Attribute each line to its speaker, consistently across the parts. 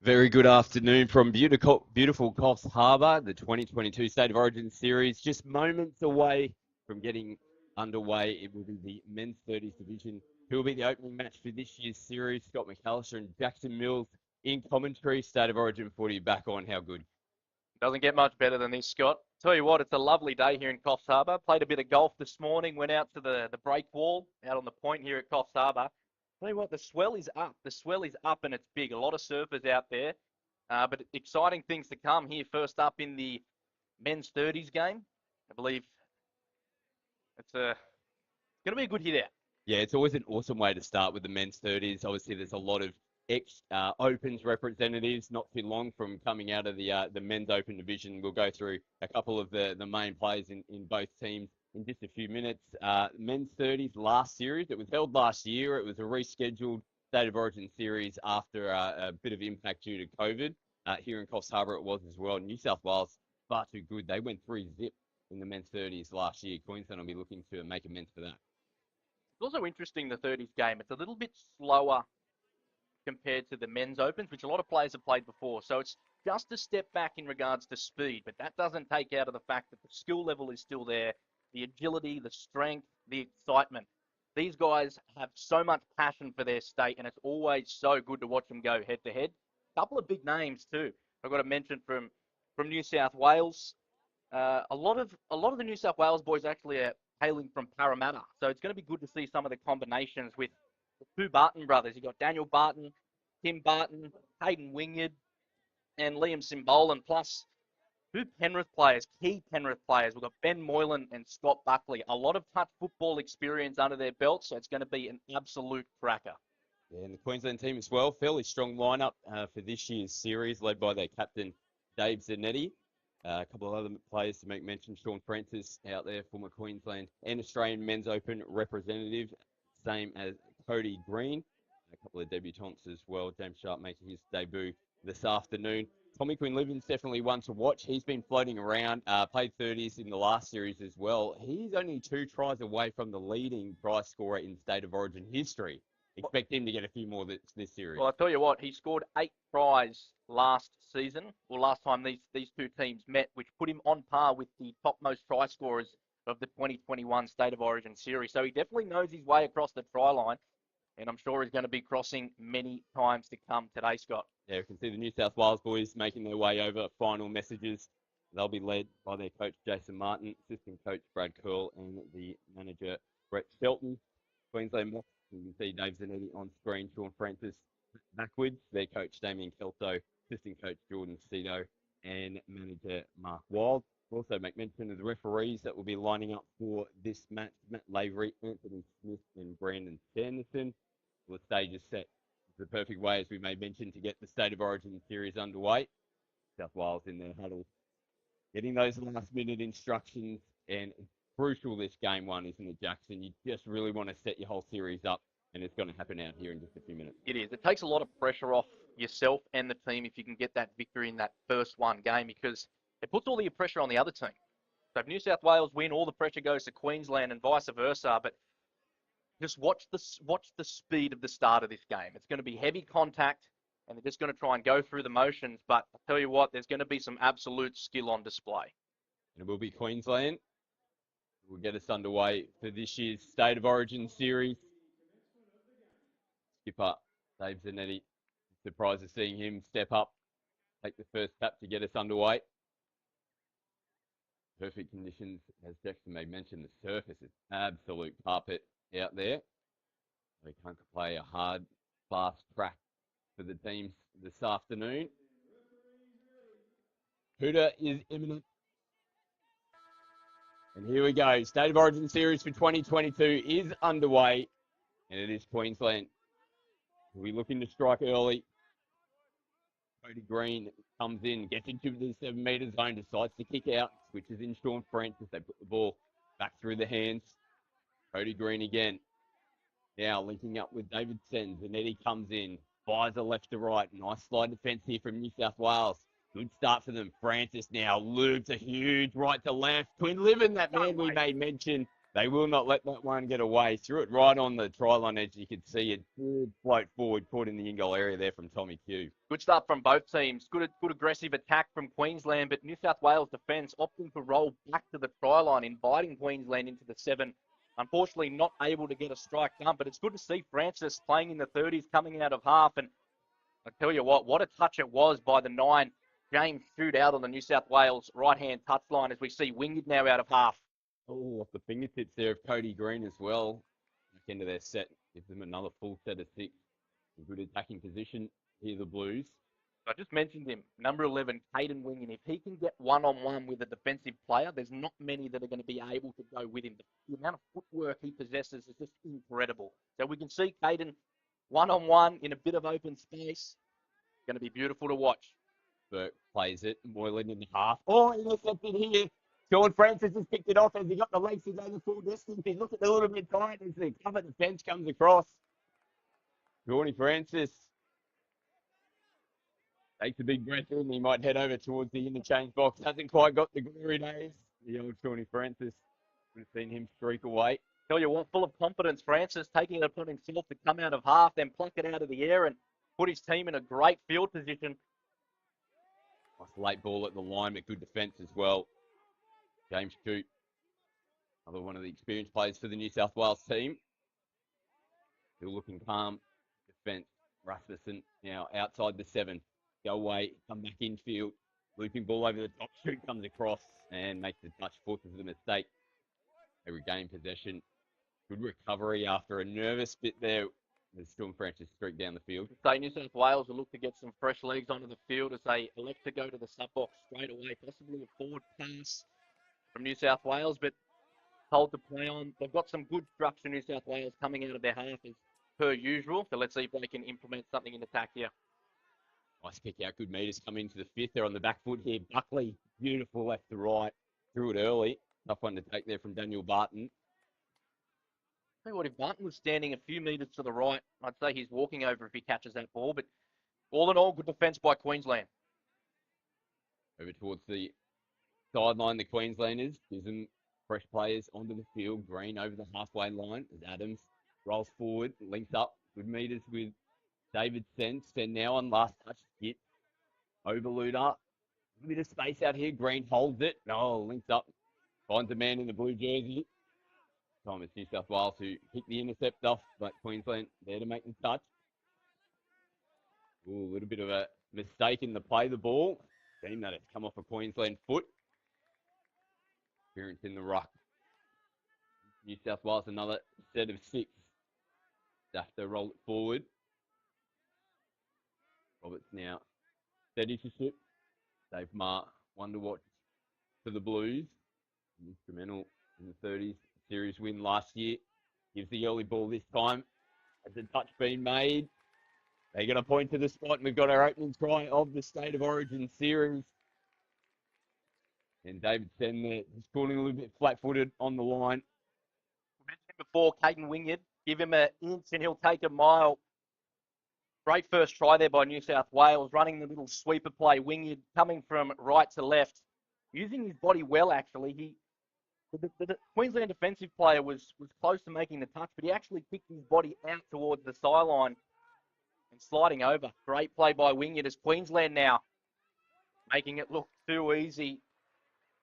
Speaker 1: Very good afternoon from beautiful Coffs Harbour, the 2022 State of Origin Series. Just moments away from getting underway. It will be the men's 30s division. Who will be the opening match for this year's series? Scott McAllister and Jackson Mills in commentary. State of Origin 40 back on. How good?
Speaker 2: Doesn't get much better than this, Scott. Tell you what, it's a lovely day here in Coffs Harbour. Played a bit of golf this morning, went out to the break wall out on the point here at Coffs Harbour. Tell you what, the swell is up. The swell is up and it's big. A lot of surfers out there. But exciting things to come here. First up in the men's 30s game. I believe it's going to be a good hit out.
Speaker 1: Yeah, it's always an awesome way to start with the men's 30s. Obviously, there's a lot of Opens representatives not too long from coming out of the men's Open division. We'll go through a couple of the main players in both teams in just a few minutes. Men's 30s last series, it was held last year. It was a rescheduled State of Origin series after a bit of impact due to COVID. Here in Coffs Harbour it was as well. New South Wales, far too good. They went 3-0 in the men's 30s last year. Queensland will be looking to make amends for that.
Speaker 2: It's also interesting, the 30s game. It's a little bit slower compared to the men's Opens, which a lot of players have played before. So it's just a step back in regards to speed, but that doesn't take out of the fact that the skill level is still there, the agility, the strength, the excitement. These guys have so much passion for their state, and it's always so good to watch them go head to head. A couple of big names too. I've got to mention from New South Wales. A lot of the New South Wales boys actually are hailing from Parramatta, so it's going to be good to see some of the combinations with the two Barton brothers. You've got Daniel Barton, Tim Barton, Hayden Wingard, and Liam Simbolan, plus two Penrith players, key Penrith players. We've got Ben Moylan and Scott Buckley. A lot of touch football experience under their belt, so it's going to be an absolute cracker.
Speaker 1: Yeah, and the Queensland team as well, fairly strong lineup for this year's series, led by their captain, Dave Zanetti. A couple of other players to make mention, Sean Francis out there, former Queensland and Australian Men's Open representative, same as Cody Green. A couple of debutants as well. James Sharp making his debut this afternoon. Tommy Quinlivan's definitely one to watch. He's been floating around, played 30s in the last series as well. He's only 2 tries away from the leading try scorer in State of Origin history. Expect him to get a few more this series.
Speaker 2: Well, I tell you what, he scored 8 tries last season, or last time these two teams met, which put him on par with the topmost try scorers of the 2021 State of Origin series. So he definitely knows his way across the try line, and I'm sure he's going to be crossing many times to come today, Scott.
Speaker 1: Yeah, we can see the New South Wales boys making their way over. Final messages. They'll be led by their coach, Jason Martin, assistant coach, Brad Curl, and the manager, Brett Shelton. Queensland Mox, you can see Dave Zanetti on screen, Sean Francis backwards, their coach, Damien Kelso, assistant coach, Jordan Cito, and manager, Mark Wild. We'll also make mention of the referees that will be lining up for this match, Matt Lavery, Anthony Smith, and Brandon Sanderson. The stage is set. It's the perfect way, as we made mention, to get the State of Origin series underway. South Wales in their huddle, getting those last-minute instructions, and crucial this game one, isn't it, Jackson? You just really want to set your whole series up, and it's going to happen out here in just a few minutes.
Speaker 2: It is. It takes a lot of pressure off yourself and the team if you can get that victory in that first one game, because it puts all the pressure on the other team. So if New South Wales win, all the pressure goes to Queensland and vice versa. But just watch the speed of the start of this game. It's going to be heavy contact, and they're just going to try and go through the motions. But I tell you what, there's going to be some absolute skill on display.
Speaker 1: And it will be Queensland. We'll get us underway for this year's State of Origin series. Skipper Dave Zanetti. Surprised to seeing him step up, take the first tap to get us underway. Perfect conditions, as Jackson may mention, the surface is absolute carpet out there. We can't play a hard, fast track for the teams this afternoon. Hooter is imminent. And here we go. State of Origin series for 2022 is underway, and it is Queensland. We're looking to strike early. Cody Green comes in, gets into the 7-metre zone, decides to kick out, switches in Sean Francis. They put the ball back through the hands. Cody Green again. Now linking up with David Sens. Zanetti comes in, fires a left to right. Nice slide defence here from New South Wales. Good start for them. Francis now loops a huge right to left. Twin Living, that man we made mention. They will not let that one get away. Threw it right on the try line edge. You could see it float forward, caught in the in-goal area there from Tommy Q.
Speaker 2: Good start from both teams. Good aggressive attack from Queensland, but New South Wales defence opting to roll back to the try line, inviting Queensland into the 7. Unfortunately, not able to get a strike done, but it's good to see Francis playing in the 30s, coming out of half. And I tell you what a touch it was by the 9. James shoot out on the New South Wales right-hand touchline as we see Wingard now out of half.
Speaker 1: Oh, off the fingertips there of Cody Green as well. Back into their set. Gives them another full set of 6. A good attacking position here, the Blues.
Speaker 2: I just mentioned him, number 11, Caden Wingard. If he can get one-on-one with a defensive player, there's not many that are going to be able to go with him. The amount of footwork he possesses is just incredible. So we can see Caden one-on-one in a bit of open space. Going to be beautiful to watch.
Speaker 1: Burke plays it. Moylan in the half. Oh, intercepted here. Sean Francis has picked it off as he got the legs to go the full distance. He looked a little bit tight as the cover defence comes across. Shawnee Francis takes a big breath in. He might head over towards the interchange box. Hasn't quite got the glory days. The old Shawnee Francis. Would have seen him streak away.
Speaker 2: Tell you what, full of confidence, Francis taking it upon himself to come out of half, then pluck it out of the air and put his team in a great field position.
Speaker 1: Nice late ball at the line, but good defence as well. James Coote, another one of the experienced players for the New South Wales team. Still looking calm. Defence. Rasmussen now outside the 7. Go away, come back infield. Looping ball over the top. Coote comes across and makes the touch, forces the mistake. They regain possession. Good recovery after a nervous bit there. The Storm Francis streak down the field.
Speaker 2: So New South Wales will look to get some fresh legs onto the field as they elect to go to the sub box straight away, possibly a forward pass from New South Wales, but told to play on. They've got some good structure, New South Wales, coming out of their half as per usual. So let's see if they can implement something in attack here.
Speaker 1: Nice kick out. Good meters come into the 5th. They're on the back foot here. Buckley, beautiful left to right. Threw it early. Tough one to take there from Daniel Barton.
Speaker 2: Tell you what, if Barton was standing a few metres to the right, I'd say he's walking over if he catches that ball. But all in all, good defence by Queensland.
Speaker 1: Over towards the sideline, the Queenslanders. Gives them fresh players onto the field. Green over the halfway line as Adams rolls forward, links up. Good meters with David Sen. Sen now on last touch. Hit. Overluder. A bit of space out here. Green holds it. Oh, links up. Finds a man in the blue jersey. Time it's New South Wales who kick the intercept off, but Queensland there to make the touch. Ooh, a little bit of a mistake in the play the ball. Seemed that it's come off a Queensland foot. Appearance in the ruck. New South Wales another set of 6. Have to roll it forward. Roberts now steady to sit. Dave Marr, one to watch for the Blues. Instrumental in the 30s series win last year. Gives the early ball this time. Has the touch been made? They're going to point to the spot, and we've got our opening try of the State of Origin series. And David Sen there, just calling a little bit flat-footed on the line.
Speaker 2: We mentioned before, Caden Wingard, give him an inch and he'll take a mile. Great first try there by New South Wales, running the little sweeper play. Wingard coming from right to left, using his body well, actually. The Queensland defensive player was close to making the touch, but he actually kicked his body out towards the sideline and sliding over. Great play by Wingard as Queensland now making it look too easy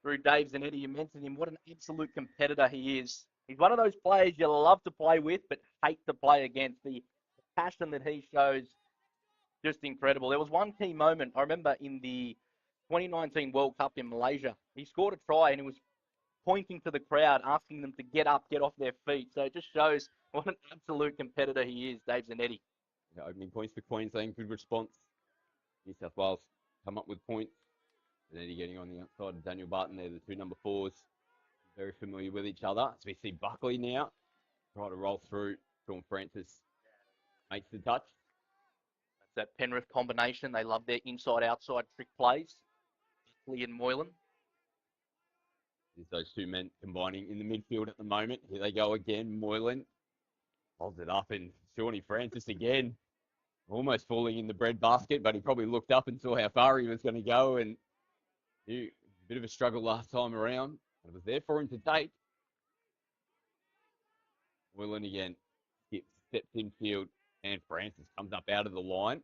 Speaker 2: through Dave Zanetti. You mentioned him. What an absolute competitor he is. He's one of those players you love to play with but hate to play against. The passion that he shows, just incredible. There was one key moment, I remember, in the 2019 World Cup in Malaysia. He scored a try and he was pointing to the crowd, asking them to get up, get off their feet. So it just shows what an absolute competitor he is, Dave Zanetti.
Speaker 1: Yeah, opening points for Queensland, good response. New South Wales come up with points. Zanetti getting on the outside of Daniel Barton there, the 2 number 4s. Very familiar with each other. As we see Buckley now try to roll through. Sean Francis makes the touch.
Speaker 2: That's that Penrith combination. They love their inside-outside trick plays. Buckley and Moylan.
Speaker 1: There's those 2 men combining in the midfield at the moment. Here they go again. Moylan holds it up, and Shawnee Francis again. almost falling in the bread basket, but he probably looked up and saw how far he was going to go, and a bit of a struggle last time around. But it was there for him to take. Moylan again steps in field, and Francis comes up out of the line.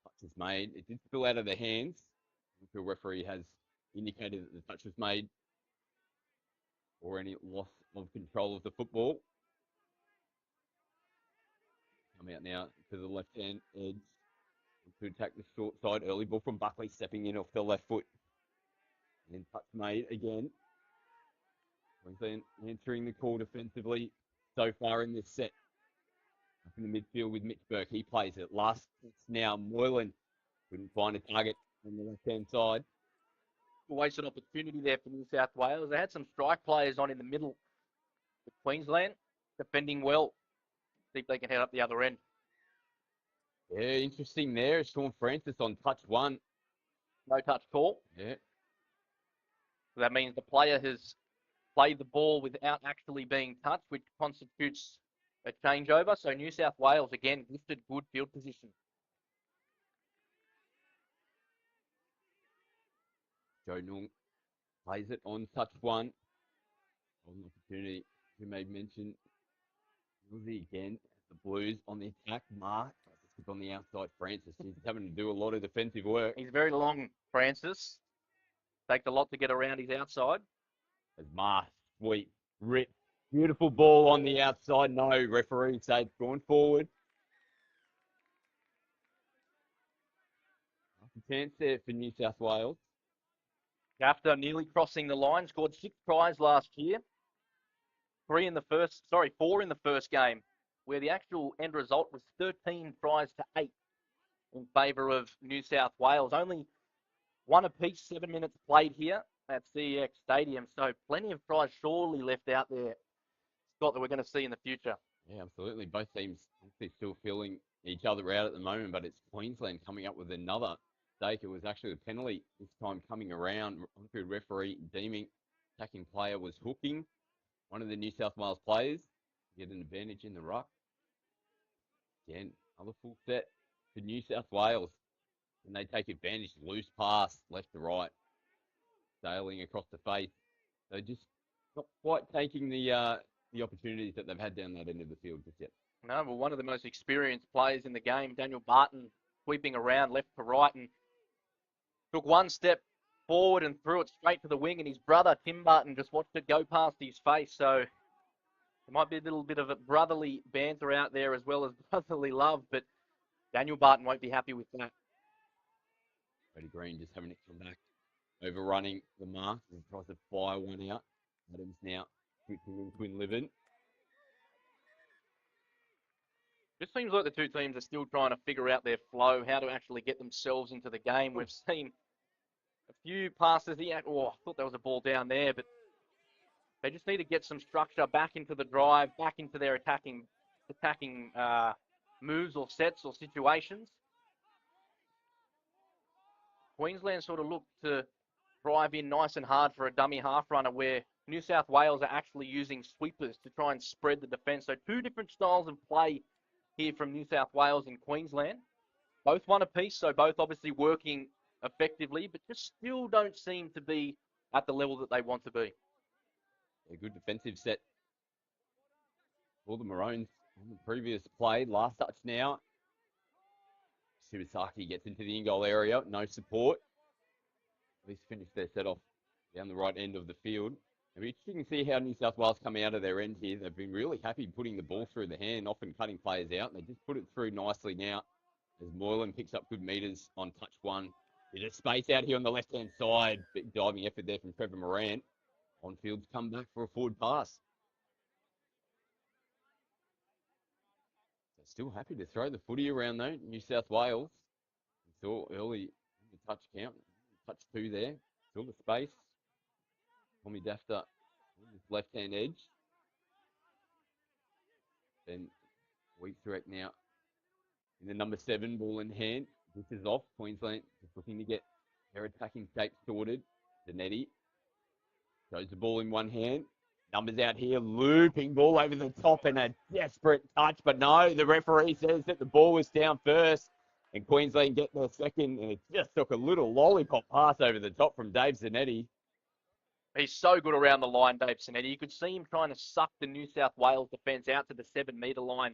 Speaker 1: Touch is made. It did spill out of the hands. The referee has indicated that the touch was made or any loss of control of the football. Come out now to the left-hand edge to attack the short side. Early ball from Buckley, stepping in off the left foot. And then touch made again. Queensland answering the call defensively so far in this set. Up in the midfield with Mitch Burke. He plays it. Last now, Moylan couldn't find a target on the left-hand side.
Speaker 2: Wasted opportunity there for New South Wales. They had some strike players on in the middle with Queensland, defending well. See if they can head up the other end.
Speaker 1: Yeah, interesting there. Sean Francis on touch one.
Speaker 2: No touch call.
Speaker 1: Yeah.
Speaker 2: So that means the player has played the ball without actually being touched, which constitutes a changeover. So New South Wales, again, gifted good field position.
Speaker 1: Joe Nung plays it on touch one. Golden opportunity, you may mention. Wilsey again, the Blues on the attack. Mark, on the outside, Francis. He's having to do a lot of defensive work.
Speaker 2: He's very long, Francis. Takes a lot to get around his outside.
Speaker 1: As Mark, sweet, rip, beautiful ball on the outside. No, referee says going forward. Chance there for New South Wales.
Speaker 2: After nearly crossing the line, scored 6 tries last year. 4 in the first game, where the actual end result was 13 tries to 8 in favour of New South Wales. Only one apiece, 7 minutes played here at CEX Stadium, so plenty of tries surely left out there, Scott, that we're going to see in the future.
Speaker 1: Yeah, absolutely. Both teams still feeling each other out at the moment, but it's Queensland coming up with another stake. It was actually a penalty this time coming around. On-field referee deeming attacking player was hooking one of the New South Wales players to get an advantage in the ruck. Again, another full set for New South Wales. And they take advantage. Loose pass, left to right. Sailing across the face. So just not quite taking the opportunities that they've had down that end of the field just yet.
Speaker 2: No, well, one of the most experienced players in the game, Daniel Barton, sweeping around left to right and took one step forward and threw it straight to the wing, and his brother, Tim Barton, just watched it go past his face. So there might be a little bit of a brotherly banter out there as well as brotherly love, but Daniel Barton won't be happy with that.
Speaker 1: Freddie Green just having it come back, overrunning the mark and tries to fire one out. Adams now switching in Quinlivan.
Speaker 2: Just seems like the two teams are still trying to figure out their flow, how to actually get themselves into the game. We've seen a few passes here. Oh, I thought there was a ball down there, but they just need to get some structure back into the drive, back into their attacking moves or sets or situations. Queensland sort of looked to drive in nice and hard for a dummy half runner, where New South Wales are actually using sweepers to try and spread the defence. So two different styles of play here from New South Wales and Queensland. Both one apiece, so both obviously working effectively, but just still don't seem to be at the level that they want to be.
Speaker 1: A good defensive set for the Maroons on the previous play. Last touch now. Shibasaki gets into the in-goal area. No support. At least finish their set off down the right end of the field. It'll be interesting to see how New South Wales come out of their end here. They've been really happy putting the ball through the hand, often cutting players out. And they just put it through nicely now as Moylan picks up good meters on touch one. There's a space out here on the left-hand side. Big diving effort there from Trevor Moran. On-field's come back for a forward pass. They're still happy to throw the footy around though, New South Wales. We saw early in the touch count. Touch 2 there. Still the space. Tommy Dafter on his left-hand edge. Then Wheatswreck now in the number 7, ball in hand. This is off. Queensland just looking to get their attacking shape sorted. Zanetti shows the ball in one hand. Numbers out here, looping ball over the top and a desperate touch. But no, the referee says that the ball was down first. And Queensland get their second. And it just took a little lollipop pass over the top from Dave Zanetti.
Speaker 2: He's so good around the line, Dave Sinetti. You could see him trying to suck the New South Wales defence out to the 7-metre line.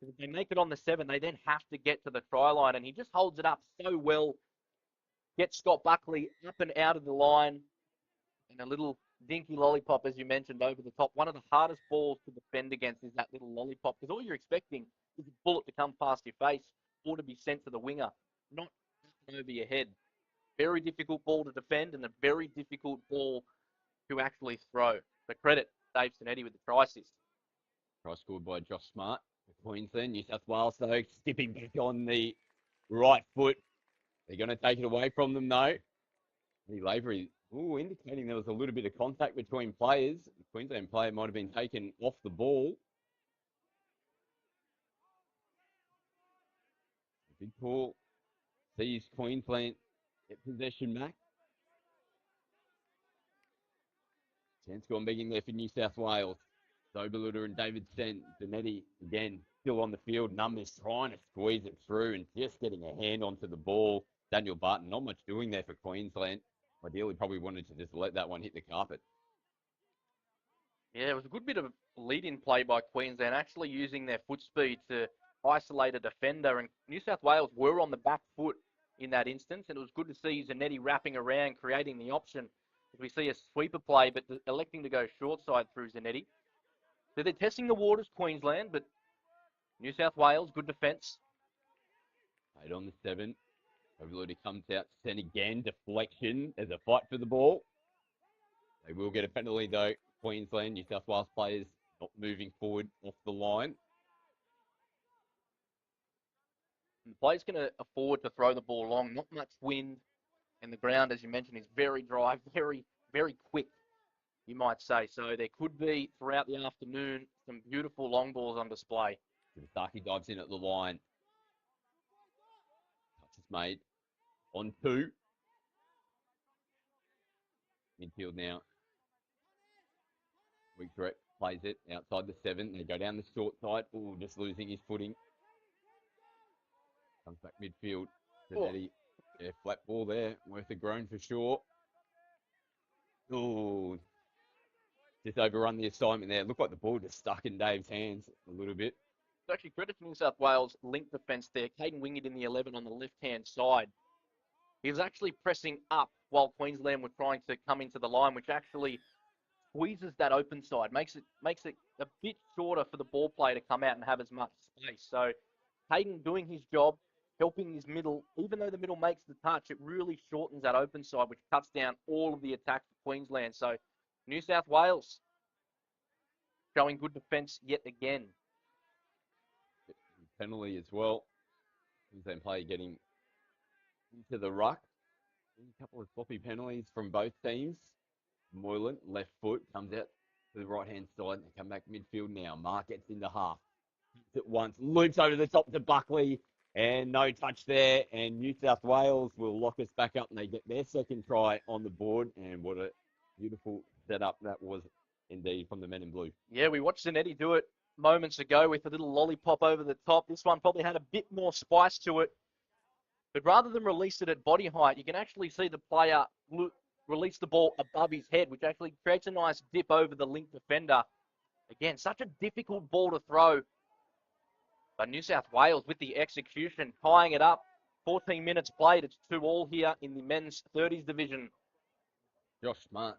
Speaker 2: If they make it on the 7, they then have to get to the try line. And he just holds it up so well. Gets Scott Buckley up and out of the line. And a little dinky lollipop, as you mentioned, over the top. One of the hardest balls to defend against is that little lollipop. Because all you're expecting is a bullet to come past your face or to be sent to the winger, not over your head. Very difficult ball to defend and a very difficult ball to actually throw. But credit Dave Sinetti with the try assist.
Speaker 1: Try scored by Josh Smart for Queensland. New South Wales, though, skipping back on the right foot. They're going to take it away from them, though. Lee Lavery, indicating there was a little bit of contact between players. The Queensland player might have been taken off the ball. Big call. Sees Queensland get possession back. Chance gone begging there for New South Wales. Soberluder and David Zanetti again still on the field. Numbers trying to squeeze it through and just getting a hand onto the ball. Daniel Barton, not much doing there for Queensland. Ideally, probably wanted to just let that one hit the carpet.
Speaker 2: Yeah, it was a good bit of lead-in play by Queensland, actually using their foot speed to isolate a defender. And New South Wales were on the back foot in that instance, and it was good to see Zanetti wrapping around, creating the option. As we see a sweeper play, but electing to go short side through Zanetti. So they're testing the waters, Queensland, but New South Wales, good defence.
Speaker 1: 8 on the 7. Overloader comes out, sent again, deflection as a fight for the ball. They will get a penalty though. Queensland, New South Wales players not moving forward off the line.
Speaker 2: And the player's going to afford to throw the ball long, not much wind. And the ground, as you mentioned, is very dry, very, very quick, you might say. So there could be, throughout the afternoon, some beautiful long balls on display.
Speaker 1: Saki dives in at the line. Touch is made. On 2. Midfield now. Weak threat plays it outside the 7. They go down the short side. Oh, just losing his footing. Comes back midfield. Zanetti. Yeah, flat ball there. Worth a groan for sure. Oh, just overrun the assignment there. Looked like the ball just stuck in Dave's hands a little bit.
Speaker 2: It's actually credit to New South Wales link defence there. Caden Wingard in the 11 on the left-hand side. He was actually pressing up while Queensland were trying to come into the line, which actually squeezes that open side, makes it a bit shorter for the ball player to come out and have as much space. So Caden doing his job, helping his middle, even though the middle makes the touch, it really shortens that open side, which cuts down all of the attack for Queensland. So New South Wales showing good defence yet again.
Speaker 1: Penalty as well. Queensland player getting into the ruck. A couple of sloppy penalties from both teams. Moylan, left foot, comes out to the right-hand side. They come back midfield now. Mark gets into half. At once, loops over the top to Buckley. And no touch there. And New South Wales will lock us back up and they get their second try on the board. And what a beautiful setup that was indeed from the men in blue.
Speaker 2: Yeah, we watched Zanetti do it moments ago with a little lollipop over the top. This one probably had a bit more spice to it. But rather than release it at body height, you can actually see the player release the ball above his head, which actually creates a nice dip over the link defender. Again, such a difficult ball to throw. But New South Wales with the execution, tying it up. 14 minutes played. It's 2-2 here in the men's 30s division.
Speaker 1: Josh Smart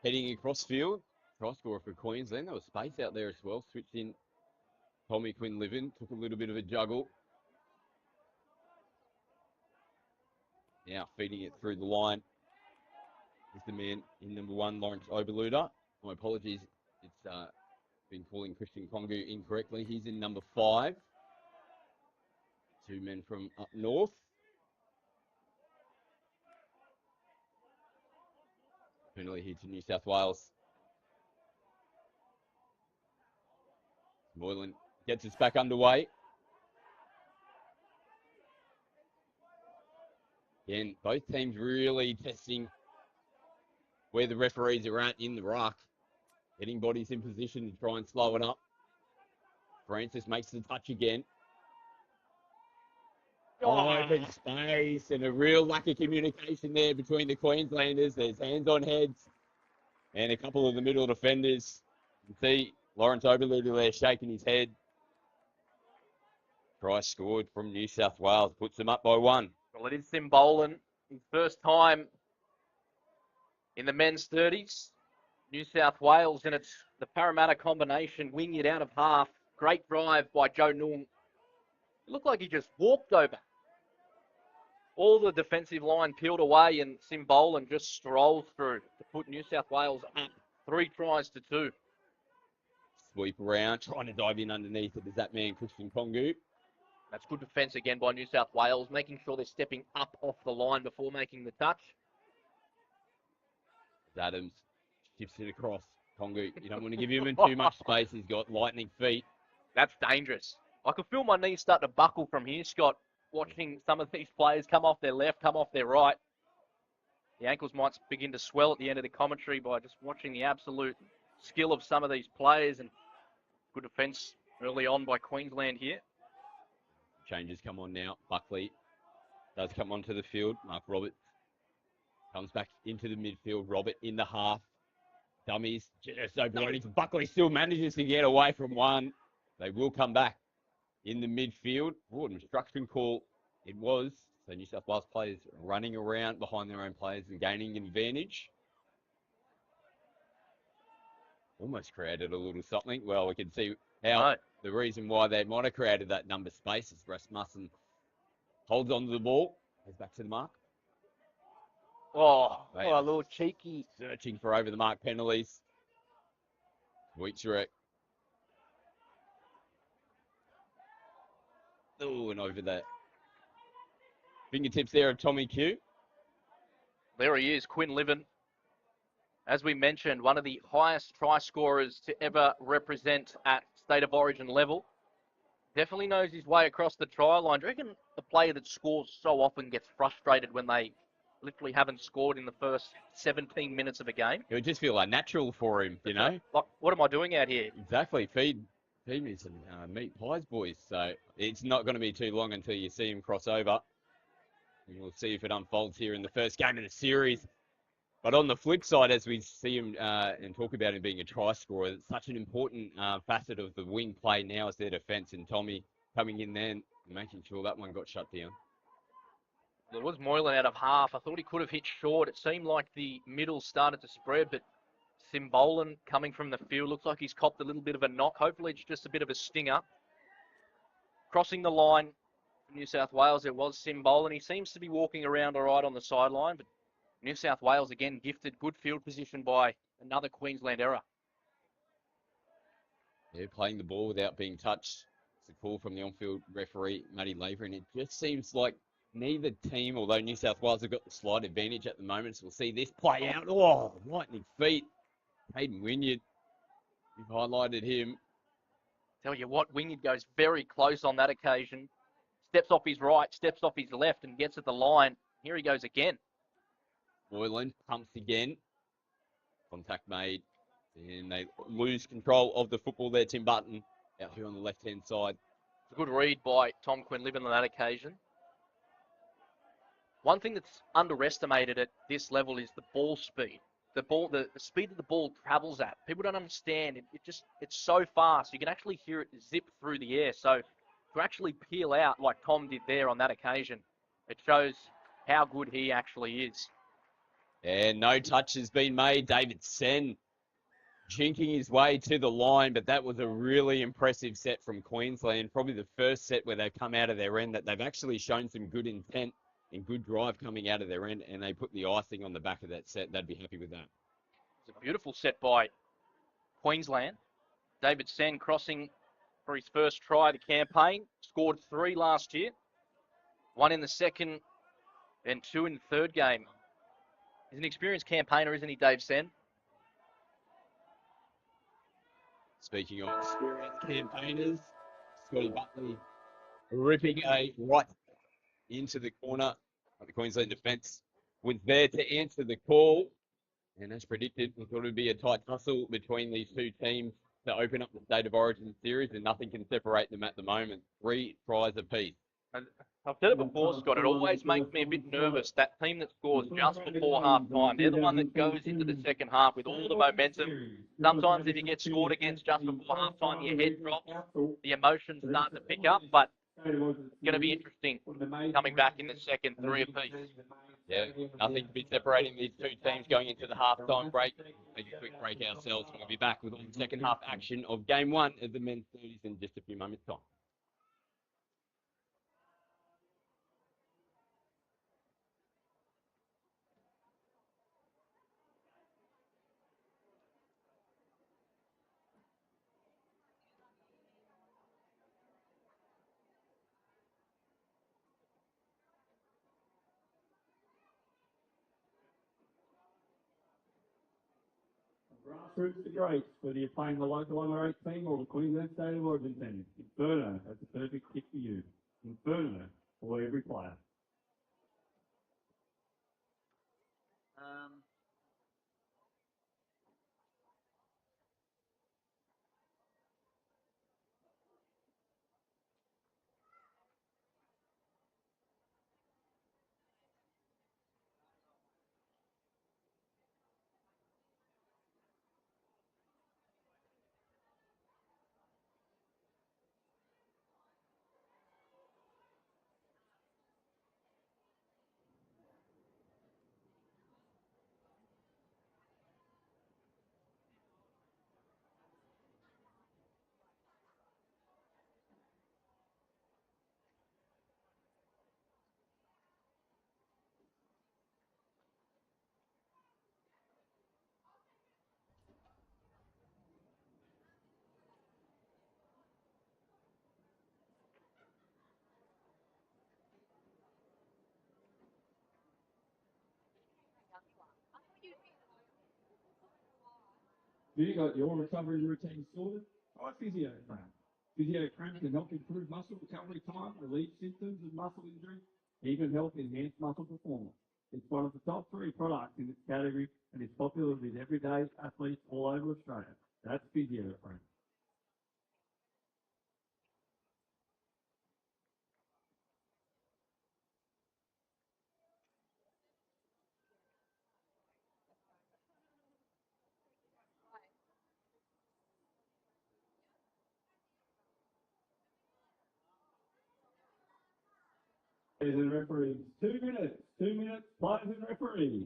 Speaker 1: heading across field. Try scorer for Queensland. There was space out there as well. Switched in Tommy Quinn-Livin. Took a little bit of a juggle. Now feeding it through the line is the man in number 1, Lawrence Oberluder. My apologies. It's been calling Christian Kongu incorrectly. He's in number 5. 2 men from up north. Penalty here to New South Wales. Moylan gets us back underway. Again, both teams really testing where the referees are at in the ruck. Getting bodies in position to try and slow it up. Francis makes the touch again. Open space and a real lack of communication there between the Queenslanders. There's hands on heads and a couple of the middle defenders. You can see Lawrence Oberludel there shaking his head. Try scored from New South Wales, puts them up by 1.
Speaker 2: Well, it is Simbolan. His first time in the men's 30s. New South Wales, and it's the Parramatta combination, wing it out of half. Great drive by Joe Noong. It looked like he just walked over. All the defensive line peeled away, and Simbolan just strolls through to put New South Wales up 3 tries to 2.
Speaker 1: Sweep around, trying to dive in underneath it. Is that man Christian Kongu?
Speaker 2: That's good defence again by New South Wales, making sure they're stepping up off the line before making the touch.
Speaker 1: Adams shifts it across. Kongu, you don't want to give him too much space. He's got lightning feet.
Speaker 2: That's dangerous. I could feel my knees start to buckle from here, Scott, watching some of these players come off their left, come off their right. The ankles might begin to swell at the end of the commentary by just watching the absolute skill of some of these players, and good defence early on by Queensland here.
Speaker 1: Changes come on now. Buckley does come onto the field. Mark Roberts comes back into the midfield. Robert in the half. Dummies just opening. Buckley still manages to get away from one. They will come back in the midfield. Oh, an obstruction call it was. So New South Wales players running around behind their own players and gaining an advantage. Almost created a little something. Well, we can see how the reason why they might have created that number space is Rasmussen holds onto the ball. Goes back to the mark.
Speaker 2: Oh, a little cheeky.
Speaker 1: Searching for over the mark penalties. Wheatsrick. Oh, and over that. Fingertips there of Tommy Q.
Speaker 2: There he is, Quinn Liven. As we mentioned, one of the highest try scorers to ever represent at State of Origin level. Definitely knows his way across the try line. Do you reckon the player that scores so often gets frustrated when they literally haven't scored in the first 17 minutes of a game?
Speaker 1: It would just feel unnatural for him, you know?
Speaker 2: Like, what am I doing out here?
Speaker 1: Exactly. Feed me some meat pies, boys. So it's not going to be too long until you see him cross over. And we'll see if it unfolds here in the first game of the series. But on the flip side, as we see him and talk about him being a try scorer, it's such an important facet of the wing play now as their defence, and Tommy coming in there and making sure that one got shut down.
Speaker 2: There was Moylan out of half. I thought he could have hit short. It seemed like the middle started to spread, but Simbolan coming from the field looks like he's copped a little bit of a knock. Hopefully it's just a bit of a stinger. Crossing the line for New South Wales, it was Simbolan. He seems to be walking around all right on the sideline, but New South Wales again gifted good field position by another Queensland error.
Speaker 1: Yeah, playing the ball without being touched. It's a call from the on-field referee, Matty Laver, and it just seems like neither team, although New South Wales have got the slight advantage at the moment, so we'll see this play out. Oh, lightning feet. Hayden Wynyard, you've highlighted him.
Speaker 2: Tell you what, Wynyard goes very close on that occasion. Steps off his right, steps off his left, and gets at the line. Here he goes again.
Speaker 1: Moylan pumps again. Contact made. And they lose control of the football there. Tim Button out here on the left-hand side.
Speaker 2: It's a good read by Tom Quinlivan on that occasion. One thing that's underestimated at this level is the ball speed. The speed that the ball travels at. People don't understand. It's so fast. You can actually hear it zip through the air. So to actually peel out like Tom did there on that occasion, it shows how good he actually is.
Speaker 1: And no touch has been made. David Sen jinking his way to the line, but that was a really impressive set from Queensland. Probably the first set where they've come out of their end that they've actually shown some good intent and good drive coming out of their end, and they put the icing on the back of that set. They'd be happy with that.
Speaker 2: It's a beautiful set by Queensland. David Sen crossing for his first try of the campaign. Scored 3 last year. 1 in the second and 2 in the third game. He's an experienced campaigner, isn't he, Dave Sen?
Speaker 1: Speaking of experienced campaigners, Scotty Buckley ripping a right into the corner. The Queensland defence was there to answer the call. And as predicted, we thought it would be a tight tussle between these two teams to open up the State of Origin series, and nothing can separate them at the moment. 3 tries apiece.
Speaker 2: And I've said it before, Scott, it always makes me a bit nervous, that team that scores just before half-time. They're the one that goes into the second half with all the momentum. Sometimes if you get scored against just before half-time, your head drops, the emotions start to pick up, but it's going to be interesting coming back in the second, 3 apiece.
Speaker 1: Yeah, nothing to be separating these two teams going into the half-time break. Take a quick break ourselves. We'll be back with all the second half action of Game 1 of the men's 30s in just a few moments' time.
Speaker 3: Grassroots to greats, whether you're playing the local under 18 or the Queensland State of Origin team. Inferno has the perfect kit for you. Inferno for every player. Have you got your recovery routine sorted? Try Physio Cramp. Physio Cramp can help improve muscle recovery time, relieve symptoms of muscle injury, even help enhance muscle performance. It's one of the top 3 products in its category and is popular with everyday athletes all over Australia. That's Physio Cramp. Players and referees, 2 minutes, 2 minutes, players and referees.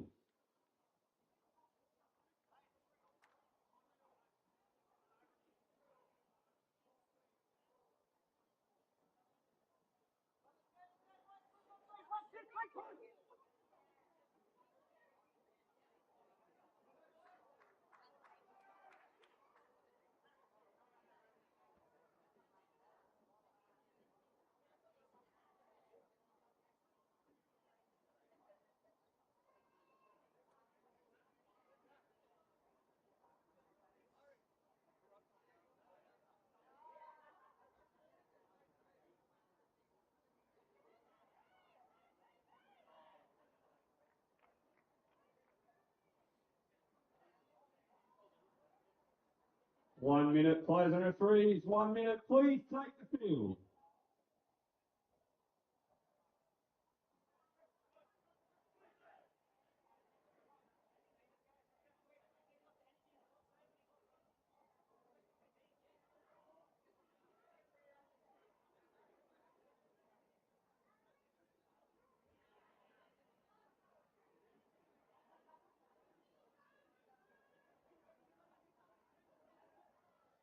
Speaker 3: One minute, players and referees. 1 minute, please take the field.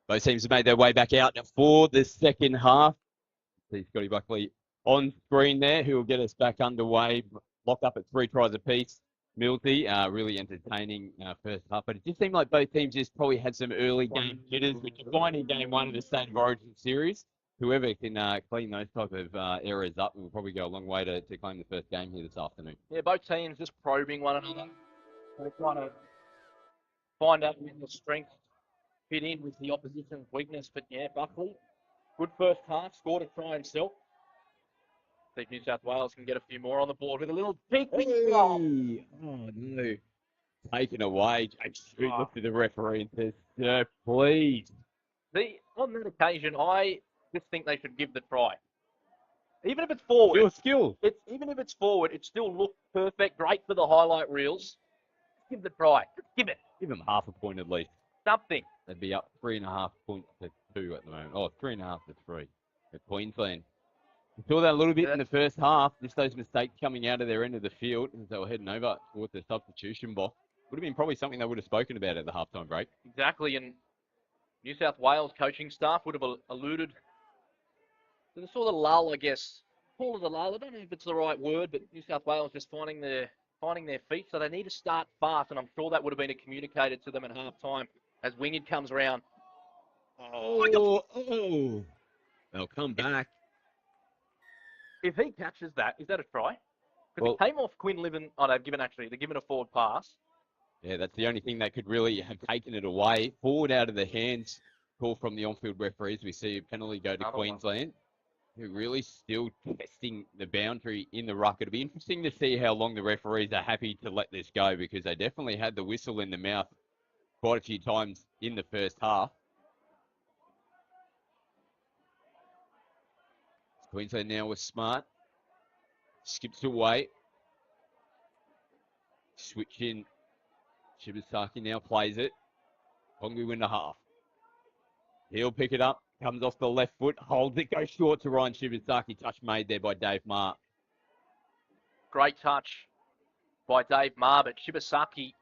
Speaker 1: Both teams have made their way back out for the second half. See Scotty Buckley on screen there, who will get us back underway. Locked up at 3 tries apiece. Milty, really entertaining first half, but it just seemed like both teams just probably had some early game jitters, which you find in Game 1 of the State of Origin series. Whoever can clean those type of errors up will probably go a long way to claim the first game here this afternoon.
Speaker 2: Yeah, both teams just probing one another. They're trying to find out when the strengths fit in with the opposition's weakness. But yeah, Buckley, good first half, scored a try himself. think New South Wales can get a few more on the board with a little big
Speaker 1: Hey! Oh, no. taken away. James Shute looked at the referee and says, "Sir, please."
Speaker 2: On that occasion, I just think they should give the try. Even if it's forward.
Speaker 1: Your skill.
Speaker 2: Even if it's forward, it still looked perfect. Great for the highlight reels. Give the try. Just give it.
Speaker 1: Give them half a point at least.
Speaker 2: Something.
Speaker 1: They'd be up 3.5 points to 2 at the moment. Oh, 3.5 to 3 at Queensland. We saw that a little bit in the first half. Just those mistakes coming out of their end of the field as they were heading over towards the substitution box. Would have been probably something they would have spoken about at the halftime break.
Speaker 2: Exactly, and New South Wales coaching staff would have alluded to the sort of lull, I guess. Call it a lull. I don't know if it's the right word, but New South Wales just finding their feet, so they need to start fast, and I'm sure that would have been communicated to them at halftime as Wingard comes around.
Speaker 1: Oh. They'll come back.
Speaker 2: If he catches that, is that a try? Because
Speaker 1: Well,
Speaker 2: it came off Quinn Livin. Oh, they're given a forward pass.
Speaker 1: Yeah, that's the only thing that could really have taken it away. Forward out of the hands. Call from the on-field referees. We see a penalty go to Queensland. Who really still testing the boundary in the ruck. It'll be interesting to see how long the referees are happy to let this go because they definitely had the whistle in the mouth quite a few times in the first half. Queensland now was smart. Skips away. Switch in. Shibasaki now plays it. Pongu in the half. He'll pick it up. Comes off the left foot. Holds it. Goes short to Ryan Shibasaki. Touch made there by Dave Marr.
Speaker 2: Great touch by Dave Marr, but Shibasaki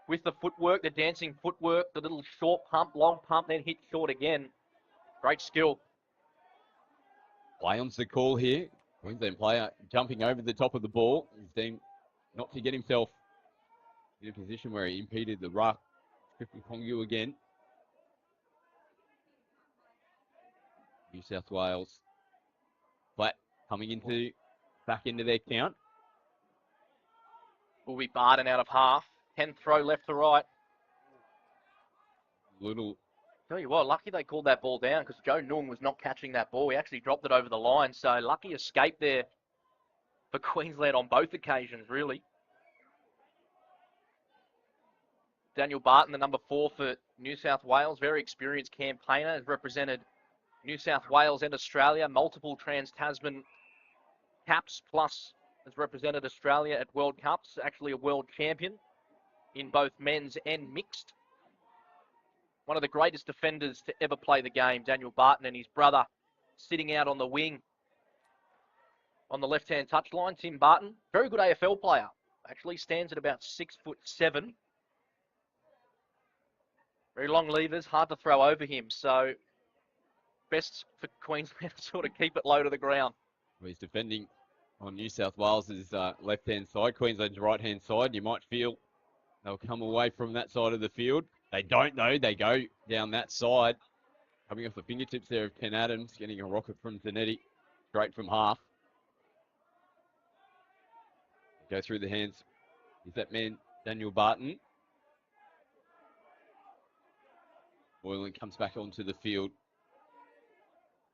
Speaker 2: with the footwork, the dancing footwork, the little short pump, long pump, then hit short again. Great skill.
Speaker 1: Play on's the call here. Queensland player jumping over the top of the ball. He's deemed not to get himself in a position where he impeded the ruck. Griffin Pongu again. New South Wales. Flat coming back into their count.
Speaker 2: Will be Barton out of half. 10th throw left to right. Tell you what, lucky they called that ball down because Joe Nung was not catching that ball. He actually dropped it over the line. So lucky escape there for Queensland on both occasions, really. Daniel Barton, the number 4 for New South Wales, very experienced campaigner, has represented New South Wales and Australia, multiple Trans-Tasman caps, plus has represented Australia at World Cups, actually a world champion in both men's and mixed. One of the greatest defenders to ever play the game, Daniel Barton, and his brother sitting out on the wing on the left-hand touchline, Tim Barton. Very good AFL player. Actually stands at about 6'7". Very long levers, hard to throw over him. So best for Queensland to sort of keep it low to the ground.
Speaker 1: Well, he's defending on New South Wales' left-hand side, Queensland's right-hand side. You might feel they'll come away from that side of the field. They don't know. They go down that side. Coming off the fingertips there of Ken Adams, getting a rocket from Zanetti, straight from half. Go through the hands. Is that man Daniel Barton? Moylan comes back onto the field.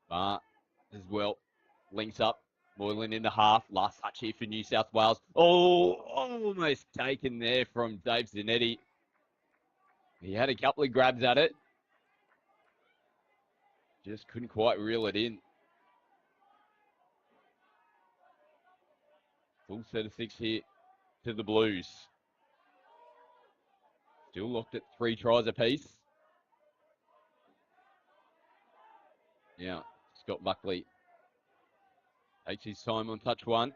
Speaker 1: Barr as well. Links up. Moylan in the half. Last touch here for New South Wales. Oh, almost taken there from Dave Zanetti. He had a couple of grabs at it. Just couldn't quite reel it in. Full set of 6 here to the Blues. Still locked at 3 tries apiece. Yeah, Scott Buckley takes his time on touch 1.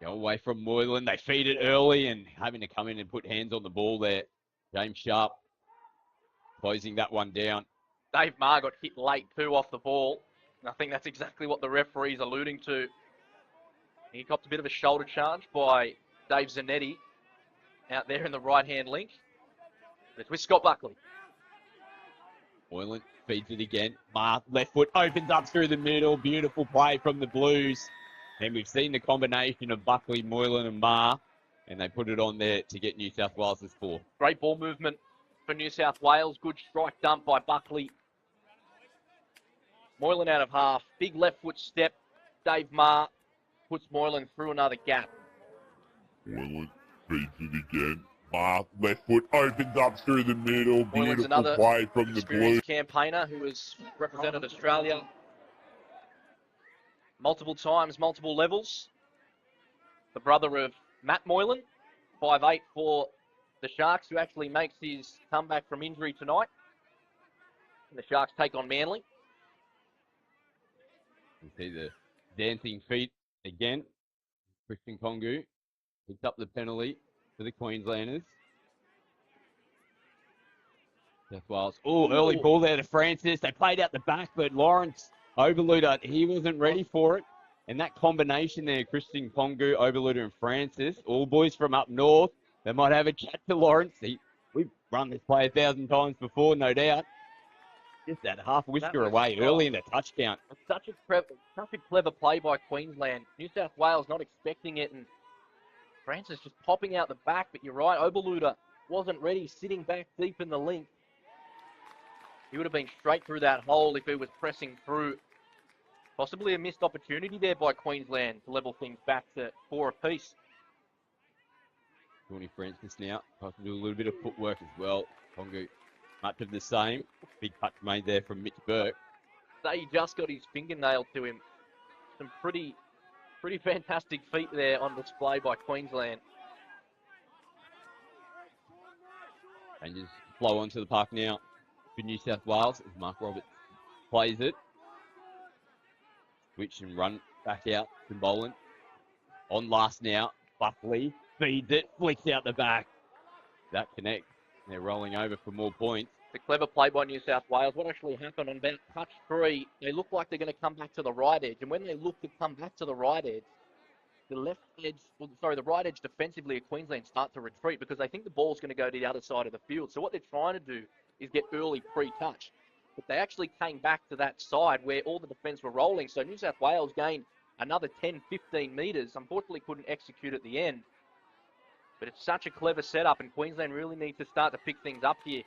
Speaker 1: Go away from Moylan. They feed it early and having to come in and put hands on the ball there. James Sharp closing that one down.
Speaker 2: Dave Marr got hit late too off the ball. And I think that's exactly what the referee's alluding to. He copped a bit of a shoulder charge by Dave Zanetti out there in the right-hand link. It's with Scott Buckley.
Speaker 1: Moylan feeds it again. Marr, left foot, opens up through the middle. Beautiful play from the Blues. And we've seen the combination of Buckley, Moylan and Marr. And they put it on there to get New South Wales' 4.
Speaker 2: Great ball movement for New South Wales. Good strike dump by Buckley. Moylan out of half. Big left foot step. Dave Marr puts Moylan through another gap.
Speaker 4: Moylan feeds it again. Mark, left foot opens up through the middle.
Speaker 2: Moylan's
Speaker 4: Beautiful
Speaker 2: another
Speaker 4: play from the Blues.
Speaker 2: experienced campaigner who has represented Australia multiple times, multiple levels. The brother of Matt Moylan, 5'8" for the Sharks, who actually makes his comeback from injury tonight. And the Sharks take on Manly.
Speaker 1: You see the dancing feet again. Christian Kongu picks up the penalty for the Queenslanders. South Wales. Oh, early ball there to Francis. They played out the back, but Lawrence Overluder, he wasn't ready for it. And that combination there, Christian Kongu, Overluder, and Francis, all boys from up north, they might have a chat to Lawrence. We've run this play 1,000 times before, no doubt. Just that half whisker away early in the touch count.
Speaker 2: Such a clever play by Queensland. New South Wales not expecting it, and Francis just popping out the back. But you're right, Oberluder wasn't ready, sitting back deep in the link. He would have been straight through that hole if he was pressing through. Possibly a missed opportunity there by Queensland to level things back to 4 apiece.
Speaker 1: Tony Francis now tries to do a little bit of footwork as well. Kongu, much of the same. Big touch made there from Mitch Burke.
Speaker 2: So he just got his fingernail to him. Some pretty fantastic feet there on display by Queensland.
Speaker 1: And just flow onto the park now for New South Wales as Mark Roberts plays it. Switch and run back out to Boland. On last now, Buckley feeds it, flicks out the back. That connects. They're rolling over for more points.
Speaker 2: The clever play by New South Wales. What actually happened on about touch 3, they look like they're going to come back to the right edge. And when they look to come back to the right edge, the right edge defensively of Queensland start to retreat because they think the ball's going to go to the other side of the field. So what they're trying to do is get early pre-touch. But they actually came back to that side where all the defence were rolling. So New South Wales gained another 10, 15 metres. Unfortunately, couldn't execute at the end. But it's such a clever setup, and Queensland really need to start to pick things up here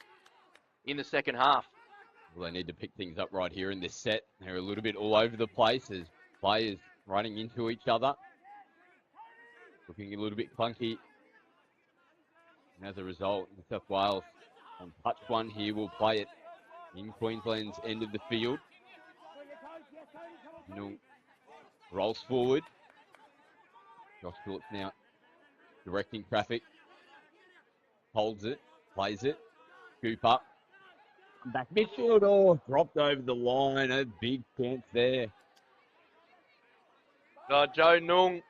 Speaker 2: in the second half.
Speaker 1: Well, they need to pick things up right here in this set. They're a little bit all over the place as players running into each other. Looking a little bit clunky. And as a result, New South Wales on touch 1 here will play it in Queensland's end of the field. Rolls forward. Josh Phillips now directing traffic. Holds it, plays it, scoop up. Back midfield, dropped over the line. A big chance there.
Speaker 2: Joe Nung,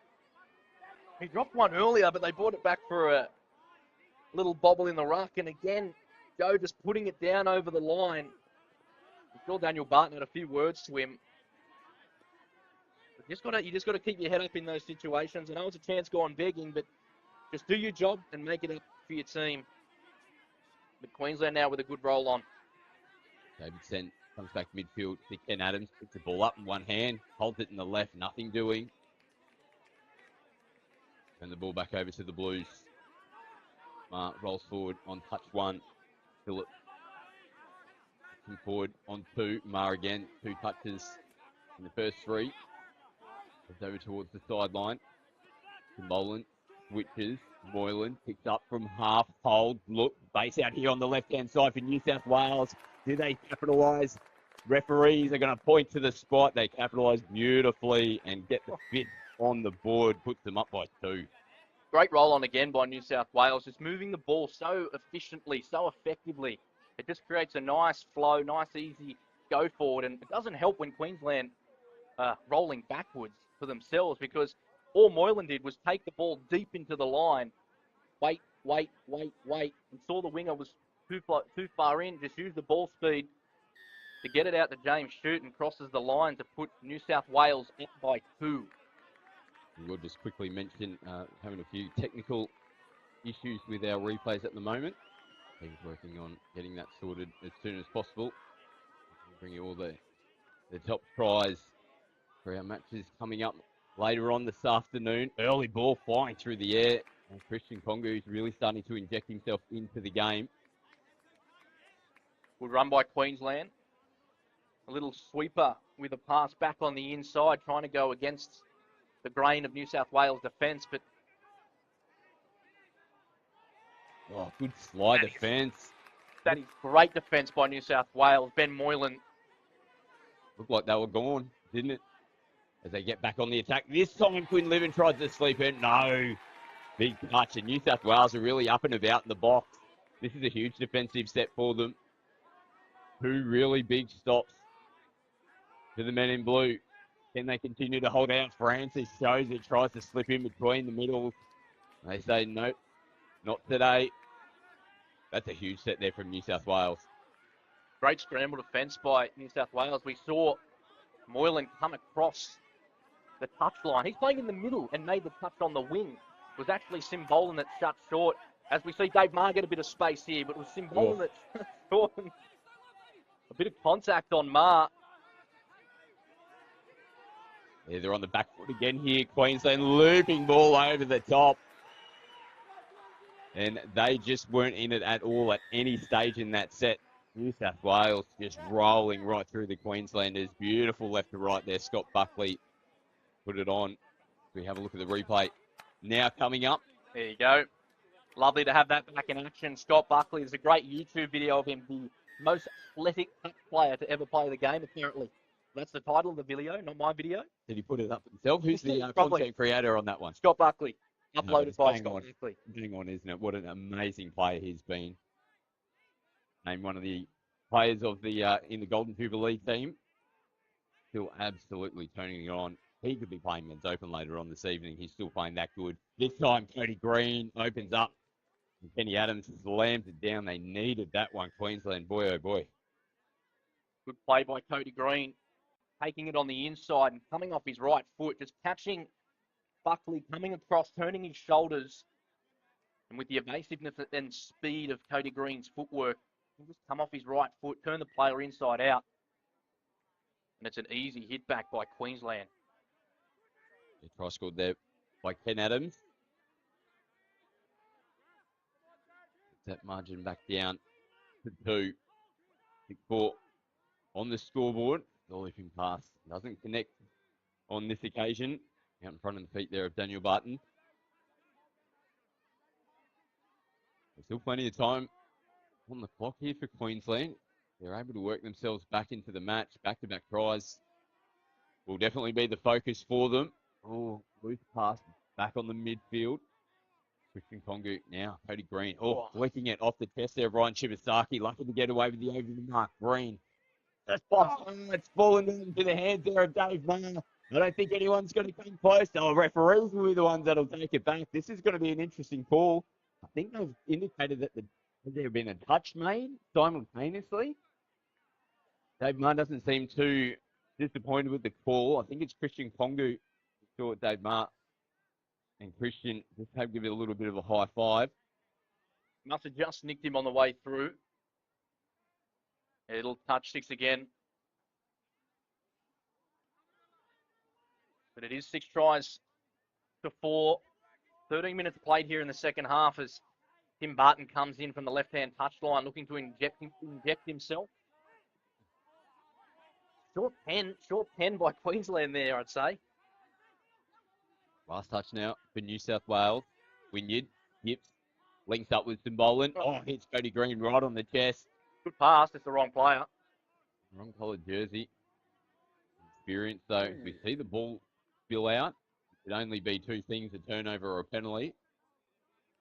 Speaker 2: he dropped one earlier, but they brought it back for a little bobble in the ruck. And again, Joe just putting it down over the line. I'm sure Daniel Barton had a few words to him. You just got to keep your head up in those situations. I know it's a chance gone begging, but just do your job and make it up for your team. But Queensland now with a good roll on.
Speaker 1: Davidson comes back midfield. Ken Adams picks the ball up in one hand, holds it in the left, nothing doing. Turn the ball back over to the Blues. Mark rolls forward on touch 1. Phillip forward on 2. Mar again, 2 touches in the first 3. Goes over towards the sideline. Moylan switches. Moylan picks up from half. Hold. Look. Base out here on the left-hand side for New South Wales. Do they capitalise? Referees are going to point to the spot. They capitalise beautifully and get the fit on the board. Puts them up by 2.
Speaker 2: Great roll on again by New South Wales. Just moving the ball so efficiently, so effectively. It just creates a nice flow, nice easy go forward. And it doesn't help when Queensland rolling backwards for themselves because all Moylan did was take the ball deep into the line, wait, and saw the winger was too far in, just used the ball speed to get it out to James Shute and crosses the line to put New South Wales up by 2.
Speaker 1: We'll just quickly mention having a few technical issues with our replays at the moment. Team's working on getting that sorted as soon as possible. We'll bring you all the top tries for our matches coming up later on this afternoon. Early ball flying through the air. And Christian Kongu is really starting to inject himself into the game.
Speaker 2: Good run by Queensland. A little sweeper with a pass back on the inside, trying to go against the grain of New South Wales defence, but
Speaker 1: Oh, good slide defence.
Speaker 2: That is great defence by New South Wales. Ben Moylan.
Speaker 1: Looked like they were gone, didn't it? As they get back on the attack. This time Quinlivan tried to sleep in. No. Big touch. And New South Wales are really up and about in the box. This is a huge defensive set for them. 2 really big stops to the men in blue. Can they continue to hold out? Francis shows it, tries to slip in between the middle. They say, nope, not today. That's a huge set there from New South Wales.
Speaker 2: Great scramble defence by New South Wales. We saw Moylan come across the touchline. He's playing in the middle and made the touch on the wing. It was actually Simbolan that shut short. As we see Dave Marr get a bit of space here, but it was Simbolan that shut short. A bit of contact on Marr.
Speaker 1: Yeah, they're on the back foot again here. Queensland looping ball over the top. And they just weren't in it at all at any stage in that set. New South Wales just rolling right through the Queenslanders. Beautiful left to right there. Scott Buckley put it on. We have a look at the replay. Now coming up.
Speaker 2: There you go. Lovely to have that back in action. Scott Buckley, there's a great YouTube video of him, the most athletic touch player to ever play the game, apparently. That's the title of the video, not my video.
Speaker 1: Did he put it up himself? Who's the
Speaker 2: Probably.
Speaker 1: content creator on that one?
Speaker 2: Scott Buckley. Uploaded by
Speaker 1: hang
Speaker 2: Scott
Speaker 1: on.
Speaker 2: Buckley.
Speaker 1: Hang on, isn't it? What an amazing player he's been. Named one of the players of the in the Golden Jubilee team. Still absolutely turning it on. He could be playing Men's Open later on this evening. He's still playing that good. This time, Cody Green opens up. And Kenny Adams slams it down. They needed that one, Queensland. Boy, oh boy.
Speaker 2: Good play by Cody Green. Taking it on the inside and coming off his right foot. Just catching Buckley coming across, turning his shoulders. And with the evasiveness and speed of Cody Green's footwork, he'll just come off his right foot, turn the player inside out. And it's an easy hit back by Queensland.
Speaker 1: The try scored there by Ken Adams. That margin back down to 2. 6-4 on the scoreboard. The leaping pass doesn't connect on this occasion. Out in front of the feet there of Daniel Barton. There's still plenty of time on the clock here for Queensland. They're able to work themselves back into the match. Back-to-back tries will definitely be the focus for them. Oh, loose pass back on the midfield. Christian Kongu now. Cody Green. Oh, flicking it off the chest there. Ryan Shibasaki lucky to get away with the over the mark. Green. That's it's fallen into the hands there of Dave Marr. I don't think anyone's going to come close. Oh, referees will be the ones that'll take it back. This is going to be an interesting call. I think they've indicated that there have been a touch made simultaneously. Dave Marr doesn't seem too disappointed with the call. I think it's Christian Kongu who saw Dave Marr. And Christian just had to give it a little bit of a high five.
Speaker 2: Must have just nicked him on the way through. It'll touch 6 again. But it is 6 tries to 4. 13 minutes played here in the second half as Tim Barton comes in from the left-hand touchline looking to inject himself. Short pen by Queensland there, I'd say.
Speaker 1: Last touch now for New South Wales. Wynyard, Gibbs, links up with Simbolan. Oh, hits Cody Green right on the chest.
Speaker 2: Good pass, it's the wrong player.
Speaker 1: Wrong coloured jersey. Experience, though. If we see the ball spill out, it could only be 2 things, a turnover or a penalty.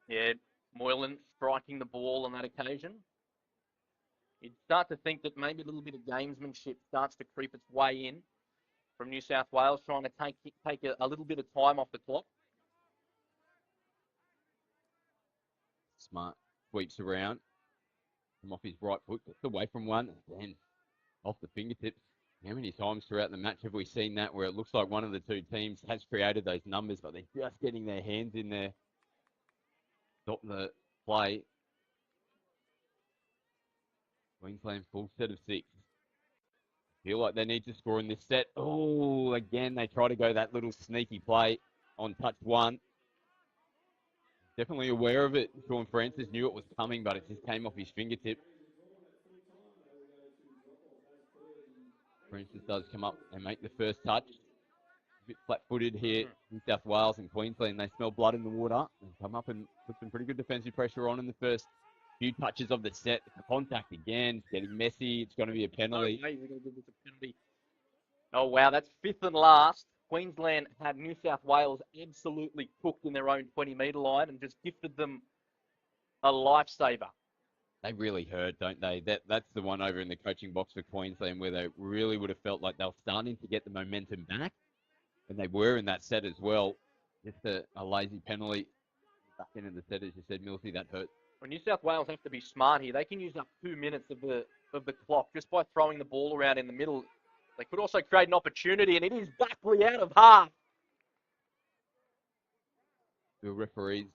Speaker 2: Yeah, Moylan striking the ball on that occasion. You'd start to think that maybe a little bit of gamesmanship starts to creep its way in from New South Wales, trying to take a little bit of time off the clock.
Speaker 1: Smart sweeps around. Come off his right foot, gets away from one, and then off the fingertips. How many times throughout the match have we seen that where it looks like one of the 2 teams has created those numbers, but they're just getting their hands in there. Stop the play. Queensland full set of 6. Feel like they need to score in this set. Oh, again, they try to go that little sneaky play on touch 1. Definitely aware of it. Sean Francis knew it was coming, but it just came off his fingertip. Francis does come up and make the first touch. bit flat-footed here. New South Wales and Queensland, they smell blood in the water and come up and put some pretty good defensive pressure on in the first few touches of the set. The contact again, it's getting messy. It's going to be a penalty.
Speaker 2: No way we're going to give this a penalty. Oh, wow, that's fifth and last. Queensland had New South Wales absolutely cooked in their own 20-metre line and just gifted them a lifesaver.
Speaker 1: They really hurt, don't they? That's the one over in the coaching box for Queensland where they really would have felt like they were starting to get the momentum back. And they were in that set as well. Just a lazy penalty back into the set, as you said, Millsy, that hurt.
Speaker 2: Well, New South Wales have to be smart here. They can use up 2 minutes of the clock just by throwing the ball around in the middle. They could also create an opportunity, and it is Buckley out of half.
Speaker 1: The referees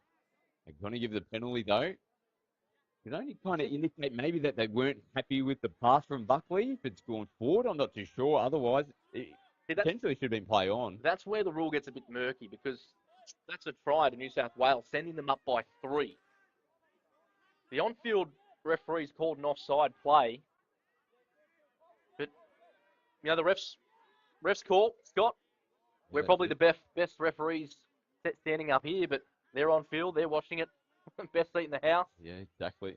Speaker 1: are going to give the penalty, though. It only kind of indicate maybe that they weren't happy with the pass from Buckley. If it's gone forward, I'm not too sure. Otherwise, it potentially should have been play on.
Speaker 2: That's where the rule gets a bit murky because that's a try to New South Wales, sending them up by 3. The on-field referees called an offside play. But, you know, the refs call, Scott, we're probably the best referees standing up here, but they're on field, they're watching it. Best seat in the house.
Speaker 1: Yeah, exactly.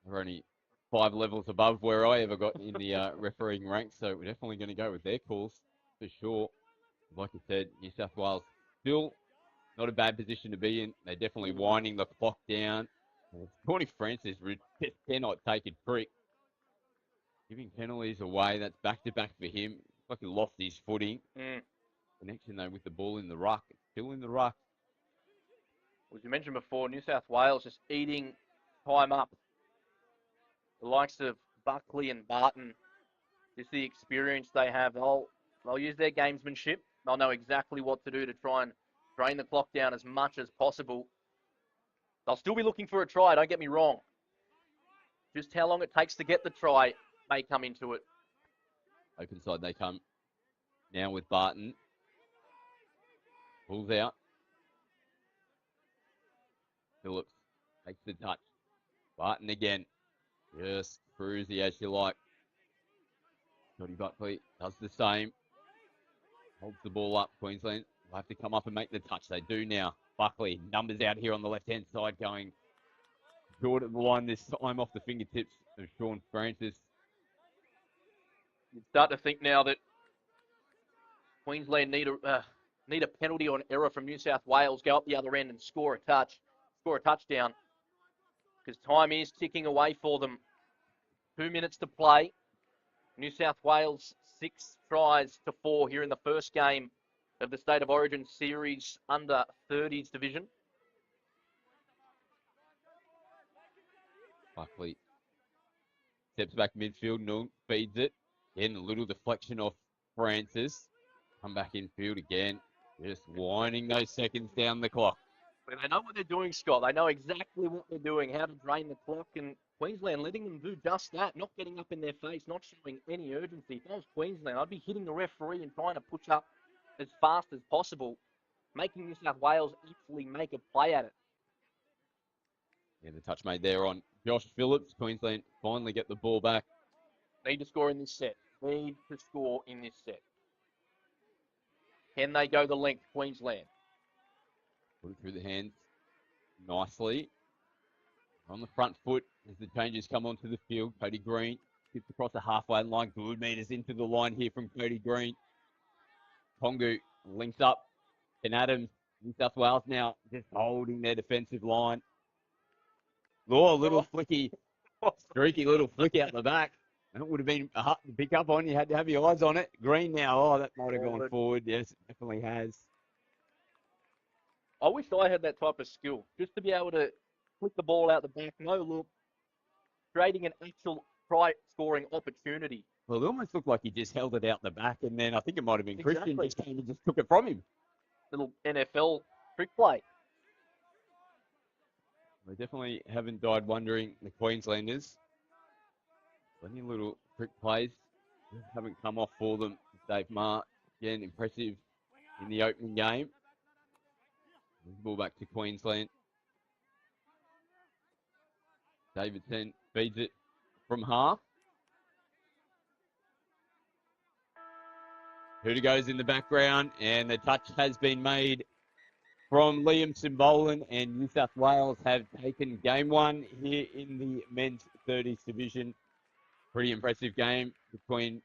Speaker 1: We're only 5 levels above where I ever got in the refereeing ranks, so we're definitely going to go with their calls for sure. Like I said, New South Wales still not a bad position to be in. They're definitely winding the clock down. Tony Francis just cannot take a trick. Giving penalties away, that's back-to-back for him. It's like he lost his footing. Connection, though, with the ball in the ruck. It's still in the ruck.
Speaker 2: As you mentioned before, New South Wales just eating time up. The likes of Buckley and Barton, just the experience they have. They'll use their gamesmanship. They'll know exactly what to do to try and drain the clock down as much as possible. They'll still be looking for a try, don't get me wrong. Just how long it takes to get the try may come into it.
Speaker 1: Open side they come now with Barton. Pulls out. Phillips takes the touch. Barton again. Just cruisy as you like. Scotty Buckley does the same. Holds the ball up. Queensland will have to come up and make the touch. They do now. Buckley, numbers out here on the left-hand side going short at the line this time off the fingertips of Sean Francis.
Speaker 2: You'd start to think now that Queensland need a penalty or an error from New South Wales, go up the other end and score a touchdown. Because time is ticking away for them. 2 minutes to play. New South Wales 6 tries to 4 here in the first game of the State of Origin Series under 30s division.
Speaker 1: Buckley steps back midfield. No, feeds it. Again, a little deflection off Francis. Come back infield again. Just winding those seconds down the clock.
Speaker 2: But they know what they're doing, Scott. They know exactly what they're doing, how to drain the clock, and Queensland letting them do just that, not getting up in their face, not showing any urgency. If I was Queensland, I'd be hitting the referee and trying to push up as fast as possible, making New South Wales actually make a play at it.
Speaker 1: Yeah, the touch made there on Josh Phillips. Queensland finally get the ball back.
Speaker 2: Need to score in this set. Need to score in this set. Can they go the length, Queensland?
Speaker 1: Put it through the hands nicely. On the front foot as the changes come onto the field. Cody Green gets across the halfway line. Good meters into the line here from Cody Green. Tongu links up. And Adams, New South Wales now just holding their defensive line. Oh, little flicky, streaky little flick out the back. That would have been a hut to pick up on. You had to have your eyes on it. Green now. Oh, that might have gone forward. Yes, it definitely has.
Speaker 2: I wish I had that type of skill, just to be able to flick the ball out the back, no look, creating an actual try-scoring opportunity.
Speaker 1: Well, it almost looked like he just held it out the back, and then I think it might have been Christian just came and just took it from him.
Speaker 2: Little NFL trick play.
Speaker 1: They definitely haven't died wondering, the Queenslanders. Plenty of little trick plays haven't come off for them. Dave Marr, again, impressive in the opening game. Ball back to Queensland. Davidson feeds it from half. Huda goes in the background, and the touch has been made from Liam Simbolan, and New South Wales have taken game one here in the men's 30s division. Pretty impressive game between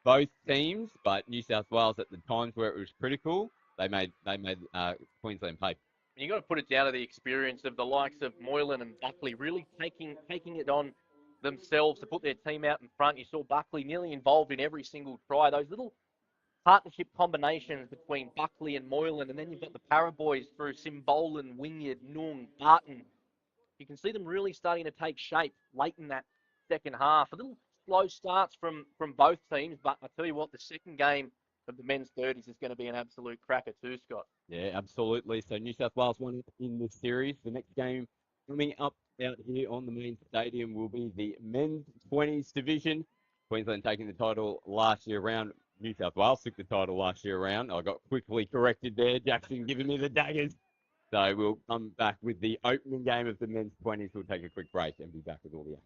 Speaker 1: both teams, but New South Wales at the times where it was critical, they made Queensland pay.
Speaker 2: You got to put it down to the experience of the likes of Moylan and Buckley really taking it on themselves to put their team out in front. You saw Buckley nearly involved in every single try. Those little partnership combinations between Buckley and Moylan, and then you've got the Paraboys through Simbolan, Wynyard, Noong, Barton. You can see them really starting to take shape late in that second half. A little slow starts from both teams, but I tell you what, the second game of the men's 30s is going to be an absolute cracker too, Scott.
Speaker 1: Yeah, absolutely. So New South Wales won in this series. The next game coming up out here on the main stadium will be the men's 20s division. Queensland taking the title last year round. New South Wales took the title last year round. I got quickly corrected there. Jackson giving me the daggers. So we'll come back with the opening game of the men's 20s. We'll take a quick break and be back with all the action.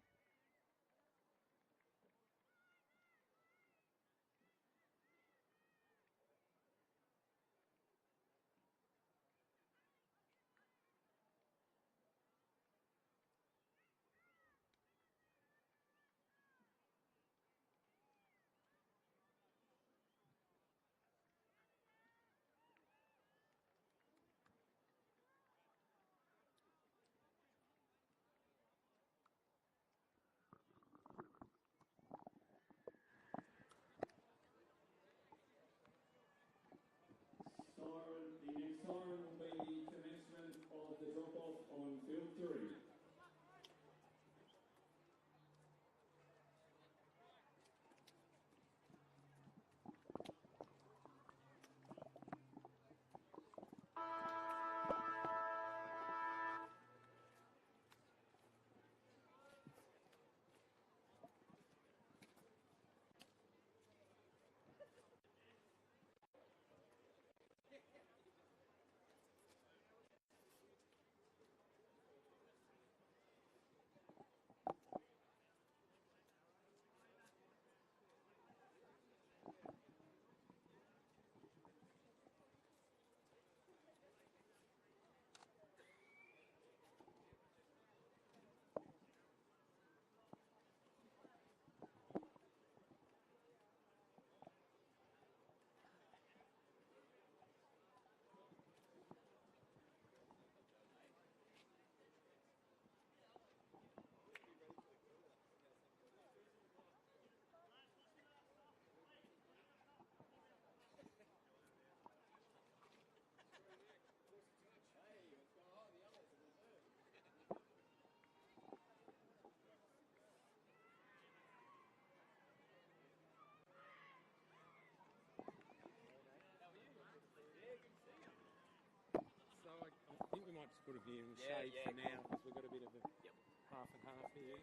Speaker 3: The next siren will be the commencement of the drop-off on field 3.
Speaker 5: I think we might just put a view in the shade for now because we've got a bit of a half and half here.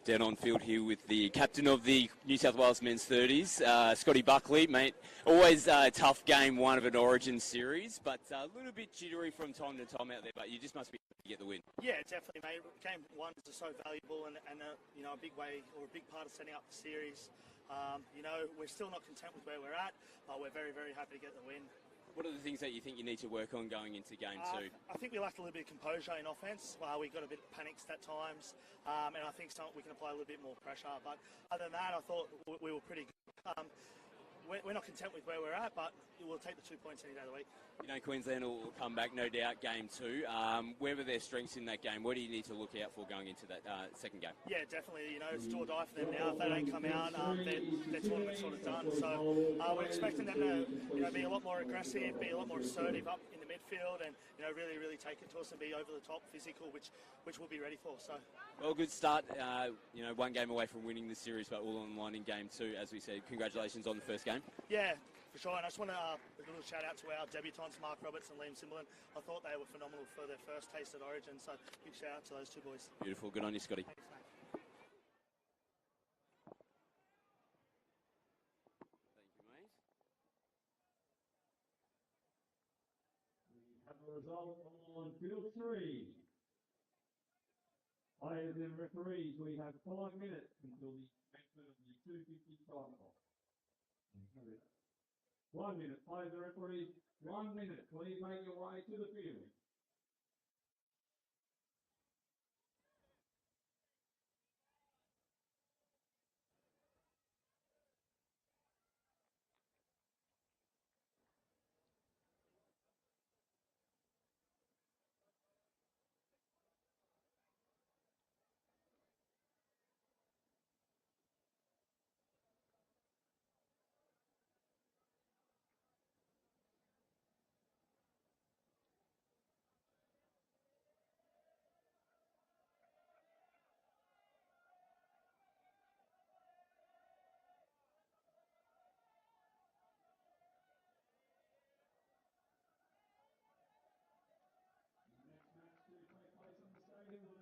Speaker 6: Down on field here with the captain of the New South Wales men's 30s, Scotty Buckley, mate. Always a tough game one of an Origin series, but a little bit jittery from time to time out there, but you just must be able to get the win.
Speaker 7: Yeah, definitely, mate. Game one is so valuable and you know, a big way or a big part of setting up the series. You know, we're still not content with where we're at, but we're very, very happy to get the win.
Speaker 6: What are the things that you think you need to work on going into game two?
Speaker 7: I think we lacked a little bit of composure in offence. We got a bit panicked at times, and I think we can apply a little bit more pressure. But other than that, I thought we were pretty good. We're not content with where we're at, but we'll take the 2 points any day of the week.
Speaker 6: You know, Queensland will come back, no doubt, game 2. Where were their strengths in that game? What do you need to look out for going into that second game?
Speaker 7: Yeah, definitely. You know, it's do or die for them now. If they don't come out, their tournament's sort of done. So we're expecting them to, you know, be a lot more aggressive, be a lot more assertive up in the midfield, and you know, really, really take it to us and be over the top, physical, which we'll be ready for. So.
Speaker 6: Well, good start. You know, one game away from winning the series, but all on the line in game 2, as we said. Congratulations on the first game.
Speaker 7: Yeah, for sure. And I just want to a little shout out to our debutants, Mark Roberts and Liam Simberlin. I thought they were phenomenal for their first taste at Origin, so big shout out to those two boys.
Speaker 6: Beautiful. Good on you, Scotty.
Speaker 7: Thanks, mate.
Speaker 6: Thank you, mate.
Speaker 3: We have a result on field 3. Players and referees, we have 5 minutes until the commencement of the 250 time clock. 1 minute, players and referees, 1 minute. Please make your way to the field.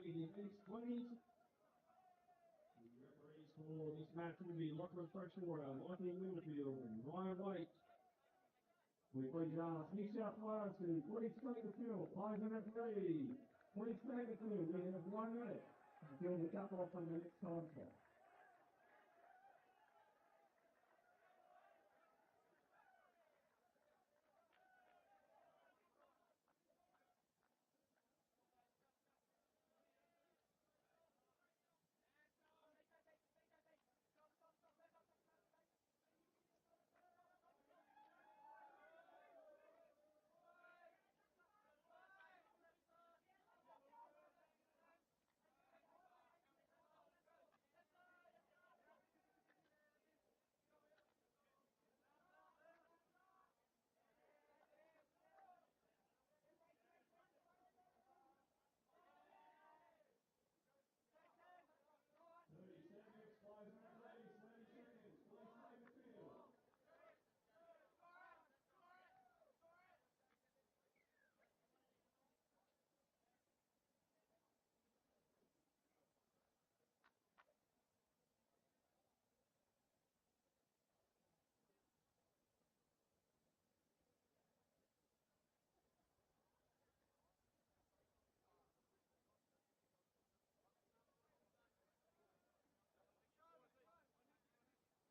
Speaker 3: The East 20s. The referees for this match will be Lachlan Freshwater, Lightning Middlefield, and Ryan White. We please ask New South Wales to please take the field. Players and referees, please take the field. We have 1 minute until the cut-off on the next time clock.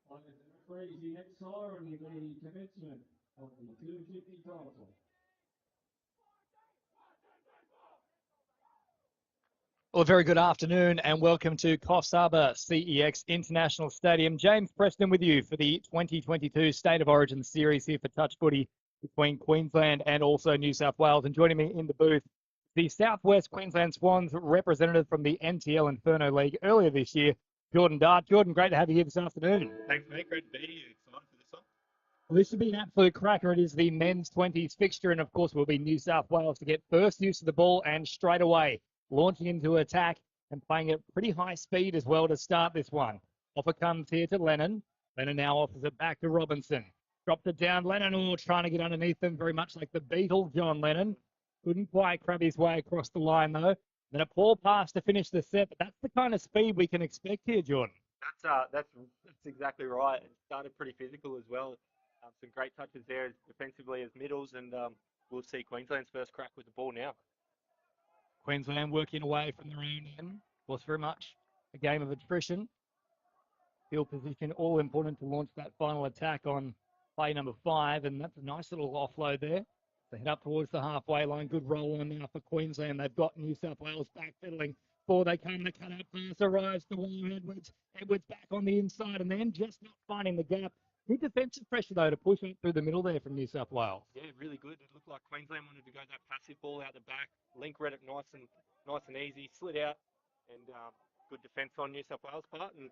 Speaker 3: Players and referees, the next siren will be commencement of the 250 title.
Speaker 8: Well, a very good afternoon and welcome to Coffs Harbour CEX International Stadium. James Preston with you for the 2022 State of Origin series here for touch footy between Queensland and also New South Wales. And joining me in the booth, the Southwest Queensland Swans representative from the NTL Inferno League earlier this year, Jordan Dart. Jordan, great to have you here this afternoon.
Speaker 9: Thanks, mate. Great to be here. Excited for this one.
Speaker 8: Well, this should be an absolute cracker. It is the men's 20s fixture, and of course will be New South Wales to get first use of the ball and straight away launching into attack and playing at pretty high speed as well to start this one. Off it comes here to Lennon. Lennon now offers it back to Robinson. Dropped it down. Lennon trying to get underneath them, very much like the Beatle, John Lennon. Couldn't quite crab his way across the line though. Then a poor pass to finish the set, but that's the kind of speed we can expect here, Jordan.
Speaker 9: That's exactly right. It started pretty physical as well. Some great touches there defensively as middles, and we'll see Queensland's first crack with the ball now.
Speaker 8: Queensland working away from their own end. Was very much a game of attrition. Field position all important to launch that final attack on play number 5, and that's a nice little offload there. They head up towards the halfway line. Good roll on now for Queensland. They've got New South Wales backpedaling. Before they come, the cut-out pass arrives to William Edwards. Edwards back on the inside, and then just not finding the gap. Good defensive pressure, though, to push it through the middle there from New South Wales.
Speaker 9: Yeah, really good. It looked like Queensland wanted to go that passive ball out the back. Link read it nice and easy, slid out, and good defence on New South Wales' part, and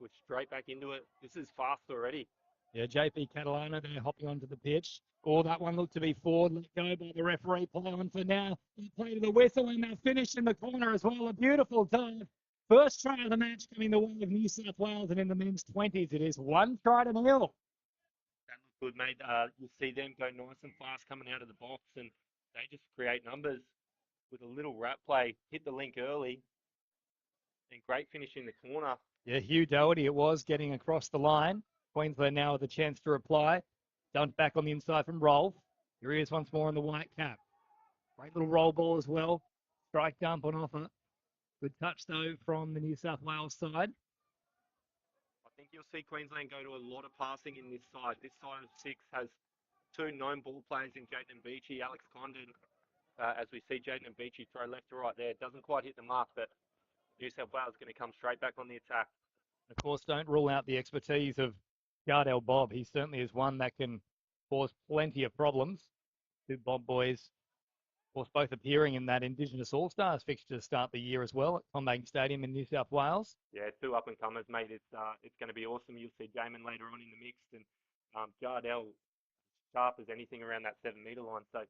Speaker 9: was straight back into it. This is fast already.
Speaker 8: Yeah, JP Catalano there hopping onto the pitch. Oh, that one looked to be forward. Let go by the referee. Play on for now. They play to the whistle, and they're finished in the corner as well. A beautiful dive. First try of the match coming the way of New South Wales, and in the men's 20s, it is 1-0.
Speaker 9: That looked good, mate. You see them go nice and fast coming out of the box, and they just create numbers with a little wrap play. Hit the link early, and great finish in the corner.
Speaker 8: Yeah, Hugh Doherty it was getting across the line. Queensland now with a chance to reply. Dumped back on the inside from Rolf. Here he is once more in the white cap. Great little roll ball as well. Strike dump on offer. Good touch, though, from the New South Wales side.
Speaker 9: I think you'll see Queensland go to a lot of passing in this side. This side of 6 has 2 known ball players in Jaden Beachy, Alex Condon. As we see Jaden Beachy throw left to right there. Doesn't quite hit the mark, but New South Wales going to come straight back on the attack.
Speaker 8: Of course, don't rule out the expertise of Gardell Bob. He certainly is one that can cause plenty of problems. Two Bob boys, of course, both appearing in that Indigenous All-Stars fixture to start the year as well at Combank Stadium in New South Wales.
Speaker 9: Yeah, 2 up-and-comers, mate. It's going to be awesome. You'll see Jamin later on in the mix, and Gardell sharp as anything around that 7-metre line. So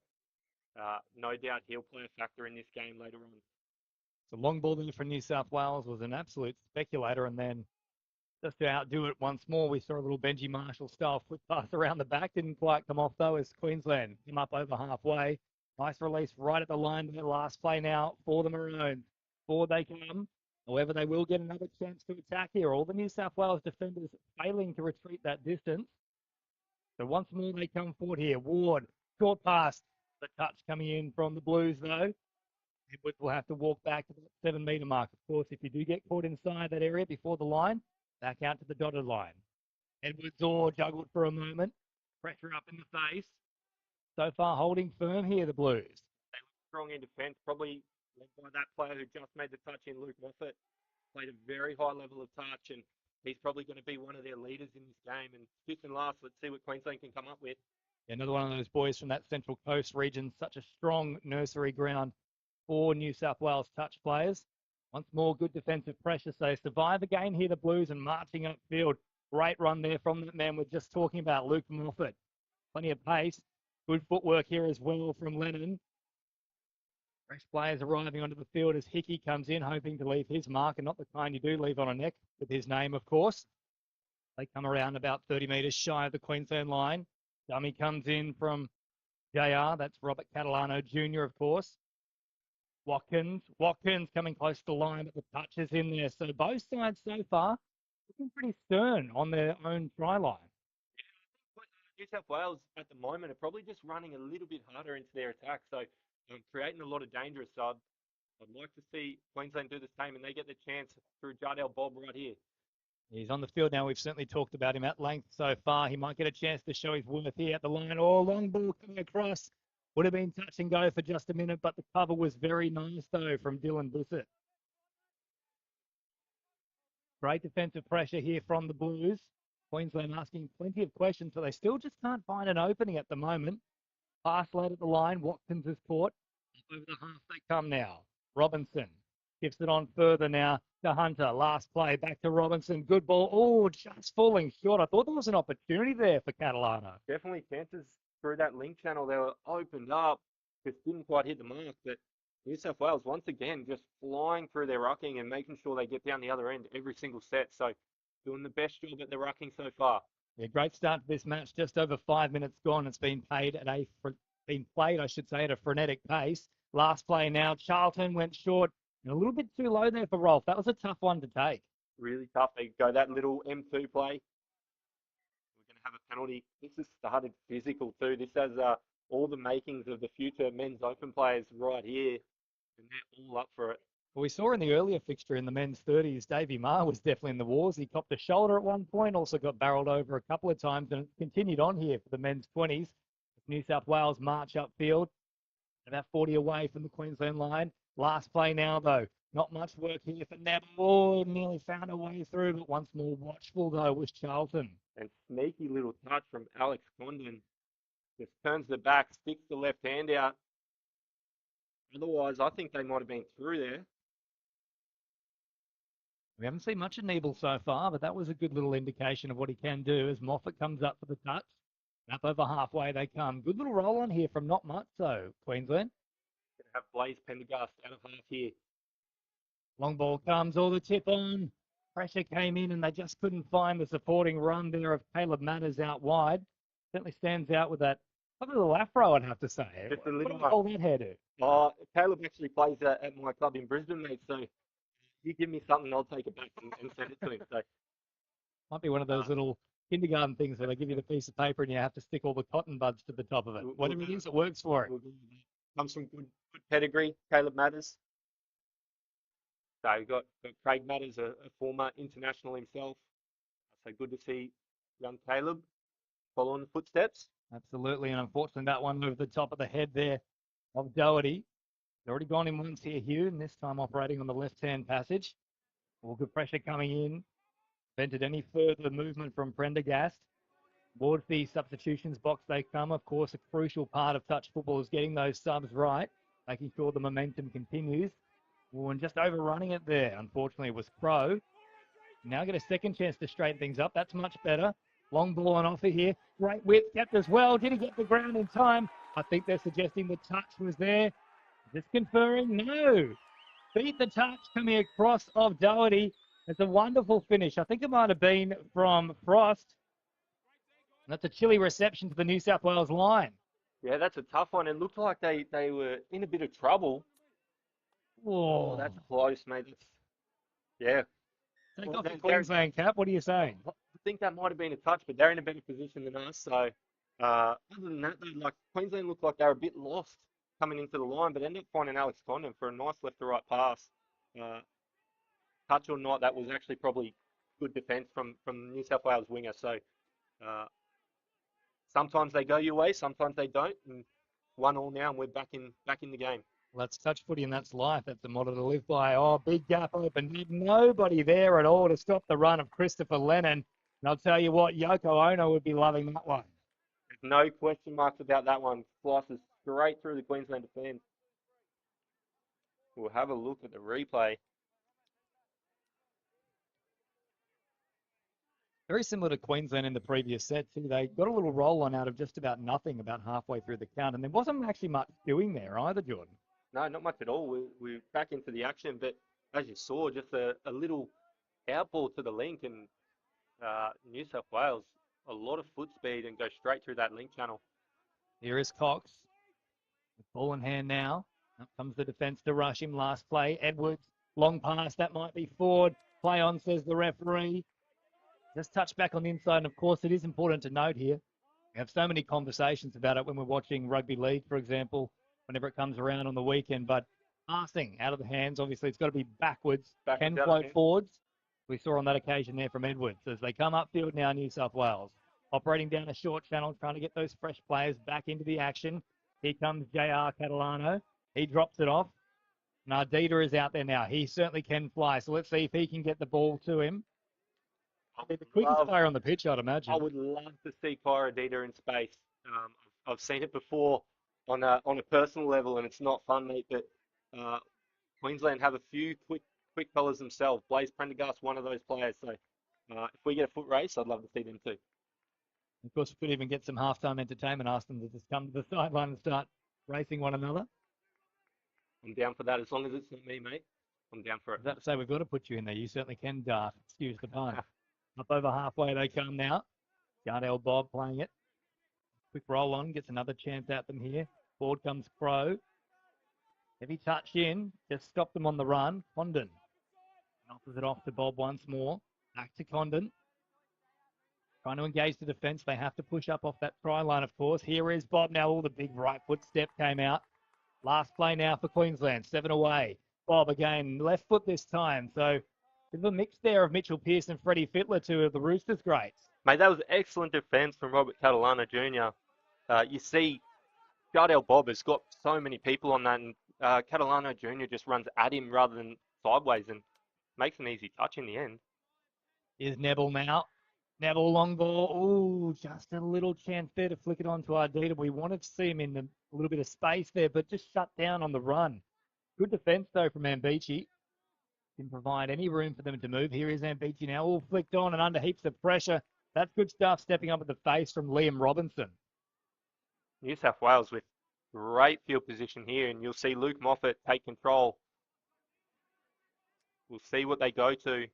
Speaker 9: no doubt he'll play a factor in this game later on.
Speaker 8: The long ball there for New South Wales was an absolute speculator, and then just to outdo it once more, we saw a little Benji Marshall style flick pass around the back. Didn't quite come off though, as Queensland came up over halfway. Nice release right at the line. Their last play now for the Maroons. Forward they come. However, they will get another chance to attack here. All the New South Wales defenders failing to retreat that distance. So once more they come forward here. Ward, short pass. The touch coming in from the Blues though. Edwards will have to walk back to the 7-metre mark. Of course, if you do get caught inside that area before the line, back out to the dotted line. Edwards juggled for a moment. Pressure up in the face. So far holding firm here, the Blues.
Speaker 9: They look strong in defence, probably led by that player who just made the touch in, Luke Moffat. Played a very high level of touch, and he's probably going to be one of their leaders in this game. And fifth and last, let's see what Queensland can come up with.
Speaker 8: Another one of those boys from that Central Coast region. Such a strong nursery ground for New South Wales touch players. Once more, good defensive pressure. So survive again here, the Blues, and marching upfield. Great run there from that man we're just talking about, Luke Moffat. Plenty of pace. Good footwork here as well from Lennon. Fresh players arriving onto the field as Hickey comes in, hoping to leave his mark, and not the kind you do leave on a neck with his name, of course. They come around about 30 metres shy of the Queensland line. Dummy comes in from JR. That's Robert Catalano Jr., of course. Watkins coming close to the line, but the touch is in there. So both sides so far looking pretty stern on their own try line.
Speaker 9: New South Wales at the moment are probably just running a little bit harder into their attack, so creating a lot of danger. So I'd like to see Queensland do the same, and they get the chance through Jardel Bob right here.
Speaker 8: He's on the field now. We've certainly talked about him at length so far. He might get a chance to show his worth here at the line. Oh, long ball coming across. Would have been touch and go for just a minute, but the cover was very nice, though, from Dylan Bissett. Great defensive pressure here from the Blues. Queensland asking plenty of questions, but they still just can't find an opening at the moment. Pass led at the line. Watkins is caught. Over the half they come now. Robinson gives it on further now to Hunter. Last play, back to Robinson. Good ball. Oh, just falling short. I thought there was an opportunity there for Catalano.
Speaker 9: Definitely chances through that link channel. They were opened up. Just didn't quite hit the mark. But New South Wales, once again, just flying through their rucking and making sure they get down the other end every single set. So doing the best job at the rucking so far.
Speaker 8: Yeah, great start to this match. Just over 5 minutes gone. It's been played, at a frenetic pace. Last play now. Charlton went short and a little bit too low there for Rolf. That was a tough one to take.
Speaker 9: Really tough. They go that little M2 play. We're going to have a penalty. This has started physical too. This has all the makings of the future men's open players right here, and they're all up for it.
Speaker 8: Well, we saw in the earlier fixture in the men's 30s, Davey Marr was definitely in the wars. He copped a shoulder at one point, also got barreled over a couple of times, and it continued on here for the men's 20s. New South Wales march upfield, about 40 away from the Queensland line. Last play now, though. Not much work here for Neville. Oh, nearly found a way through, but once more watchful, though, was Charlton.
Speaker 9: And sneaky little touch from Alex Condon. Just turns the back, sticks the left hand out. Otherwise, I think they might have been through there.
Speaker 8: We haven't seen much of Nebel so far, but that was a good little indication of what he can do as Moffat comes up for the touch. Up over halfway they come. Good little roll on here from not much, so Queensland.
Speaker 9: Gonna have Blaze Pendergast out of half here.
Speaker 8: Long ball comes, all the tip on. Pressure came in and they just couldn't find the supporting run there of Caleb Matters out wide. Certainly stands out with that little afro, I'd have to say.
Speaker 9: Just a
Speaker 8: What
Speaker 9: little
Speaker 8: do we call that hairdo?
Speaker 9: Caleb actually plays at my club in Brisbane, mate, so you give me something, I'll take it back and send it to him. So
Speaker 8: Might be one of those little kindergarten things where they give you the piece of paper and you have to stick all the cotton buds to the top of it. Whatever it is, it works for it.
Speaker 9: Comes from good pedigree, Caleb Matters. So we've got Craig Matters, a former international himself. So good to see young Caleb following the footsteps.
Speaker 8: Absolutely, and unfortunately that one over the top of the head there of Doherty. He's already gone in once here, Hugh, and this time operating on the left-hand passage. All good pressure coming in. Prevented any further movement from Prendergast. Towards the substitutions box they come. Of course, a crucial part of touch football is getting those subs right, making sure the momentum continues. Oh, and just overrunning it there, unfortunately, was Crow. Now get a second chance to straighten things up. That's much better. Long ball on offer here. Great width kept as well. Did he get the ground in time? I think they're suggesting the touch was there. Just conferring, no. Beat the touch coming across of Doherty. It's a wonderful finish. I think it might have been from Frost. That's a chilly reception to the New South Wales line.
Speaker 9: Yeah, that's a tough one. It looked like they were in a bit of trouble.
Speaker 8: Whoa.
Speaker 9: Oh, that's close, mate. Yeah.
Speaker 8: Take off the Queensland cap. What are you saying?
Speaker 9: I think that might have been a touch, but they're in a better position than us. So, other than that, though, like Queensland looked like they were a bit lost coming into the line, but ended up finding Alex Condon for a nice left to right pass. Touch or not, that was actually probably good defence from New South Wales winger. So, sometimes they go your way, sometimes they don't. And 1-1 now, and we're back in the game.
Speaker 8: Well, that's touch footy and that's life. That's the motto to live by. Oh, big gap open. Nobody there at all to stop the run of Christopher Lennon. And I'll tell you what, Yoko Ono would be loving that one.
Speaker 9: No question marks about that one. Slices straight through the Queensland defence. We'll have a look at the replay.
Speaker 8: Very similar to Queensland in the previous set, too. They got a little roll on out of just about nothing about halfway through the count. And there wasn't actually much doing there either, Jordan.
Speaker 9: No, not much at all. We're back into the action, but as you saw, just a little outball to the link, and New South Wales, a lot of foot speed and go straight through that link channel.
Speaker 8: Here is Cox. With ball in hand now. Up comes the defence to rush him. Last play. Edwards. Long pass. That might be forward. Play on, says the referee. Just touch back on the inside. And of course, it is important to note here. We have so many conversations about it when we're watching rugby league, for example, whenever it comes around on the weekend. But passing out of the hands, obviously, it's got to be backwards. Can float forwards. We saw on that occasion there from Edwards. As they come upfield now, New South Wales. Operating down a short channel, trying to get those fresh players back into the action. Here comes J.R. Catalano. He drops it off. Nardita is out there now. He certainly can fly. So let's see if he can get the ball to him. The quickest player on the pitch, I'd imagine.
Speaker 9: I would love to see Kyra Dita in space. I've seen it before on a personal level, and it's not fun, mate. But Queensland have a few quick fellas themselves. Blaze Prendergast, one of those players. So if we get a foot race, I'd love to see them too.
Speaker 8: Of course, we could even get some halftime entertainment. Ask them to just come to the sideline and start racing one another.
Speaker 9: I'm down for that, as long as it's not me, mate. I'm down for it.
Speaker 8: That to say, we've got to put you in there. You certainly can dart. Excuse the pun. Up over halfway they come now. Gardell Bob playing it. Quick roll on, gets another chance at them here. Forward comes Crow. Heavy touch in, just stopped them on the run. Condon knocks it off to Bob once more. Back to Condon. Trying to engage the defence. They have to push up off that try line, of course. Here is Bob now. All the big right foot step came out. Last play now for Queensland. 7 away. Bob again, left foot this time. So bit of a mix there of Mitchell Pearce and Freddie Fittler, two of the Roosters greats.
Speaker 9: Mate, that was excellent defence from Robert Catalano Jr. You see, Jardel Bob has got so many people on that, and Catalano Jr. just runs at him rather than sideways and makes an easy touch in the end.
Speaker 8: Here's Neville now. Neville long ball. Oh, just a little chance there to flick it onto Ardita. We wanted to see him in a little bit of space there, but just shut down on the run. Good defence, though, from Ambici. Didn't provide any room for them to move. Here is Ambici now, all flicked on and under heaps of pressure. That's good stuff, stepping up at the face from Liam Robinson.
Speaker 9: New South Wales with great field position here, and you'll see Luke Moffat take control. We'll see what they go to.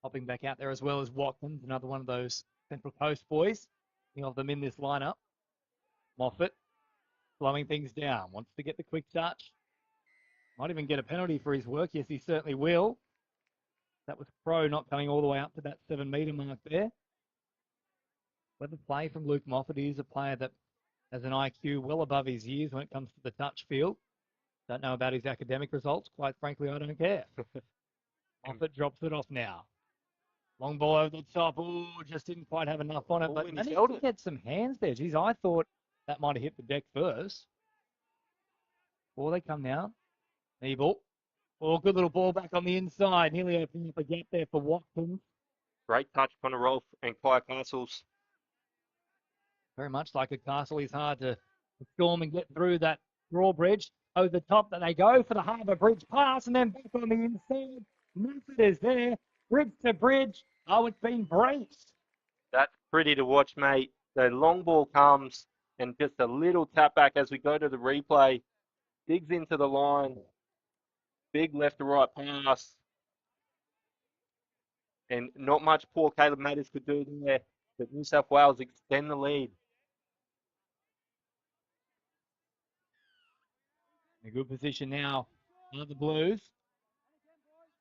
Speaker 8: Hopping back out there as well as Watkins, another one of those Central Coast boys. Of them in this lineup. Moffat slowing things down, wants to get the quick touch. Might even get a penalty for his work. Yes, he certainly will. That was Pro not coming all the way up to that 7 metre mark there. Clever play from Luke Moffat. He is a player that has an IQ well above his years when it comes to the touch field. Don't know about his academic results. Quite frankly, I don't care. Moffat drops it off now. Long ball over the top. Oh, just didn't quite have enough on it. But managed to get some hands there. Geez, I thought that might have hit the deck first. Before they come now. Nebel. Oh, good little ball back on the inside. Nearly opening up a gap there for Watkins.
Speaker 9: Great touch, Connor Rolfe and Kaya Castles.
Speaker 8: Very much like a castle. He's hard to storm and get through that drawbridge. Over the top that they go for the Harbour Bridge pass and then back on the inside. Moffat is there. Bridge to bridge. Oh, it's been braced.
Speaker 9: That's pretty to watch, mate. The long ball comes and just a little tap back as we go to the replay. Digs into the line. Big left to right pass. And not much poor Caleb Matters could do there. But New South Wales extend the lead.
Speaker 8: In a good position now are the Blues.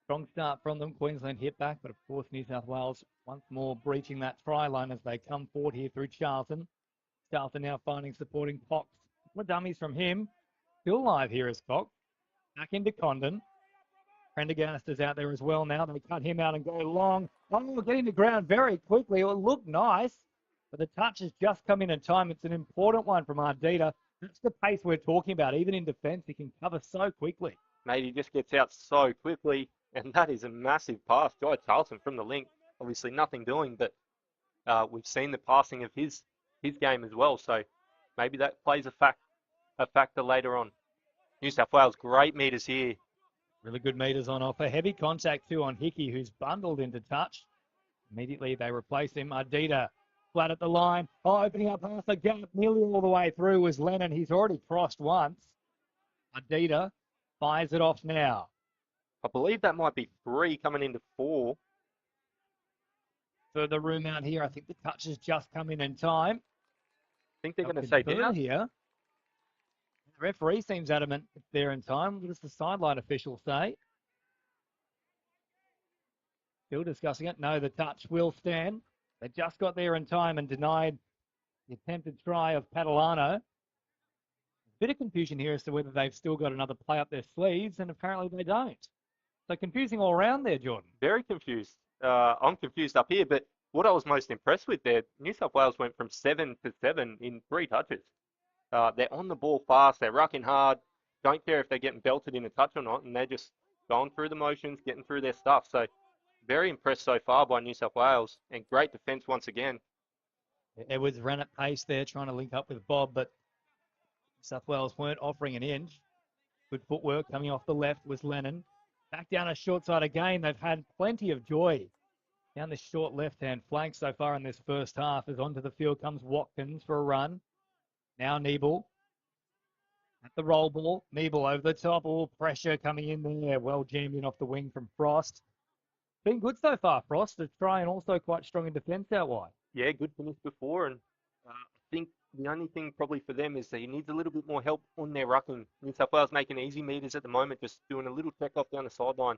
Speaker 8: Strong start from them. Queensland hit back, but of course New South Wales once more breaching that try line as they come forward here through Charlton. Charlton now finding supporting Cox. More dummies from him. Still live here is Cox. Back into Condon. Prendergast is out there as well now. They cut him out and go long. Oh, getting to ground very quickly. It will look nice, but the touch has just come in time. It's an important one from Ardita. That's the pace we're talking about. Even in defence, he can cover so quickly.
Speaker 9: Mate, he just gets out so quickly, and that is a massive pass. Jai Charlton from the link, obviously nothing doing, but we've seen the passing of his game as well, so maybe that plays a factor later on. New South Wales, great meters here.
Speaker 8: Really good meters on offer. Heavy contact too on Hickey, who's bundled into touch. Immediately they replace him. Ardita flat at the line. Oh, opening up half a gap nearly all the way through was Lennon. He's already crossed once. Ardita fires it off now.
Speaker 9: I believe that might be 3 coming into 4.
Speaker 8: Further room out here. I think the touch has just come in time.
Speaker 9: I think they're going to say down
Speaker 8: here. The referee seems adamant it's there in time. What does the sideline official say? Still discussing it. No, the touch will stand. They just got there in time and denied the attempted try of Padalano. Bit of confusion here as to whether they've still got another play up their sleeves, and apparently they don't. So confusing all around there, Jordan.
Speaker 9: Very confused. I'm confused up here, but what I was most impressed with there, New South Wales went from 7 to 7 in 3 touches. They're on the ball fast, they're rucking hard, don't care if they're getting belted in a touch or not, and they're just going through the motions, getting through their stuff. So very impressed so far by New South Wales, and great defence once again.
Speaker 8: Edwards ran at pace there, trying to link up with Bob, but New South Wales weren't offering an inch. Good footwork coming off the left was Lennon. Back down a short side again. They've had plenty of joy down this short left-hand flank so far in this first half. As onto the field comes Watkins for a run. Now Nebel at the roll ball. Nebel over the top. All pressure coming in there. Well jammed in off the wing from Frost. Been good so far, Frost, to try and also quite strong in defence out wide.
Speaker 9: Yeah, good finish before, and I think the only thing probably for them is that he needs a little bit more help on their rucking. New South Wales making easy meters at the moment, just doing a little check off down the sideline.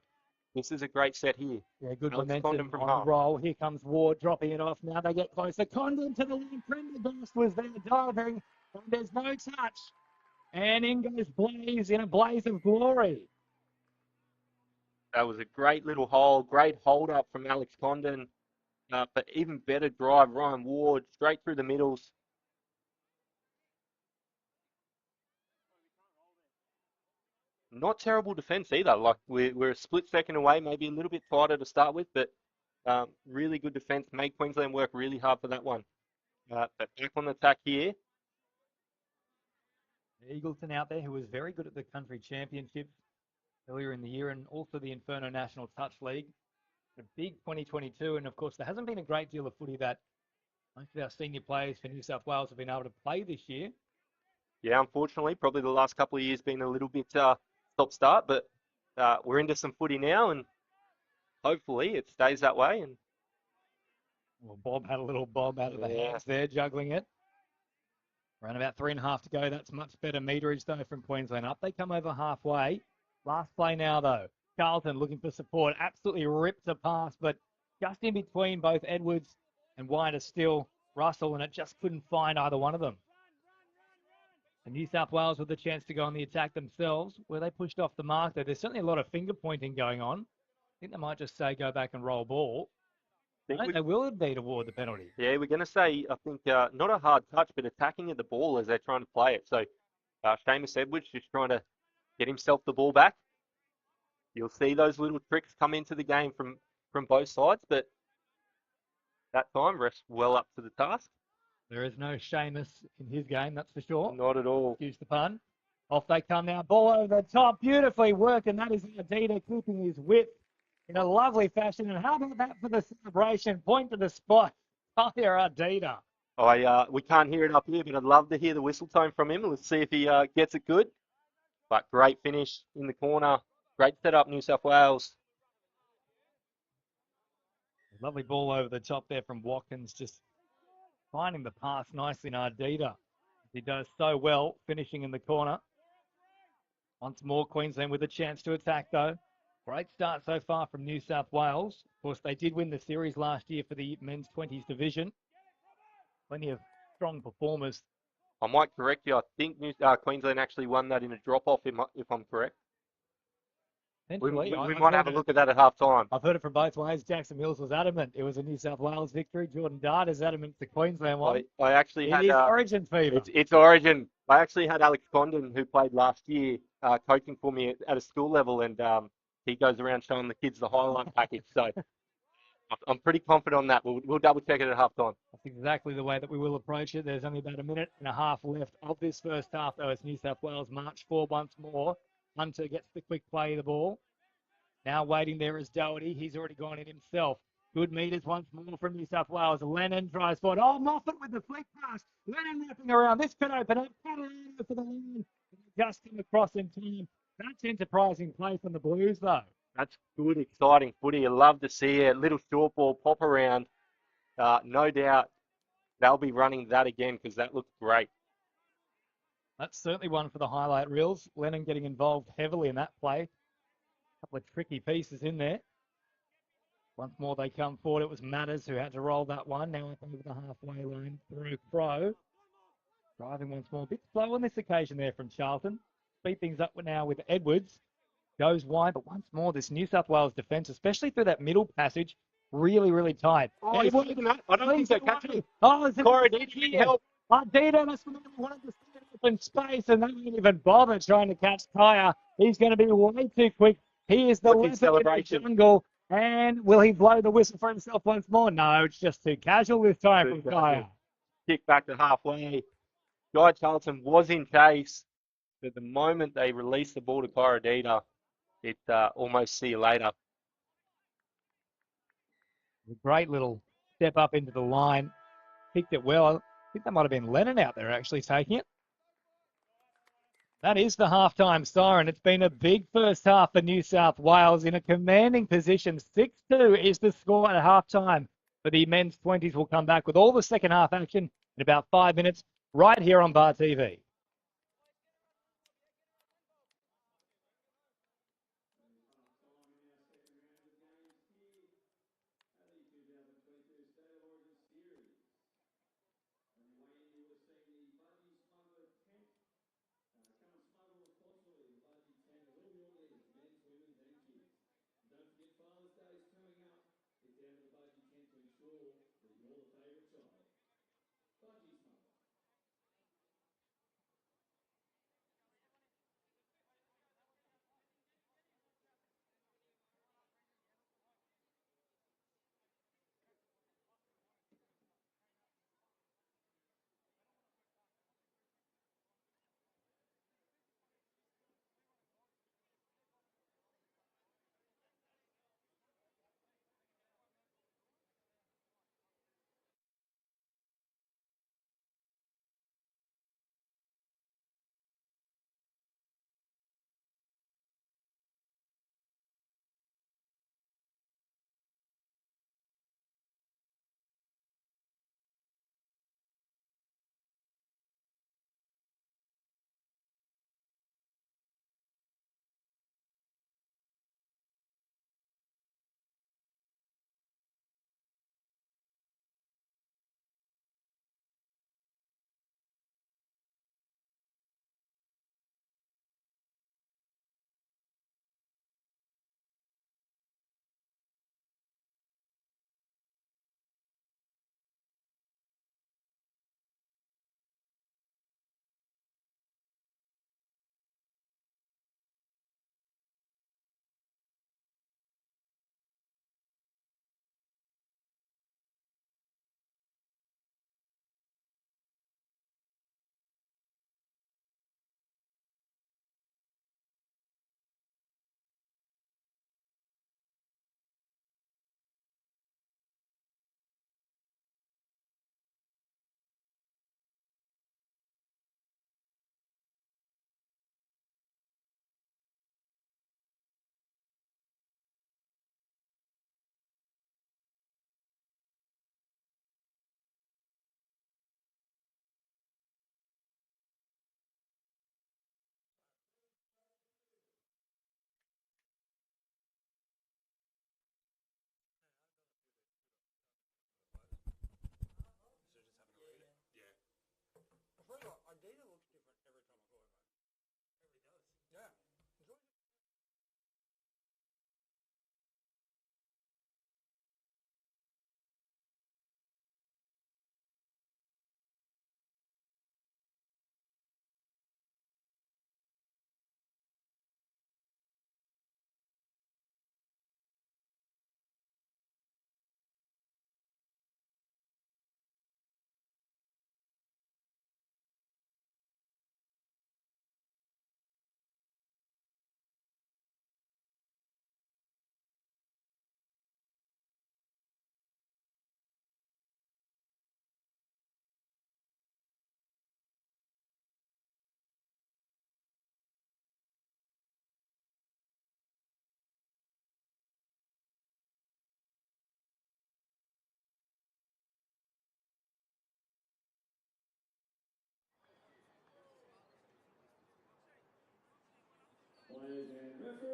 Speaker 9: This is a great set here.
Speaker 8: Yeah, good
Speaker 9: Alex
Speaker 8: momentum
Speaker 9: Condon from
Speaker 8: on
Speaker 9: half.
Speaker 8: the roll. Here comes Ward dropping it off. Now they get closer. Condon to the line. Prendergast was there diving. And there's no touch. And in goes Blaze in a blaze of glory.
Speaker 9: That was a great little hole, great hold up from Alex Condon. But even better drive, Ryan Ward, straight through the middles. Not terrible defence either. Like we're a split second away, maybe a little bit tighter to start with, but Really good defence. Made Queensland work really hard for that one. But back on the attack here.
Speaker 8: Eagleton out there, who was very good at the country championships earlier in the year, and also the Inferno National Touch League. A big 2022, and of course there hasn't been a great deal of footy that most of our senior players for New South Wales have been able to play this year.
Speaker 9: Yeah, unfortunately, probably the last couple of years been a little bit stop-start, but we're into some footy now, and hopefully it stays that way. And
Speaker 8: Well, Bob had a little bob out of the hands there, juggling it. Around about 3.5 to go. That's much better meterage, though, from Queensland. Up they come over halfway. Last play now, though. Carlton looking for support. Absolutely rips a pass, but just in between both Edwards and wider still Russell, and it just couldn't find either one of them. And New South Wales with the chance to go on the attack themselves, where they pushed off the mark, though. There's certainly a lot of finger pointing going on. I think they might just say go back and roll ball. They will indeed award the penalty.
Speaker 9: Yeah, we're going to say, I think, not a hard touch, but attacking at the ball as they're trying to play it. So Seamus Edwards just trying to get himself the ball back. You'll see those little tricks come into the game from both sides, but that time ref's well up to the task.
Speaker 8: There is no Seamus in his game, that's for sure.
Speaker 9: Not at all.
Speaker 8: Excuse the pun. Off they come now. Ball over the top. Beautifully worked, and that is Adida keeping his width in a lovely fashion. And how about that for the celebration? Point to the spot. Fire Adida.
Speaker 9: We can't hear it up here, but I'd love to hear the whistle tone from him. Let's see if he gets it good. But great finish in the corner. Great setup, New South Wales.
Speaker 8: Lovely ball over the top there from Watkins, just finding the pass nicely in Ardita. He does so well, finishing in the corner. Once more, Queensland with a chance to attack, though. Great start so far from New South Wales. Of course, they did win the series last year for the men's 20s division. Plenty of strong performers.
Speaker 9: I might correct you. I think Queensland actually won that in a drop-off, if I'm correct. We might have a look at that at half-time.
Speaker 8: I've heard it from both ways. Jackson Mills was adamant it was a New South Wales victory. Jordan Dart is adamant it's a Queensland one.
Speaker 9: I actually had...
Speaker 8: It is Origin fever.
Speaker 9: It's Origin. I actually had Alex Condon, who played last year, coaching for me at a school level, and he goes around showing the kids the highlight package. So I'm pretty confident on that. We'll double-check it at half-time.
Speaker 8: That's exactly the way that we will approach it. There's only about a minute and a half left of this first half, though, as New South Wales march forward once more. Hunter gets the quick play of the ball. Now waiting there is Doherty. He's already gone in himself. Good meters once more from New South Wales. Lennon tries forward. Oh, Moffat with the flick pass. Lennon wrapping around. This could open up. Catalano for the line. Just come across in time. That's enterprising play from the Blues, though.
Speaker 9: That's good, exciting footy. You love to see it. Little short ball pop around. No doubt they'll be running that again because that looks great.
Speaker 8: That's certainly one for the highlight reels. Lennon getting involved heavily in that play. A couple of tricky pieces in there. Once more they come forward. It was Matters who had to roll that one. Now up over the halfway line through Crow. Driving once more. A bit slow on this occasion there from Charlton. Speed things up now with Edwards. Goes wide, but once more this New South Wales defence, especially through that middle passage, really, really tight.
Speaker 9: Oh, he's looking at. I don't think they're catching him.
Speaker 8: Oh, it's
Speaker 9: Corradini, help.
Speaker 8: Ardita must have wanted to stand up in space, and they didn't even bother trying to catch Kaya. He's going to be way too quick. He is the leopard in the jungle. And will he blow the whistle for himself once more? No, it's just too casual this time from Kaya.
Speaker 9: Kick back to halfway. Guy Charlton was in chase, but the moment they released the ball to Corradita, it almost see you later.
Speaker 8: A great little step up into the line. Picked it well. I think that might have been Lennon out there actually taking it. That is the halftime siren. It's been a big first half for New South Wales in a commanding position. 6-2 is the score at halftime for the men's 20s. We'll come back with all the second half action in about 5 minutes right here on Bar TV.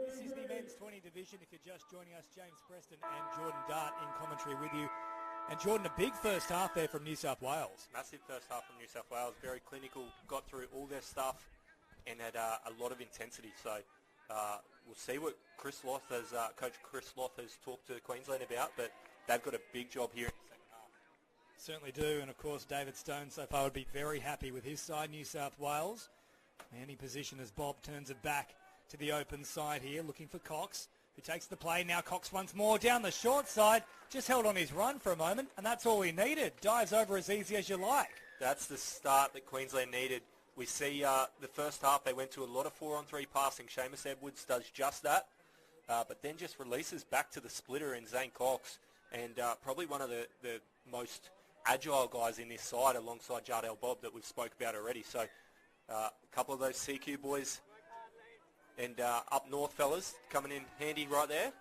Speaker 10: This is the men's 20 division. If you're just joining us, James Preston and Jordan Dart in commentary with you. And Jordan, a big first half there from New South Wales.
Speaker 9: Massive first half from New South Wales. Very clinical, got through all their stuff and had a lot of intensity. So we'll see what Coach Chris Loth has talked to Queensland about, but they've got a big job here in the second half.
Speaker 10: Certainly do, and of course David Stone so far would be very happy with his side, New South Wales. Man in position as Bob turns it back to the open side here, looking for Cox, who takes the play. Now Cox once more down the short side, just held on his run for a moment, and that's all he needed. Dives over as easy as you like.
Speaker 9: That's the start that Queensland needed. We see the first half they went to a lot of 4-on-3 passing. Seamus Edwards does just that, but then just releases back to the splitter in Zane Cox, and probably one of the most agile guys in this side alongside Jardel Bob that we've spoke about already. So a couple of those CQ boys and up north fellas coming in handy right there.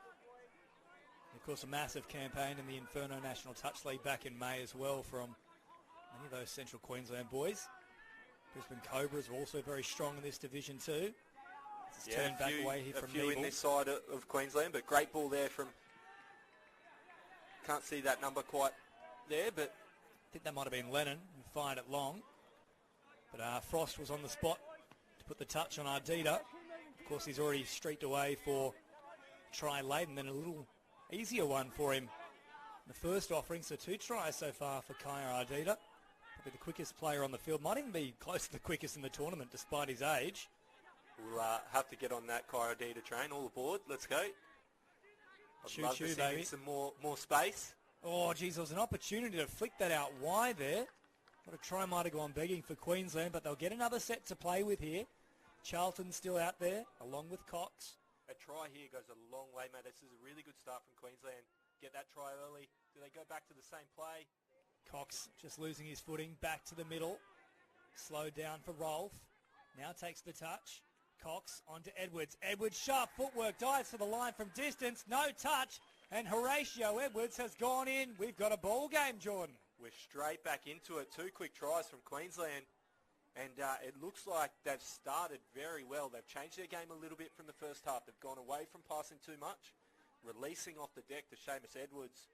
Speaker 10: Of course, a massive campaign in the Inferno National Touch League back in May as well from many of those Central Queensland boys. Brisbane Cobras are also very strong in this division too. It's turned back away here from
Speaker 9: a few
Speaker 10: Nebel.
Speaker 9: in this side of Queensland, but great ball there from, can't see that number quite there, but
Speaker 10: I think that might have been Lennon who fired it long. But Frost was on the spot to put the touch on Ardita. Of course, he's already streaked away for try late, and then a little easier one for him. The first offering, so 2 tries so far for Kaya Ardita. Probably the quickest player on the field. Might even be close to the quickest in the tournament despite his age.
Speaker 9: We'll have to get on that Kaya Ardita train. All aboard. Let's go. I'd love to see him in some more space.
Speaker 10: Oh, geez, there was an opportunity to flick that out wide there. What a try might have gone begging for Queensland, but they'll get another set to play with here. Charlton's still out there, along with Cox.
Speaker 9: A try here goes a long way, mate. This is a really good start from Queensland. Get that try early. Do they go back to the same play?
Speaker 10: Cox just losing his footing, back to the middle. Slowed down for Rolf. Now takes the touch. Cox onto Edwards. Edwards, sharp footwork, dives for the line from distance. No touch. And Horatio Edwards has gone in. We've got a ball game, Jordan.
Speaker 9: We're straight back into it. 2 quick tries from Queensland. And it looks like they've started very well. They've changed their game a little bit from the first half. They've gone away from passing too much. Releasing off the deck to Seamus Edwards.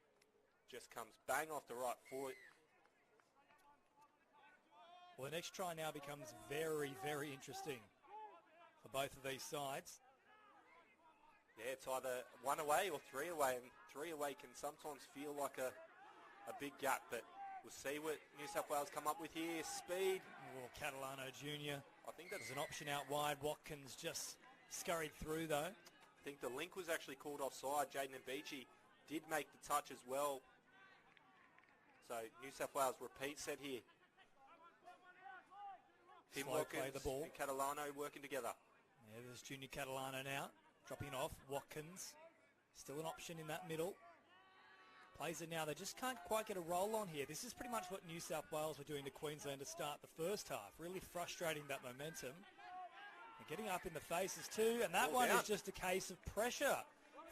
Speaker 9: Just comes bang off the right foot.
Speaker 10: Well, the next try now becomes very, very interesting for both of these sides.
Speaker 9: Yeah, it's either 1 away or 3 away. And 3 away can sometimes feel like a big gap, but we'll see what New South Wales come up with here. Speed.
Speaker 10: Oh, Catalano Jr.
Speaker 9: I think that's
Speaker 10: an option out wide. Watkins just scurried through, though.
Speaker 9: I think the link was actually called offside. Jaden Beachy did make the touch as well. So New South Wales repeat set here. Tim Watkins
Speaker 10: play the ball.
Speaker 9: and Catalano working together.
Speaker 10: Yeah, there's Junior Catalano now. Dropping off. Watkins. Still an option in that middle. Plays it now. They just can't quite get a roll on here. This is pretty much what New South Wales were doing to Queensland to start the first half. Really frustrating that momentum. They're getting up in the faces too, and that one is just a case of pressure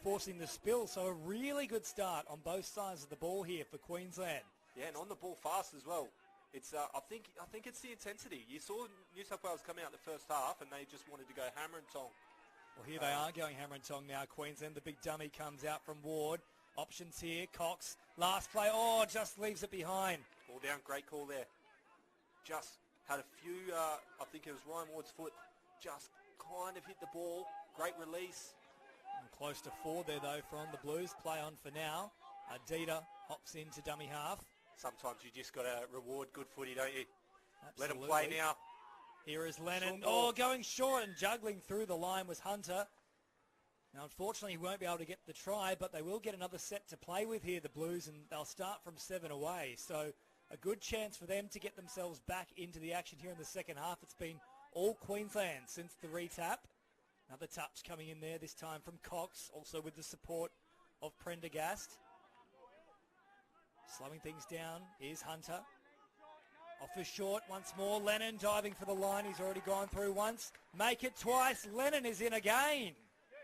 Speaker 10: forcing the spill. So a really good start on both sides of the ball here for Queensland.
Speaker 9: Yeah, and on the ball fast as well. It's I think it's the intensity. You saw New South Wales come out the first half, and they just wanted to go hammer and tong.
Speaker 10: Well, here they are going hammer and tong now. Queensland, the big dummy comes out from Ward. Options here. Cox, last play. Oh, just leaves it behind.
Speaker 9: Ball down, great call there. Just had a few, I think it was Ryan Ward's foot, just kind of hit the ball. Great release.
Speaker 10: And close to 4 there, though, from the Blues. Play on for now. Ardita hops into dummy half.
Speaker 9: Sometimes you just got to reward good footy, don't you?
Speaker 10: Absolutely.
Speaker 9: Let him play now.
Speaker 10: Here is Lennon. Oh, going short and juggling through the line was Hunter. Now, unfortunately, he won't be able to get the try, but they will get another set to play with here, the Blues, and they'll start from 7 away. So a good chance for them to get themselves back into the action here in the second half. It's been all Queensland since the retap. Another touch coming in there, this time from Cox, also with the support of Prendergast. Slowing things down is Hunter. Off for short once more. Lennon diving for the line. He's already gone through once. Make it twice. Lennon is in again.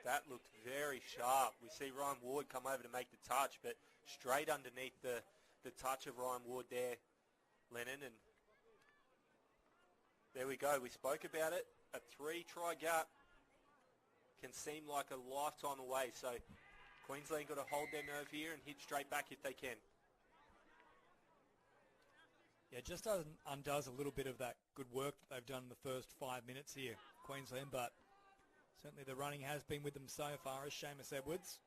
Speaker 9: That looked very sharp. We see Ryan Ward come over to make the touch, but straight underneath the touch of Ryan Ward there, Lennon. And there we go. We spoke about it. A 3-try gap. can seem like a lifetime away. So Queensland got to hold their nerve here and hit straight back if they can.
Speaker 10: Yeah, just undoes a little bit of that good work that they've done in the first 5 minutes here, Queensland, but certainly the running has been with them so far as Seamus Edwards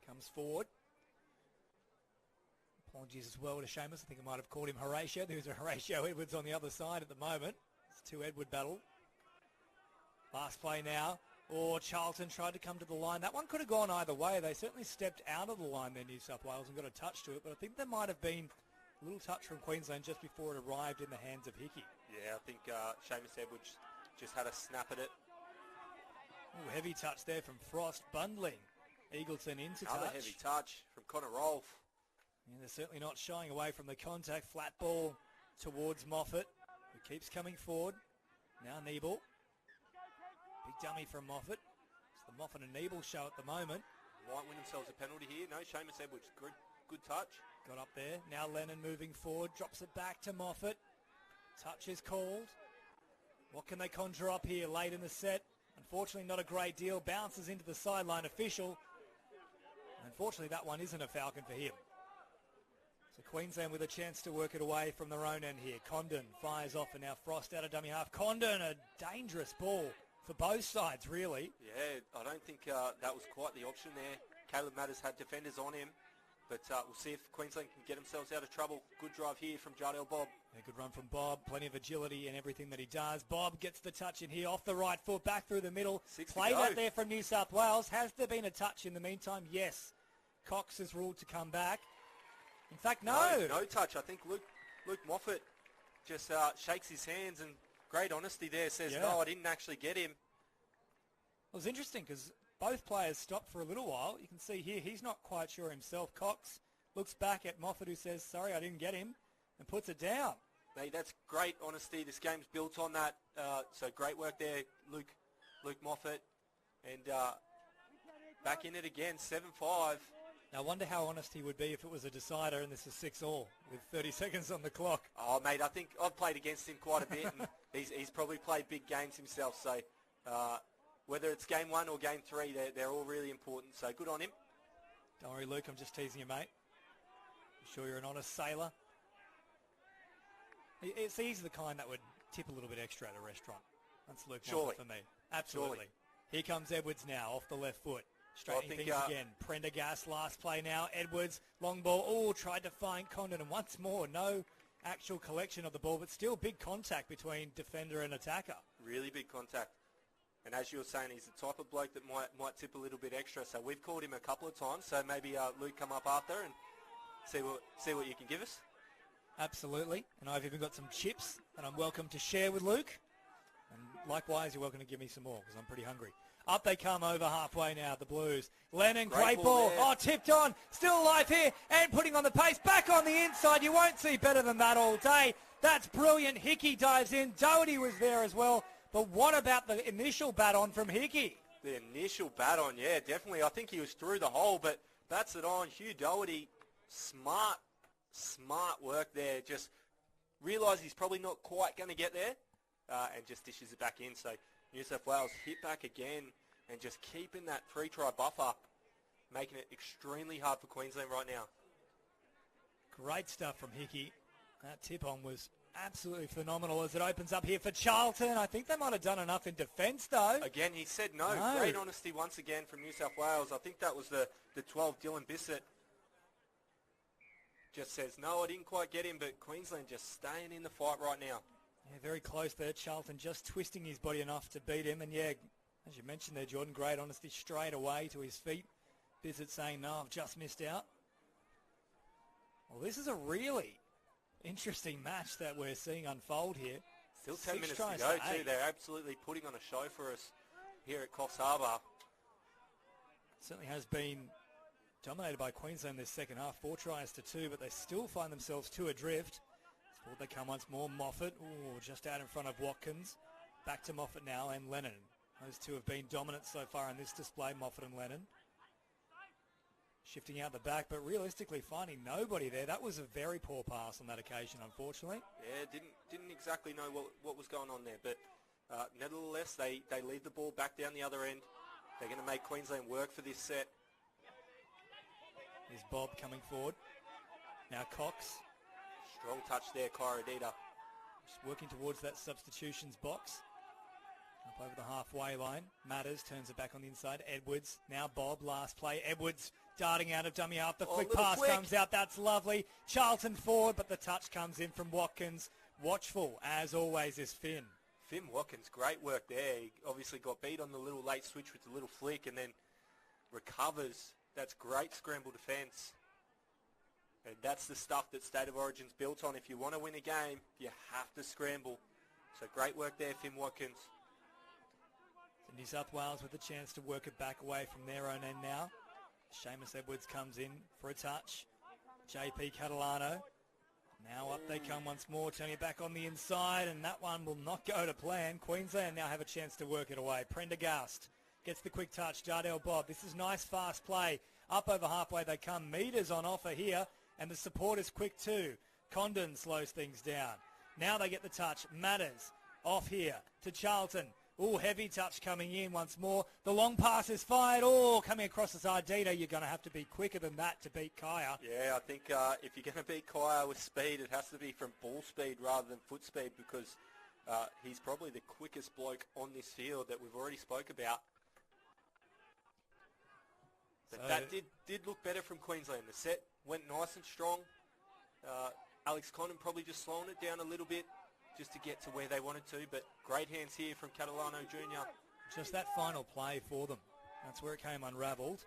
Speaker 10: comes forward. Apologies as well to Seamus. I think I might have called him Horatio. There's a Horatio Edwards on the other side at the moment. It's two Edward battle. Last play now. Or Charlton tried to come to the line. That one could have gone either way. They certainly stepped out of the line there, New South Wales, and got a touch to it, but I think there might have been a little touch from Queensland just before it arrived in the hands of Hickey.
Speaker 9: Yeah, I think Seamus Edwards just had a snap at it.
Speaker 10: Ooh, heavy touch there from Frost, bundling Eagleton into
Speaker 9: Another
Speaker 10: touch.
Speaker 9: heavy touch from Connor Rolfe.
Speaker 10: Yeah, they're certainly not shying away from the contact. Flat ball towards Moffat, who keeps coming forward. Now Nebel. Big dummy from Moffat. It's the Moffat and Nebel show at the moment.
Speaker 9: Might win themselves a penalty here. No, Seamus Edwards, good touch.
Speaker 10: Got up there. Now Lennon moving forward. Drops it back to Moffat. Touch is called. What can they conjure up here late in the set? Unfortunately, not a great deal. Bounces into the sideline official. Unfortunately, that one isn't a Falcon for him. So Queensland with a chance to work it away from their own end here. Condon fires off, and now Frost out of dummy half. Condon, a dangerous ball for both sides, really.
Speaker 9: Yeah, I don't think that was quite the option there. Caleb Matters had defenders on him, but we'll see if Queensland can get themselves out of trouble. Good drive here from Jardel Bob.
Speaker 10: A good run from Bob. Plenty of agility in everything that he does. Bob gets the touch in here off the right foot, back through the middle. Played out there from New South Wales. Has there been a touch in the meantime? Yes. Cox is ruled to come back. In fact, no.
Speaker 9: No touch. I think Luke Moffat just shakes his hands, and great honesty there, says, no, I didn't actually get him.
Speaker 10: It was interesting because both players stopped for a little while. You can see here he's not quite sure himself. Cox looks back at Moffat, who says, sorry, I didn't get him, and puts it down.
Speaker 9: Hey, that's great honesty. This game's built on that. So great work there, Luke Moffat. And back in it again, 7-5.
Speaker 10: Now, I wonder how honest he would be if it was a decider and this is 6-all with 30 seconds on the clock.
Speaker 9: Oh, mate, I think I've played against him quite a bit, and he's probably played big games himself. So whether it's game 1 or game 3, they're all really important. So good on him.
Speaker 10: Don't worry, Luke, I'm just teasing you, mate. I'm sure you're an honest sailor. He's the kind that would tip a little bit extra at a restaurant. That's Luke Moffat for me. Absolutely.
Speaker 9: Surely.
Speaker 10: Here comes Edwards now off the left foot. Straightening things again. Prendergast, last play now. Edwards, long ball. Oh, tried to find Condon. And once more, no actual collection of the ball, but still big contact between defender and attacker.
Speaker 9: Really big contact. And as you were saying, he's the type of bloke that might tip a little bit extra. So we've called him a couple of times. So maybe Luke come up after and see what you can give us.
Speaker 10: Absolutely. And I've even got some chips that I'm welcome to share with Luke. And likewise, you're welcome to give me some more because I'm pretty hungry. Up they come over halfway now, the Blues. Lennon, great ball. Oh, tipped on. Still alive here and putting on the pace. Back on the inside. You won't see better than that all day. That's brilliant. Hickey dives in. Doherty was there as well. But what about the initial bat on from Hickey?
Speaker 9: The initial bat on, yeah, definitely. I think he was through the hole, but bats it on. Hugh Doherty, smart work there. Just realised he's probably not quite going to get there and just dishes it back in. So New South Wales hit back again and just keeping that three-try buffer, making it extremely hard for Queensland right now.
Speaker 10: Great stuff from Hickey. That tip-on was absolutely phenomenal as it opens up here for Charlton. I think they might have done enough in defence, though.
Speaker 9: Again, he said no. Great honesty once again from New South Wales. I think that was the 12, Dylan Bissett. Just says, no, I didn't quite get him, but Queensland just staying in the fight right now.
Speaker 10: Yeah, very close there. Charlton just twisting his body enough to beat him. And, yeah, as you mentioned there, Jordan, great honesty straight away to his feet. Bissett saying, no, I've just missed out. Well, this is a really interesting match that we're seeing unfold here.
Speaker 9: Still 10 minutes to go, too. They're absolutely putting on a show for us here at Coffs Harbour.
Speaker 10: Certainly has been dominated by Queensland this second half. 4 tries to 2, but they still find themselves 2 adrift. Forward they come once more. Moffat, just out in front of Watkins. Back to Moffat now and Lennon. Those two have been dominant so far in this display, Moffat and Lennon. Shifting out the back, but realistically finding nobody there. That was a very poor pass on that occasion, unfortunately.
Speaker 9: Yeah, didn't exactly know what was going on there, but nevertheless, they lead the ball back down the other end.
Speaker 11: They're going to make Queensland work for this set.
Speaker 10: Here's Bob coming forward. Now Cox.
Speaker 11: Strong touch there, Kyra Dita.
Speaker 10: Just working towards that substitutions box. Up over the halfway line. Matters turns it back on the inside. Edwards. Now Bob. Last play. Edwards darting out of dummy half. The quick pass comes out. That's lovely. Charlton forward, but the touch comes in from Watkins. Watchful, as always, is Finn.
Speaker 11: Finn Watkins, great work there. He obviously got beat on the little late switch with the little flick and then recovers. That's great scramble defence. And that's the stuff that State of Origin's built on. If you want to win a game, you have to scramble. So great work there, Finn Watkins.
Speaker 10: So New South Wales with a chance to work it back away from their own end now. Seamus Edwards comes in for a touch. JP Catalano. Now up they come once more, turning it back on the inside, and that one will not go to plan. Queensland now have a chance to work it away. Prendergast gets the quick touch. Jardel Bob. This is nice, fast play. Up over halfway they come. Meters on offer here, and the support is quick too. Condon slows things down. Now they get the touch. Matters off here to Charlton. Oh, heavy touch coming in once more. The long pass is fired. Oh, coming across the side. Dita, you're going to have to be quicker than that to beat Kaya.
Speaker 11: Yeah, I think if you're going to beat Kaya with speed, it has to be from ball speed rather than foot speed because he's probably the quickest bloke on this field that we've already spoke about. But
Speaker 10: So
Speaker 11: that did look better from Queensland. The set went nice and strong. Alex Condon probably just slowing it down a little bit just to get to where they wanted to, but great hands here from Catalano Jr.
Speaker 10: Just that final play for them. That's where it came unravelled.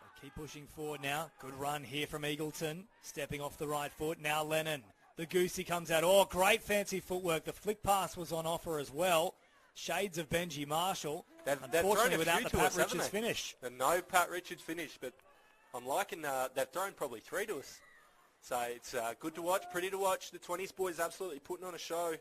Speaker 10: They keep pushing forward now. Good run here from Eagleton. Stepping off the right foot. Now Lennon. The goosey comes out. Oh, great fancy footwork. The flick pass was on offer as well. Shades of Benji Marshall. Unfortunately, without the Pat Richards finish.
Speaker 11: No Pat Richards finish, but I'm liking they've thrown probably 3 to us. So it's good to watch, pretty to watch. The 20s boys absolutely putting on a show.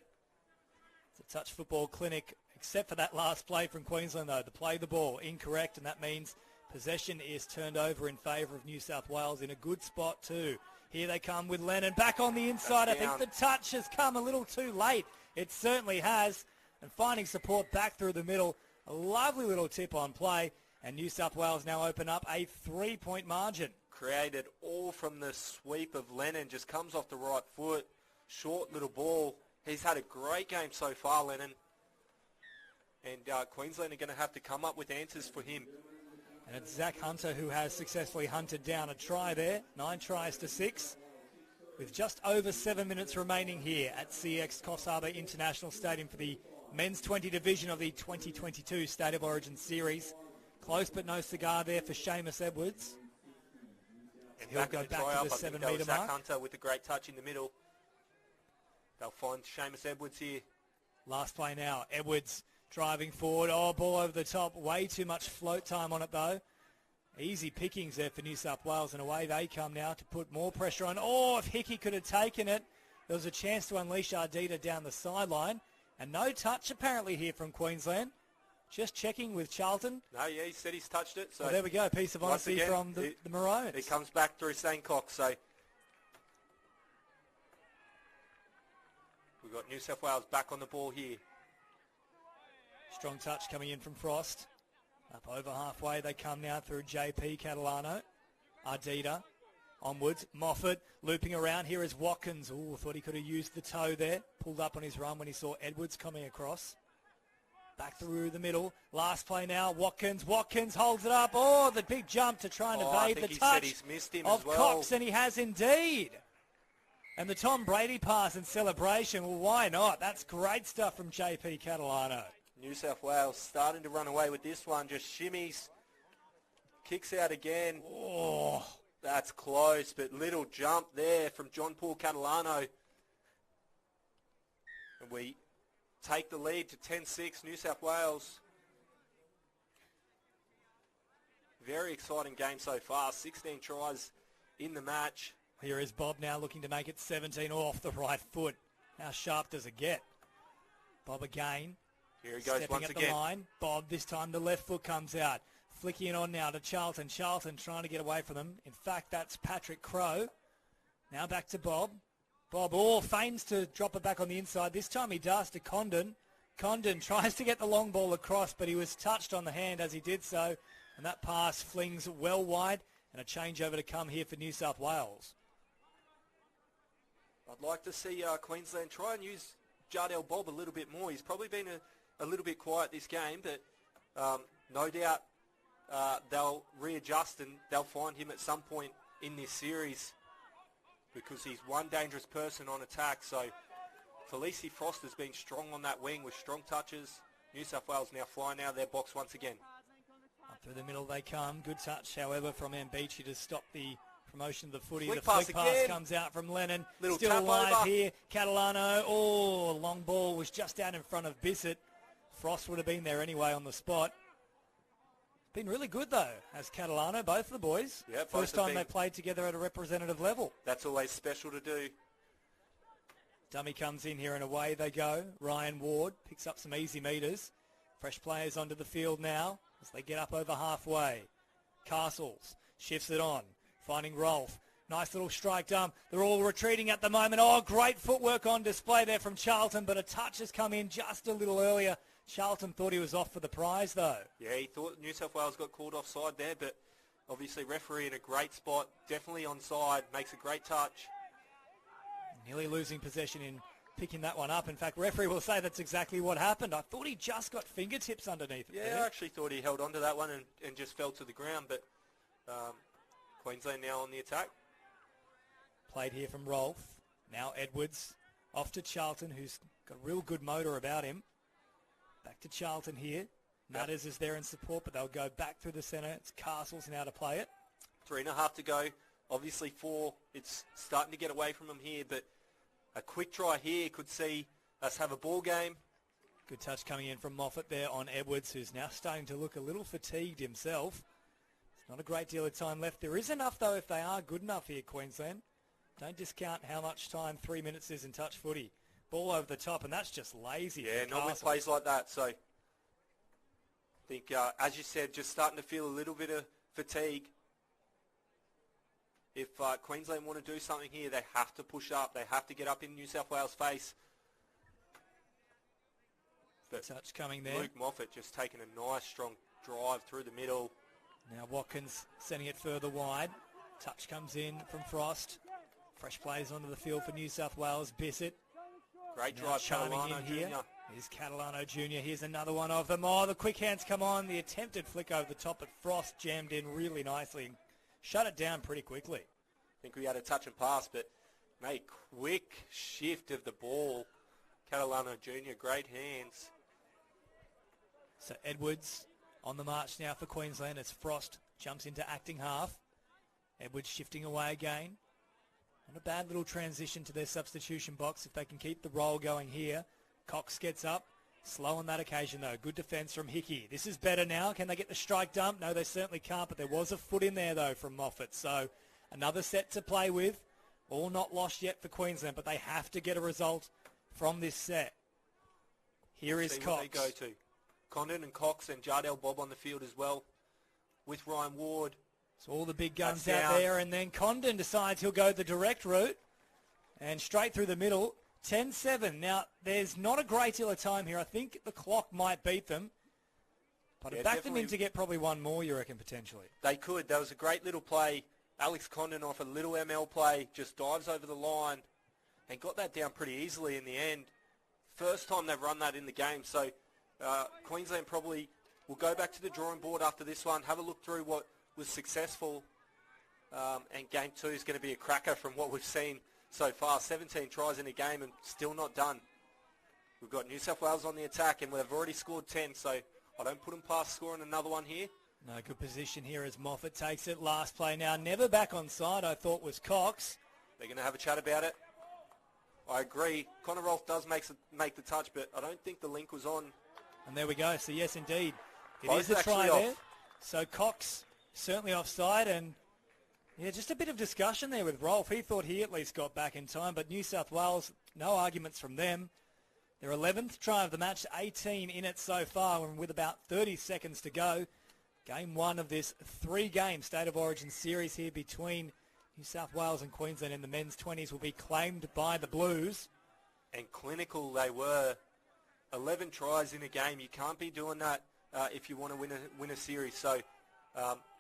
Speaker 10: It's a touch football clinic, except for that last play from Queensland, though. To play the ball incorrect, and that means possession is turned over in favour of New South Wales in a good spot too. Here they come with Lennon back on the inside. I think the touch has come a little too late. It certainly has. And finding support back through the middle. A lovely little tip on play. And New South Wales now open up a 3-point margin.
Speaker 11: Created all from the sweep of Lennon. Just comes off the right foot. Short little ball. He's had a great game so far, Lennon. And Queensland are going to have to come up with answers for him.
Speaker 10: And it's Zach Hunter who has successfully hunted down a try there. 9 tries to 6. With just over 7 minutes remaining here at CX Coffs Harbour International Stadium for the Men's 20 division of the 2022 State of Origin Series. Close but no cigar there for Seamus Edwards. And he'll go back to the 7 metre mark.
Speaker 11: Zach Hunter with a great touch in the middle. They'll find Seamus Edwards here.
Speaker 10: Last play now. Edwards driving forward. Oh, ball over the top. Way too much float time on it, though. Easy pickings there for New South Wales, and away they come now to put more pressure on. Oh, if Hickey could have taken it, there was a chance to unleash Ardita down the sideline. And no touch apparently here from Queensland. Just checking with Charlton.
Speaker 11: No, yeah, he said he's touched it. So
Speaker 10: well, there we go. Piece of honesty from the Maroons.
Speaker 11: It comes back through Sancock. So we've got New South Wales back on the ball here.
Speaker 10: Strong touch coming in from Frost. Up over halfway they come now through JP Catalano. Ardita onwards. Moffat looping around. Here is Watkins. Oh, thought he could have used the toe there. Pulled up on his run when he saw Edwards coming across. Back through the middle. Last play now. Watkins. Watkins holds it up. Oh, the big jump to try and evade the touch of Cox, and he has indeed. And the Tom Brady pass in celebration. Well, why not? That's great stuff from JP Catalano.
Speaker 11: New South Wales starting to run away with this one. Just shimmies. Kicks out again.
Speaker 10: Oh,
Speaker 11: that's close, but little jump there from John Paul Catalano. And we take the lead to 10-6, New South Wales. Very exciting game so far. 16 tries in the match.
Speaker 10: Here is Bob now looking to make it 17 off the right foot. How sharp does it get? Bob again.
Speaker 11: Here he goes
Speaker 10: Stepping
Speaker 11: once
Speaker 10: at
Speaker 11: again.
Speaker 10: The line. Bob, this time the left foot comes out. Flicking on now to Charlton. Charlton trying to get away from them. In fact, that's Patrick Crowe. Now back to Bob. Bob feigns to drop it back on the inside. This time he does to Condon. Condon tries to get the long ball across, but he was touched on the hand as he did so, and that pass flings well wide, and a changeover to come here for New South Wales.
Speaker 11: I'd like to see Queensland try and use Jardel Bob a little bit more. He's probably been a little bit quiet this game, but no doubt they'll readjust and they'll find him at some point in this series because he's one dangerous person on attack. So Felicie Frost has been strong on that wing with strong touches. New South Wales now flying out of their box once again.
Speaker 10: Up through the middle they come. Good touch, however, from Mbichi to stop the promotion of the footy.
Speaker 11: Flick
Speaker 10: the flick
Speaker 11: pass
Speaker 10: pass
Speaker 11: again.
Speaker 10: comes out from Lennon.
Speaker 11: Little
Speaker 10: Still
Speaker 11: tap
Speaker 10: alive
Speaker 11: over.
Speaker 10: here. Catalano. Oh, long ball was just out in front of Bissett. Frost would have been there anyway on the spot. Been really good though, as Catalano, both of the boys.
Speaker 11: Yeah, both
Speaker 10: First
Speaker 11: have
Speaker 10: time
Speaker 11: been.
Speaker 10: they played together at a representative level.
Speaker 11: That's always special to do.
Speaker 10: Dummy comes in here and away they go. Ryan Ward picks up some easy meters. Fresh players onto the field now as they get up over halfway. Castles shifts it on, finding Rolfe. Nice little strike dump. They're all retreating at the moment. Oh, great footwork on display there from Charlton, but a touch has come in just a little earlier. Charlton thought he was off for the prize though.
Speaker 11: Yeah, he thought New South Wales got called offside there, but obviously referee in a great spot, definitely onside, makes a great touch.
Speaker 10: Nearly losing possession in picking that one up. In fact, referee will say that's exactly what happened. I thought he just got fingertips underneath it.
Speaker 11: Yeah,
Speaker 10: there.
Speaker 11: I actually thought he held on to that one and just fell to the ground, but Queensland now on the attack.
Speaker 10: Played here from Rolfe. Now Edwards off to Charlton, who's got a real good motor about him. Back to Charlton here. Nutters is there in support, but they'll go back through the centre. It's Castles now to play it.
Speaker 11: 3.5 to go. Obviously 4. It's starting to get away from them here, but a quick try here could see us have a ball game.
Speaker 10: Good touch coming in from Moffat there on Edwards, who's now starting to look a little fatigued himself. There's not a great deal of time left. There is enough, though, if they are good enough here, Queensland. Don't discount how much time 3 minutes is in touch footy. Ball over the top, and that's just lazy.
Speaker 11: Yeah,
Speaker 10: from
Speaker 11: not with
Speaker 10: Castles.
Speaker 11: plays like that. So I think, as you said, just starting to feel a little bit of fatigue. If Queensland want to do something here, they have to push up. They have to get up in New South Wales' face. But
Speaker 10: Touch coming there.
Speaker 11: Luke Moffat just taking a nice, strong drive through the middle.
Speaker 10: Now Watkins sending it further wide. Touch comes in from Frost. Fresh players onto the field for New South Wales. Bissett.
Speaker 11: Great
Speaker 10: Now
Speaker 11: drive,
Speaker 10: chiming
Speaker 11: Catalano
Speaker 10: in here.
Speaker 11: Jr.
Speaker 10: Here's Catalano Jr. Here's another one of them. Oh, the quick hands come on. The attempted flick over the top, but Frost jammed in really nicely and shut it down pretty quickly.
Speaker 11: I think we had a touch and pass, but made quick shift of the ball. Catalano Jr., great hands.
Speaker 10: So Edwards on the march now for Queensland as Frost jumps into acting half. Edwards shifting away again. Not a bad little transition to their substitution box if they can keep the roll going here. Cox gets up. Slow on that occasion, though. Good defence from Hickey. This is better now. Can they get the strike dump? No, they certainly can't, but there was a foot in there, though, from Moffat. So another set to play with. All not lost yet for Queensland, but they have to get a result from this set. Here is
Speaker 11: See
Speaker 10: Cox.
Speaker 11: what they go to. Condon and Cox and Jardel Bob on the field as well with Ryan Ward.
Speaker 10: So all the big guns
Speaker 11: That's
Speaker 10: out
Speaker 11: down.
Speaker 10: there, and then Condon decides he'll go the direct route and straight through the middle. 10-7. Now, there's not a great deal of time here. I think the clock might beat them. But
Speaker 11: Yeah,
Speaker 10: it backed them in
Speaker 11: definitely.
Speaker 10: to get probably one more, you reckon, potentially.
Speaker 11: They could. That was a great little play. Alex Condon off a little ML play, just dives over the line and got that down pretty easily in the end. First time they've run that in the game. So Queensland probably will go back to the drawing board after this one, have a look through what was successful. And game 2 is going to be a cracker from what we've seen so far. 17 tries in a game and still not done. We've got New South Wales on the attack and they've already scored 10, so I don't put them past scoring another one here.
Speaker 10: No, good position here as Moffat takes it. Last play now. Never back on side, I thought, was Cox.
Speaker 11: They're going to have a chat about it. I agree. Connor Rolfe does make the touch, but I don't think the link was on.
Speaker 10: And there we go. So, yes, indeed. It
Speaker 11: Both
Speaker 10: is a try
Speaker 11: actually
Speaker 10: there.
Speaker 11: off.
Speaker 10: So Cox certainly offside, and yeah, just a bit of discussion there with Rolfe. He thought he at least got back in time, but New South Wales, no arguments from them. Their 11th try of the match, 18 in it so far, and with about 30 seconds to go. Game 1 of this 3-game State of Origin series here between New South Wales and Queensland in the men's 20s will be claimed by the Blues.
Speaker 11: And clinical they were 11 tries in a game. You can't be doing that if you want to win a series. So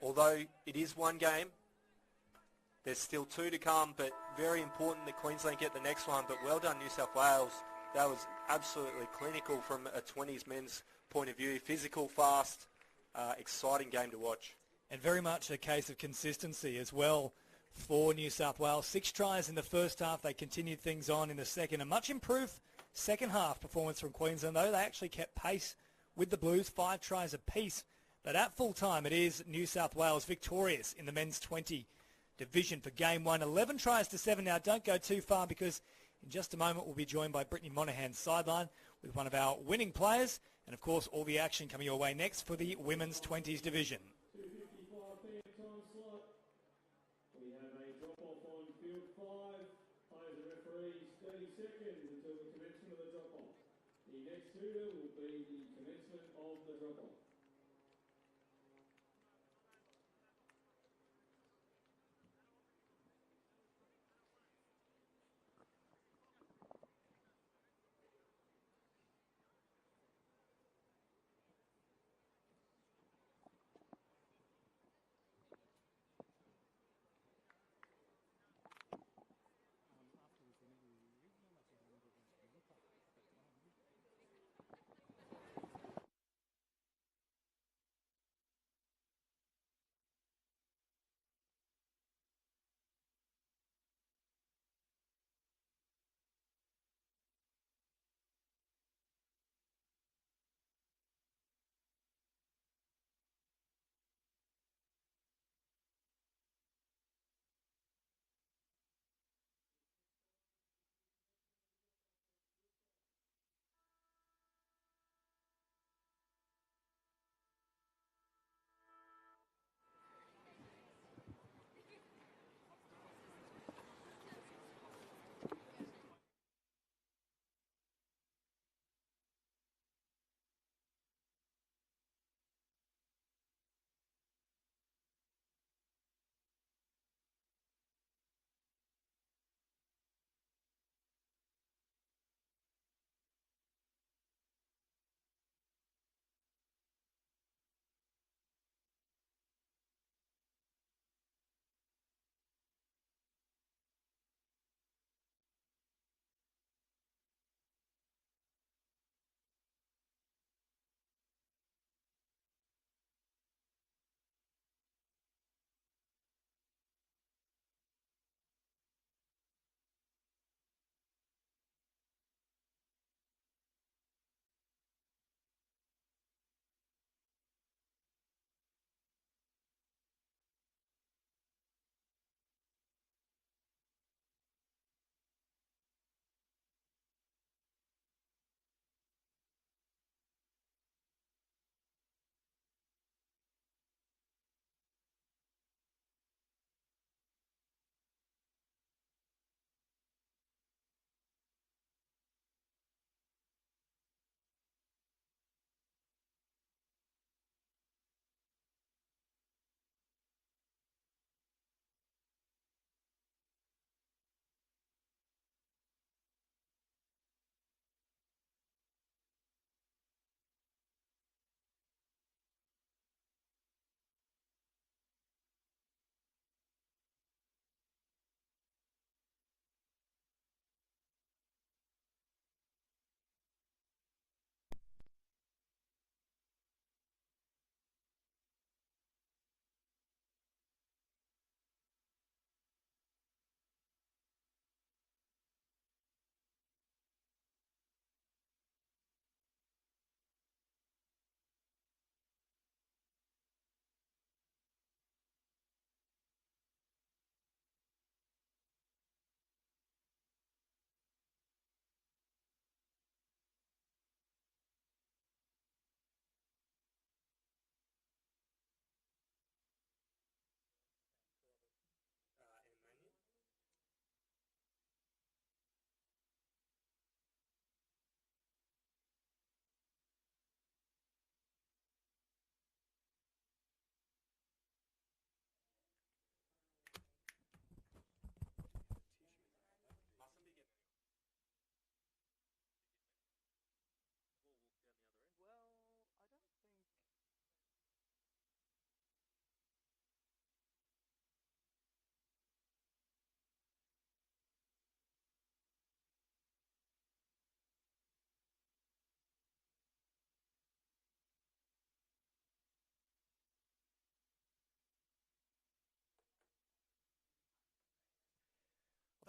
Speaker 11: although it is one game, there's still 2 to come, but very important that Queensland get the next one. But well done, New South Wales. That was absolutely clinical from a 20s men's point of view. Physical, fast, exciting game to watch.
Speaker 10: And very much a case of consistency as well for New South Wales. 6 tries in the first half. They continued things on in the second. A much improved second half performance from Queensland, though. They actually kept pace with the Blues, 5 tries apiece. But at full time, it is New South Wales victorious in the men's 20 division for game 1. 11 tries to 7 now. Don't go too far, because in just a moment we'll be joined by Brittany Monaghan's sideline with one of our winning players. And, of course, all the action coming your way next for the women's 20s division.
Speaker 3: We have a drop-off on field 5. Players and referees 30 seconds until the commencement of the drop-off. The next shooter will be the commencement of the drop-off.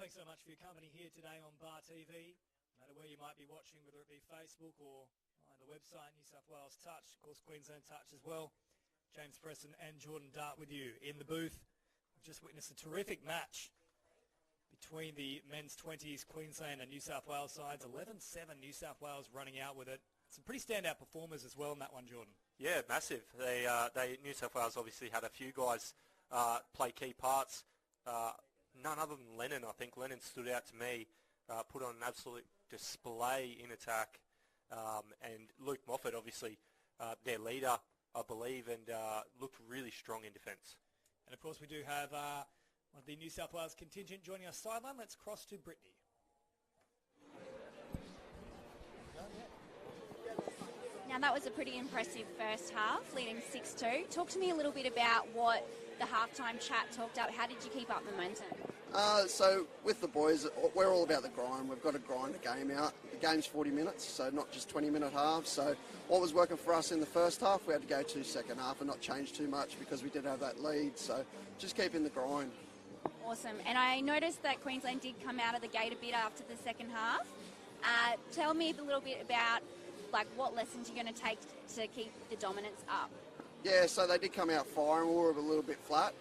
Speaker 10: thanks so much for your company here today on Bar TV. No matter where you might be watching, whether it be Facebook or on the website, New South Wales Touch, of course Queensland Touch as well. James Preston and Jordan Dart with you in the booth. We've just witnessed a terrific match between the men's 20s Queensland and New South Wales sides. 11-7 New South Wales running out with it. Some pretty standout performers as well in that one, Jordan.
Speaker 11: Yeah, massive. New South Wales obviously had a few guys play key parts. None other than Lennon, I think. Lennon stood out to me, put on an absolute display in attack. And Luke Moffat, obviously, their leader, I believe, and looked really strong in defence.
Speaker 10: And, of course, we do have one of the New South Wales contingent joining us sideline. Let's cross to Brittany.
Speaker 12: Now, that was a pretty impressive first half, leading 6-2. Talk to me a little bit about what the halftime chat talked about. How did you keep up momentum?
Speaker 13: So with the boys, we're all about the grind. We've got to grind the game out. The game's 40 minutes, so not just 20-minute halves. So what was working for us in the first half, we had to go to second half and not change too much because we did have that lead. So just keeping the grind.
Speaker 12: Awesome. And I noticed that Queensland did come out of the gate a bit after the second half. Tell me a little bit about what lessons you're going to take to keep the dominance up.
Speaker 13: Yeah, so they did come out firing. We were a little bit flat.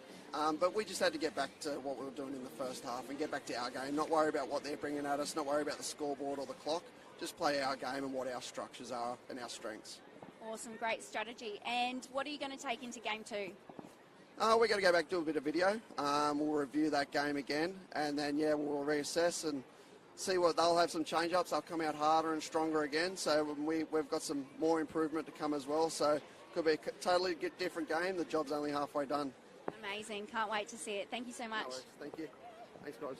Speaker 13: But we just had to get back to what we were doing in the first half and get back to our game, not worry about what they're bringing at us, not worry about the scoreboard or the clock, just play our game and what our structures are and our strengths.
Speaker 12: Awesome, great strategy. And what are you going to take into game 2?
Speaker 13: We're going to go back, do a bit of video. We'll review that game again, and then, we'll reassess and see what they'll have some change-ups. They'll come out harder and stronger again, so we've got some more improvement to come as well. So could be a totally different game. The job's only halfway done.
Speaker 12: Amazing. Can't wait to see it. Thank you so much.
Speaker 13: No worries. Thank you. Thanks, guys.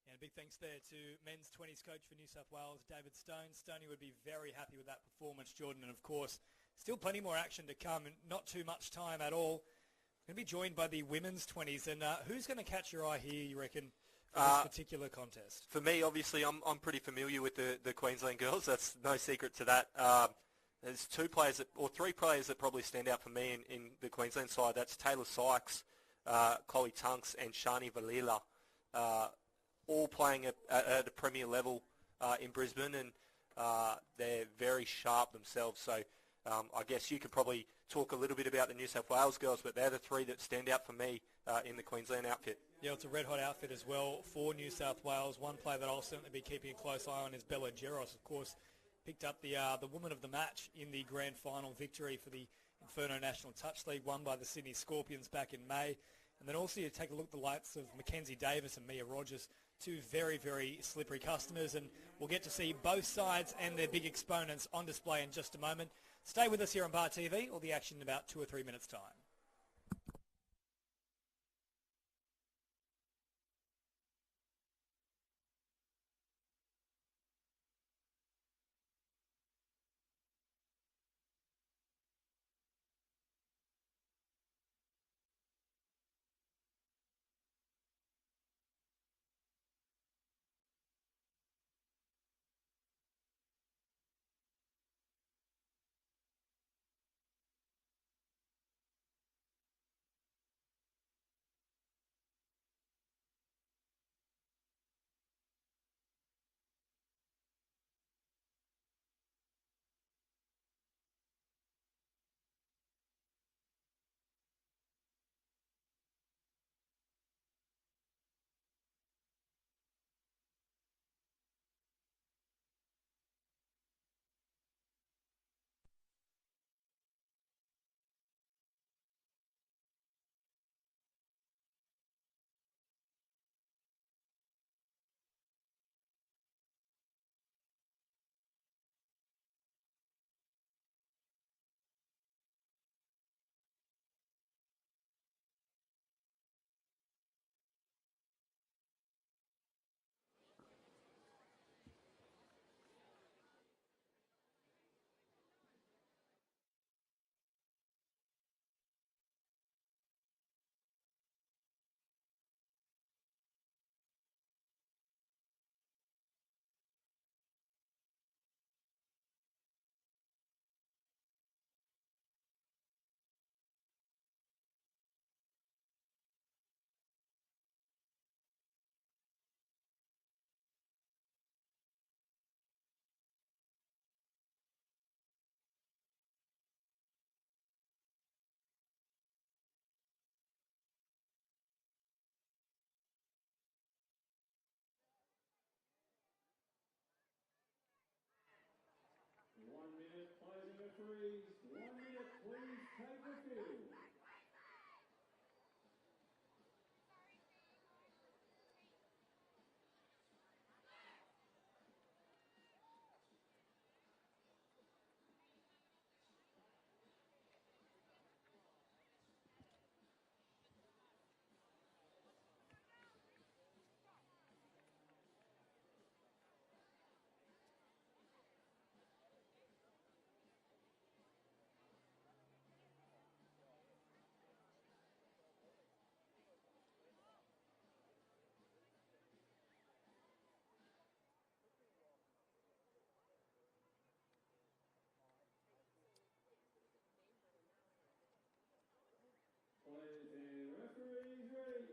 Speaker 10: And a big thanks there to men's 20s coach for New South Wales, David Stone. Stoney would be very happy with that performance, Jordan. And, of course, still plenty more action to come and not too much time at all. Going to be joined by the women's 20s. And who's going to catch your eye here, you reckon, for this particular contest?
Speaker 11: For me, obviously, I'm pretty familiar with the Queensland girls. That's no secret to that. There's three players that probably stand out for me in the Queensland side. That's Taylor Sykes, Chloe Tunks, and Shani Valila, all playing at a premier level in Brisbane, and they're very sharp themselves. So I guess you could probably talk a little bit about the New South Wales girls, but they're the three that stand out for me in the Queensland outfit.
Speaker 10: Yeah, it's a red-hot outfit as well for New South Wales. One player that I'll certainly be keeping a close eye on is Bella Geros, of course. Picked up the woman of the match in the grand final victory for the Inferno National Touch League, won by the Sydney Scorpions back in May. And then also you take a look at the likes of Mackenzie Davis and Mia Rogers, two very, very slippery customers. And we'll get to see both sides and their big exponents on display in just a moment. Stay with us here on Bar TV. All the action in about 2 or 3 minutes' time.
Speaker 3: referees, 1 minute, please take the field. Players and referees ready.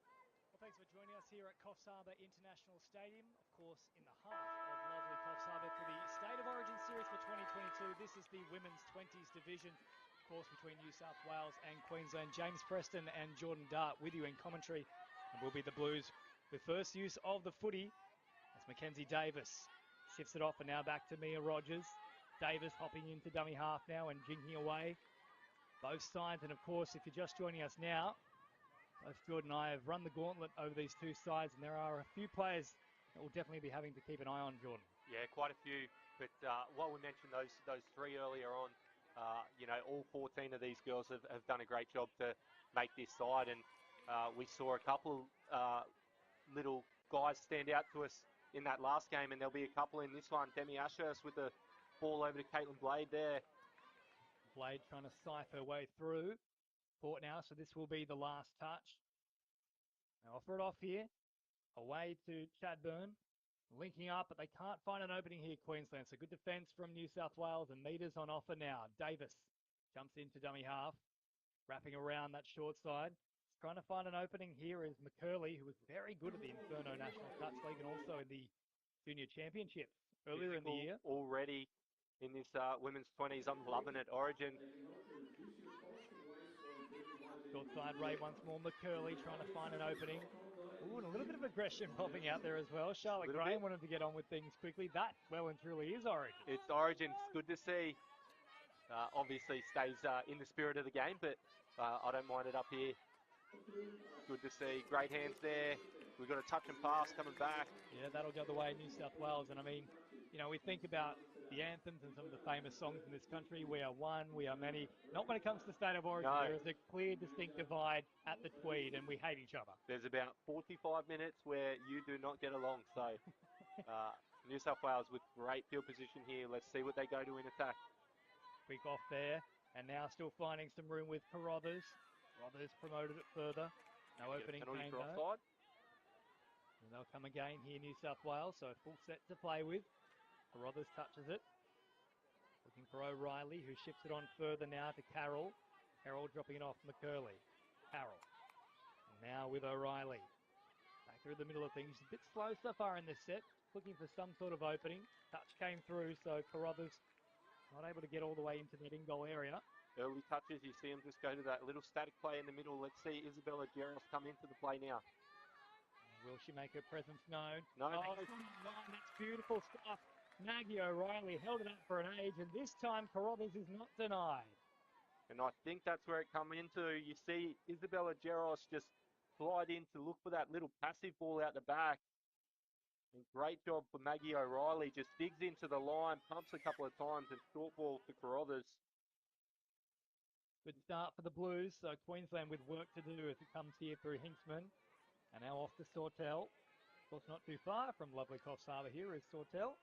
Speaker 8: Well, thanks for joining us here at Coffs Harbour International Stadium. Of course, in the heart of lovely Coffs Harbour for the State of Origin Series for 2022. This is the Women's 20s division, of course, between New South Wales and Queensland. James Preston and Jordan Dart with you in commentary. And will be the Blues with first use of the footy as Mackenzie Davis shifts it off, and now back to Mia Rogers. Davis hopping into dummy half now and jinking away. Both sides, and of course, if you're just joining us now, both Jordan and I have run the gauntlet over these two sides, and there are a few players that we'll definitely be having to keep an eye on, Jordan.
Speaker 9: Yeah, quite a few. But while we mentioned those three earlier on, all 14 of these girls have done a great job to make this side, and we saw a couple little guys stand out to us in that last game, and there'll be a couple in this one. Demi Ashurst with the ball over to Caitlin Blade there.
Speaker 8: Blade trying to scythe her way through court now, so this will be the last touch. Now offer it off here, away to Chadburn, linking up, but they can't find an opening here, Queensland. So good defence from New South Wales, and meters on offer now. Davis jumps into dummy half, wrapping around that short side. Trying to find an opening here is McCurley, who was very good at the Inferno National Touch League and also in the Junior Championships earlier in the year.
Speaker 9: Already in this women's 20s, I'm loving it. Origin.
Speaker 8: Short side Ray once more. McCurley trying to find an opening. Ooh, and a little bit of aggression popping out there as well. Charlotte Graham wanted to get on with things quickly. That well and truly is Origin.
Speaker 9: It's Origin. It's good to see. Obviously stays in the spirit of the game, but I don't mind it up here. Good to see. Great hands there. We've got a touch and pass coming back.
Speaker 8: Yeah, that'll go the way of New South Wales. And I mean, we think about the anthems and some of the famous songs in this country. We are one, we are many. Not when it comes to State of Origin. No. There is a clear, distinct divide at the Tweed, and we hate each other.
Speaker 9: There's about 45 minutes where you do not get along. So New South Wales with great field position here. Let's see what they go to in attack.
Speaker 8: Quick off there, and now still finding some room with Carruthers. Carruthers promoted it further. No opening came though. And they'll come again here, New South Wales, so a full set to play with. Carruthers touches it. Looking for O'Reilly, who shifts it on further now to Carroll. Carroll dropping it off McCurley. Carroll. And now with O'Reilly. Back through the middle of things. A bit slow so far in this set. Looking for some sort of opening. Touch came through, so Carruthers not able to get all the way into that in-goal area.
Speaker 9: Early touches, you see him just go to that little static play in the middle. Let's see Isabella Geros come into the play now.
Speaker 8: Will she make her presence known?
Speaker 9: No.
Speaker 8: Oh, that's beautiful stuff. Maggie O'Reilly held it up for an age, and this time Carruthers is not denied.
Speaker 9: And I think that's where it come into. You see Isabella Geros just slide in to look for that little passive ball out the back. And great job for Maggie O'Reilly. Just digs into the line, pumps a couple of times, and short ball to Carruthers.
Speaker 8: Good start for the Blues. So Queensland with work to do as it comes here through Hinksman. And now off to Sawtell. Of course, not too far from lovely Coffs Harbour here is Sawtell.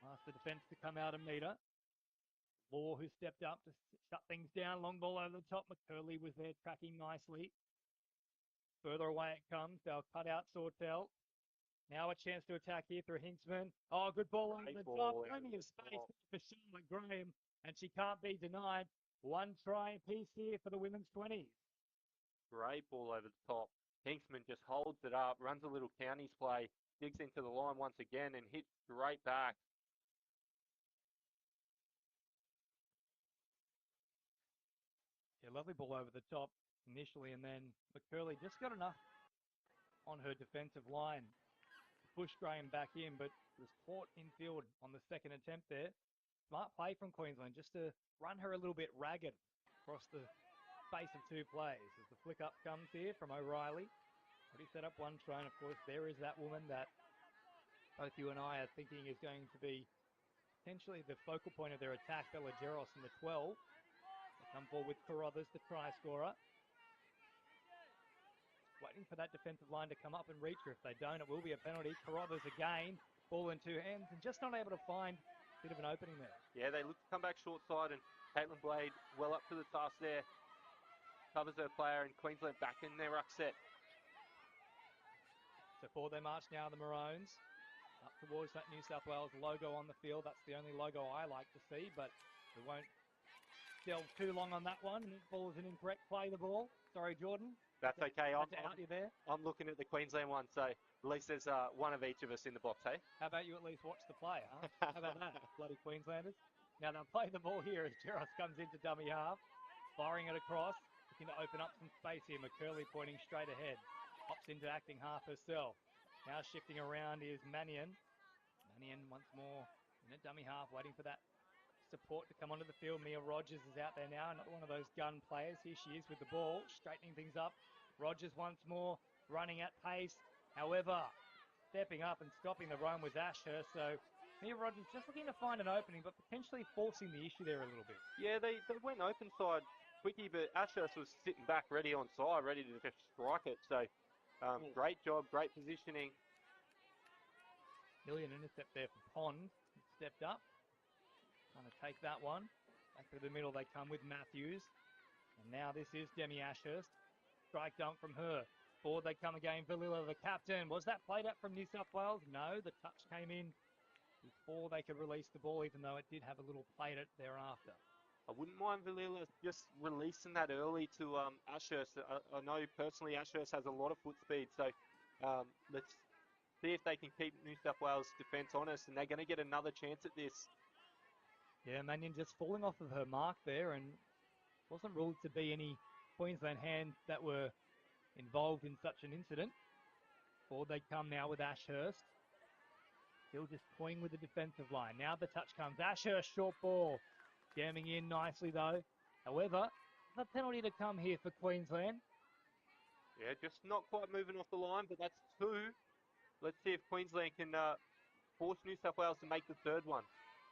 Speaker 8: Asked the defence to come out and meet her. Law, who stepped up to shut things down. Long ball over the top. McCurley was there tracking nicely. Further away it comes. They'll cut out Sawtell. Now a chance to attack here through Hinksman. Oh, good ball over the top. Plenty of space for Charlotte Graham, and she can't be denied. One try piece here for the women's 20s.
Speaker 9: Great ball over the top. Hinksman just holds it up, runs a little counties play, digs into the line once again, and hits straight back.
Speaker 8: Yeah, lovely ball over the top initially, and then McCurley just got enough on her defensive line to push Graham back in, but was caught infield on the second attempt there. Smart play from Queensland just to run her a little bit ragged across the space of two plays. As the flick up comes here from O'Reilly. Already set up one try, and of course there is that woman that both you and I are thinking is going to be potentially the focal point of their attack, Bella Geros in the 12. They come forward with Carruthers, the try scorer. Waiting for that defensive line to come up and reach her. If they don't, it will be a penalty. Carruthers again, ball in two hands, and just not able to find a bit of an opening there.
Speaker 9: Yeah, they look to come back short side, and Caitlin Blade well up to the task there. Covers her player, and Queensland back in their ruck set.
Speaker 8: So forward they march now, the Maroons. Up towards that New South Wales logo on the field. That's the only logo I like to see, but we won't delve too long on that one. This ball is an incorrect play, the ball. Sorry, Jordan.
Speaker 9: That's okay.
Speaker 8: I'm
Speaker 9: looking at the Queensland one, so at least there's one of each of us in the box, hey?
Speaker 8: How about you at least watch the play, huh? How about that, bloody Queenslanders? Now they'll play the ball here as Geros comes into dummy half, firing it across, looking to open up some space here. McCurley pointing straight ahead. Hops into acting half herself. Now shifting around is Mannion. Mannion once more in a dummy half, waiting for that support to come onto the field. Mia Rogers is out there now, another one of those gun players. Here she is with the ball, straightening things up. Rogers once more running at pace. However, stepping up and stopping the run was Ashurst. So Mia Rogers just looking to find an opening, but potentially forcing the issue there a little bit.
Speaker 9: Yeah, they went open side quickie, but Ashurst was sitting back ready on side, ready to just strike it. So great job, great positioning.
Speaker 8: Million intercept there for Pond. Stepped up. Trying to take that one. Back through the middle they come with Matthews. And now this is Demi Ashurst. Strike dunk from her. Forward they come again. Valilla, the captain. Was that played up from New South Wales? No, the touch came in before they could release the ball, even though it did have a little play it thereafter.
Speaker 9: I wouldn't mind Valilla just releasing that early to Ashurst. I know personally Ashurst has a lot of foot speed, so let's see if they can keep New South Wales defence honest, and they're going to get another chance at this.
Speaker 8: Yeah, Mannion just falling off of her mark there, and wasn't ruled to be any Queensland hands that were involved in such an incident. Forward they come now with Ashurst. Still just toying with the defensive line. Now the touch comes. Ashurst, short ball. Jamming in nicely though. However, a penalty to come here for Queensland.
Speaker 9: Yeah, just not quite moving off the line, but that's two. Let's see if Queensland can force New South Wales to make the third one.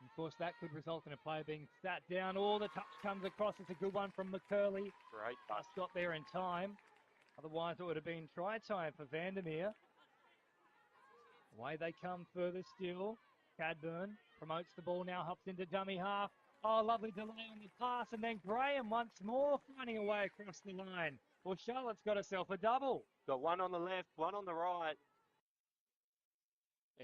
Speaker 8: Of course, that could result in a player being sat down. Oh, the touch comes across. It's a good one from McCurley.
Speaker 9: Great
Speaker 8: touch. Just got there in time. Otherwise, it would have been try time for Vandermeer. Away they come further still. Cadburn promotes the ball now, hops into dummy half. Oh, lovely delay on the pass. And then Graham once more finding a way across the line. Well, Charlotte's got herself a double.
Speaker 9: Got one on the left, one on the right.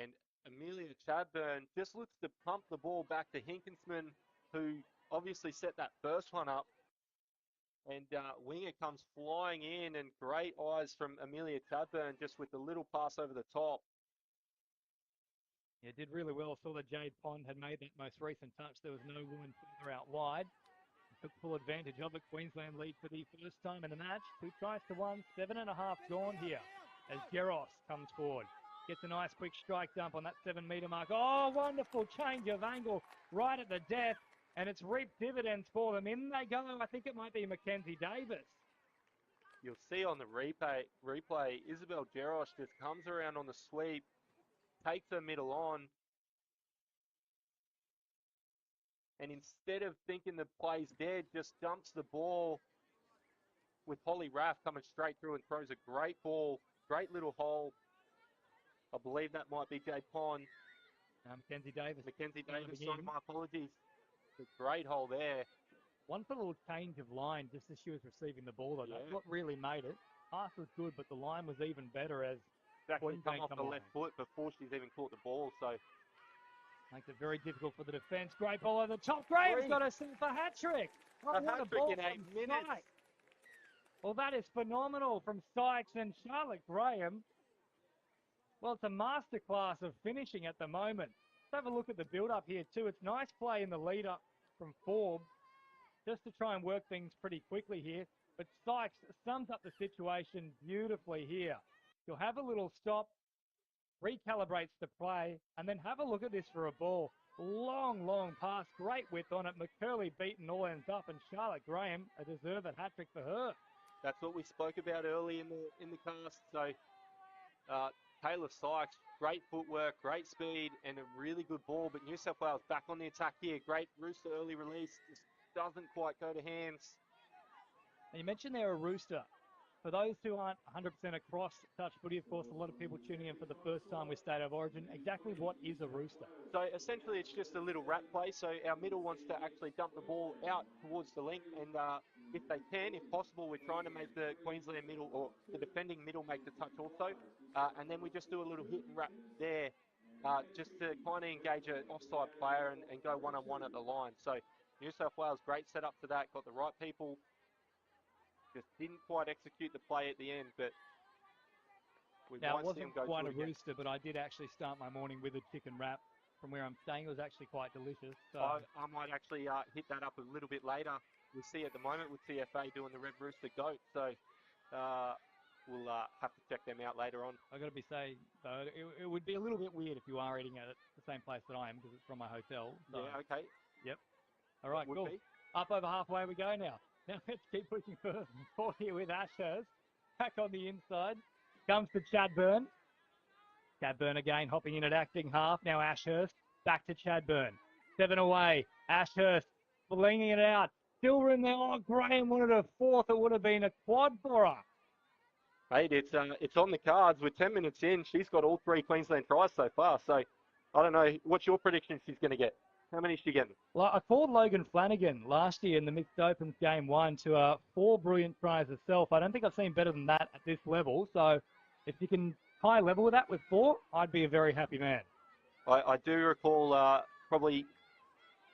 Speaker 9: And Amelia Chadburn just looks to pump the ball back to Hinkinsman, who obviously set that first one up. And Winger comes flying in, and great eyes from Amelia Chadburn just with the little pass over the top.
Speaker 8: Yeah, did really well. Saw that Jade Pond had made that most recent touch. There was no woman further out wide. Took full advantage of it. Queensland lead for the first time in the match. 2 tries to 1, 7.5 gone here as Geros comes forward. Gets a nice quick strike dump on that 7-metre mark. Oh, wonderful change of angle right at the death. And it's reaped dividends for them. In they go. I think it might be Mackenzie Davis.
Speaker 9: You'll see on the replay, Isabel Geros just comes around on the sweep, takes her middle on. And instead of thinking the play's dead, just dumps the ball with Holly Raff coming straight through and throws a great ball, great little hole. I believe that might be Jade Pond.
Speaker 8: Mackenzie Davis.
Speaker 9: Mackenzie Davis, sorry, my apologies. A great hole there.
Speaker 8: One for a little change of line just as she was receiving the ball, though.
Speaker 9: Yeah.
Speaker 8: That's what really made it. Pass was good, but the line was even better as
Speaker 9: It's actually come off the left foot before she's even caught the ball, so
Speaker 8: makes it very difficult for the defence. Great ball over the top. Graham's got herself a hat-trick.
Speaker 9: A hat-trick in 8 minutes.
Speaker 8: Sykes. Well, that is phenomenal from Sykes and Charlotte Graham. Well, it's a masterclass of finishing at the moment. Let's have a look at the build-up here too. It's nice play in the lead-up from Forbes just to try and work things pretty quickly here. But Sykes sums up the situation beautifully here. He'll have a little stop, recalibrates the play, and then have a look at this for a ball. Long, long pass. Great width on it. McCurley beaten all ends up, and Charlotte Graham, a deserved hat-trick for her.
Speaker 9: That's what we spoke about early in the cast. So Taylor Sykes, great footwork, great speed, and a really good ball. But New South Wales back on the attack here. Great Rooster early release. Just doesn't quite go to hands.
Speaker 8: And you mentioned they're a Rooster. For those who aren't 100% across touch footy, of course, a lot of people tuning in for the first time with State of Origin. Exactly what is a Rooster?
Speaker 9: So essentially it's just a little wrap play. So our middle wants to actually dump the ball out towards the length, and if they can, if possible, we're trying to make the Queensland middle or the defending middle make the touch also. And then we just do a little hit and wrap there just to kind of engage an offside player and go one-on-one at the line. So New South Wales, great setup to that, got the right people. Just didn't quite execute the play at the end, but we
Speaker 8: now,
Speaker 9: might
Speaker 8: it
Speaker 9: see him
Speaker 8: wasn't
Speaker 9: go
Speaker 8: quite a
Speaker 9: through again.
Speaker 8: Rooster, but I did actually start my morning with a chicken wrap. From where I'm staying, it was actually quite delicious. So.
Speaker 9: I might actually hit that up a little bit later. We see at the moment with CFA doing the Red Rooster Goat, so we'll have to check them out later on.
Speaker 8: I've got to be saying, though, it would be a little bit weird if you are eating at the same place that I am, because it's from my hotel. So.
Speaker 9: Yeah, okay.
Speaker 8: Yep. All right, cool.
Speaker 9: Be.
Speaker 8: Up over halfway we go now. Now let's keep pushing further forward here with Ashurst. Back on the inside. Comes to Chadburn. Chadburn again hopping in at acting half. Now Ashurst back to Chadburn. 7 away. Ashurst flinging it out. Still room there. Oh, Graham wanted a fourth. It would have been a quad for her.
Speaker 9: Mate, it's on the cards. With 10 minutes in, she's got all 3 Queensland tries so far. So I don't know. What's your prediction she's going to get? How many is she getting?
Speaker 8: Well, I called Logan Flanagan last year in the Mixed Opens Game 1 to 4 brilliant tries herself. I don't think I've seen better than that at this level. So if you can high level with that with 4, I'd be a very happy man.
Speaker 9: I do recall probably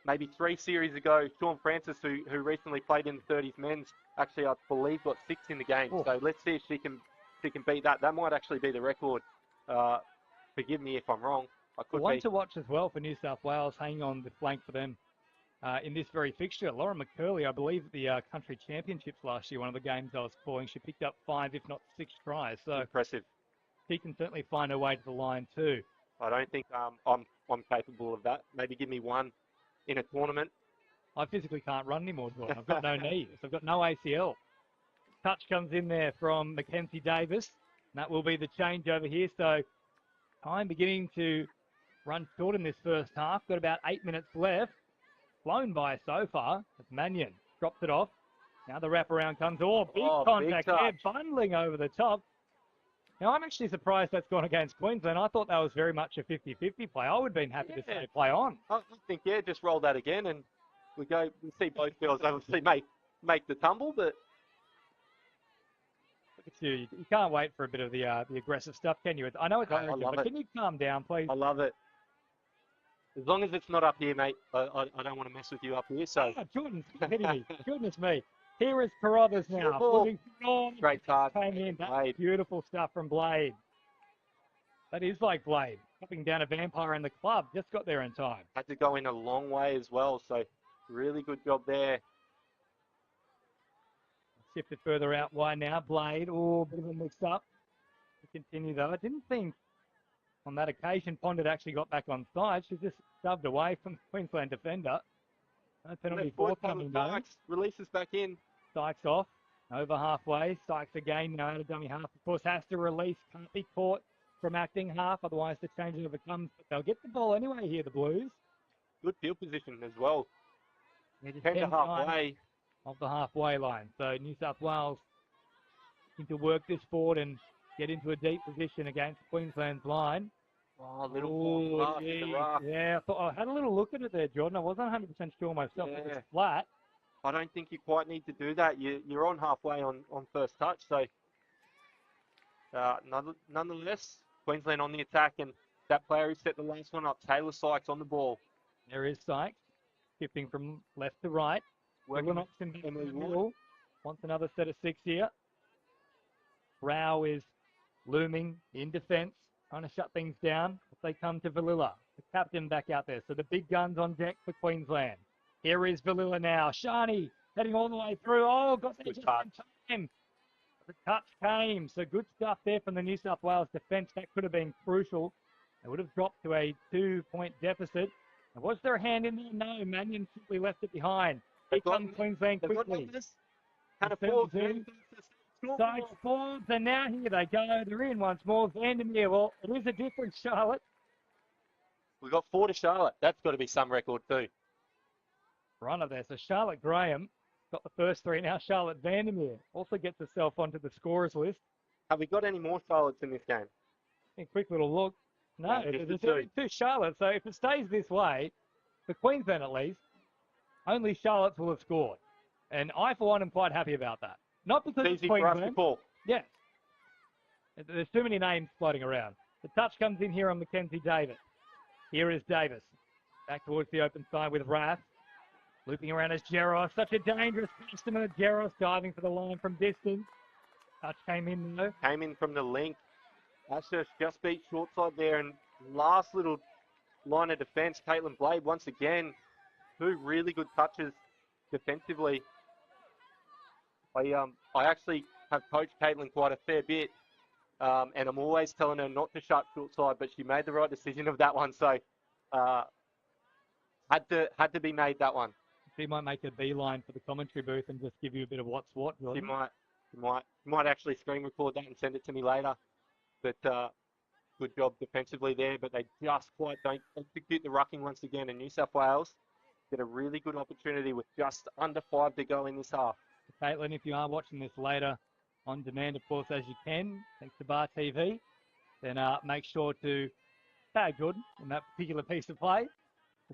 Speaker 9: maybe 3 series ago, Sean Francis, who recently played in the 30s men's, actually I believe got 6 in the game.
Speaker 8: Oh.
Speaker 9: So let's see if she can beat that. That might actually be the record. Forgive me if I'm wrong. I could
Speaker 8: One
Speaker 9: be.
Speaker 8: to watch as well for New South Wales, hanging on the flank for them in this very fixture. Lauren McCurley, I believe at the country championships last year, one of the games I was calling, she picked up 5, if not 6 tries. So
Speaker 9: impressive.
Speaker 8: She can certainly find her way to the line too.
Speaker 9: I don't think I'm capable of that. Maybe give me 1 in a tournament.
Speaker 8: I physically can't run anymore, Jordan. I've got no knees. I've got no ACL. Touch comes in there from Mackenzie Davis. And that will be the change over here. So time beginning to run short in this first half. Got about 8 minutes left. Flown by so far. It's Mannion. Drops it off. Now the wraparound comes. Oh, big contact there. Bundling over the top. Now, I'm actually surprised that's gone against Queensland. I thought that was very much a 50-50 play. I would have been happy to say play on.
Speaker 9: I think, just roll that again and we see both girls obviously make the tumble, but
Speaker 8: look at you. You can't wait for a bit of the aggressive stuff, can you? I know it's arrogant, but can you calm down, please?
Speaker 9: I love it. As long as it's not up here, mate, I don't want to mess with you up here. So
Speaker 8: Jordan's hitting me. Goodness me. Here is Carruthers now.
Speaker 9: Great touch.
Speaker 8: Came in. That's beautiful stuff from Blade. That is like Blade. Chopping down a vampire in the club. Just got there in time.
Speaker 9: Had to go in a long way as well. So really good job there.
Speaker 8: Shifted further out wide now. Blade. Oh, bit of a mix up. To continue though. I didn't think on that occasion Pondit actually got back on side. She just shoved away from the Queensland defender. No penalty forthcoming though.
Speaker 9: Releases back in.
Speaker 8: Sykes off. Over halfway. Sykes again now out of dummy half. Of course has to release. Can't be caught from acting half. Otherwise the change overcomes. But they'll get the ball anyway here, the Blues.
Speaker 9: Good field position as well.
Speaker 8: 10
Speaker 9: to halfway.
Speaker 8: Of the halfway line. So New South Wales need to work this forward and get into a deep position against Queensland's line.
Speaker 9: Oh, little pass in the rough.
Speaker 8: Yeah, I had a little look at it there, Jordan. I wasn't 100% sure myself. It was flat.
Speaker 9: I don't think you quite need to do that. You're on halfway on first touch. So nonetheless, Queensland on the attack, and that player who set the last one up, Taylor Sykes, on the ball.
Speaker 8: There is Sykes, shifting from left to right. Working in the middle. Wants another set of 6 here. Rao is looming in defence, trying to shut things down as they come to Valilla, the captain back out there. So the big guns on deck for Queensland. Here is Valilla now. Shani heading all the way through. Oh, got there just in time. The touch came. So good stuff there from the New South Wales defence. That could have been crucial. They would have dropped to a 2-point deficit. Was there a hand in there? No, Mannion simply left it behind. Here comes Queensland
Speaker 9: they've got
Speaker 8: quickly.
Speaker 9: numbers. Can
Speaker 8: They
Speaker 9: afford
Speaker 8: certainly
Speaker 9: to.
Speaker 8: Side forwards, and now here they go. They're in once more. Vandermeer, well, it is a difference, Charlotte.
Speaker 9: We've got 4 to Charlotte. That's got to be some record too.
Speaker 8: Runner there. So Charlotte Graham got the first 3. Now Charlotte Vandermeer also gets herself onto the scorers list.
Speaker 9: Have we got any more Charlottes in this game?
Speaker 8: A quick little look. No,
Speaker 9: Yeah, just
Speaker 8: there's
Speaker 9: the
Speaker 8: only 2 Charlotte. So if it stays this way, for Queensland at least, only Charlottes will have scored. And I, for one, am quite happy about that. Not because
Speaker 9: It's
Speaker 8: it's
Speaker 9: easy for us to
Speaker 8: Queensland.
Speaker 9: call.
Speaker 8: Yes. There's too many names floating around. The touch comes in here on Mackenzie Davis. Here is Davis. Back towards the open side with Rath. Looping around as Geros. Such a dangerous customer. Geros diving for the line from distance. Touch came in though.
Speaker 9: Came in from the link. Ashurst just beat short side there, and last little line of defence, Caitlin Blade once again. 2 really good touches defensively. I actually have coached Caitlin quite a fair bit, and I'm always telling her not to shut short side, but she made the right decision of that one, so had to be made that one.
Speaker 8: She might make a beeline for the commentary booth and just give you a bit of what's what.
Speaker 9: She might actually screen record that and send it to me later. But good job defensively there, but they just quite don't execute the rucking once again. And New South Wales get a really good opportunity with just under 5 to go in this half.
Speaker 8: Caitlin, if you are watching this later on demand, of course, as you can, thanks to Bar TV, then make sure to tag Jordan in that particular piece of play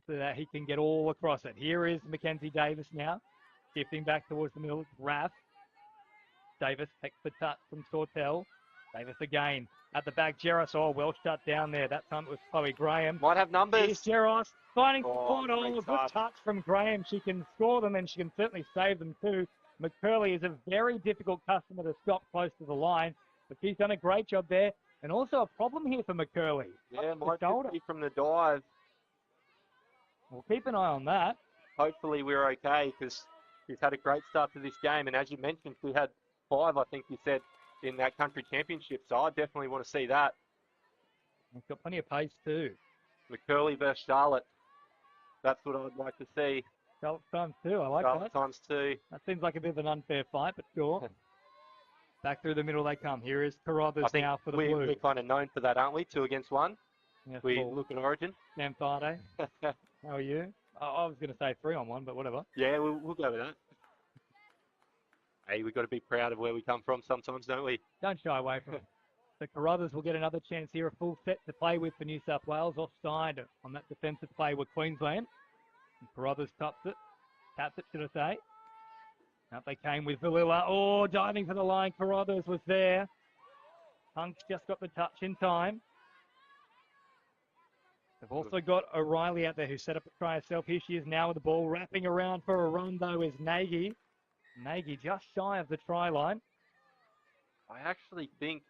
Speaker 8: so that he can get all across it. Here is Mackenzie Davis now, shifting back towards the middle. Rath. Davis takes the touch from Sortel. Davis again at the back. Geros, well shut down there. That time it was Chloe Graham.
Speaker 9: Might have numbers.
Speaker 8: Here's Geros finding support.
Speaker 9: great
Speaker 8: Good
Speaker 9: touch.
Speaker 8: touch from Graham. She can score them and she can certainly save them too. McCurley is a very difficult customer to stop close to the line, but she's done a great job there. And also a problem here for McCurley.
Speaker 9: Yeah,
Speaker 8: the
Speaker 9: might
Speaker 8: shoulder.
Speaker 9: be from the dive.
Speaker 8: We'll keep an eye on that.
Speaker 9: Hopefully we're okay, because she's had a great start to this game. And as you mentioned, she had 5, I think you said, in that country championship. So I definitely want to see that.
Speaker 8: We've got plenty of pace too.
Speaker 9: McCurley versus Charlotte. That's what I'd like to see.
Speaker 8: Charlotte times 2. I like
Speaker 9: Charlotte
Speaker 8: that.
Speaker 9: times 2.
Speaker 8: That seems like a bit of an unfair fight, but sure. Back through the middle they come. Here is Carruthers
Speaker 9: I think
Speaker 8: now for the
Speaker 9: we're
Speaker 8: Blues.
Speaker 9: kind of known for that, aren't we? 2 against 1.
Speaker 8: Yes,
Speaker 9: We
Speaker 8: Paul.
Speaker 9: look at Origin.
Speaker 8: Sam Farday. How are you? I was going to say 3-on-1, but whatever.
Speaker 9: Yeah, we'll go with that. Hey, we've got to be proud of where we come from sometimes, don't we?
Speaker 8: Don't shy away from it. So Carruthers will get another chance here, a full set to play with for New South Wales. Offside on that defensive play with Queensland. And Carruthers taps it, should I say. Out they came with Valilla. Oh, diving for the line. Carruthers was there. Punk's just got the touch in time. They've also got O'Reilly out there who set up a try herself. Here she is now with the ball. Wrapping around for a run, though, is Nagy. Nagy just shy of the try line.
Speaker 9: I actually think,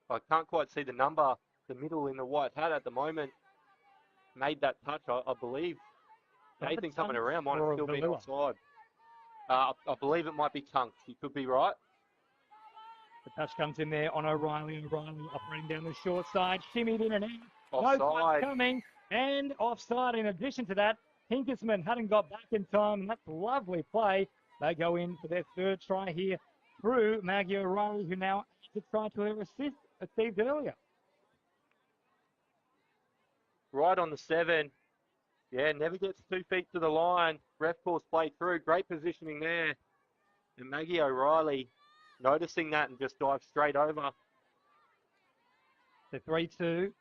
Speaker 9: I can't quite see the number, the middle in the white hat at the moment, made that touch, I believe. Anything coming around might have still been offside. I believe it might be Tunks. You could be right.
Speaker 8: The touch comes in there on O'Reilly. O'Reilly operating down the short side. Shimmied in and out.
Speaker 9: Offside.
Speaker 8: No touch coming. And offside in addition to that. Hinkersman hadn't got back in time. And that's a lovely play. They go in for their 3rd try here through Maggie O'Reilly, who now has a try to her assist achieved earlier.
Speaker 9: Right on the 7. Yeah, never gets 2 feet to the line. Ref calls play through. Great positioning there. And Maggie O'Reilly noticing that and just dives straight over.
Speaker 8: So 3-2.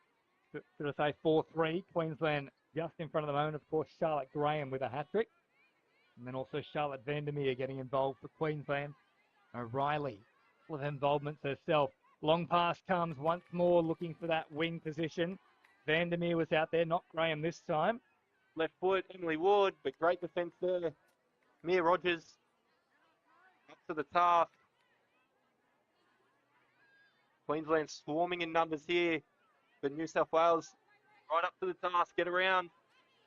Speaker 8: Should I say 4-3. Queensland just in front of the moment. Of course, Charlotte Graham with a hat-trick. And then also Charlotte Vandermeer getting involved for Queensland. O'Reilly with involvements herself. Long pass comes once more looking for that wing position. Vandermeer was out there, not Graham this time.
Speaker 9: Left foot, Emily Wood, but great defence there. Mia Rogers up to the task. Queensland swarming in numbers here, but New South Wales right up to the task, get around,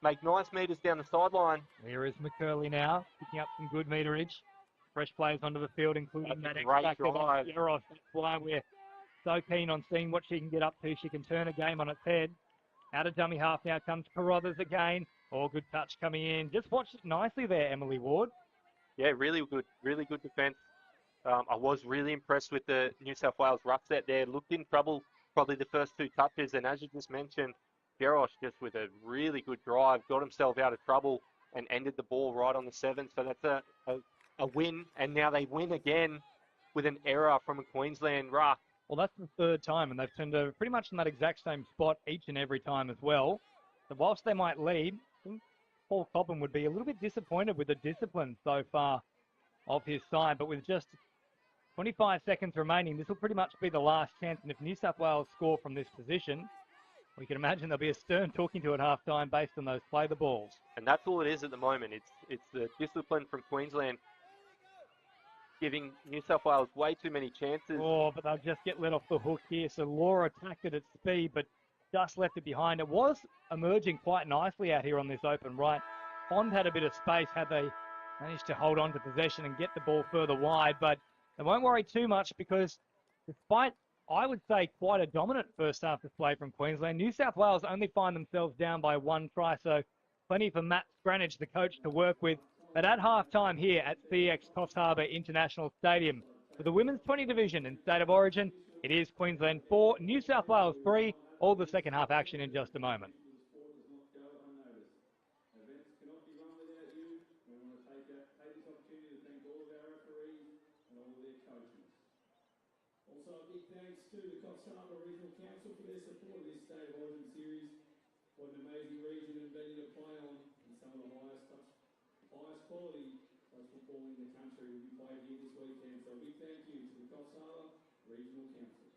Speaker 9: make nice metres down the sideline.
Speaker 8: Here is McCurley now, picking up some good meterage. Fresh players onto the field, including
Speaker 9: That's
Speaker 8: that
Speaker 9: a great
Speaker 8: X-Factor,
Speaker 9: drive.
Speaker 8: Geros. That's why we're so keen on seeing what she can get up to. She can turn a game on its head. Out of dummy half now comes Carruthers again. Oh, good touch coming in. Just watched it nicely there, Emily Ward.
Speaker 9: Yeah, really good defence. I was really impressed with the New South Wales ruck set there. Looked in trouble probably the first two touches, and as you just mentioned, Gerosh just with a really good drive got himself out of trouble and ended the ball right on the 7. So that's a win, and now they win again with an error from a Queensland ruck.
Speaker 8: Well, that's the third time, and they've turned over pretty much in that exact same spot each and every time as well. So whilst they might lead, I think Paul Cobham would be a little bit disappointed with the discipline so far of his side, but with just 25 seconds remaining, this will pretty much be the last chance, and if New South Wales score from this position, we can imagine there'll be a stern talking to at half-time based on those play the balls.
Speaker 9: And that's all it is at the moment. It's the discipline from Queensland giving New South Wales way too many chances.
Speaker 8: Oh, but they'll just get let off the hook here. So Laura attacked it at speed, but just left it behind. It was emerging quite nicely out here on this open right. Bond had a bit of space had they managed to hold on to possession and get the ball further wide, but they won't worry too much because despite, I would say, quite a dominant first half display from Queensland, New South Wales only find themselves down by 1 try, so plenty for Matt Scranage, the coach, to work with. But at half-time here at CX Coffs Harbour International Stadium for the Women's 20 Division in State of Origin, it is Queensland 4, New South Wales 3, all the second half action in just a moment.
Speaker 3: Also, a big thanks to the Coffs Harbour Regional Council for their support of this State of Origin series. What an amazing region and venue to play on, and some of the highest quality touch football in the country will be played here this weekend. So a big thank you to the Coffs Harbour Regional Council.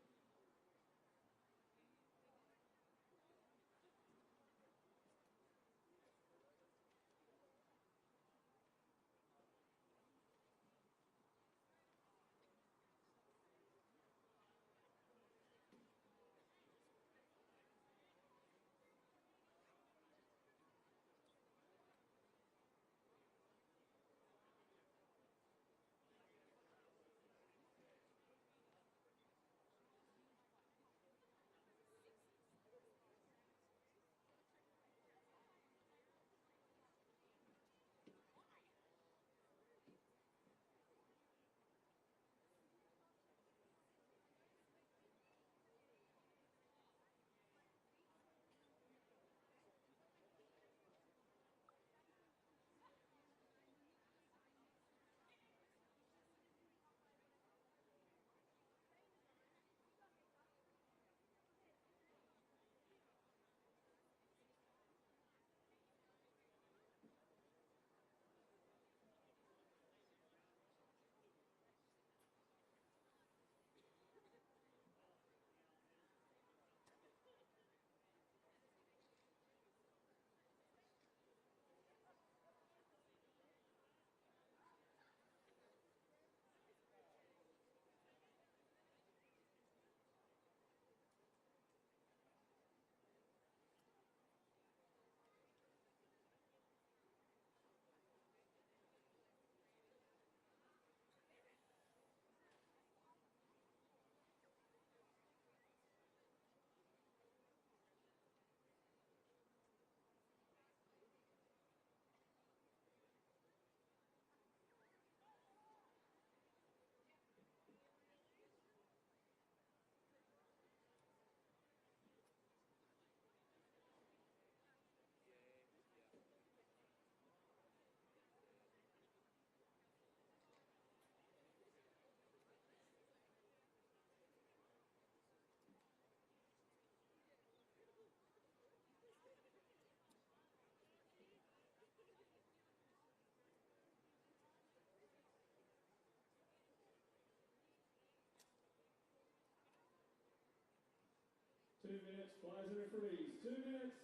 Speaker 3: Players and referees, 2 minutes.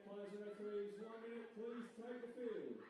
Speaker 3: Players and referees, 1 minute, please take the field.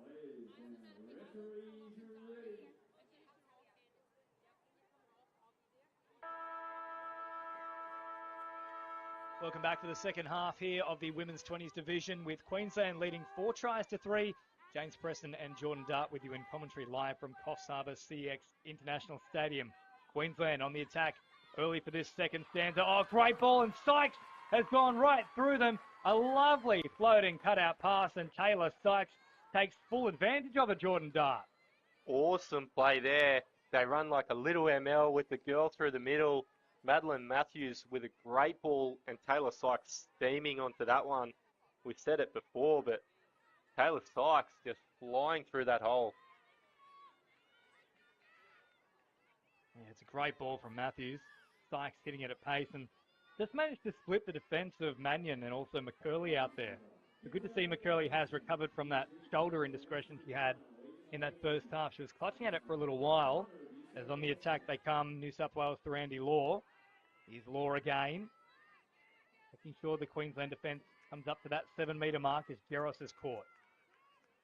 Speaker 3: Players and referees, you're ready.
Speaker 8: Welcome back to the second half here of the Women's 20s division with Queensland leading 4 tries to 3. James Preston and Jordan Dart with you in commentary live from Coffs Harbour CX International Stadium. Queensland on the attack early for this second stanza. Oh, great ball, and Sykes has gone right through them. A lovely floating cutout pass, and Taylor Sykes takes full advantage of it, Jordan Dart.
Speaker 9: Awesome play there. They run like a little ML with the girl through the middle. Madeline Matthews with a great ball, and Taylor Sykes steaming onto that one. We've said it before, but Taylor Sykes just flying through that hole.
Speaker 8: Yeah, it's a great ball from Matthews. Sykes hitting it at pace and just managed to split the defence of Mannion and also McCurley out there. So good to see McCurley has recovered from that shoulder indiscretion she had in that first half. She was clutching at it for a little while. As on the attack they come, New South Wales to Andy Law. Here's Law again. Making sure the Queensland defence comes up to that 7-metre mark as Geros is caught.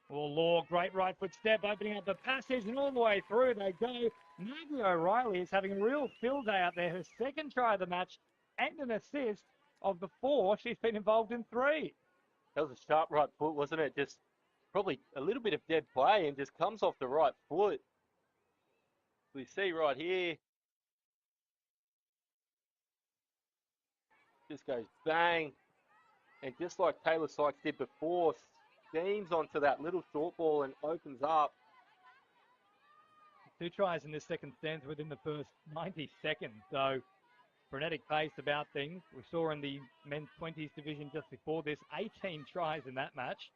Speaker 8: Well, Law, great right foot step, opening up the passage, and all the way through they go. Maggie O'Reilly is having a real field day out there. Her second try of the match and an assist of the 4. She's been involved in 3.
Speaker 9: That was a sharp right foot, wasn't it? Just probably a little bit of dead play and just comes off the right foot. We see right here. Just goes bang. And just like Taylor Sykes did before, steams onto that little short ball and opens up.
Speaker 8: 2 tries in this second stanza within the first 90 seconds. So frenetic pace about things. We saw in the men's 20s division just before this, 18 tries in that match.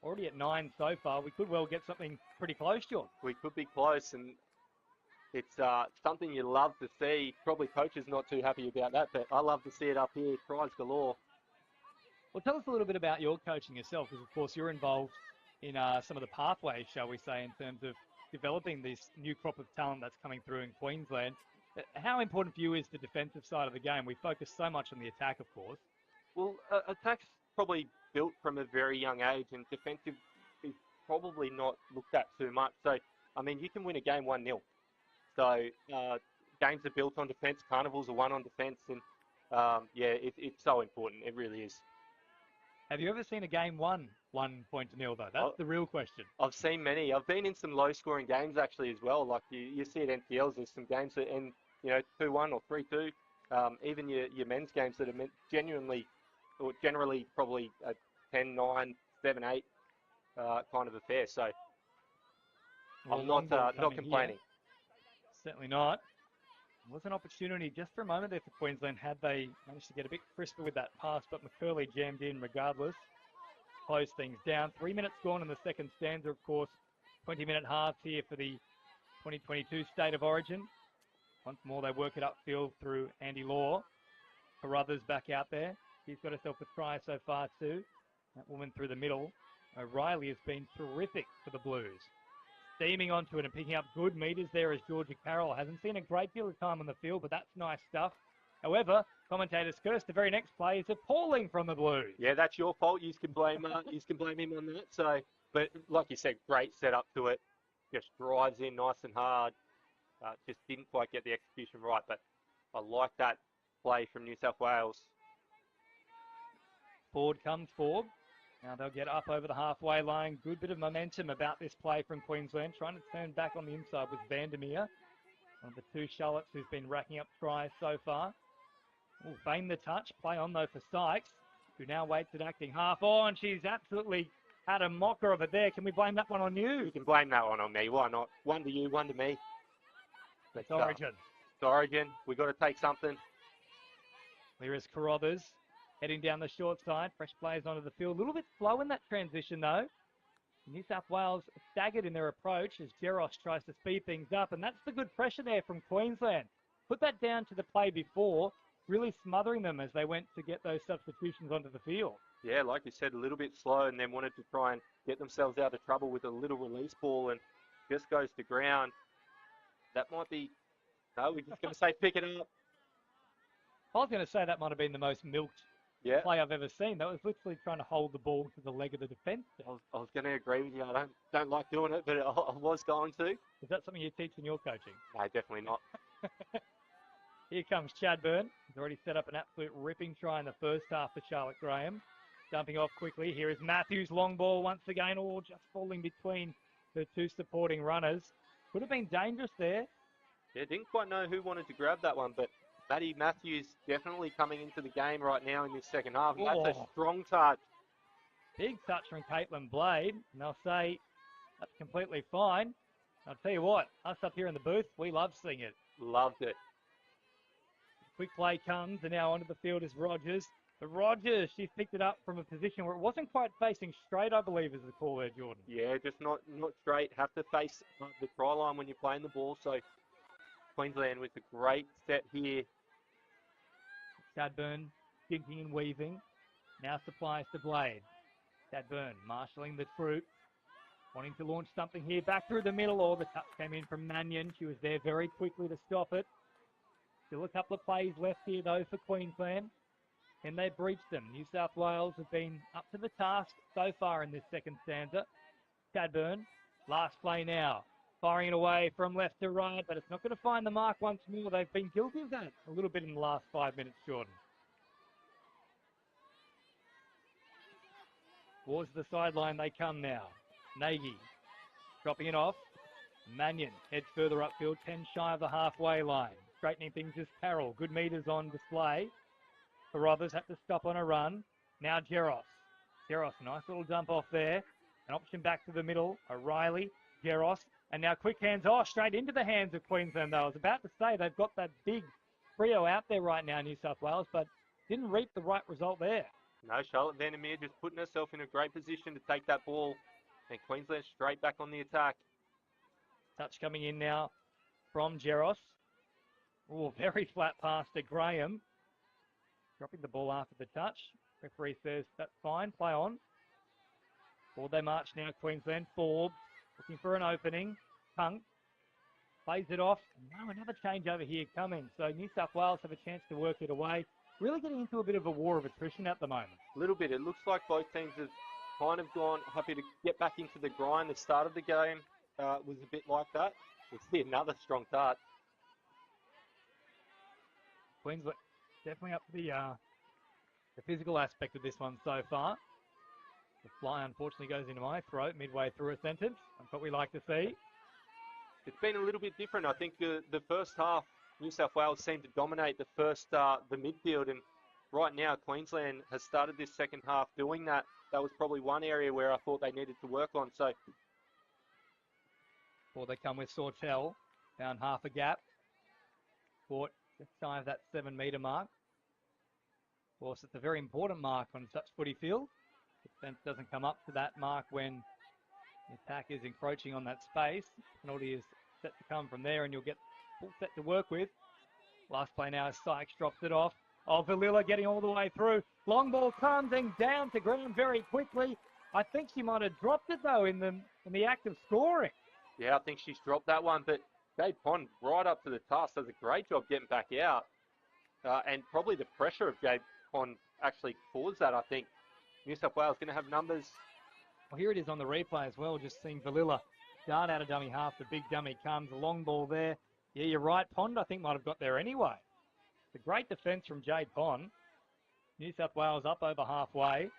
Speaker 8: Already at 9 so far. We could well get something pretty close, John.
Speaker 9: We could be close, and it's something you love to see. Probably coach's not too happy about that, but I love to see it up here. Tries galore.
Speaker 8: Well, tell us a little bit about your coaching yourself, because of course you're involved in some of the pathways, shall we say, in terms of developing this new crop of talent that's coming through in Queensland. How important for you is the defensive side of the game? We focus so much on the attack, of course.
Speaker 9: Well, attack's probably built from a very young age, and defensive is probably not looked at too much. So, I mean, you can win a game 1-0. So, games are built on defence, carnivals are won on defence, and yeah, it's so important. It really is.
Speaker 8: Have you ever seen a game won 1-0 though? That's the real question.
Speaker 9: I've seen many. I've been in some low-scoring games actually as well. Like you see at NPLs, there's some games that end 2-1 or 3-2. Even your men's games that are generally probably a 10-9, 7-8 kind of affair. So
Speaker 8: Well,
Speaker 9: I'm not complaining.
Speaker 8: Here. Certainly not. There was an opportunity just for a moment there for Queensland had they managed to get a bit crisper with that pass, but McCurley jammed in regardless. Close things down. 3 minutes gone in the second stanza, of course. 20-minute halves here for the 2022 State of Origin. Once more they work it upfield through Andy Law. Carruthers back out there. She's got herself a try so far too. That woman through the middle. O'Reilly has been terrific for the Blues. Steaming onto it and picking up good meters there as Georgia Carroll. Hasn't seen a great deal of time on the field, but that's nice stuff. However, commentators curse the very next play is appalling from the Blues.
Speaker 9: Yeah, that's your fault. You can blame him on that. So, but like you said, great setup to it. Just drives in nice and hard. Just didn't quite get the execution right, but I like that play from New South Wales.
Speaker 8: Ford comes forward. Now they'll get up over the halfway line. Good bit of momentum about this play from Queensland. Trying to turn back on the inside with Vandermeer. One of the 2 Charlottes who's been racking up tries so far. Feign the touch. Play on though for Sykes. who now waits at acting half on. She's absolutely had a mocker of it there. Can we blame that one on you?
Speaker 9: You can blame that one on me. Why not? One to you, one to me.
Speaker 8: It's Origin.
Speaker 9: It's Origin. We've got to take something.
Speaker 8: Here is Carruthers heading down the short side. Fresh players onto the field. A little bit slow in that transition, though. New South Wales staggered in their approach as Jeros tries to speed things up, and that's the good pressure there from Queensland. Put that down to the play before, really smothering them as they went to get those substitutions onto the field.
Speaker 9: Yeah, like you said, a little bit slow, and then wanted to try and get themselves out of trouble with a little release ball, and just goes to ground. That might be... No, we're just going to say pick it up.
Speaker 8: I was going to say that might have been the most milked play I've ever seen. That was literally trying to hold the ball to the leg of the defence.
Speaker 9: I was going to agree with you. I don't like doing it, but I was going to.
Speaker 8: Is that something you teach in your coaching?
Speaker 9: No, definitely not.
Speaker 8: Here comes Chadburn. He's already set up an absolute ripping try in the first half for Charlotte Graham. Dumping off quickly. Here is Matthews, long ball once again, all just falling between the two supporting runners. Could have been dangerous there.
Speaker 9: Yeah, didn't quite know who wanted to grab that one, but Matty Matthews definitely coming into the game right now in this second half. And that's a strong touch.
Speaker 8: Big touch from Caitlin Blade. And they'll say that's completely fine. I'll tell you what, us up here in the booth, we love seeing it.
Speaker 9: Loved it.
Speaker 8: Quick play comes, and now onto the field is Rogers. But Rogers, she's picked it up from a position where it wasn't quite facing straight, I believe, is the call there, Jordan.
Speaker 9: Yeah, just not straight. Have to face the try line when you're playing the ball. So Queensland with a great set here.
Speaker 8: Chadburn dinking and weaving. Now supplies to Blade. Chadburn marshalling the troop. Wanting to launch something here. Back through the middle. Or the touch came in from Mannion. She was there very quickly to stop it. Still a couple of plays left here, though, for Queensland. And they breached them. New South Wales have been up to the task so far in this second stanza. Chadburn, last play now. Firing it away from left to right, but it's not going to find the mark once more. They've been guilty of that a little bit in the last 5 minutes, Jordan. Towards the sideline they come now. Nagy dropping it off. Mannion heads further upfield, 10 shy of the halfway line. Straightening things is Carroll. Good meters on display. Carruthers had to stop on a run. Now Jeros. Jeros, nice little dump off there. An option back to the middle. O'Reilly, Jeros. And now quick hands off, straight into the hands of Queensland, though. I was about to say they've got that big trio out there right now, New South Wales, but didn't reap the right result there.
Speaker 9: No, Charlotte Vandermeer just putting herself in a great position to take that ball. And Queensland straight back on the attack.
Speaker 8: Touch coming in now from Jeros. Oh, very flat pass to Graham. Dropping the ball after the touch. Referee says that's fine, play on. Forward they march now, Queensland. Forbes looking for an opening. Punk plays it off. Now another change over here coming. So New South Wales have a chance to work it away. Really getting into a bit of a war of attrition at the moment.
Speaker 9: A little bit. It looks like both teams have kind of gone happy to get back into the grind. The start of the game was a bit like that. We'll see another strong touch.
Speaker 8: Queensland definitely up to the physical aspect of this one so far. The fly unfortunately goes into my throat midway through a sentence. That's what we like to see.
Speaker 9: It's been a little bit different. I think the first half, New South Wales seemed to dominate the midfield, and right now Queensland has started this second half doing that. That was probably one area where I thought they needed to work on. So,
Speaker 8: before they come with Sortel, down half a gap. Caught just shy of that 7 metre mark. Of course, it's a very important mark on such footy field. The defence doesn't come up to that mark when the attack is encroaching on that space. Penalty is set to come from there, and you'll get full set to work with. Last play now, Sykes drops it off. Oh, Valilla getting all the way through. Long ball comes and down to ground very quickly. I think she might have dropped it, though, in the act of scoring.
Speaker 9: Yeah, I think she's dropped that one, but Jade Pond right up to the task, does a great job getting back out. And probably the pressure of Jade Pond actually caused that, I think. New South Wales going to have numbers.
Speaker 8: Well, here it is on the replay as well, just seeing Valilla dart out of dummy half. The big dummy comes, a long ball there. Yeah, you're right, Pond I think might have got there anyway. It's a great defence from Jade Pond. New South Wales up over halfway.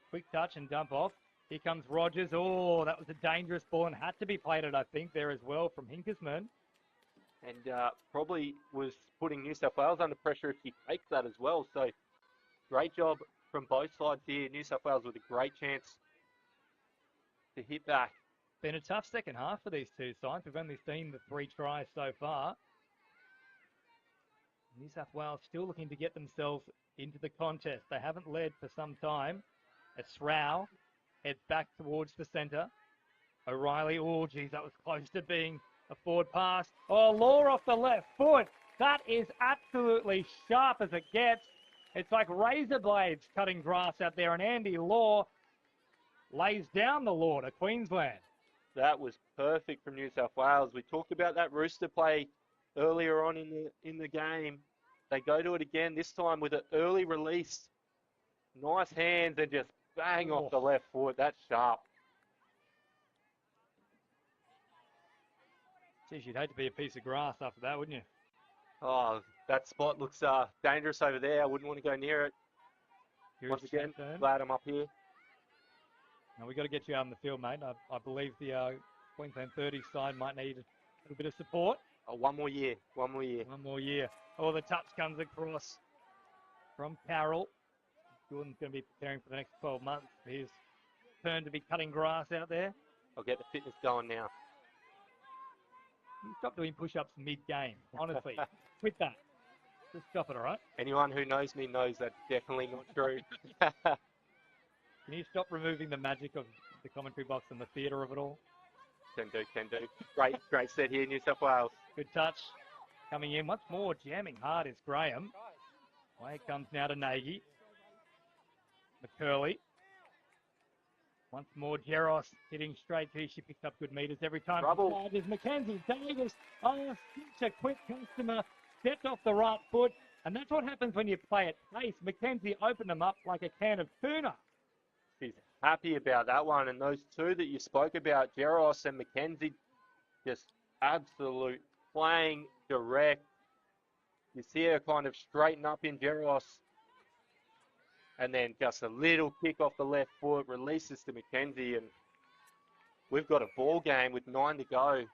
Speaker 8: Quick touch and dump off. Here comes Rogers. Oh, that was a dangerous ball and had to be played I think, there as well from Hinkersman.
Speaker 9: And probably was putting New South Wales under pressure if she takes that as well. So great job from both sides here. New South Wales with a great chance to hit back.
Speaker 8: Been a tough second half for these two sides. We've only seen the 3 tries so far. New South Wales still looking to get themselves into the contest. They haven't led for some time. It's Rao heads back towards the centre. O'Reilly, oh geez, that was close to being a forward pass. Oh, Law off the left foot. That is absolutely sharp as it gets. It's like razor blades cutting grass out there, and Andy Law lays down the law to Queensland.
Speaker 9: That was perfect from New South Wales. We talked about that rooster play earlier on in the game. They go to it again, this time with an early release. Nice hands and just bang off the left foot. That's sharp.
Speaker 8: Geez, you'd hate to be a piece of grass after that, wouldn't you?
Speaker 9: Oh, that spot looks dangerous over there. I wouldn't want to go near it. Once again, glad I'm up here.
Speaker 8: Now, we've got to get you out in the field, mate. I believe the Queensland 30 side might need a little bit of support.
Speaker 9: Oh, one more year. One more year.
Speaker 8: One more year. Oh, the touch comes across from Carroll. Jordan's going to be preparing for the next 12 months for his turn to be cutting grass out there.
Speaker 9: I'll get the fitness going now.
Speaker 8: You stop doing push-ups mid-game, honestly. Quit that. Just stop it, all right?
Speaker 9: Anyone who knows me knows that's definitely not true.
Speaker 8: Can you stop removing the magic of the commentary box and the theatre of it all?
Speaker 9: Can do. Great set here, New South Wales.
Speaker 8: Good touch. Coming in once more, jamming hard is Graham. Away it comes now to Nagy. McCurley. Once more, Jeros hitting straight to. She picks up good meters every time.
Speaker 9: Trouble.
Speaker 8: Is Mackenzie Davis. Oh, such a quick customer. Stepped off the right foot. And that's what happens when you play at pace. Mackenzie opened them up like a can of tuna.
Speaker 9: She's happy about that one. And those two that you spoke about, Jeros and Mackenzie, just absolute playing direct. You see her kind of straighten up in Jeros. And then just a little kick off the left foot, releases to Mackenzie, and we've got a ball game with 9 to go.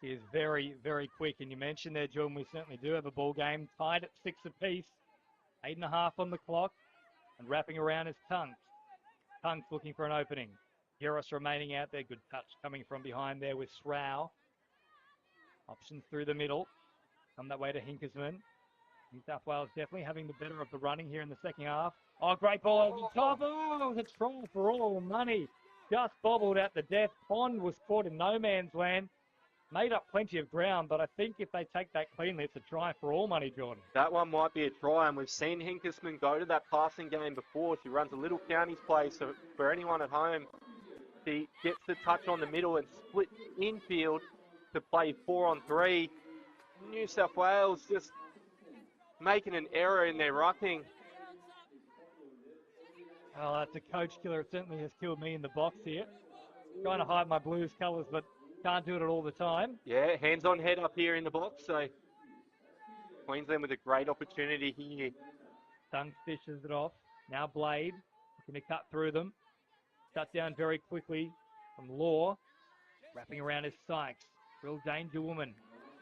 Speaker 8: He is very, very quick. And you mentioned there, Jordan, we certainly do have a ball game tied at 6 apiece. 8.5 on the clock. And wrapping around is Tunks. Tunks looking for an opening. Jeros remaining out there. Good touch coming from behind there with Srow. Options through the middle. Come that way to Hinkersman. New South Wales definitely having the better of the running here in the second half. Oh, great ball over the top. Oh, it was a try for all money. Just bobbled at the death. Pond was caught in no man's land. Made up plenty of ground, but I think if they take that cleanly, it's a try for all money, Jordan.
Speaker 9: That one might be a try, and we've seen Hinkersman go to that passing game before. She runs a little counties play, so for anyone at home, she gets the touch on the middle and splits infield to play 4-on-3. New South Wales just making an error in their rucking.
Speaker 8: Oh, that's a coach killer. It certainly has killed me in the box here. Trying to hide my Blues colours, but can't do it all the time.
Speaker 9: Yeah, hands on head up here in the box. So Queensland with a great opportunity here.
Speaker 8: Dunks dishes it off. Now Blade looking to cut through them. Shut down very quickly from Law. Wrapping around is Sykes. Real danger woman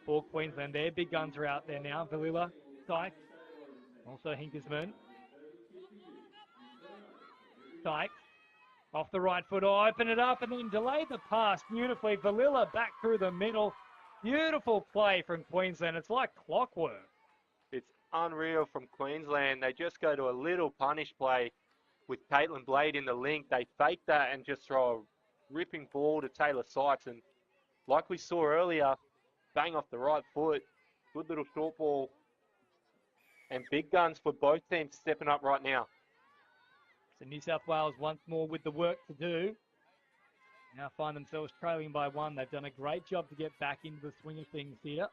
Speaker 8: for Queensland. Their big guns are out there now. Valilla, Sykes, also Hinkersman. Sykes off the right foot. Oh, open it up and then delay the pass beautifully. Valilla back through the middle. Beautiful play from Queensland. It's like clockwork.
Speaker 9: It's unreal from Queensland. They just go to a little punish play with Caitlin Blade in the link. They fake that and just throw a ripping ball to Taylor Sykes. And like we saw earlier, bang off the right foot. Good little short ball. And big guns for both teams stepping up right now.
Speaker 8: So New South Wales once more with the work to do. Now find themselves trailing by 1. They've done a great job to get back into the swing of things here.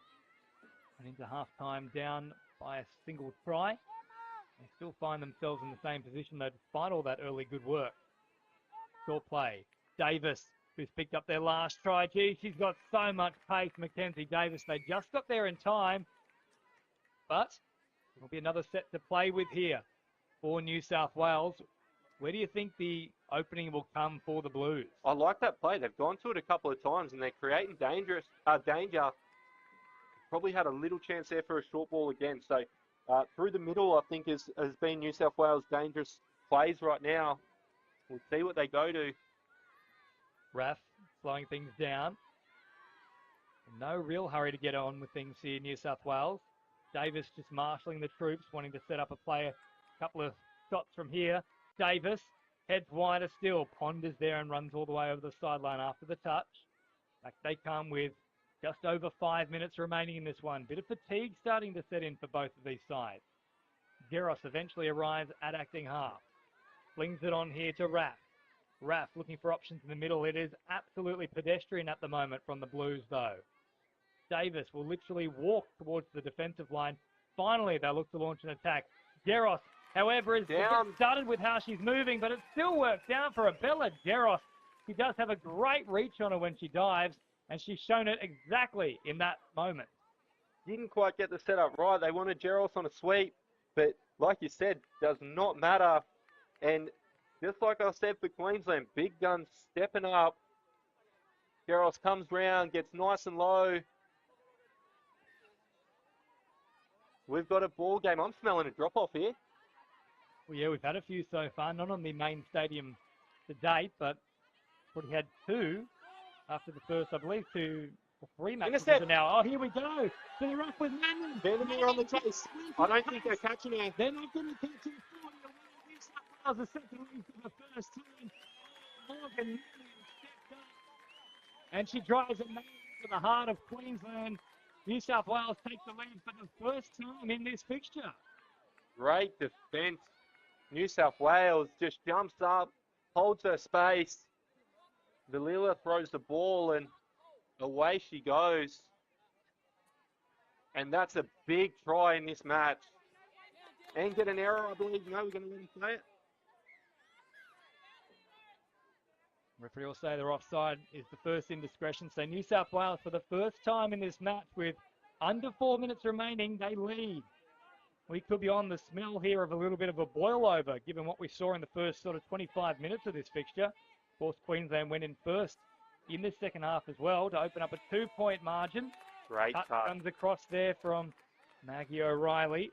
Speaker 8: And into half-time down by a single try. They still find themselves in the same position though, despite all that early good work. Short play. Davis, who's picked up their last try. Gee, she's got so much pace, Mackenzie Davis. They just got there in time. But there'll be another set to play with here for New South Wales. Where do you think the opening will come for the Blues?
Speaker 9: I like that play. They've gone to it a couple of times and they're creating danger. Probably had a little chance there for a short ball again. So through the middle, I think, has been New South Wales' dangerous plays right now. We'll see what they go to.
Speaker 8: Raf slowing things down. No real hurry to get on with things here, New South Wales. Davis just marshalling the troops, wanting to set up a play a couple of shots from here. Davis heads wider still. Ponders there and runs all the way over the sideline after the touch. Back they come with just over 5 minutes remaining in this one. Bit of fatigue starting to set in for both of these sides. Geros eventually arrives at acting half. Flings it on here to Raf. Raf looking for options in the middle. It is absolutely pedestrian at the moment from the Blues though. Davis will literally walk towards the defensive line. Finally, they'll look to launch an attack. Geros, however, is started with how she's moving, but it still works down for Abella Geros. She does have a great reach on her when she dives, and she's shown it exactly in that moment.
Speaker 9: Didn't quite get the setup right. They wanted Geros on a sweep, but like you said, does not matter. And just like I said for Queensland, big guns stepping up. Geros comes round, gets nice and low. We've got a ball game. I'm smelling a drop-off here.
Speaker 8: Well, yeah, we've had a few so far, not on the main stadium to date, but already had two after the first, I believe, 2 or 3 matches now. Oh, here we go. They're up with Manning.
Speaker 9: Vandermeer on the chase. I don't think they're catching her.
Speaker 8: They're not going to catch her. New South Wales, the second lead for the first time. Morgan Manning stepped up, and she drives it to the heart of Queensland. New South Wales take the lead for the first time in this fixture.
Speaker 9: Great defence. New South Wales just jumps up, holds her space. Valila throws the ball and away she goes. And that's a big try in this match. And get an error, I believe. No, we're going to let him play it.
Speaker 8: Referee will say they're offside is the first indiscretion. So New South Wales, for the first time in this match with under 4 minutes remaining, they lead. We could be on the smell here of a little bit of a boil over, given what we saw in the first sort of 25 minutes of this fixture. Of course, Queensland went in first in this second half as well to open up a 2-point margin.
Speaker 9: Great
Speaker 8: cut
Speaker 9: cut.
Speaker 8: Comes across there from Maggie O'Reilly.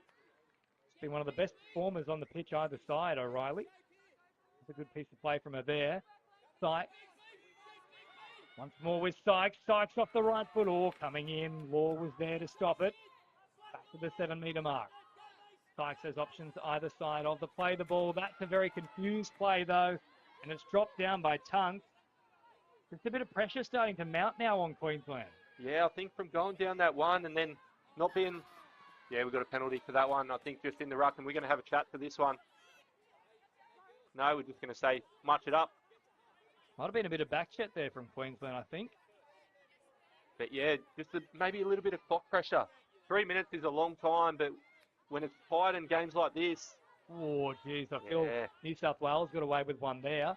Speaker 8: She's been one of the best performers on the pitch either side, O'Reilly. It's a good piece of play from her there. Sykes. Once more with Sykes. Sykes off the right foot. Law coming in. Law was there to stop it. Back to the 7-metre mark. Sykes has options either side of the play. The ball. That's a very confused play though. And it's dropped down by Tunk. Just a bit of pressure starting to mount now on Queensland.
Speaker 9: Yeah, I think from going down that one and then not being... Yeah, we got a penalty for that one. I think just in the ruck, and we're going to have a chat for this one. No, we're just going to say, much it up.
Speaker 8: Might have been a bit of back chat there from Queensland, I think.
Speaker 9: But yeah, just maybe a little bit of clock pressure. 3 minutes is a long time, but when it's tight in games like this...
Speaker 8: Oh, geez, I feel New South Wales got away with one there.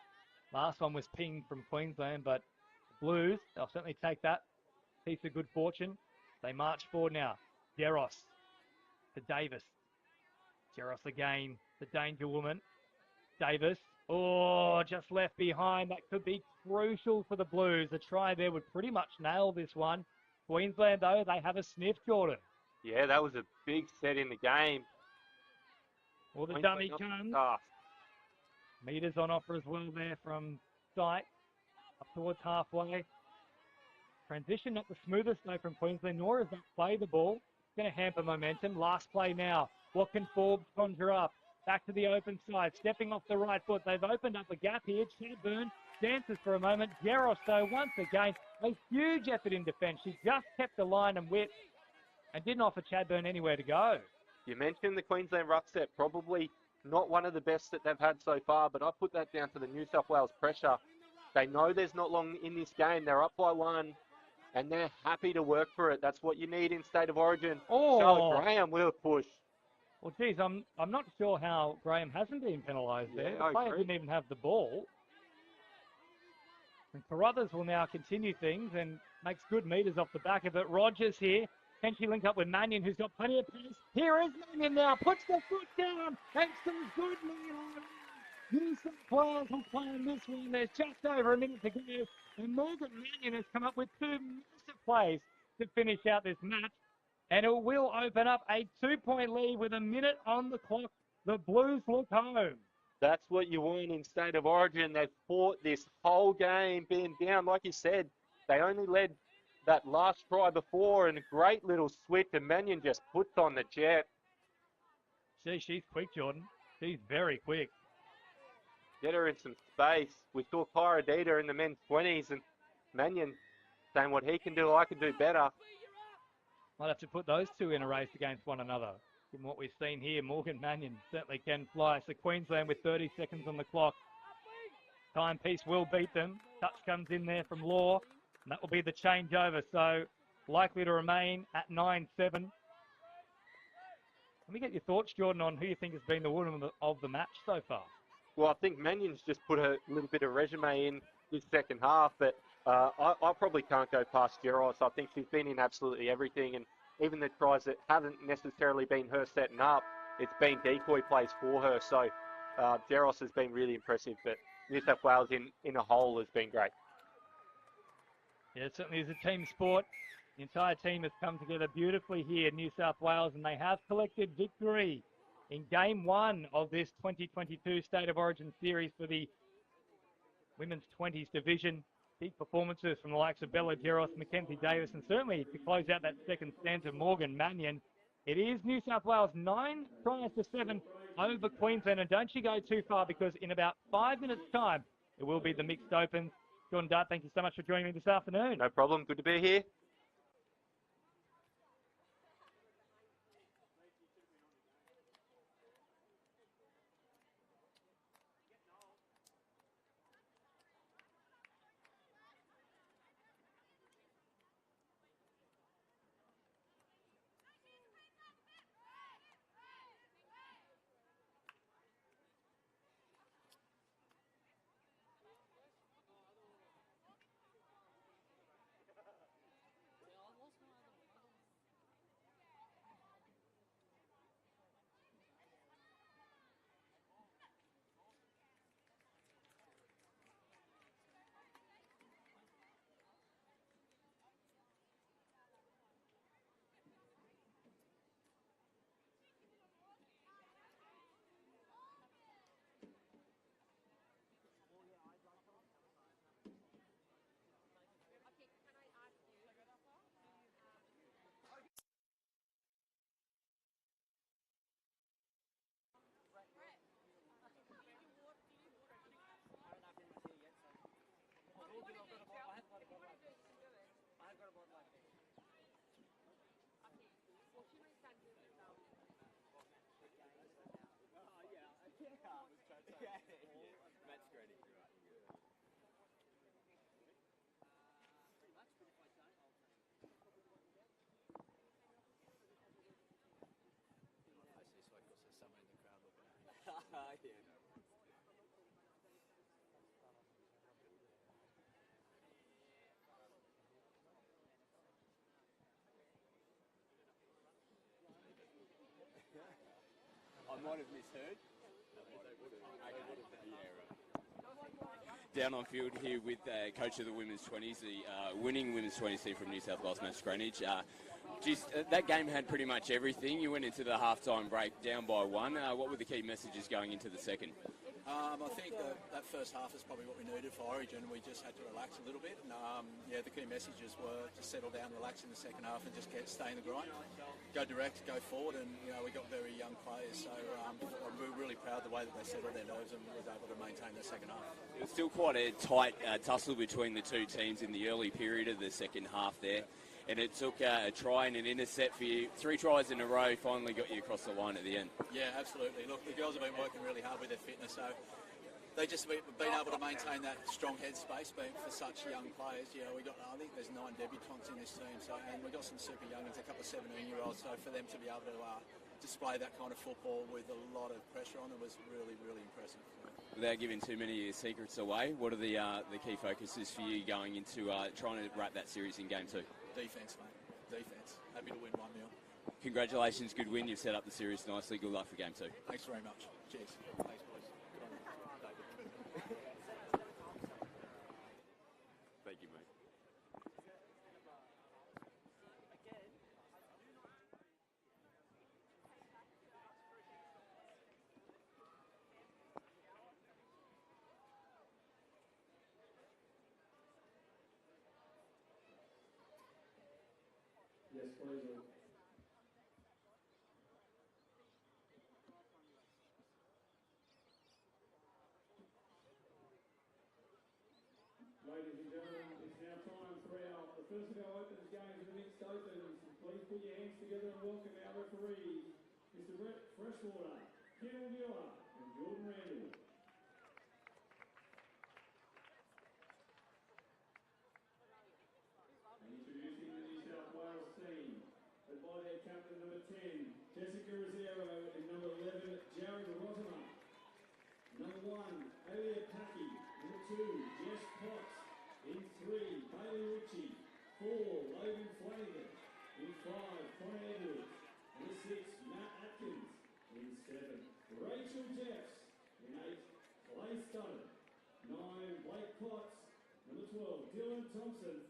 Speaker 8: Last one was pinged from Queensland, but the Blues, they'll certainly take that piece of good fortune. They march forward now. Geros to Davis. Geros again, the danger woman. Davis. Oh, just left behind. That could be crucial for the Blues. A try there would pretty much nail this one. Queensland, though, they have a sniff, Jordan.
Speaker 9: Yeah, that was a big set in the game.
Speaker 8: Well, the dummy comes. Meters on offer as well there from Sykes. Up towards halfway. Transition not the smoothest, though, from Queensland, nor is that play the ball. It's going to hamper momentum. Last play now. What can Forbes conjure up? Back to the open side, stepping off the right foot. They've opened up a gap here. Chadburn dances for a moment. Geros, though, once again, a huge effort in defence. She just kept the line and width and didn't offer Chadburn anywhere to go.
Speaker 9: You mentioned the Queensland ruck set, probably not one of the best that they've had so far, but I put that down to the New South Wales pressure. They know there's not long in this game. They're up by one, and they're happy to work for it. That's what you need in State of Origin.
Speaker 8: Oh.
Speaker 9: Charlotte Graham will push.
Speaker 8: Well, geez, I'm not sure how Graham hasn't been penalised there.
Speaker 9: Yeah,
Speaker 8: the player didn't even have the ball. And Carruthers will now continue things and makes good metres off the back of it. Rogers here. Can she link up with Mannion, who's got plenty of pace? Here is Mannion now. Puts the foot down. And some good lead. New South Wales will play in this one. There's just over a minute to go. And Morgan Mannion has come up with 2 massive plays to finish out this match. And it will open up a 2-point lead with a minute on the clock. The Blues look home.
Speaker 9: That's what you want in State of Origin. They've fought this whole game being down. Like you said, they only led that last try before, and a great little switch, and Mannion just puts on the jet.
Speaker 8: See, she's quick, Jordan. She's very quick.
Speaker 9: Get her in some space. We saw Kyra Dieter in the men's 20s, and Mannion saying what he can do, I can do better.
Speaker 8: Might have to put those two in a race against one another. Given what we've seen here, Morgan Mannion certainly can fly. So Queensland with 30 seconds on the clock. Timepiece will beat them. Touch comes in there from Law, and that will be the changeover. So likely to remain at 9-7. Let me get your thoughts, Jordan, on who you think has been the winner of the match so far.
Speaker 9: Well, I think Mannion's just put a little bit of resume in this second half, but I probably can't go past Geros. I think she's been in absolutely everything, and even the tries that haven't necessarily been her setting up, it's been decoy plays for her. So Geros has been really impressive, but New South Wales in a whole has been great.
Speaker 8: Yeah, it certainly is a team sport. The entire team has come together beautifully here in New South Wales, and they have collected victory in Game 1 of this 2022 State of Origin series for the Women's 20s division. Big performances from the likes of Bella Geros, Mackenzie Davis, and certainly to close out that second stanza, Morgan Mannion. It is New South Wales 9 tries to 7 over Queensland, and don't you go too far, because in about 5 minutes' time, it will be the mixed opens. Jordan Dart, thank you so much for joining me this afternoon.
Speaker 9: No problem. Good to be here.
Speaker 6: I might have misheard. Down on field here with coach of the women's 20s, the winning women's 20s team from New South Wales, Matt Scranage. That game had pretty much everything. You went into the halftime break down by 1. What were the key messages going into the second?
Speaker 14: I think that first half is probably what we needed for Origin. We just had to relax a little bit. And, the key messages were to settle down, relax in the second half, and just stay in the grind. Go direct, go forward, and we got very young players. So we're really proud of the way that they settled their nerves and was able to maintain the second half.
Speaker 6: It was still quite a tight tussle between the two teams in the early period of the second half there. And it took a try and an intercept for you. 3 tries in a row finally got you across the line at the end.
Speaker 14: Yeah, absolutely. Look, the girls have been working really hard with their fitness, so they just been able to maintain that strong headspace for such young players. I think there's 9 debutantes in this team, and we've got some super youngins, a couple of 17-year-olds, so for them to be able to display that kind of football with a lot of pressure on them was really, really impressive.
Speaker 6: Without giving too many secrets away, what are the key focuses for you going into trying to wrap that series in Game 2?
Speaker 14: Defence, mate. Defence. Happy to win 1-0.
Speaker 6: Congratulations, good win. You've set up the series nicely. Good luck for Game 2.
Speaker 14: Thanks very much. Cheers. Thanks, boys. Good on you. David.
Speaker 6: Thank you, mate.
Speaker 3: Yes, please. Ladies and gentlemen, it's now time for the first of our Opens games in the mixed opens. Please put your hands together and welcome our referees, Mr. Brett Freshwater, Kendall Muir, and Jordan Randall. And introducing the New South Wales team, led by their captain number 10, Jessica Rosero, and number 11, Jared Rosima. Number 1, Alia Packy. Number 2, Jess Potts. In 3, Bailey Ritchie. 4, Logan Flanagan. In 5, Connor Edwards. Number 6, Matt Atkins. In 7, Rachel Jeffs. In 8, Clay Studdard. 9, Blake Potts. Number 12, Dylan Thompson.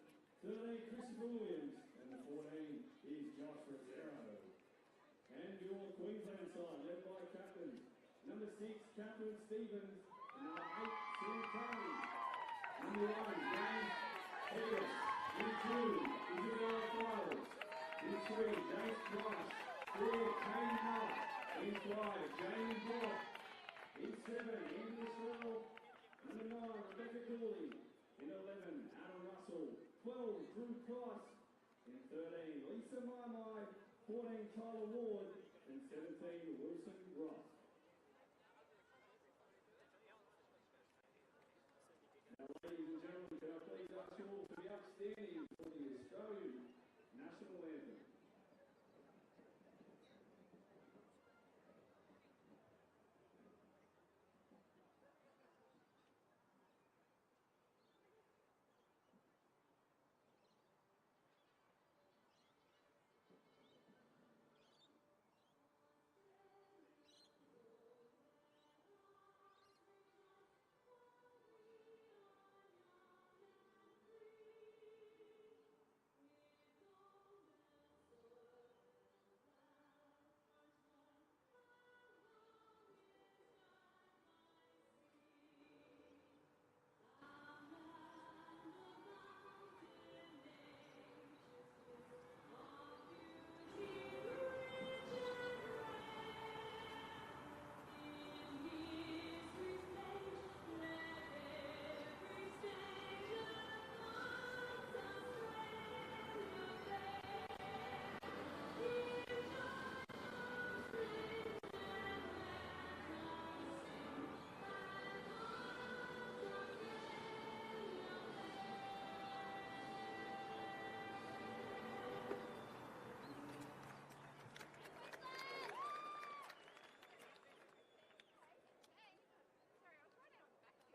Speaker 3: 13, Christopher Williams. And the 14 is Josh Rosero. And your Queensland side, led by captains. Number 6, Catherine Stevens. And number 8, Sam Kelly. Number 1, James Peters. In 2, Isabel Flowers. In 3, James Price. 4, Kane Miller. In 5, Jane Block. In 7, Andrew Swell. Number 9, Rebecca Cooley. In 11, Adam Russell. 12, Drew Price. In 13, Lisa Maimai. 14, Tyler Ward. And 17, Wilson Ross. Now, ladies and gentlemen, can I please ask you all to be upstanding for the Australian National Anthem?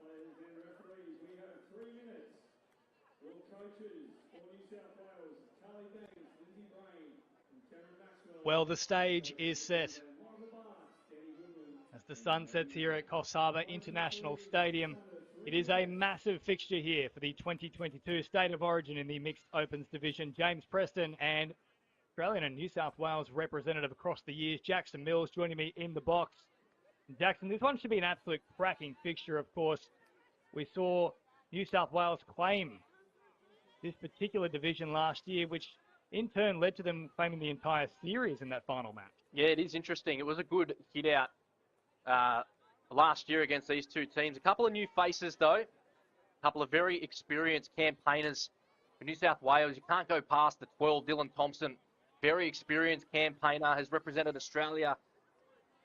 Speaker 3: Ladies and referees, we have 3 minutes. All coaches for New South Wales, Carly Banks, Lindsay Brain, and Cameron Maxwell.
Speaker 8: Well, the stage is set as the sun sets here at Coffs Harbour International Stadium. It is a massive fixture here for the 2022 State of Origin in the Mixed Opens Division. James Preston and Australian and New South Wales representative across the years, Jackson Mills, joining me in the box. Jackson, this one should be an absolute cracking fixture, of course. We saw New South Wales claim this particular division last year, which in turn led to them claiming the entire series in that final match.
Speaker 2: Yeah, it is interesting. It was a good hit out last year against these two teams. A couple of new faces, though. A couple of very experienced campaigners for New South Wales. You can't go past the 12, Dylan Thompson. Very experienced campaigner, has represented Australia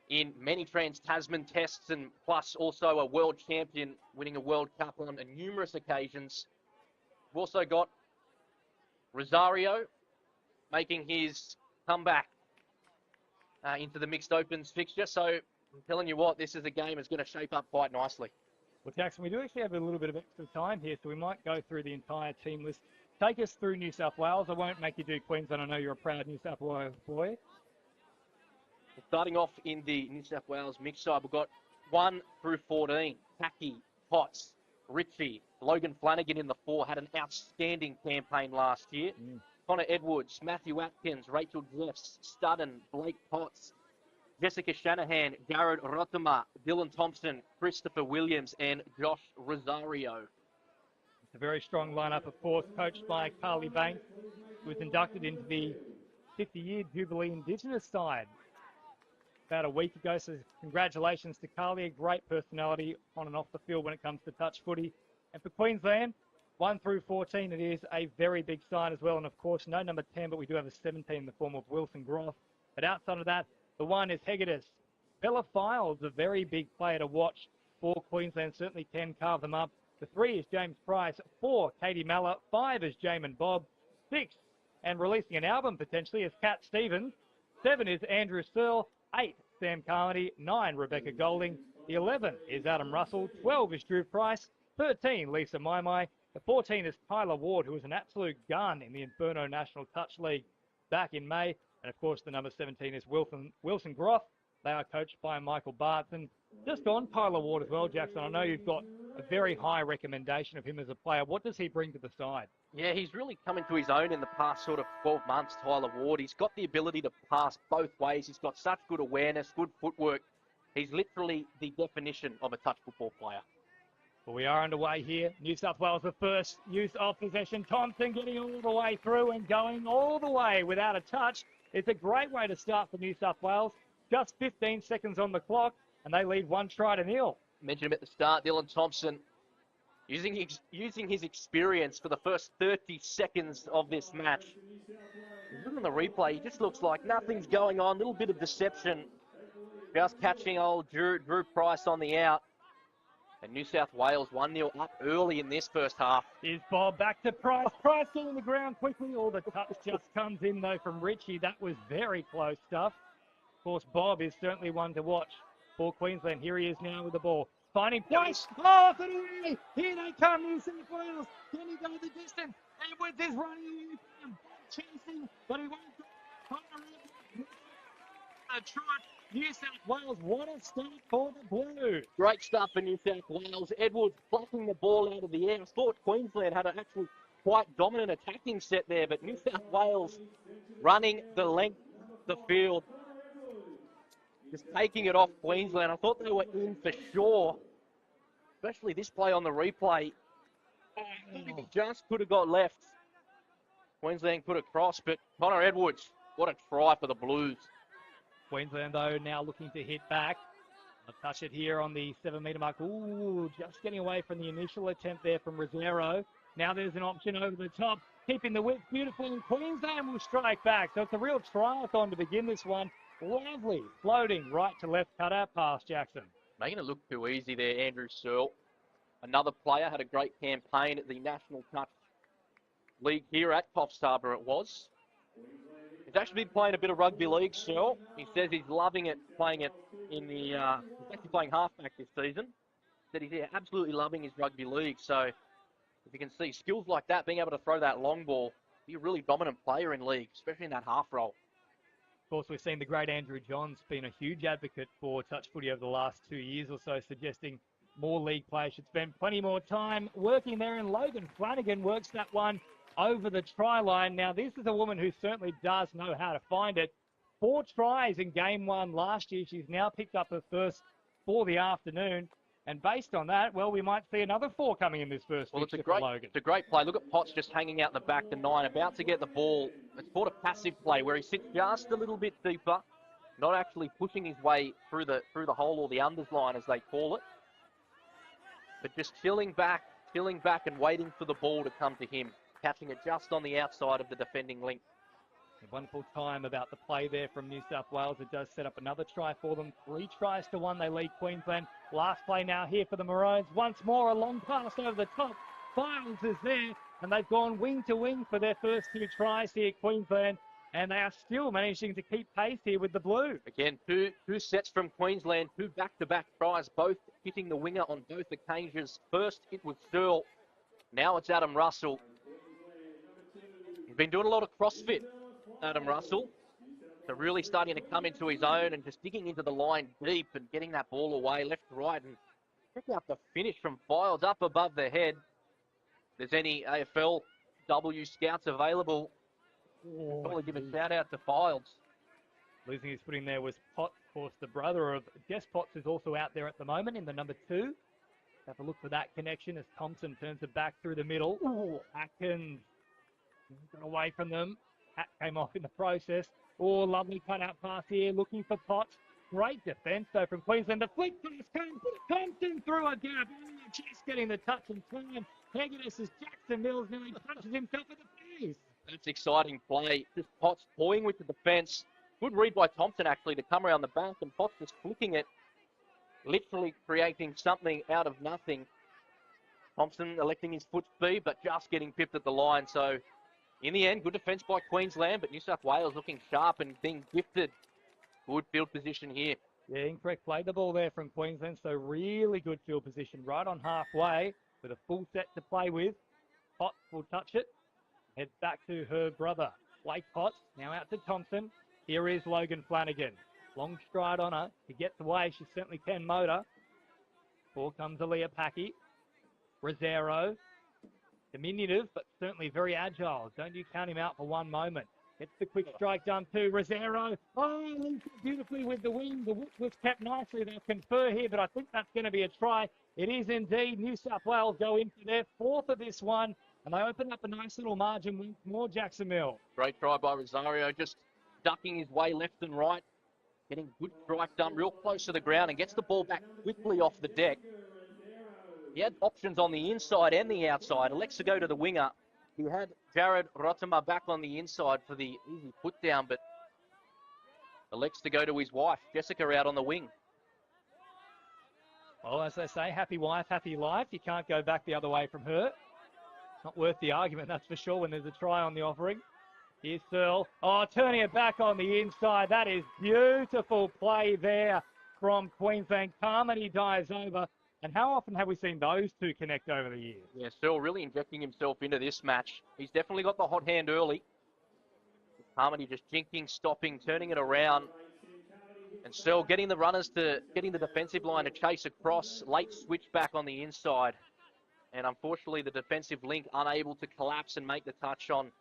Speaker 2: in many Trans-Tasman tests and plus also a world champion, winning a World Cup on numerous occasions. We've also got Rosario making his comeback into the Mixed Opens fixture. So I'm telling you what, this is a game that's going to shape up quite nicely.
Speaker 8: Well, Jackson, we do actually have a little bit of extra time here, so we might go through the entire team list. Take us through New South Wales. I won't make you do Queensland. I know you're a proud New South Wales boy.
Speaker 2: Starting off in the New South Wales mixed side, we've got 1 through 14. Packy, Potts, Ritchie, Logan Flanagan in the 4, had an outstanding campaign last year. Connor Edwards, Matthew Atkins, Rachel Jeffs, Studden, Blake Potts, Jessica Shanahan, Jared Rotema, Dylan Thompson, Christopher Williams, and Josh Rosario.
Speaker 8: It's a very strong lineup, of course, coached by Carly Banks, who was inducted into the 50-year Jubilee Indigenous side about a week ago. So congratulations to Carly, a great personality on and off the field when it comes to touch footy. And for Queensland, 1 through 14, it is a very big side as well. And of course, no number 10, but we do have a 17 in the form of Wilson Groff. But outside of that, the 1 is Hegedus. Bella Files, a very big player to watch for Queensland, certainly can carve them up. The 3 is James Price. 4, Katie Mallett. 5 is Jamin Bobb. 6, and releasing an album potentially, is Cat Stevens. 7 is Andrew Searle. 8, Sam Carmody. 9, Rebecca Golding. The 11 is Adam Russell. 12 is Drew Price. 13, Lisa Maimai. The 14 is Tyler Ward, who was an absolute gun in the Inferno National Touch League back in May. And of course, the number 17 is Wilson Groff. They are coached by Michael Bartz. And just on Tyler Ward as well, Jackson, I know you've got a very high recommendation of him as a player. What does he bring to the side?
Speaker 2: Yeah, he's really come into his own in the past sort of 12 months, Tyler Ward. He's got the ability to pass both ways. He's got such good awareness, good footwork. He's literally the definition of a touch football player.
Speaker 8: Well, we are underway here. New South Wales, the first use of possession. Thompson getting all the way through and going all the way without a touch. It's a great way to start for New South Wales. Just 15 seconds on the clock, and they lead 1-0.
Speaker 2: Mentioned him at the start, Dylan Thompson, using his experience for the first 30 seconds of this match. Looking on the replay, he just looks like nothing's going on. A little bit of deception. Just catching old Drew Price on the out. And New South Wales 1-0 up early in this first half.
Speaker 8: Here's Bob back to Price. Price getting the ground quickly. All the touch just comes in, though, from Richie. That was very close stuff. Of course, Bob is certainly one to watch for Queensland. Here he is now with the ball. Finding Price. Oh, off and away. Here they come, New South Wales. Can he go the distance? Edwards is running. Chasing, but he won't go. A trot. New South Wales, what a start for the Blues.
Speaker 2: Great start for New South Wales. Edwards plucking the ball out of the air. I thought Queensland had an actually quite dominant attacking set there, but New South Wales running the length of the field. Just taking it off Queensland. I thought they were in for sure, especially this play on the replay. He just could have got left. Queensland could have crossed, but Connor Edwards, what a try for the Blues.
Speaker 8: Queensland, though, now looking to hit back. I'll touch it here on the 7-metre mark. Ooh, just getting away from the initial attempt there from Rosero. Now there's an option over the top, keeping the width beautifully, and Queensland will strike back. So it's a real triathlon to begin this one. Lovely, floating right to left cutout pass, Jackson.
Speaker 2: Making it look too easy there, Andrew Searle. Another player had a great campaign at the National Touch League here at Coffs Harbour it was. He's actually been playing a bit of rugby league, Searle. He says he's loving it, playing it in the, he's actually playing halfback this season. Said he's absolutely loving his rugby league. So if you can see skills like that, being able to throw that long ball, be a really dominant player in league, especially in that half role.
Speaker 8: Of course, we've seen the great Andrew Johns been a huge advocate for touch footy over the last 2 years or so, suggesting more league players should spend plenty more time working there. And Logan Flanagan works that one over the try line. Now, this is a woman who certainly does know how to find it. 4 tries in game 1 last year. She's now picked up her first for the afternoon. And based on that, well, we might see another 4 coming in this first fixture for Logan.
Speaker 2: It's a great play. Look at Potts just hanging out in the back, the 9, about to get the ball. It's called a passive play where he sits just a little bit deeper, not actually pushing his way through the hole or the unders line, as they call it, but just chilling back and waiting for the ball to come to him, catching it just on the outside of the defending link.
Speaker 8: A wonderful time about the play there from New South Wales. It does set up another try for them. 3 tries to 1. They lead Queensland. Last play now here for the Maroons. Once more, a long pass over the top. Files is there, and they've gone wing to wing for their first 2 tries here, Queensland. And they are still managing to keep pace here with the Blue.
Speaker 2: Again, two sets from Queensland, 2 back-to-back tries, both hitting the winger on both occasions. First hit was Searle. Now it's Adam Russell. He's been doing a lot of CrossFit, Adam Russell. So really starting to come into his own and just digging into the line deep and getting that ball away left to right. And check out the finish from Files up above the head. If there's any AFLW scouts available, probably give a shout out to Files.
Speaker 8: Losing his footing there was Potts, of course, the brother of Jess Potts, is also out there at the moment in the number 2. Have a look for that connection as Thompson turns it back through the middle. Ooh, Atkins got away from them. Hat came off in the process. Oh, lovely cut-out pass here, looking for Potts. Great defence, though, from Queensland. The flick pass comes, Thompson through a gap. Oh, just getting the touch and time. Pegasus as Jackson Mills nearly punches himself in the face.
Speaker 2: That's exciting play. Just Potts toying with the defence. Good read by Thompson, actually, to come around the back, and Potts just flicking it, literally creating something out of nothing. Thompson electing his foot speed, but just getting pipped at the line. So, in the end, good defence by Queensland, but New South Wales looking sharp and being gifted good field position here.
Speaker 8: Yeah, incorrect play the ball there from Queensland, so really good field position right on halfway with a full set to play with. Potts will touch it, head back to her brother, Blake Potts, now out to Thompson. Here is Logan Flanagan. Long stride on her. He gets away. She certainly can motor. Ball comes Aaliyah Packy. Rosero. Diminutive, but certainly very agile. Don't you count him out for one moment. Gets the quick strike done too. Rosero. Oh, links it beautifully with the wing. The whip was kept nicely. They'll confer here, but I think that's going to be a try. It is indeed. New South Wales go in for their fourth of this one, and they open up a nice little margin with more Jacksonville.
Speaker 2: Great try by Rosario, just ducking his way left and right. Getting good strike done real close to the ground and gets the ball back quickly off the deck. He had options on the inside and the outside. Elects to go to the winger. He had Jared Rotema back on the inside for the easy put down, but elects to go to his wife, Jessica, out on the wing.
Speaker 8: Well, as they say, happy wife, happy life. You can't go back the other way from her. Not worth the argument, that's for sure, when there's a try on the offering. Here's Searle. Oh, turning it back on the inside. That is beautiful play there from Queensland. Carmody dives over. And how often have we seen those two connect over the years?
Speaker 2: Yeah, Searle really injecting himself into this match. He's definitely got the hot hand early. Carmody just jinking, stopping, turning it around. And Searle getting the runners to, getting the defensive line to chase across. Late switch back on the inside. And unfortunately, the defensive link unable to collapse and make the touch on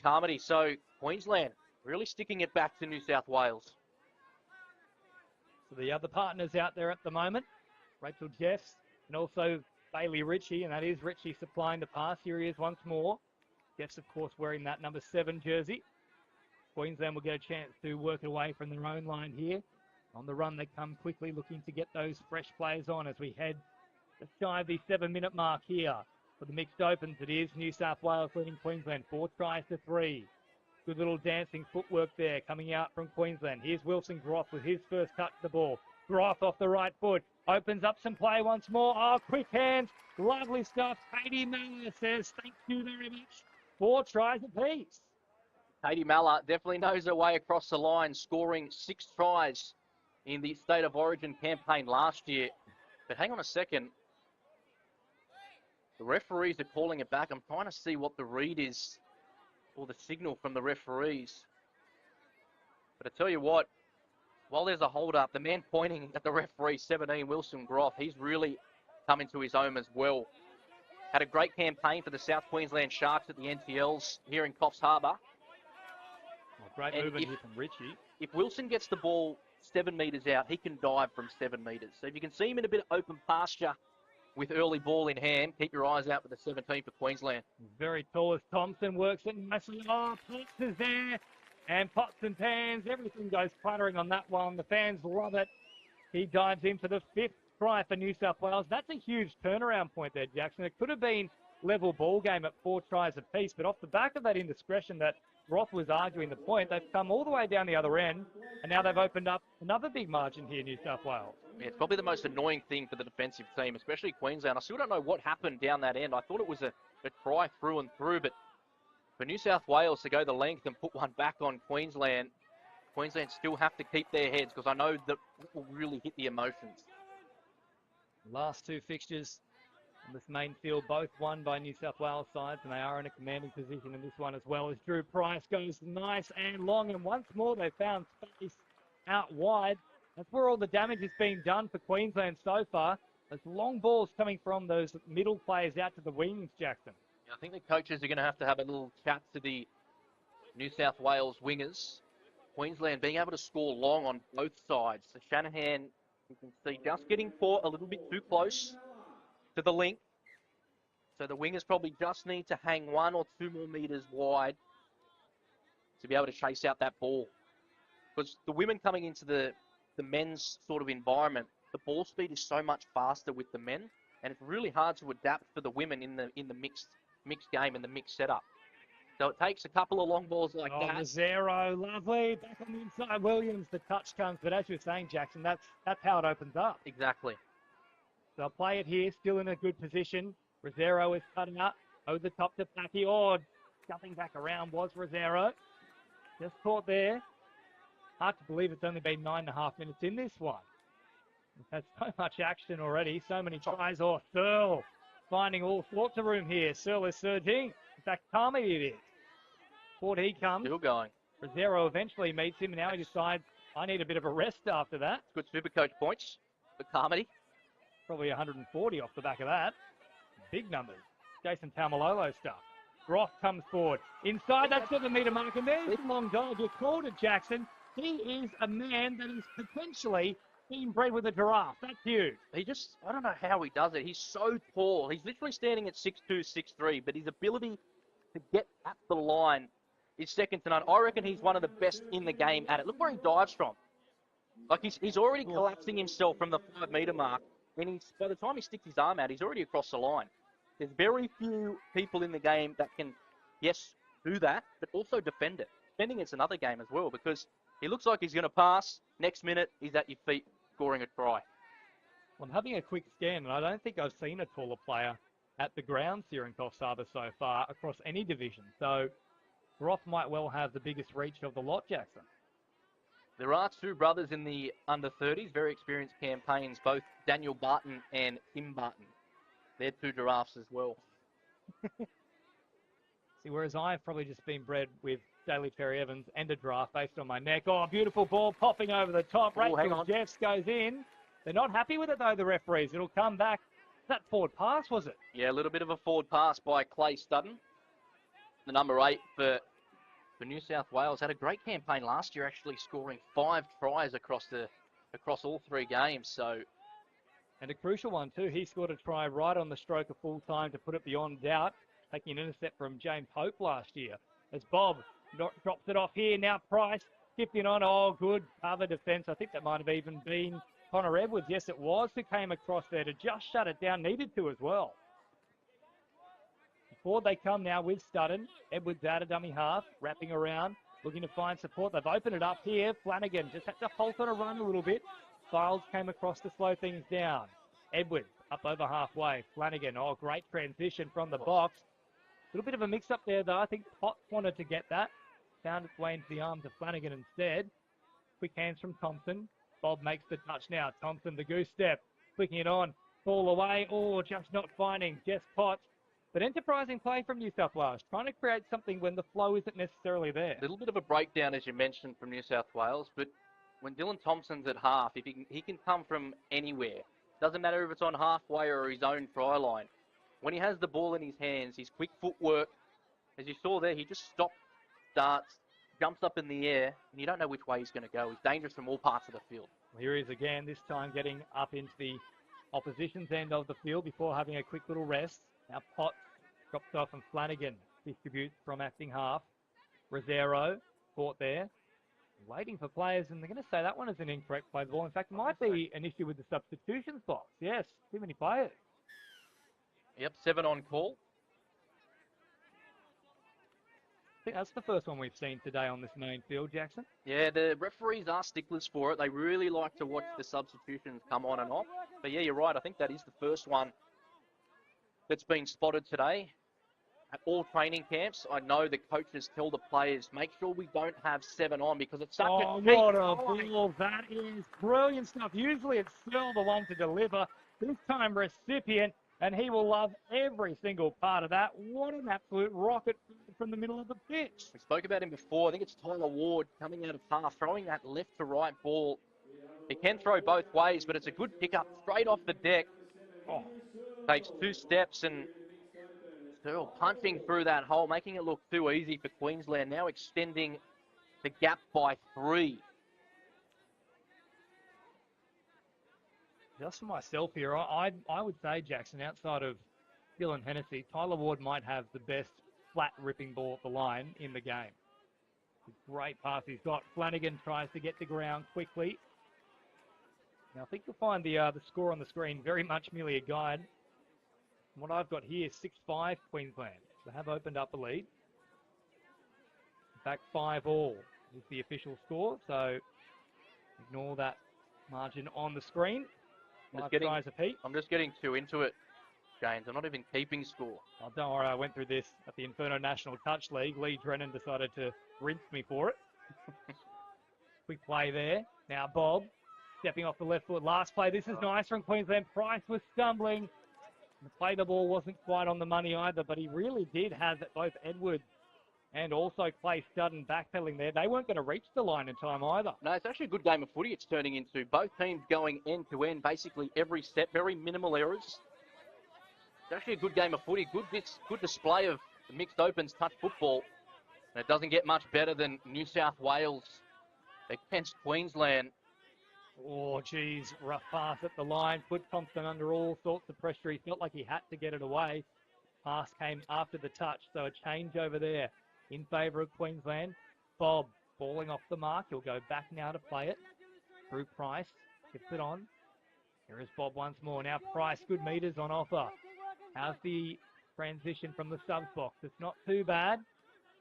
Speaker 2: Carmody. So Queensland really sticking it back to New South Wales.
Speaker 8: So the other partners out there at the moment, Rachel Jeffs and also Bailey Ritchie, and that is Ritchie supplying the pass. Here he is once more. Jeffs, of course, wearing that number 7 jersey. Queensland will get a chance to work away from their own line here. On the run, they come quickly looking to get those fresh players on as we head just shy of the 7-minute mark here. For the mixed opens, it is New South Wales leading Queensland 4 tries to 3. Good little dancing footwork there coming out from Queensland. Here's Wilson Groff with his first touch of the ball. Groff off the right foot. Opens up some play once more. Oh, quick hands. Lovely stuff. Katie Miller says thank you very much. 4 tries apiece.
Speaker 2: Katie Miller definitely knows her way across the line, scoring 6 tries in the State of Origin campaign last year. But hang on a second. The referees are calling it back. I'm trying to see what the read is, or the signal from the referees. But I tell you what, while there's a hold-up, the man pointing at the referee, 17, Wilson Groff, he's really coming to his own as well. Had a great campaign for the South Queensland Sharks at the NTLs here in Coffs Harbour.
Speaker 8: Well, great movement here from Ritchie.
Speaker 2: If Wilson gets the ball 7 metres out, he can dive from 7 metres. So if you can see him in a bit of open pasture with early ball in hand, keep your eyes out for the 17 for Queensland.
Speaker 8: Very tall as Thompson works it nicely. Oh, Potts is there. And pots and pans, everything goes clattering on that one. The fans love it. He dives in for the 5th try for New South Wales. That's a huge turnaround point there, Jackson. It could have been level ball game at 4 tries apiece, but off the back of that indiscretion that Roth was arguing the point, they've come all the way down the other end, and now they've opened up another big margin here, New South Wales.
Speaker 2: Yeah, it's probably the most annoying thing for the defensive team, especially Queensland. I still don't know what happened down that end. I thought it was a try through and through, but for New South Wales to go the length and put one back on Queensland, Queensland still have to keep their heads, because I know that it will really hit the emotions.
Speaker 8: Last 2 fixtures on this main field, both won by New South Wales sides, and they are in a commanding position in this one as well, as Drew Price goes nice and long, and once more they found space out wide. That's where all the damage is being done for Queensland so far. Those long balls coming from those middle players out to the wings, Jackson.
Speaker 2: Yeah, I think the coaches are going to have a little chat to the New South Wales wingers. Queensland being able to score long on both sides. So Shanahan, you can see, just getting caught a little bit too close to the link. So the wingers probably just need to hang 1 or 2 more metres wide to be able to chase out that ball. Because the women coming into the men's sort of environment, the ball speed is so much faster with the men, and it's really hard to adapt for the women in the mixed game and the mixed setup. So it takes a couple of long balls like that.
Speaker 8: Zero, lovely. Back on the inside, Williams, the touch comes. But as you were saying, Jackson, that's how it opens up.
Speaker 2: Exactly.
Speaker 8: So I'll play it here, still in a good position. Rosero is cutting up over the top to Packy. Oh, jumping back around was Rosero. Just caught there. Hard to believe it's only been 9.5 minutes in this one. We've had so much action already, so many tries. Oh, Searle finding all sorts of room here. Searle is surging. In fact, Carmody it is. Forward he comes.
Speaker 2: Still going.
Speaker 8: Rosero eventually meets him, and now he decides, I need a bit of a rest after that.
Speaker 2: Good super coach points for Carmody.
Speaker 8: Probably 140 off the back of that. Big numbers. Jason Taumalolo stuff. Groff comes forward. Inside that 7-metre mark, and there's the long dog. You called it, Jackson. He is a man that is potentially being bred with a giraffe. That's huge.
Speaker 2: I don't know how he does it. He's so tall. He's literally standing at 6'2", 6'3", but his ability to get at the line is second to none. I reckon he's one of the best in the game at it. Look where he dives from. Like he's already collapsing himself from the 5-metre mark, and by the time he sticks his arm out, he's already across the line. There's very few people in the game that can, yes, do that, but also defend it. Defending it's another game as well, because he looks like he's going to pass. Next minute, he's at your feet scoring a try.
Speaker 8: Well, I'm having a quick scan, and I don't think I've seen a taller player at the grounds here in Coffs Harbour so far across any division. So Groff might well have the biggest reach of the lot, Jackson.
Speaker 2: There are two brothers in the under-30s, very experienced campaigns, both Daniel Barton and Tim Barton. They're two giraffes as well.
Speaker 8: See, whereas I've probably just been bred with Daly Perry Evans and a giraffe based on my neck. Oh, beautiful ball popping over the top. Rachel Jeffs goes in. They're not happy with it, though, the referees. It'll come back. That forward pass, was it?
Speaker 2: Yeah, a little bit of a forward pass by Clay Studden. The number 8 for New South Wales. Had a great campaign last year, actually scoring 5 tries across all 3 games. So,
Speaker 8: and a crucial one too. He scored a try right on the stroke of full time to put it beyond doubt, taking an intercept from James Pope last year. As Bob drops it off here, now Price shifting on. Oh, good cover defence. I think that might have even been Connor Edwards. Yes, it was, who came across there to just shut it down. Needed to as well. Forward they come now with Studden. Edwards out of dummy half, wrapping around, looking to find support. They've opened it up here. Flanagan just had to halt on a run a little bit. Files came across to slow things down. Edwards up over halfway. Flanagan, oh, great transition from the box. A little bit of a mix-up there, though. I think Potts wanted to get that. Found its way into the arms of Flanagan instead. Quick hands from Thompson. Bob makes the touch now. Thompson, the goose step, flicking it on. Ball away. Oh, just not finding Jess Potts. But enterprising play from New South Wales, trying to create something when the flow isn't necessarily there.
Speaker 2: A little bit of a breakdown, as you mentioned, from New South Wales. But when Dylan Thompson's at half, if he can come from anywhere. Doesn't matter if it's on halfway or his own try line. When he has the ball in his hands, his quick footwork, as you saw there, he just stops, starts, jumps up in the air, and you don't know which way he's going to go. He's dangerous from all parts of the field.
Speaker 8: Well, here he is again, this time getting up into the opposition's end of the field before having a quick little rest. Now Potts drops off and Flanagan distributes from acting half. Rosero caught there. Waiting for players, and they're going to say that one is an incorrect play of the ball. In fact, it might be an issue with the substitutions box. Yes, too many players.
Speaker 2: Yep, 7 on call.
Speaker 8: I think that's the first one we've seen today on this main field, Jackson.
Speaker 2: Yeah, the referees are sticklers for it. They really like to watch the substitutions come on and off. But yeah, you're right. I think that is the first one that's been spotted today. At all training camps, I know the coaches tell the players, make sure we don't have 7 on because it's such a cheap
Speaker 8: what a ball. That is brilliant stuff. Usually it's still the one to deliver. This time recipient, and he will love every single part of that. What an absolute rocket from the middle of the pitch.
Speaker 2: We spoke about him before. I think it's Tyler Ward coming out of half, throwing that left to right ball. He can throw both ways, but it's a good pickup straight off the deck. Oh, takes 2 steps and still punching through that hole, making it look too easy for Queensland, now extending the gap by 3.
Speaker 8: Just for myself here, I would say, Jackson, outside of Dylan Hennessy, Tyler Ward might have the best flat ripping ball at the line in the game. Great pass he's got. Flanagan tries to get to ground quickly. Now, I think you'll find the score on the screen very much merely a guide. What I've got here, 6-5 Queensland. They have opened up a lead. In fact, 5-all is the official score, so ignore that margin on the screen.
Speaker 2: I'm just getting too into it, James. I'm not even keeping score.
Speaker 8: Oh, don't worry, I went through this at the Inferno National Touch League. Lee Drennan decided to rinse me for it. Quick play there. Now Bob stepping off the left foot. Last play. This is nice from Queensland. Price was stumbling. The play the ball wasn't quite on the money either, but he really did have both Edwards and also Clay Studden backpedaling there. They weren't going to reach the line in time either.
Speaker 2: No, it's actually a good game of footy it's turning into. Both teams going end-to-end, basically every set, very minimal errors. It's actually a good game of footy. Good display of the mixed opens touch football. And it doesn't get much better than New South Wales against Queensland.
Speaker 8: Oh, geez, rough pass at the line. Put Thompson under all sorts of pressure. He felt like he had to get it away. Pass came after the touch, so a change over there in favour of Queensland. Bob falling off the mark. He'll go back now to play it. Through Price. Gets it on. Here is Bob once more. Now Price, good meters on offer. How's the transition from the subs box? It's not too bad.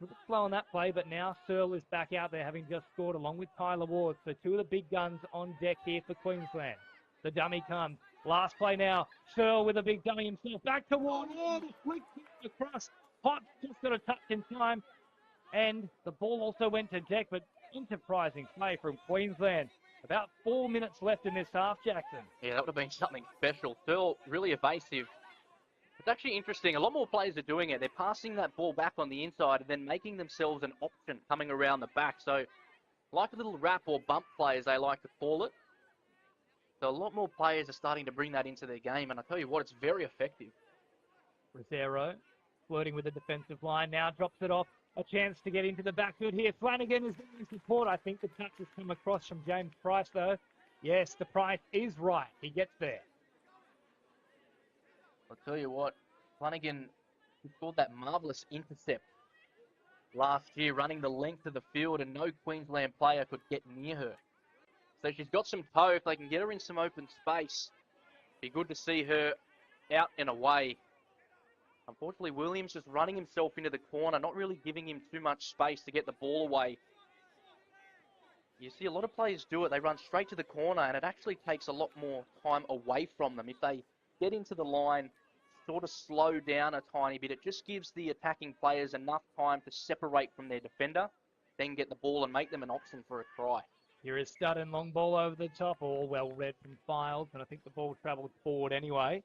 Speaker 8: A little slow on that play, but now Searle is back out there having just scored along with Tyler Ward. So two of the big guns on deck here for Queensland. The dummy comes. Last play now. Searle with a big dummy himself. Back to Ward. Oh, the flick across. Potts just got a touch in time. And the ball also went to deck, but enterprising play from Queensland. About 4 minutes left in this half, Jackson.
Speaker 2: Yeah, that would have been something special. Searle really evasive. It's actually interesting. A lot more players are doing it. They're passing that ball back on the inside and then making themselves an option coming around the back. So, like a little wrap or bump play, as they like to call it. So, a lot more players are starting to bring that into their game. And I tell you what, it's very effective.
Speaker 8: Rosero flirting with the defensive line. Now drops it off. A chance to get into the backfield here. Flanagan is in support. I think the touch has come across from James Price, though. Yes, the Price is right. He gets there.
Speaker 2: I'll tell you what, Flanagan scored that marvellous intercept last year, running the length of the field, and no Queensland player could get near her. So she's got some toe. If they can get her in some open space, be good to see her out and away. Unfortunately, Williams just running himself into the corner, not really giving him too much space to get the ball away. You see a lot of players do it. They run straight to the corner, and it actually takes a lot more time away from them. If they get into the line, sort of slow down a tiny bit, it just gives the attacking players enough time to separate from their defender, then get the ball and make them an option for a try.
Speaker 8: Here is Studden, long ball over the top, all well read from Files, and I think the ball travelled forward anyway.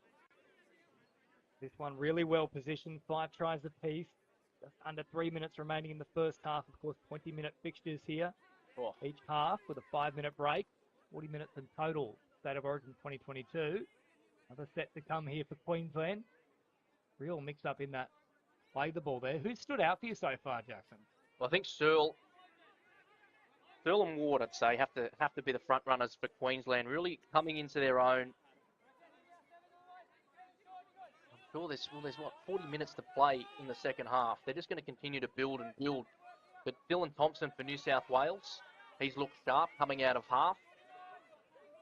Speaker 8: This one really well positioned, 5 tries apiece. Just under 3 minutes remaining in the first half. Of course, 20-minute fixtures here.
Speaker 2: Oh.
Speaker 8: Each half with a 5-minute break. 40 minutes in total. State of Origin 2022. Another set to come here for Queensland. Real mix-up in that. Play the ball there. Who stood out for you so far, Jackson?
Speaker 2: Well, I think Searle and Ward, I'd say, have to be the front runners for Queensland. Really coming into their own. Sure, there's 40 minutes to play in the second half. They're just going to continue to build and build. But Dylan Thompson for New South Wales, he's looked sharp coming out of half.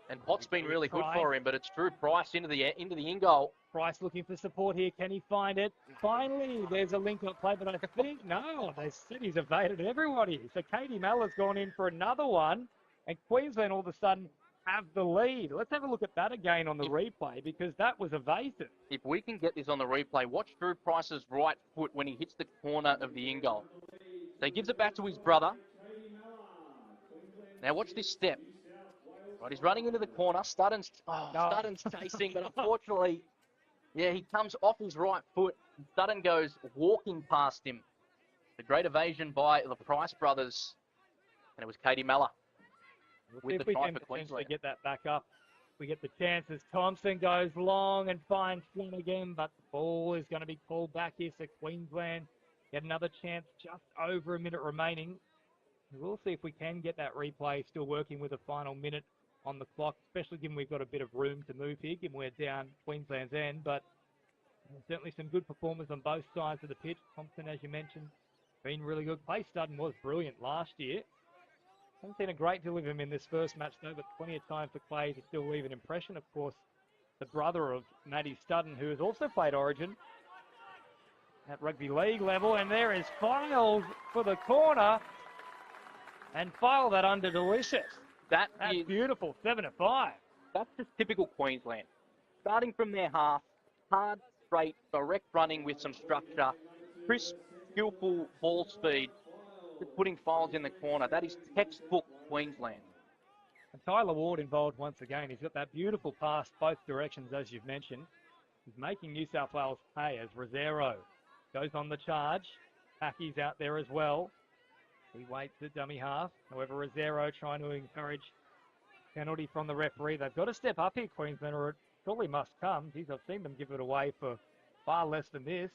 Speaker 2: And Potts been really good for him, but it's Drew Price into the in goal.
Speaker 8: Price looking for support here. Can he find it? Finally, there's a link-up play, but I think, no, they said he's evaded everybody. So Katie Mellor's gone in for another one, and Queensland all of a sudden have the lead. Let's have a look at that again on the replay, because that was evasive.
Speaker 2: If we can get this on the replay, watch Drew Price's right foot when he hits the corner of the in goal. So he gives it back to his brother. Now watch this step. Right, he's running into the corner. Studden's chasing, but unfortunately, yeah, he comes off his right foot. Studden goes walking past him. The great evasion by the Price brothers. And it was Katie Mellor with the try for Queensland.
Speaker 8: Get that back up. We get the chances. Thompson goes long and finds Flanagan, but the ball is going to be called back here. So Queensland get another chance, just over a minute remaining. We'll see if we can get that replay, still working with a final minute on the clock, especially given we've got a bit of room to move here, given we're down Queensland's end. But certainly some good performers on both sides of the pitch. Thompson, as you mentioned, been really good. Clay Studden was brilliant last year. Haven't seen a great deal of him in this first match though, but plenty of time for Clay to still leave an impression. Of course, the brother of Matty Studden, who has also played Origin at rugby league level, and there is Files for the corner, and file that under Delicious. That's beautiful, 7-5.
Speaker 2: That's just typical Queensland. Starting from their half, hard, straight, direct running with some structure, crisp, skillful ball speed, just putting Files in the corner. That is textbook Queensland.
Speaker 8: And Tyler Ward involved once again. He's got that beautiful pass both directions, as you've mentioned. He's making New South Wales pay as Rosero goes on the charge. Packy's out there as well. He waits at dummy half. However, Rosero trying to encourage penalty from the referee. They've got to step up here, Queensland, or it surely must come. Geez, I've seen them give it away for far less than this.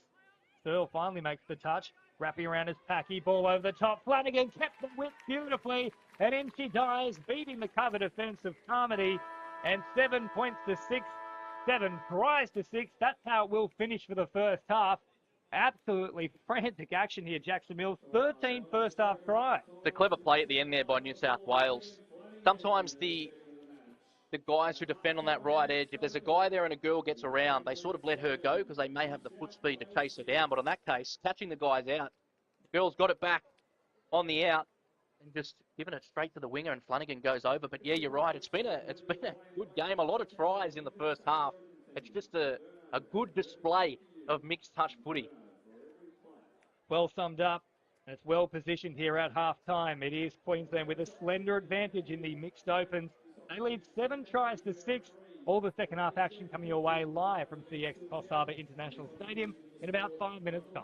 Speaker 8: Searle finally makes the touch. Wrapping around his Packy. Ball over the top. Flanagan kept the width beautifully. And in she dies, beating the cover defence of Carmody. And 7 points to 6. 7 tries to 6. That's how it will finish for the first half. Absolutely frantic action here, Jackson Mills. 13 first half tries.
Speaker 2: The clever play at the end there by New South Wales. Sometimes the guys who defend on that right edge, if there's a guy there and a girl gets around, they sort of let her go because they may have the foot speed to chase her down. But in that case, catching the guys out, the girl's got it back on the out and just giving it straight to the winger, and Flanagan goes over. But yeah, you're right. It's been a good game. A lot of tries in the first half. It's just a good display of mixed touch footy.
Speaker 8: Well summed up. And it's well positioned here at half-time. It is Queensland with a slender advantage in the mixed opens. They lead 7 tries to 6. All the second half action coming your way live from CX Coffs Harbour International Stadium in about 5 minutes' time.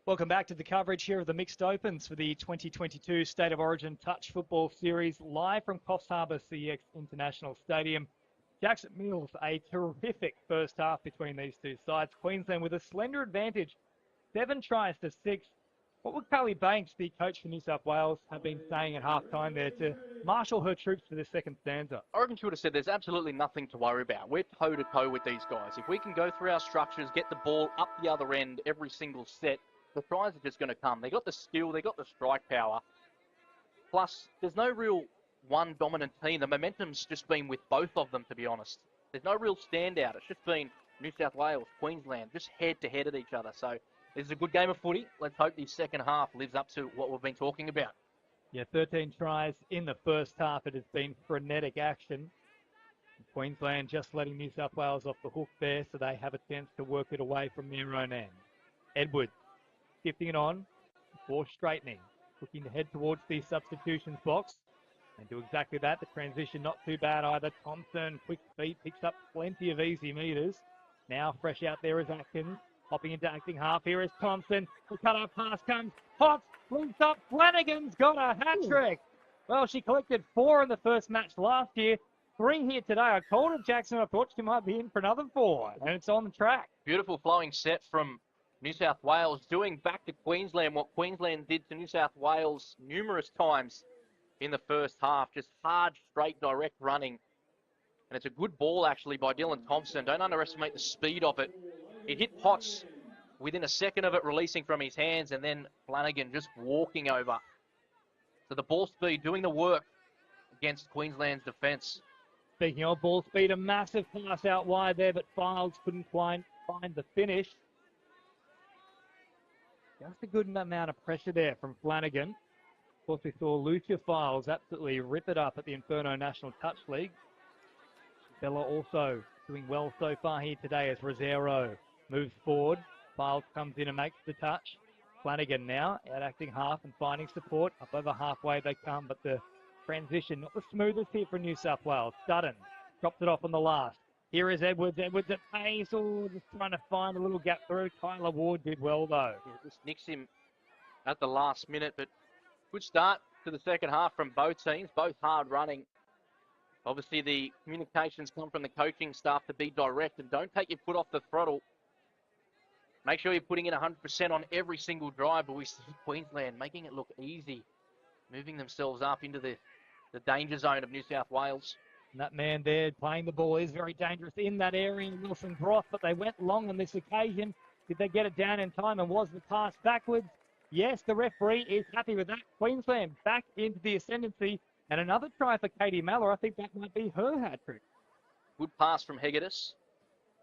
Speaker 8: Welcome back to the coverage here of the Mixed Opens for the 2022 State of Origin Touch Football Series, live from Coffs Harbour CX International Stadium. Jackson Mills, a terrific first half between these two sides. Queensland with a slender advantage, 7 tries to 6. What would Carly Banks, the coach for New South Wales, have been saying at half-time there to marshal her troops for the second stanza?
Speaker 2: Oregon should have said there's absolutely nothing to worry about. We're toe-to-toe with these guys. If we can go through our structures, get the ball up the other end every single set, the tries are just going to come. They got the skill, they got the strike power. Plus, there's no real one dominant team. The momentum's just been with both of them, to be honest. There's no real standout. It's just been New South Wales, Queensland, just head-to-head at each other. So this is a good game of footy. Let's hope the second half lives up to what we've been talking about.
Speaker 8: Yeah, 13 tries in the first half. It has been frenetic action. Queensland just letting New South Wales off the hook there, so they have a chance to work it away from their own end. Edwards shifting it on before straightening, looking to head towards the substitutions box and do exactly that. The transition not too bad either. Thompson, quick feet, picks up plenty of easy meters. Now fresh out there is Atkins. Hopping into acting half, here is Thompson. The cut-off pass comes. Potts links up. Flanagan's got a hat-trick. Well, she collected 4 in the first match last year. 3 here today. I called her Jackson. I thought she might be in for another 4, and it's on the track.
Speaker 2: Beautiful flowing set from New South Wales, doing back to Queensland what Queensland did to New South Wales numerous times in the first half. Just hard, straight, direct running. And it's a good ball, actually, by Dylan Thompson. Don't underestimate the speed of it. It hit Potts within a second of it releasing from his hands, and then Flanagan just walking over. So the ball speed doing the work against Queensland's defence.
Speaker 8: Speaking of ball speed, a massive pass out wide there, but Files couldn't find the finish. Just a good amount of pressure there from Flanagan. Of course, we saw Lucia Files absolutely rip it up at the Inferno National Touch League. Bella also doing well so far here today as Rosero moves forward. Files comes in and makes the touch. Flanagan now out acting half and finding support. Up over halfway they come, but the transition not the smoothest here for New South Wales. Dutton dropped it off on the last. Here is Edwards. Edwards at pace. Oh, just trying to find a little gap through. Tyler Ward did well, though.
Speaker 2: Yeah, just nicks him at the last minute, but good start to the second half from both teams, both hard running. Obviously, the communications come from the coaching staff to be direct and don't take your foot off the throttle. Make sure you're putting in 100% on every single drive, but we see Queensland making it look easy, moving themselves up into the danger zone of New South Wales.
Speaker 8: And that man there playing the ball is very dangerous in that area, Wilson Groth, but they went long on this occasion. Did they get it down in time, and was the pass backwards? Yes, the referee is happy with that. Queensland back into the ascendancy, and another try for Katie Mallor. I think that might be her hat-trick.
Speaker 2: Good pass from Hegedus.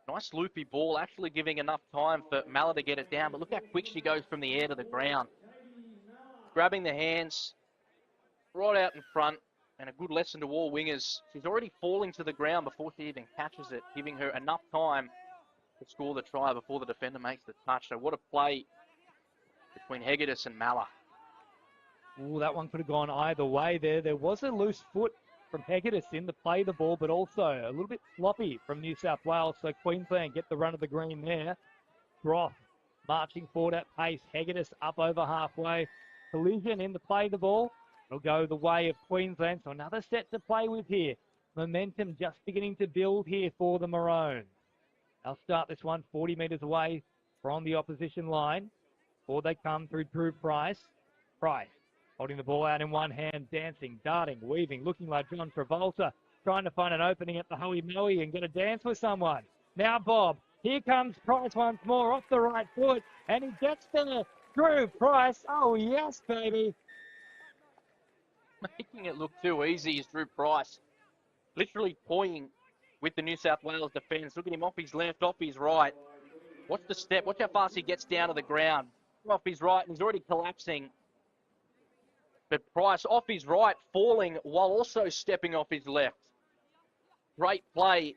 Speaker 2: Nice loopy ball, actually giving enough time for Mallor to get it down, but look how quick she goes from the air to the ground. Grabbing the hands right out in front. And a good lesson to all wingers. She's already falling to the ground before she even catches it, giving her enough time to score the try before the defender makes the touch. So what a play between Hegedus and Mallor.
Speaker 8: Oh, that one could have gone either way there. There was a loose foot from Hegedus in to play the ball, but also a little bit sloppy from New South Wales. So Queensland get the run of the green there. Groth marching forward at pace. Hegedus up over halfway. Collision in to play the ball. It'll go the way of Queensland, so another set to play with here. Momentum just beginning to build here for the Maroons. They'll start this one 40 metres away from the opposition line. Forward they come through Drew Price. Price holding the ball out in one hand, dancing, darting, weaving, looking like John Travolta, trying to find an opening at the Hoey Moey and get a dance with someone. Now Bob, here comes Price once more off the right foot, and he gets there. Drew Price, oh yes, baby.
Speaker 2: Making it look too easy is Drew Price. Literally toying with the New South Wales defence. Look at him off his left, off his right. Watch the step. Watch how fast he gets down to the ground. Off his right, and he's already collapsing. But Price off his right, falling while also stepping off his left. Great play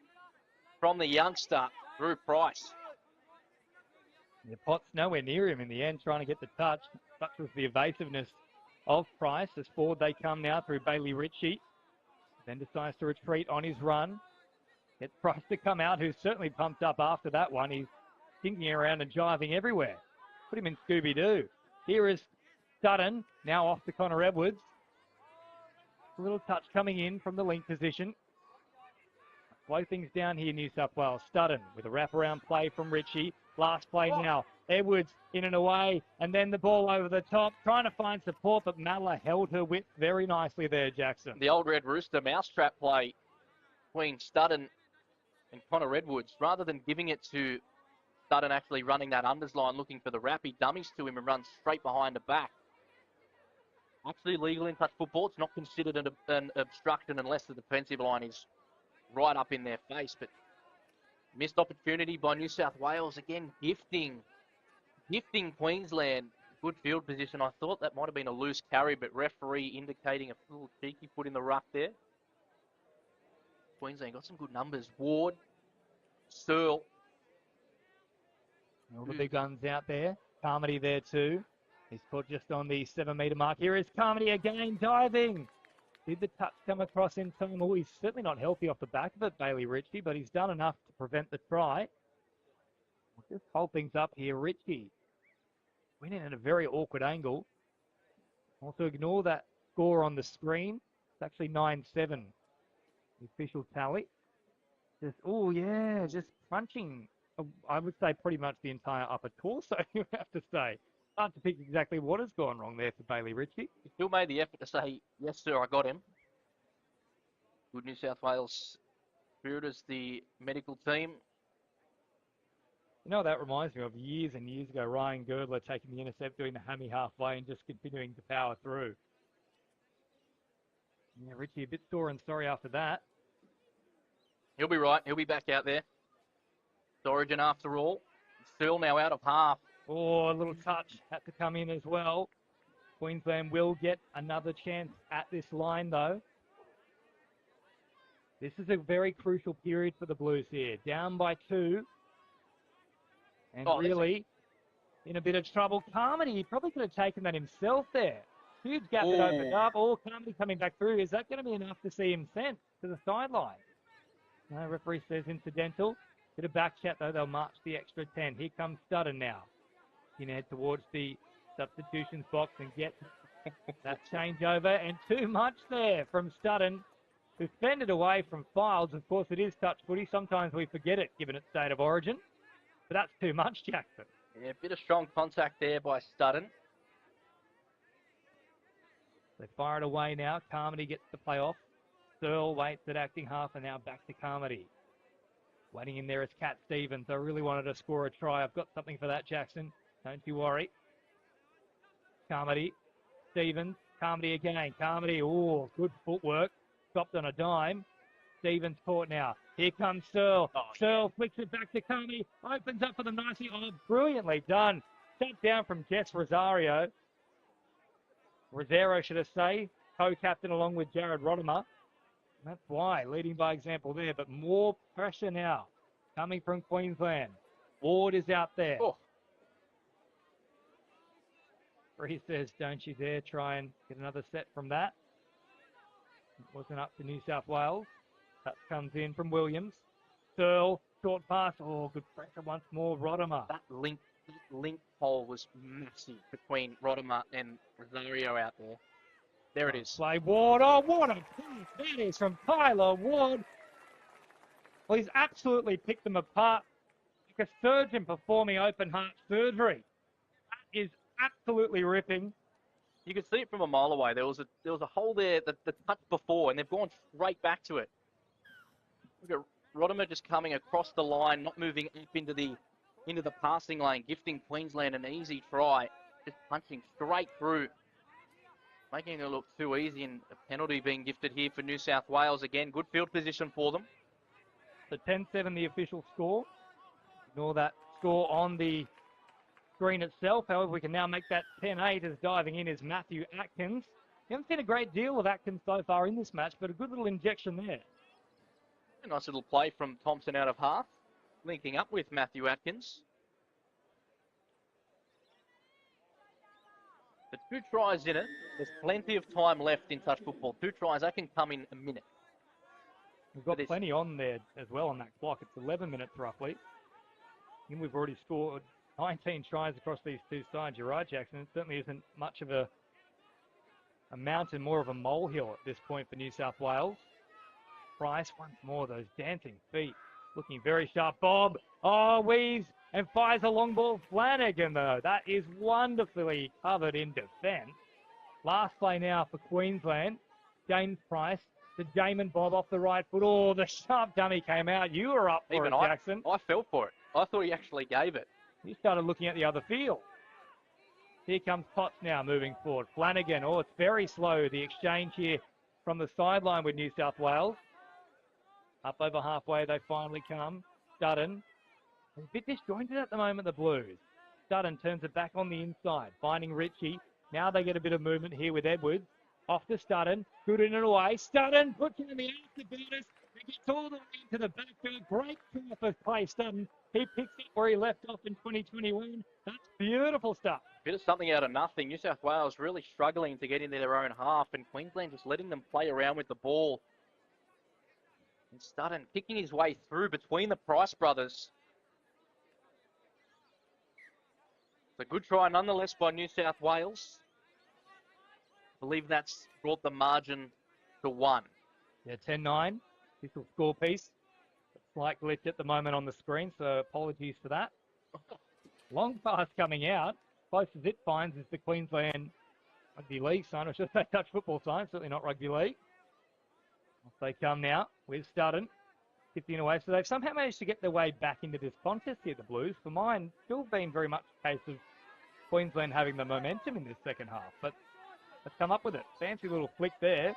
Speaker 2: from the youngster, Drew Price.
Speaker 8: The Potts nowhere near him in the end, trying to get the touch. Such was the evasiveness of Price. As forward they come now through Bailey Ritchie. Then decides to retreat on his run. Gets Price to come out, who's certainly pumped up after that one. He's thinking around and jiving everywhere. Put him in Scooby-Doo. Here is Sutton, now off to Connor Edwards. A little touch coming in from the link position. Slow things down here, New South Wales. Studden with a wraparound play from Ritchie. Last play now. Edwards in and away, and then the ball over the top, trying to find support, but Malla held her width very nicely there, Jackson.
Speaker 2: The old Red Rooster mousetrap play between Studden and Connor Edwards. Rather than giving it to Studden actually running that unders line, looking for the wrap, he dummies to him and runs straight behind the back. Actually legal in touch football. It's not considered an obstruction unless the defensive line is right up in their face. But missed opportunity by New South Wales. Again, gifting Queensland good field position. I thought that might have been a loose carry, but referee indicating a little cheeky foot in the ruck there. Queensland got some good numbers. Ward, Searle.
Speaker 8: All the big guns out there. Carmody there too. He's put just on the 7 metre mark. Here is Carmody again, diving. Did the touch come across in time? Oh, he's certainly not healthy off the back of it, Bailey Ritchie, but he's done enough to prevent the try. We'll just hold things up here. Ritchie went in at a very awkward angle. Also ignore that score on the screen. It's actually 9-7, the official tally. Just crunching. I would say pretty much the entire upper torso, you have to say. Hard to pick exactly what has gone wrong there for Bailey Ritchie.
Speaker 2: He still made the effort to say, yes, sir, I got him. Good New South Wales spirit as the medical team.
Speaker 8: You know what that reminds me of? Years and years ago, Ryan Girdler taking the intercept, doing the hammy halfway and just continuing to power through. Yeah, Ritchie a bit sore and sorry after that.
Speaker 2: He'll be right. He'll be back out there. It's Origin after all. Still now out of half.
Speaker 8: Oh, a little touch had to come in as well. Queensland will get another chance at this line, though. This is a very crucial period for the Blues here. Down by 2. And really in a bit of trouble. Carmody, he probably could have taken that himself there. Huge gap that opened up. Carmody coming back through. Is that going to be enough to see him sent to the sideline? No, referee says incidental. Bit of back chat, though. They'll march the extra 10. Here comes Studden now. He can head towards the substitutions box and get that changeover. And too much there from Studden, who fended away from Files. Of course, it is touch footy. Sometimes we forget it, given its state of origin. But that's too much, Jackson.
Speaker 2: Yeah, a bit of strong contact there by Studden.
Speaker 8: They fire it away now. Carmody gets the play off. Searle waits at acting half and now back to Carmody. Waiting in there is Cat Stevens. I really wanted to score a try. I've got something for that, Jackson. Don't you worry. Carmody. Stevens. Carmody again. Carmody. Oh, good footwork. Stopped on a dime. Stevens caught now. Here comes Searle. Searle flicks it back to Carmody. Opens up for them nicely. Oh, brilliantly done. Shut down from Jess Rosario. Rosero, should I say. Co-captain along with Jared Rodimer. That's why, leading by example there. But more pressure now coming from Queensland. Ward is out there. He says, don't you dare try and get another set from that. It wasn't up to New South Wales. That comes in from Williams. Searle, short pass. Oh, good pressure once more. Rodimer.
Speaker 2: That link hole was massive between Rodimer and Rosario out there. There it is.
Speaker 8: Play Ward. Oh, what a pass that is from Tyler Ward. Well, he's absolutely picked them apart like a surgeon performing open heart surgery. That is absolutely ripping.
Speaker 2: You could see it from a mile away. There was a hole there that the touch before, and they've gone straight back to it. Look at Rodimer just coming across the line, not moving up into the passing lane, gifting Queensland an easy try, just punching straight through, making it look too easy, and a penalty being gifted here for New South Wales. Again, good field position for them.
Speaker 8: The 10-7, the official score. Ignore that score on the screen itself. However, we can now make that 10-8 as diving in is Matthew Atkins. We haven't seen a great deal of Atkins so far in this match, but a good little injection there.
Speaker 2: A nice little play from Thompson out of half, linking up with Matthew Atkins. The 2 tries in it. There's plenty of time left in touch football. 2 tries, that can come in a minute.
Speaker 8: We've got plenty on there as well on that clock. It's 11 minutes roughly. I think we've already scored 19 tries across these two sides. You're right, Jackson. It certainly isn't much of a mountain, more of a molehill at this point for New South Wales. Price once more, those dancing feet, looking very sharp. Bob, weaves and fires a long ball. Flanagan, though, that is wonderfully covered in defence. Last play now for Queensland. James Price to Jamin Bob off the right foot. Oh, the sharp dummy came out. You were up for
Speaker 2: Even
Speaker 8: it, Jackson.
Speaker 2: I fell for it. I thought he actually gave it.
Speaker 8: He started looking at the other field. Here comes Potts now moving forward. Flanagan, it's very slow, the exchange here from the sideline with New South Wales. Up over halfway, they finally come. Studden, a bit disjointed at the moment, the Blues. Studden turns it back on the inside, finding Ritchie. Now they get a bit of movement here with Edwards. Off to Studden, good in and away. Studden puts it in the afterburners. He gets all the way into the backfield. Great kickoff of play, Studden. He picks up where he left off in 2021. That's beautiful stuff.
Speaker 2: Bit of something out of nothing. New South Wales really struggling to get into their own half, and Queensland just letting them play around with the ball. And Studden kicking his way through between the Price brothers. It's a good try nonetheless by New South Wales. I believe that's brought the margin to 1.
Speaker 8: Yeah, 10-9. Official score piece. Slight glitch at the moment on the screen, so apologies for that. Long pass coming out. Closest it finds is the Queensland Rugby League sign, or should I say touch football sign, certainly not Rugby League. Off they come now with Studden. 15 away, so they've somehow managed to get their way back into this contest here, the Blues. For mine, still been very much a case of Queensland having the momentum in this second half, but let's come up with it. Fancy little flick there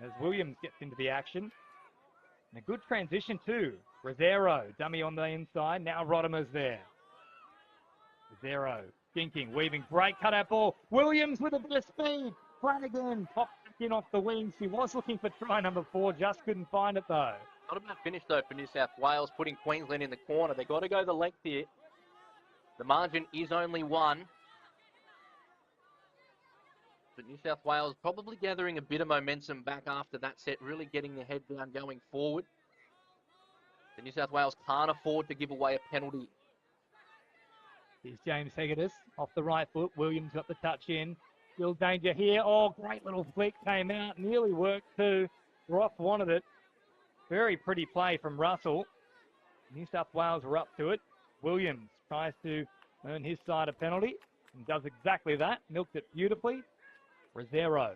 Speaker 8: as Williams gets into the action. And a good transition too. Rosero, dummy on the inside. Now Rodimer's there. Rosero, thinking, weaving, great cutout ball. Williams with a bit of speed. Flanagan popped in off the wing. She was looking for try number 4, just couldn't find it though.
Speaker 2: Not a bad finish though for New South Wales, putting Queensland in the corner. They've got to go the length here. The margin is only 1. But New South Wales probably gathering a bit of momentum back after that set, really getting their head down going forward. The New South Wales can't afford to give away a penalty.
Speaker 8: Here's James Hegedus off the right foot. Williams got the touch in. Still danger here. Great little flick came out. Nearly worked too. Roth wanted it. Very pretty play from Russell. New South Wales are up to it. Williams tries to earn his side a penalty and does exactly that. Milked it beautifully. Rosero.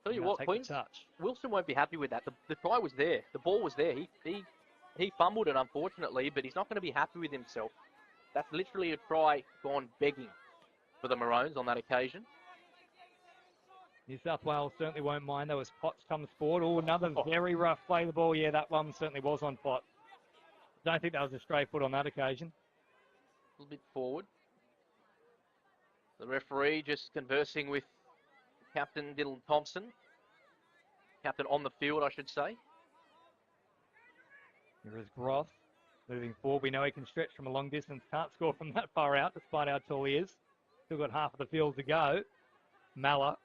Speaker 2: Tell you what, Wilson won't be happy with that. The try was there. The ball was there. He fumbled it, unfortunately, but he's not going to be happy with himself. That's literally a try gone begging for the Maroons on that occasion.
Speaker 8: New South Wales certainly won't mind though as Potts comes forward. Another very rough play the ball. Yeah, that one certainly was on Potts. Don't think that was a stray foot on that occasion.
Speaker 2: A little bit forward. The referee just conversing with Captain Dylan Thompson. Captain on the field, I should say.
Speaker 8: Here is Groth moving forward. We know he can stretch from a long distance. Can't score from that far out, despite how tall he is. Still got half of the field to go. Malla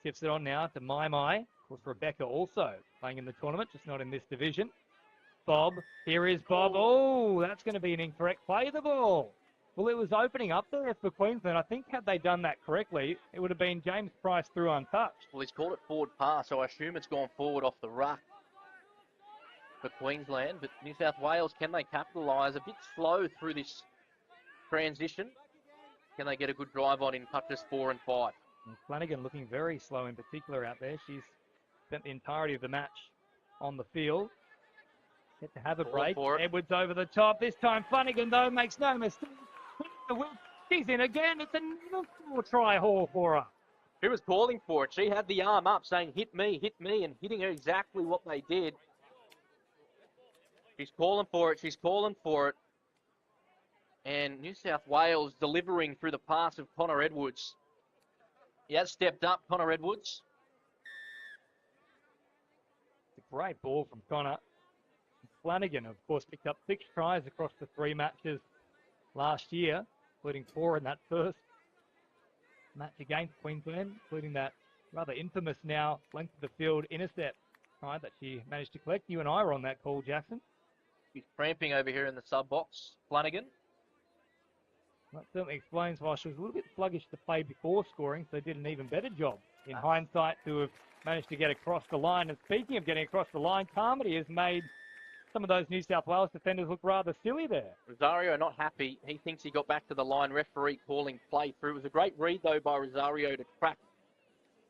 Speaker 8: shifts it on now to Mai. Of course, Rebecca also playing in the tournament, just not in this division. Bob. Here is Bob. That's going to be an incorrect play of the ball. Well, it was opening up there for Queensland. I think had they done that correctly, it would have been James Price through untouched.
Speaker 2: Well, he's called it forward pass, so I assume it's gone forward off the ruck for Queensland. But New South Wales, can they capitalise? A bit slow through this transition. Can they get a good drive on in touches 4 and 5?
Speaker 8: And Flanagan looking very slow in particular out there. She's spent the entirety of the match on the field. Get to have a break. Edwards over the top. This time Flanagan, though, makes no mistake. She's in again. It's another 4-try haul for her.
Speaker 2: Who was calling for it? She had the arm up saying, hit me, and hitting her exactly what they did. She's calling for it. She's calling for it. And New South Wales delivering through the pass of Connor Edwards. He has stepped up, Connor Edwards.
Speaker 8: It's a great ball from Connor. Flanagan, of course, picked up 6 tries across the 3 matches last year, including 4 in that first match against Queensland, including that rather infamous now length of the field intercept try that she managed to collect. You and I were on that call, Jackson.
Speaker 2: He's cramping over here in the sub box. Flanagan.
Speaker 8: That certainly explains why she was a little bit sluggish to play before scoring, so did an even better job in hindsight to have managed to get across the line. And speaking of getting across the line, Carmody has made some of those New South Wales defenders look rather silly there.
Speaker 2: Rosario not happy. He thinks he got back to the line. Referee calling play through. It was a great read, though, by Rosario to crack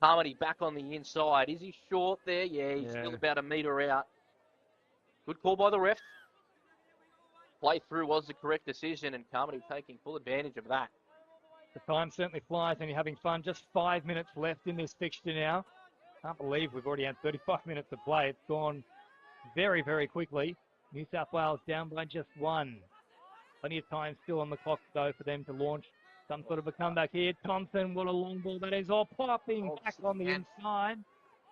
Speaker 2: Carmody back on the inside. Is he short there? Yeah, he's still about a metre out. Good call by the ref. Play through was the correct decision, and Carmody taking full advantage of that.
Speaker 8: The time certainly flies and you're having fun. Just 5 minutes left in this fixture now. Can't believe we've already had 35 minutes to play. It's gone very, very quickly. New South Wales down by just 1. Plenty of time still on the clock, though, for them to launch some sort of a comeback here. Thompson, what a long ball that is. All popping back on the inside.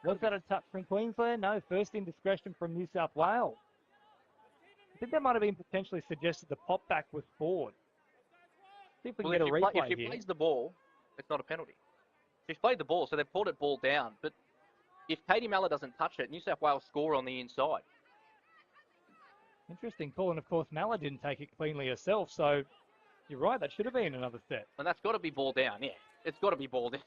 Speaker 8: Was that a touch from Queensland? No, first indiscretion from New South Wales. I think that might have been potentially suggested the pop back was forward. See if we can get a replay
Speaker 2: if she
Speaker 8: here.
Speaker 2: plays the ball, it's not a penalty. She's played the ball, so they've pulled it ball down. But if Katie Mallett doesn't touch it, New South Wales score on the inside.
Speaker 8: Interesting call, and of course Mallett didn't take it cleanly herself, so you're right, that should have been another set.
Speaker 2: And that's got to be ball down, yeah. It's got to be ball down.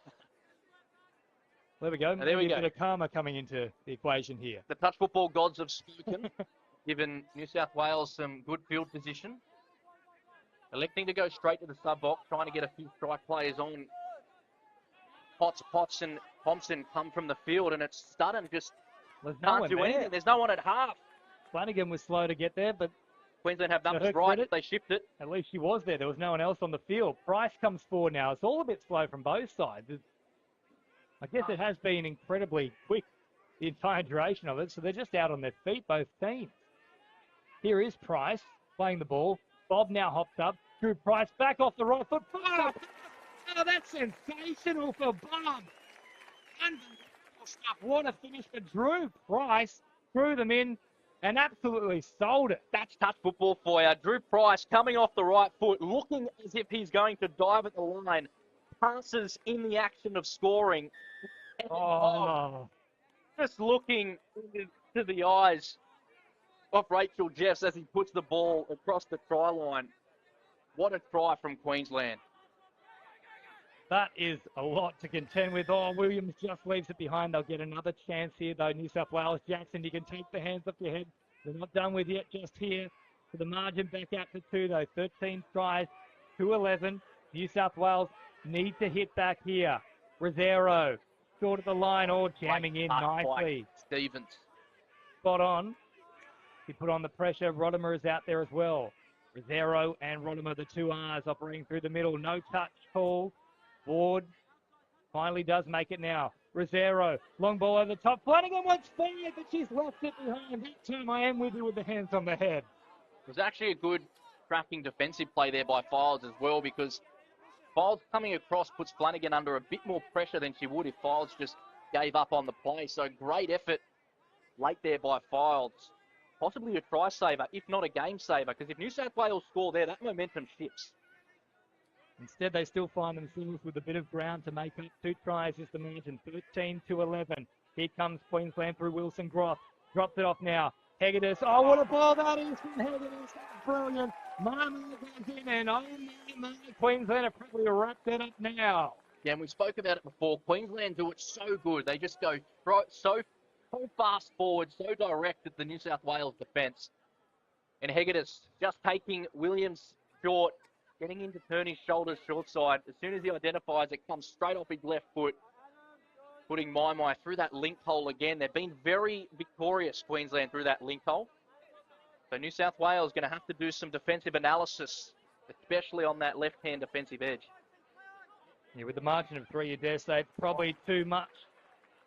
Speaker 8: There we go.
Speaker 2: And there we go.
Speaker 8: A bit of karma coming into the equation here.
Speaker 2: The touch football gods have spoken, given New South Wales some good field position. Electing to go straight to the sub box, trying to get a few strike players on. Potts and Thompson come from the field, and it's Studden just can't do anything. There's no one at half.
Speaker 8: Flanagan was slow to get there, but
Speaker 2: Queensland have numbers right if they shift it.
Speaker 8: At least she was there. There was no one else on the field. Price comes forward now. It's all a bit slow from both sides. I guess it has been incredibly quick the entire duration of it, so they're just out on their feet, both teams. Here is Price playing the ball. Bob now hops up. Drew Price back off the right foot. Bob! Oh, that's sensational for Bob. Unbelievable stuff. What a finish for Drew Price. Threw them in and absolutely sold it.
Speaker 2: That's touch football for you. Drew Price coming off the right foot, looking as if he's going to dive at the line. Passes in the action of scoring.
Speaker 8: Oh.
Speaker 2: Just looking into the eyes of Rachel Jeffs as he puts the ball across the try line. What a try from Queensland.
Speaker 8: That is a lot to contend with. Oh, Williams just leaves it behind. They'll get another chance here, though. New South Wales. Jackson, you can take the hands off your head. They're not done with yet just here. For the margin back out to 2, though. 13 tries, 2-11. New South Wales need to hit back here. Rosero, short of the line, all jamming in nicely.
Speaker 2: Stevens.
Speaker 8: Spot on. He put on the pressure. Rodimer is out there as well. Rosero and Rodimer, the two R's, operating through the middle. No touch call. Ward finally does make it now. Rosero, long ball over the top. Flanagan wants forward, but she's left it behind. That time I am with you with the hands on the head.
Speaker 2: It was actually a good tracking defensive play there by Files as well, because Files coming across puts Flanagan under a bit more pressure than she would if Files just gave up on the play. So great effort late there by Files. Possibly a try saver, if not a game saver, because if New South Wales score there, that momentum shifts.
Speaker 8: Instead, they still find themselves with a bit of ground to make up. 2 tries is the margin, 13-11. Here comes Queensland through Wilson Groff. Drops it off now. Hegedus. Oh, what a ball that is from Hegedus. That's brilliant. Marmar goes in, and oh my, Queensland have probably wrapped that up now.
Speaker 2: Yeah, and we spoke about it before. Queensland do it so good. They just go so fast forward, so direct at the New South Wales defence. And Hegedus just taking Williams short, getting into turn his shoulders short side. As soon as he identifies it, comes straight off his left foot, putting Mai through that link hole again. They've been very victorious, Queensland, through that link hole. So New South Wales going to have to do some defensive analysis, especially on that left-hand defensive edge.
Speaker 8: Yeah, with the margin of 3, you dare say it's probably too much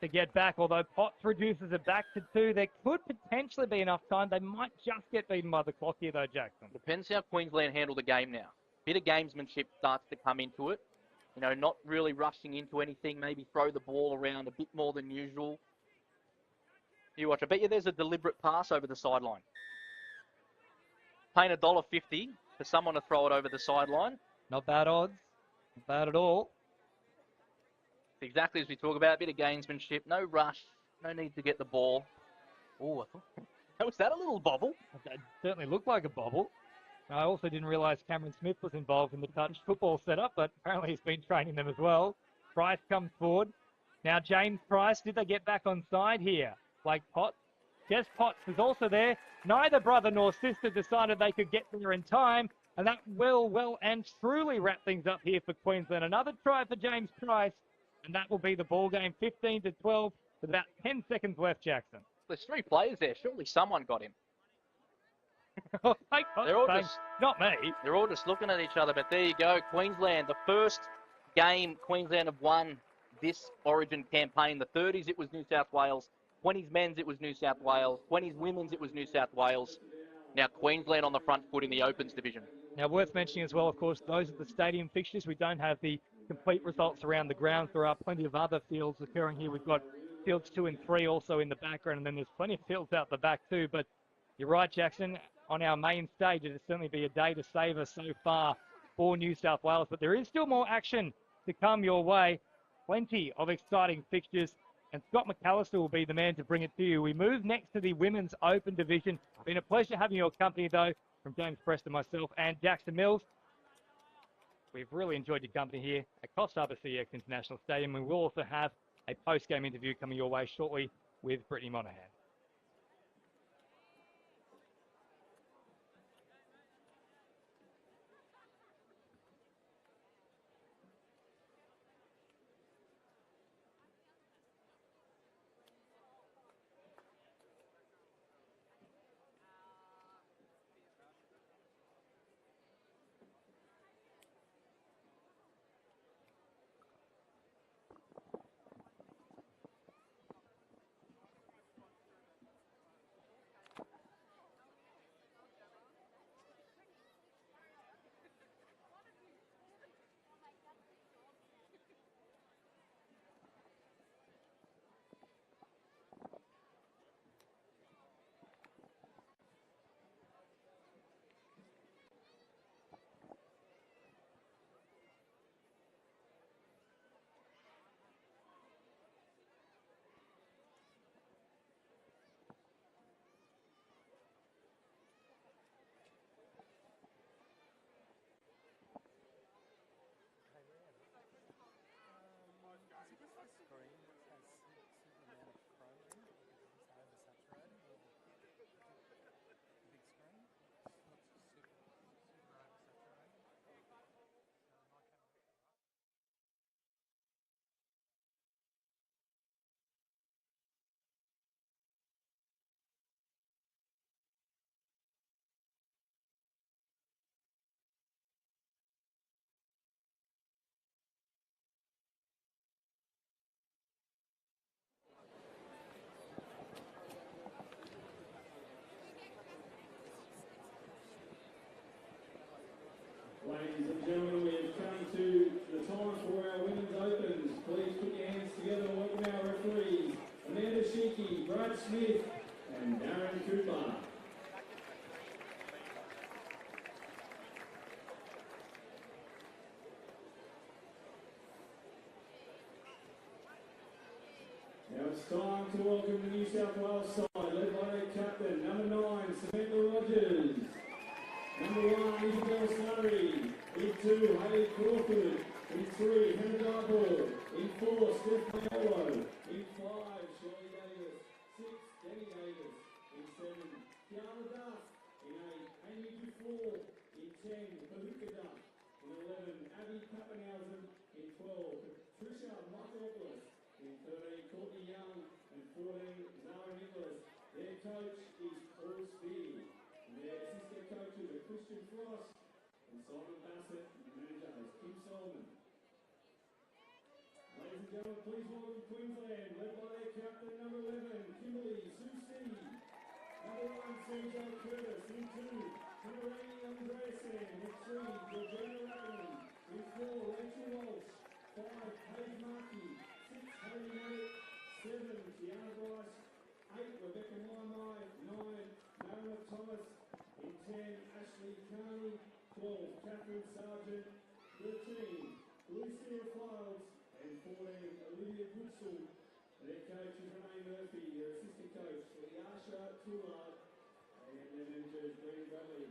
Speaker 8: to get back, although Potts reduces it back to 2. There could potentially be enough time. They might just get beaten by the clock here, though, Jackson.
Speaker 2: Depends how Queensland handle the game now. Bit of gamesmanship starts to come into it. You know, not really rushing into anything, maybe throw the ball around a bit more than usual. You watch, I bet you there's a deliberate pass over the sideline. Paying $1.50 for someone to throw it over the sideline.
Speaker 8: Not bad odds. Not bad at all.
Speaker 2: Exactly as we talk about, a bit of gamesmanship, no rush, no need to get the ball. Oh, I thought, was that a little bobble?
Speaker 8: It certainly looked like a bobble. I also didn't realise Cameron Smith was involved in the touch football setup, but apparently he's been training them as well. Price comes forward. Now James Price, did they get back on side here? Blake Potts. Jess Potts is also there. Neither brother nor sister decided they could get there in time, and that will well and truly wrap things up here for Queensland. Another try for James Price, and that will be the ball game 15-12 with about 10 seconds left, Jackson.
Speaker 2: There's 3 players there. Surely someone got him.
Speaker 8: They're all just, not me.
Speaker 2: They're all just looking at each other, but there you go. Queensland, the first game Queensland have won this Origin campaign. The 30s, it was New South Wales. 20s men's, it was New South Wales. 20s women's, it was New South Wales. Now Queensland on the front foot in the Opens division.
Speaker 8: Now, worth mentioning as well, of course, those are the stadium fixtures. We don't have the complete results around the grounds. There are plenty of other fields occurring here. We've got fields 2 and 3 also in the background, and then there's plenty of fields out the back too. But you're right, Jackson. On our main stage, it'll certainly be a day to savour so far for New South Wales. But there is still more action to come your way. Plenty of exciting fixtures. And Scott McAllister will be the man to bring it to you. We move next to the Women's Open division. Been a pleasure having your company, though, from James Preston, myself, and Jackson Mills. We've really enjoyed your company here at Coffs Harbour CX International Stadium. We will also have a post-game interview coming your way shortly with Brittany Monahan.
Speaker 3: Ladies and gentlemen, we have come to the time for our Women's Opens. Please put your hands together and welcome our referees, Amanda Sheeky, Brad Smith, and Darren Cooper. Now it's time to welcome the New South Wales side, led by their captain, number 9, Samantha Rogers. Number 1, Isabel Surrey. In 2, Hayley Crawford. In 3, Hannah Darble. In 4, Steph Maiolo. In 5, Shirley Davis. 6, Danny Davis. In 7, Kiara Duff. In 8, Amy Dufour. In 10, Paluka Duff. In 11, Abby Pappenhausen. In 12, Patricia Michaelopoulos. In 13, Courtney Young. And 14, Zara Nicholas. Their coach is Paul Spear. Their assistant coaches are Christian Frost and Simon Bassett, and manager is Kim Solomon. Ladies and gentlemen, please welcome Queensland, led by their captain, number 11, Kimberly Susi. Number 1, CJ Curtis. In 2, Honorani Andreasen. In 3, Georgina Ratman. In 4, Rachel Walsh. 5, Paige Markey. 6, Haley Maddock. 7, Tiana Bryce. 8, Rebecca Maimai. 9, Marilla Thomas. In 10, Ashley Carney. 12, Catherine Sargent. 13, Lucia Files. And 14, Olivia Goodsall. Their coach is Renee Murphy. Their assistant coach, Liasha Toulard. And their manager is Green Bradley.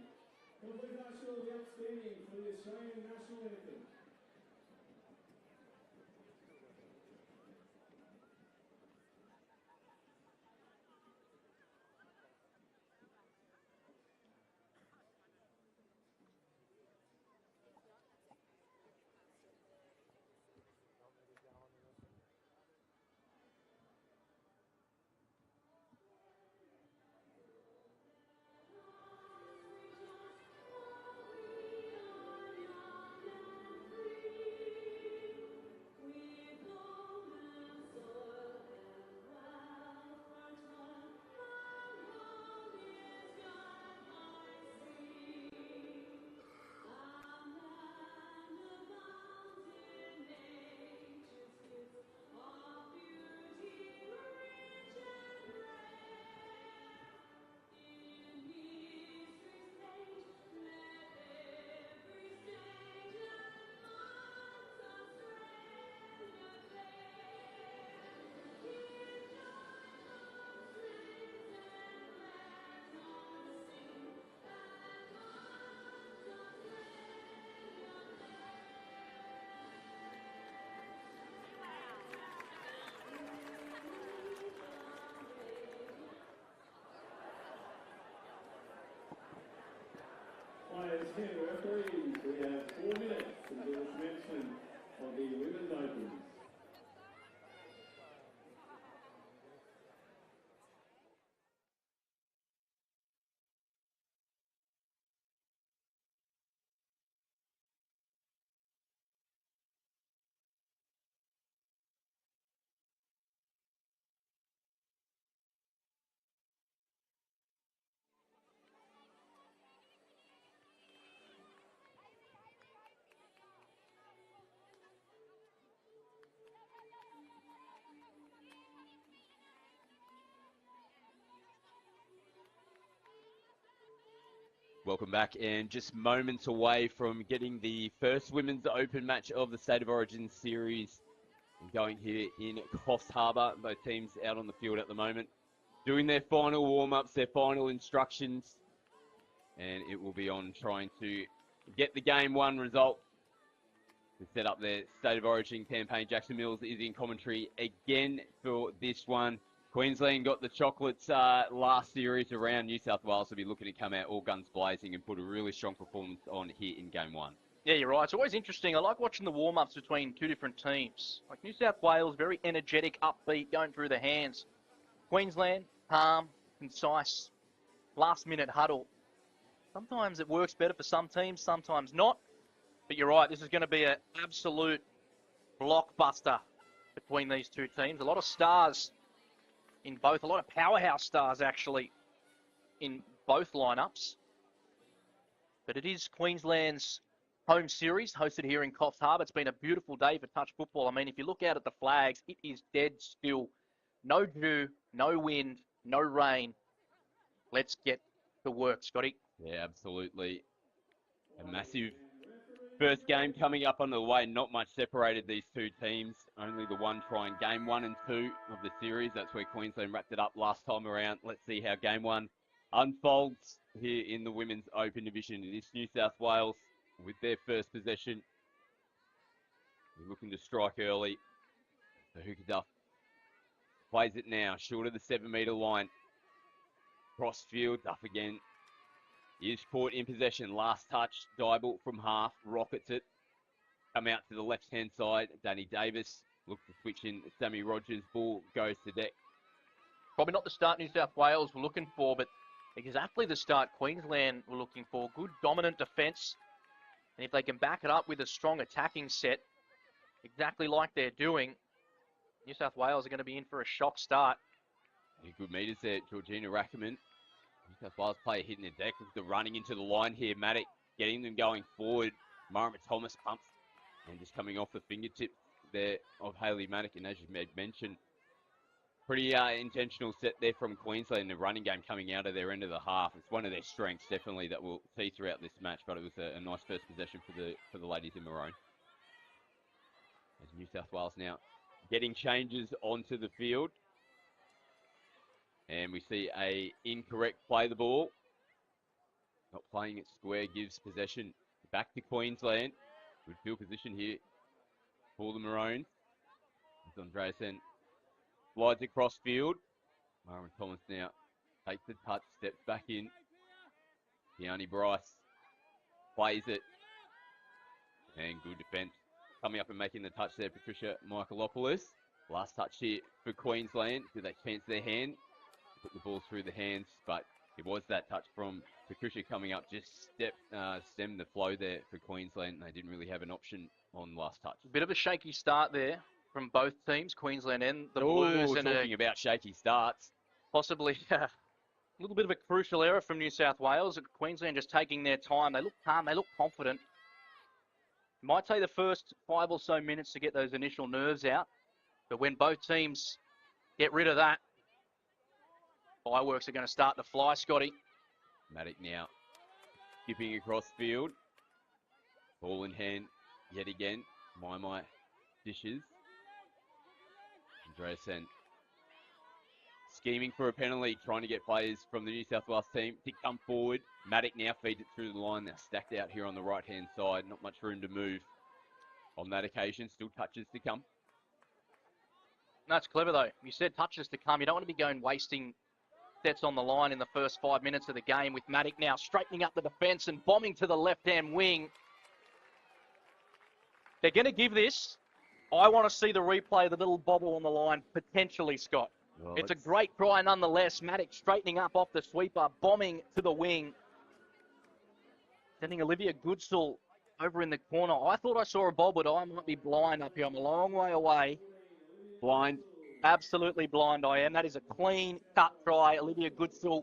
Speaker 3: Complete national of the outstanding for the Australian national anthem. Players and referees, we have 4 minutes until the commencement of the Women's Opens.
Speaker 1: Welcome back, and just moments away from getting the first Women's Open match of the State of Origin series going here in Coffs Harbour. Both teams out on the field at the moment, doing their final warm-ups, their final instructions, and it will be on trying to get the game one result to set up their State of Origin campaign. Jackson Mills is in commentary again for this one. Queensland got the chocolates last series around. New South Wales will be looking to come out all guns blazing and put a really strong performance on here in game one.
Speaker 2: Yeah, you're right. It's always interesting. I like watching the warm-ups between two different teams. Like New South Wales, very energetic, upbeat, going through the hands. Queensland, calm, concise, last-minute huddle. Sometimes it works better for some teams, sometimes not. But you're right, this is going to be an absolute blockbuster between these two teams. A lot of stars in both, a lot of powerhouse stars actually in both lineups. But it is Queensland's home series hosted here in Coffs Harbour. It's been a beautiful day for touch football. I mean, if you look out at the flags, it is dead still. No dew, no wind, no rain. Let's get to work, Scotty.
Speaker 1: Yeah, absolutely. A massive first game coming up on the way. Not much separated these two teams. Only the one try in game 1 and 2 of the series. That's where Queensland wrapped it up last time around. Let's see how game 1 unfolds here in the Women's Open Division. It is New South Wales with their first possession. They're looking to strike early. So Hooker Duff plays it now, short of the 7-metre line. Cross field, Duff again. Is caught in possession. Last touch, Dybel from half, rockets it. Come out to the left-hand side. Danny Davis looks to switch in. Sammy Rogers, ball goes to deck.
Speaker 2: Probably not the start New South Wales were looking for, but exactly the start Queensland were looking for. Good dominant defence. And if they can back it up with a strong attacking set, exactly like they're doing, New South Wales are going to be in for a shock start.
Speaker 1: Yeah, good meters there, Georgina Rackerman. New South Wales player hitting the deck with the running into the line here. Maddock getting them going forward. Marama Thomas pumps and just coming off the fingertips there of Hayley Maddock. And as you mentioned, pretty intentional set there from Queensland. The running game coming out of their end of the half. It's one of their strengths, definitely, that we'll see throughout this match. But it was a nice first possession for the ladies in maroon. As New South Wales now getting changes onto the field. And we see a incorrect play the ball. Not playing it square gives possession back to Queensland. Good field position here for the Maroons. It's Andreasen slides across field. Marvin Thomas now takes the touch, steps back in. Keani Bryce plays it. And good defence. Coming up and making the touch there, Patricia Michaelopoulos. Last touch here for Queensland. Do they chance their hand? Put the ball through the hands, but it was that touch from Patricia coming up, just stemmed the flow there for Queensland. They didn't really have an option on last touch.
Speaker 2: A bit of a shaky start there from both teams, Queensland and the Blues. And
Speaker 1: talking about shaky starts.
Speaker 2: Possibly a little bit of a crucial error from New South Wales. Queensland just taking their time. They look calm, they look confident. It might take the first 5 or so minutes to get those initial nerves out, but when both teams get rid of that, fireworks are going to start to fly, Scotty.
Speaker 1: Maddock now skipping across field. Ball in hand yet again. My dishes. Andreasen scheming for a penalty, trying to get players from the New South Wales team to come forward. Maddock now feeds it through the line. They're stacked out here on the right-hand side. Not much room to move on that occasion. Still touches to come.
Speaker 2: That's clever, though. You said touches to come. You don't want to be going wasting sets on the line in the first 5 minutes of the game, with Maddock now straightening up the defence and bombing to the left-hand wing. They're going to give this. I want to see the replay of the little bobble on the line, potentially, Scott.
Speaker 1: Well,
Speaker 2: it's a great try nonetheless. Maddock straightening up off the sweeper, bombing to the wing. Sending Olivia Goodsall over in the corner. I thought I saw a bob, but I might be blind up here. I'm a long way away.
Speaker 1: Blind.
Speaker 2: Absolutely blind I am. That is a clean cut try. Olivia Goodsall.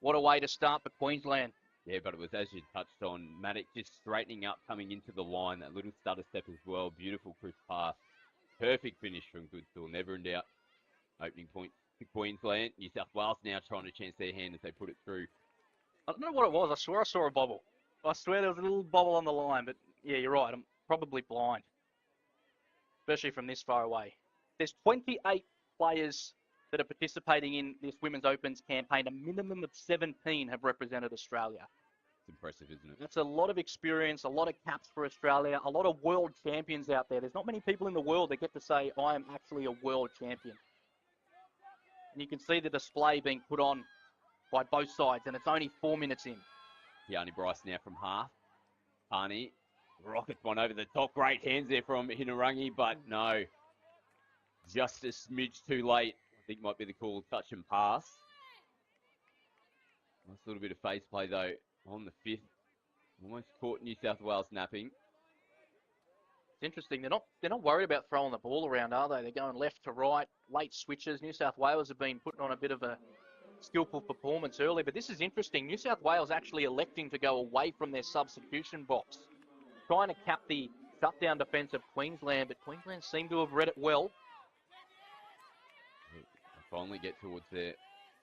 Speaker 2: What a way to start for Queensland.
Speaker 1: Yeah, but it was, as you touched on, Maddock just straightening up, coming into the line. That little stutter step as well. Beautiful crisp pass. Perfect finish from Goodsall. Never in doubt. Opening point to Queensland. New South Wales now trying to chance their hand as they put it through.
Speaker 2: I don't know what it was. I swear I saw a bobble. I swear there was a little bobble on the line. But yeah, you're right. I'm probably blind. Especially from this far away. There's 28 players that are participating in this Women's Opens campaign. A minimum of 17 have represented Australia.
Speaker 1: It's impressive, isn't it?
Speaker 2: That's a lot of experience, a lot of caps for Australia, a lot of world champions out there. There's not many people in the world that get to say, I am actually a world champion. And you can see the display being put on by both sides, and it's only 4 minutes in.
Speaker 1: Keani Bryce now from half. Arnie rockets one over the top. Great hands there from Hinarangi, but no. Just a smidge too late. I think might be the call, touch and pass. Nice little bit of face play though on the 5th. Almost caught New South Wales napping.
Speaker 2: It's interesting. They're not worried about throwing the ball around, are they? They're going left to right, late switches. New South Wales have been putting on a bit of a skillful performance early, but this is interesting. New South Wales actually electing to go away from their substitution box, trying to cap the shutdown defence of Queensland, but Queensland seem to have read it well.
Speaker 1: They finally get towards their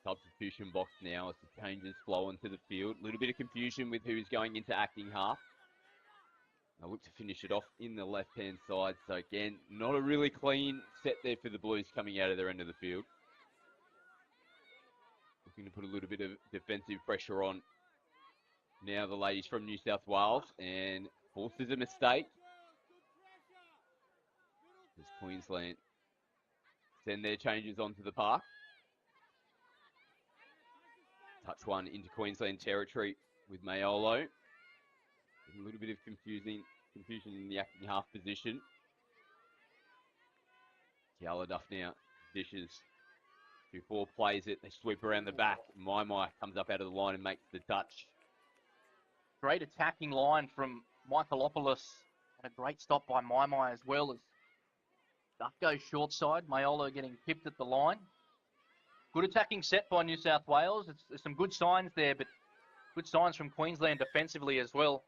Speaker 1: substitution box now as the changes flow onto the field. A little bit of confusion with who's going into acting half. They look to finish it off in the left-hand side. So again, not a really clean set there for the Blues coming out of their end of the field. Looking to put a little bit of defensive pressure on now the ladies from New South Wales, and forces a mistake as Queensland send their changes onto the park. Touch one into Queensland territory with Mayolo. A little bit of confusion in the acting half position. Duff now dishes. 2-4 plays it. They sweep around the back. My comes up out of the line and makes the touch.
Speaker 2: Great attacking line from Michaelopoulos, and a great stop by My as well, as Duff goes short side. Mayolo getting pipped at the line. Good attacking set by New South Wales. There's some good signs there, but good signs from Queensland defensively as well.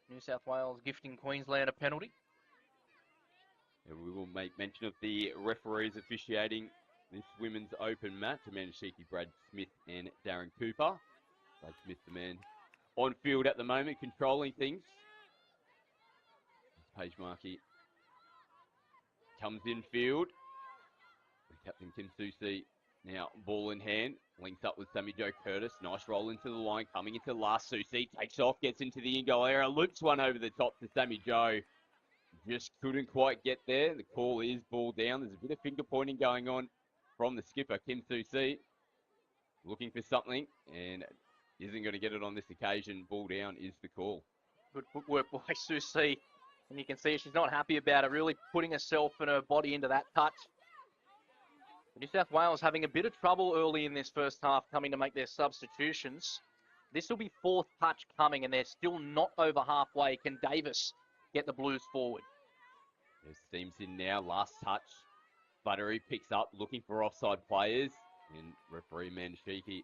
Speaker 2: New South Wales gifting Queensland a penalty.
Speaker 1: And we will make mention of the referees officiating this Women's Open match. Amanda Sheehy, Brad Smith and Darren Cooper. Brad Smith, the man on field at the moment, controlling things. Paige Markey comes in field. Captain Kim Susi Now, ball in hand, links up with Sammy Joe Curtis. Nice roll into the line, coming into the last Susie. Takes off, gets into the in-goal area, loops one over the top to Sammy Joe. Just couldn't quite get there. The call is ball down. There's a bit of finger pointing going on from the skipper, Kim Susie. Looking for something and isn't going to get it on this occasion. Ball down is the call.
Speaker 2: Good footwork by Susie. And you can see she's not happy about it, really putting herself and her body into that touch. New South Wales having a bit of trouble early in this first half, coming to make their substitutions. This will be fourth touch coming, and they're still not over halfway. Can Davis get the Blues forward?
Speaker 1: There's Steams in now, last touch. Buttery picks up, looking for offside players. And referee Mandashiki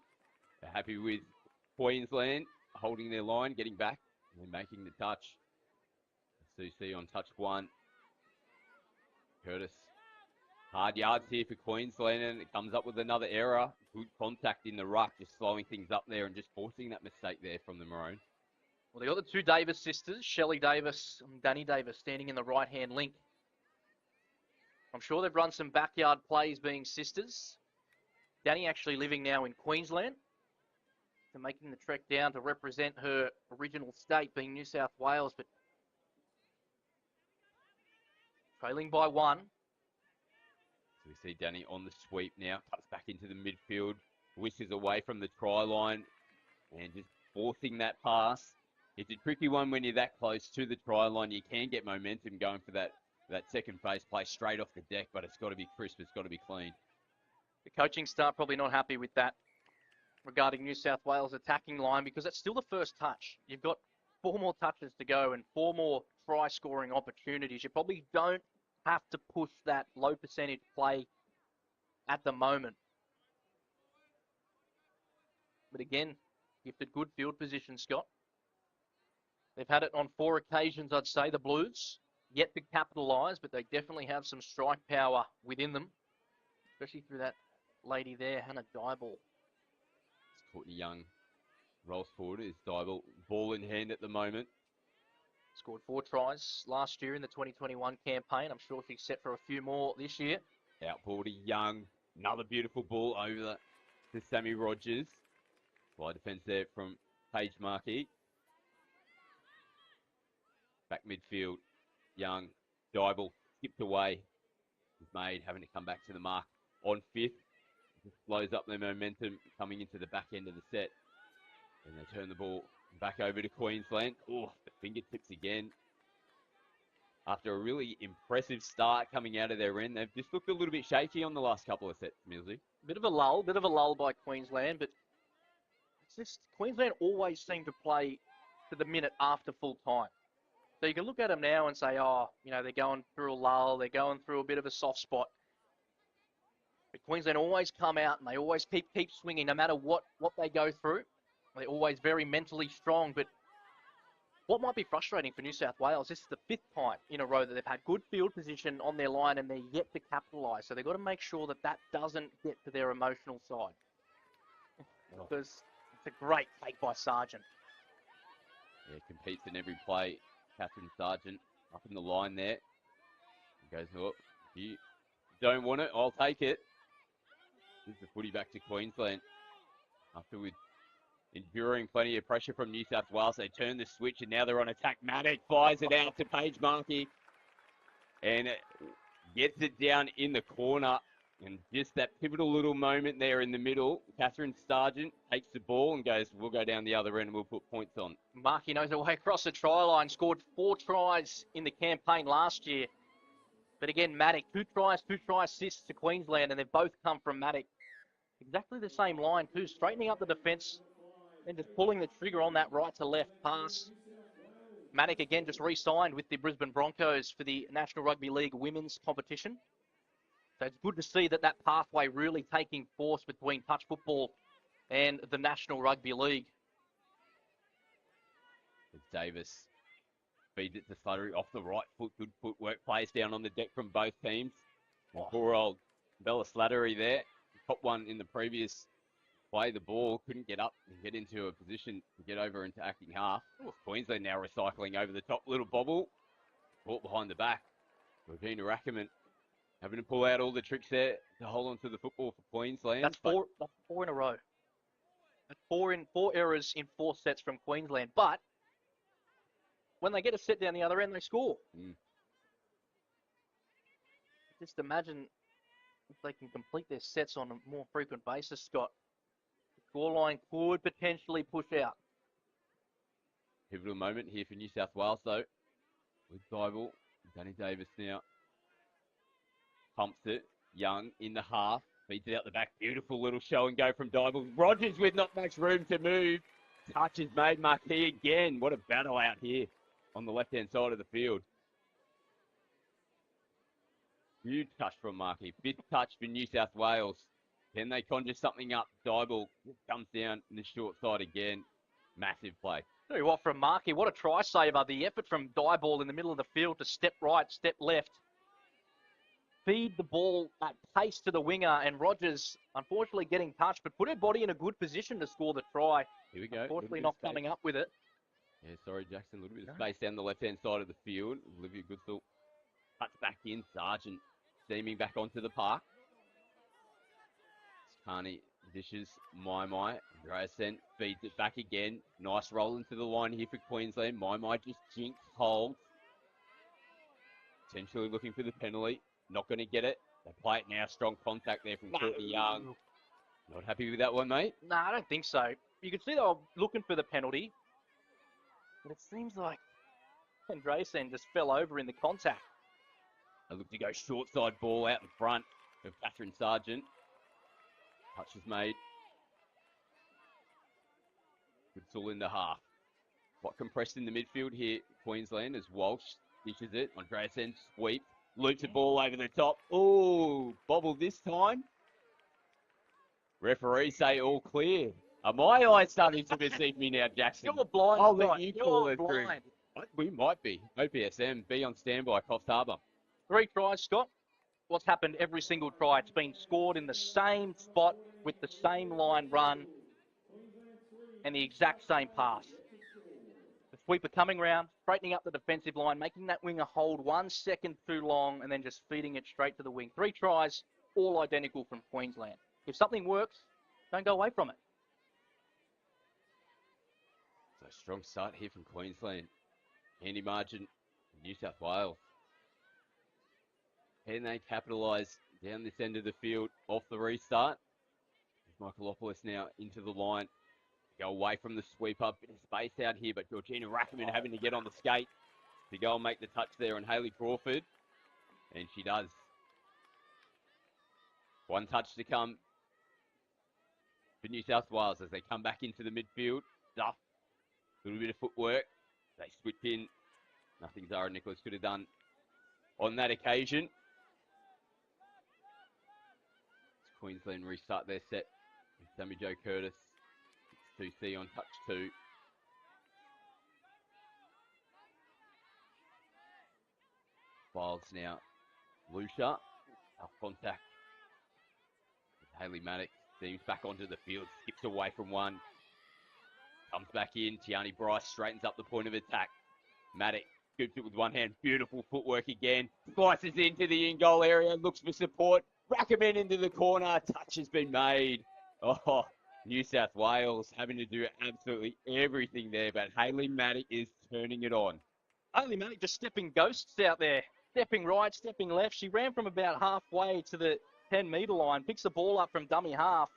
Speaker 1: are happy with Queensland holding their line, getting back and making the touch. Susie on touch one. Curtis. Hard yards here for Queensland, and it comes up with another error. Good contact in the ruck, just slowing things up there and just forcing that mistake there from the Maroon.
Speaker 2: Well, they got the two Davis sisters, Shelley Davis and Danny Davis, standing in the right-hand link. I'm sure they've run some backyard plays being sisters. Danny actually living now in Queensland, so making the trek down to represent her original state, being New South Wales, but trailing by one.
Speaker 1: So we see Danny on the sweep now, cuts back into the midfield, whiskers away from the try line, and just forcing that pass. It's a tricky one when you're that close to the try line. You can get momentum going for that second phase play straight off the deck, but it's got to be crisp, it's got to be clean.
Speaker 2: The coaching staff probably not happy with that regarding New South Wales attacking line, because it's still the first touch. You've got 4 more touches to go and 4 more try-scoring opportunities. You probably don't have to push that low percentage play at the moment. But again, gifted good field position, Scott. They've had it on 4 occasions, I'd say, the Blues. Yet to capitalise, but they definitely have some strike power within them, especially through that lady there, Hannah Dyball.
Speaker 1: Courtney Young rolls forward. Is Dyball ball in hand at the moment.
Speaker 2: Scored 4 tries last year in the 2021 campaign. I'm sure she's set for a few more this year.
Speaker 1: Outball to Young. Another beautiful ball over to Sammy Rogers. Fly defence there from Paige Markey. Back midfield. Young. Dyball skipped away. Is made, having to come back to the mark on 5th. Just slows up their momentum coming into the back end of the set. And they turn the ball back over to Queensland. Oh, the fingertips again. After a really impressive start coming out of their end, they've just looked a little bit shaky on the last couple of sets, Millsy.
Speaker 2: Bit of a lull by Queensland, but it's just Queensland always seem to play to the minute after full time. So you can look at them now and say, oh, you know, they're going through a lull, they're going through a bit of a soft spot. But Queensland always come out and they always keep swinging no matter what they go through. They're always very mentally strong, but what might be frustrating for New South Wales, this is the 5th time in a row that they've had good field position on their line and they're yet to capitalise. So they've got to make sure that doesn't get to their emotional side. Because it's a great take by Sargent.
Speaker 1: Yeah, competes in every play. Catherine Sargent up in the line there. Goes, oh, if you don't want it, I'll take it. This is the footy back to Queensland. After with enduring plenty of pressure from New South Wales, they turn the switch and now they're on attack. Maddock fires it out to Paige Markey and gets it down in the corner. And just that pivotal little moment there in the middle, Catherine Sargent takes the ball and goes, we'll go down the other end and we'll put points on.
Speaker 2: Markey knows her way across the try line, scored 4 tries in the campaign last year. But again, Maddock, 2 try assists to Queensland, and they've both come from Maddock. Exactly the same line too, straightening up the defence and just pulling the trigger on that right to left pass. Maddock again just re-signed with the Brisbane Broncos for the National Rugby League women's competition. So it's good to see that pathway really taking force between touch football and the National Rugby League.
Speaker 1: Davis feeds it to Slattery off the right foot. Good footwork. Plays down on the deck from both teams. Oh. Poor old Bella Slattery there. Top one in the previous play. The ball couldn't get up and get into a position to get over into acting half. Ooh. Queensland now recycling over the top. Little bobble. Caught behind the back. Regina Ackerman Having to pull out all the tricks there to hold on to the football for Queensland.
Speaker 2: That's four in a row. That's four errors in 4 sets from Queensland. But when they get a set down the other end, they score. Just imagine if they can complete their sets on a more frequent basis, Scott. The scoreline could potentially push out.
Speaker 1: Pivotal moment here for New South Wales, though. With Dybel, Danny Davis now. Pumps it. Young in the half. Feeds it out the back. Beautiful little show and go from Dybel. Rogers with not much room to move. Touch is made. Marquis again. What a battle out here on the left-hand side of the field. Huge touch from Marquis. Big touch for New South Wales. Then they conjure something up. Dybel comes down in the short side again. Massive play.
Speaker 2: Tell you what, from Markey, what a try saver. The effort from Dyball in the middle of the field to step right, step left. Feed the ball at pace to the winger, and Rogers, unfortunately, getting touched, but put her body in a good position to score the try.
Speaker 1: Here we go.
Speaker 2: Unfortunately, not coming up with it.
Speaker 1: Yeah, sorry, Jackson. A little bit of space down the left-hand side of the field. Olivia Goodsall cuts back in. Sargent steaming back onto the park. Carney dishes My. Andreasen feeds it back again. Nice roll into the line here for Queensland. My just jinx holds. Potentially looking for the penalty. Not going to get it. They play it now. Strong contact there from Courtney Young. Not happy with that one, mate?
Speaker 2: No, I don't think so. You could see they were looking for the penalty. But it seems like Andreasen just fell over in the contact.
Speaker 1: They look to go short side ball out in front of Catherine Sargent. Touch is made. Goodsall in the half. What compressed in the midfield here, Queensland, as Walsh dishes it. Andreasen sweep. Loops the ball over the top. Oh, bobble this time. Referees say all clear. Are my eyes starting to deceive me now, Jackson?
Speaker 2: You're blind.
Speaker 1: I'll let you call
Speaker 2: You're
Speaker 1: it through.
Speaker 2: blind.
Speaker 1: We might be. OPSM, be on standby, Coffs Harbour.
Speaker 2: 3 tries, Scott. What's happened every single try? It's been scored in the same spot with the same line run and the exact same pass. The sweeper coming round, straightening up the defensive line, making that winger hold 1 second too long and then just feeding it straight to the wing. 3 tries, all identical from Queensland. If something works, don't go away from it.
Speaker 1: So strong start here from Queensland. Handy margin, New South Wales. Can they capitalise down this end of the field off the restart? Michaelopoulos now into the line. Go away from the sweeper. Bit of space out here, but Georgina Rackerman having to get on the skate to go and make the touch there on Hayley Crawford. And she does. 1 touch to come for New South Wales as they come back into the midfield. Duff. A little bit of footwork. They switch in. Nothing Zara Nicholas could have done on that occasion. Queensland restart their set with Sammy Jo Curtis. 2C on touch 2. Files now. Lucia. Tough contact. Hayley Maddox seems back onto the field. Skips away from one. Comes back in. Tiani Bryce straightens up the point of attack. Maddox scoops it with one hand. Beautiful footwork again. Slices into the in-goal area. Looks for support. Rackerman into the corner. Touch has been made. Oh, New South Wales having to do absolutely everything there, but Hayley Maddox is turning it on.
Speaker 2: Hayley Maddox just stepping ghosts out there. Stepping right, stepping left. She ran from about halfway to the 10-metre line. Picks the ball up from dummy half.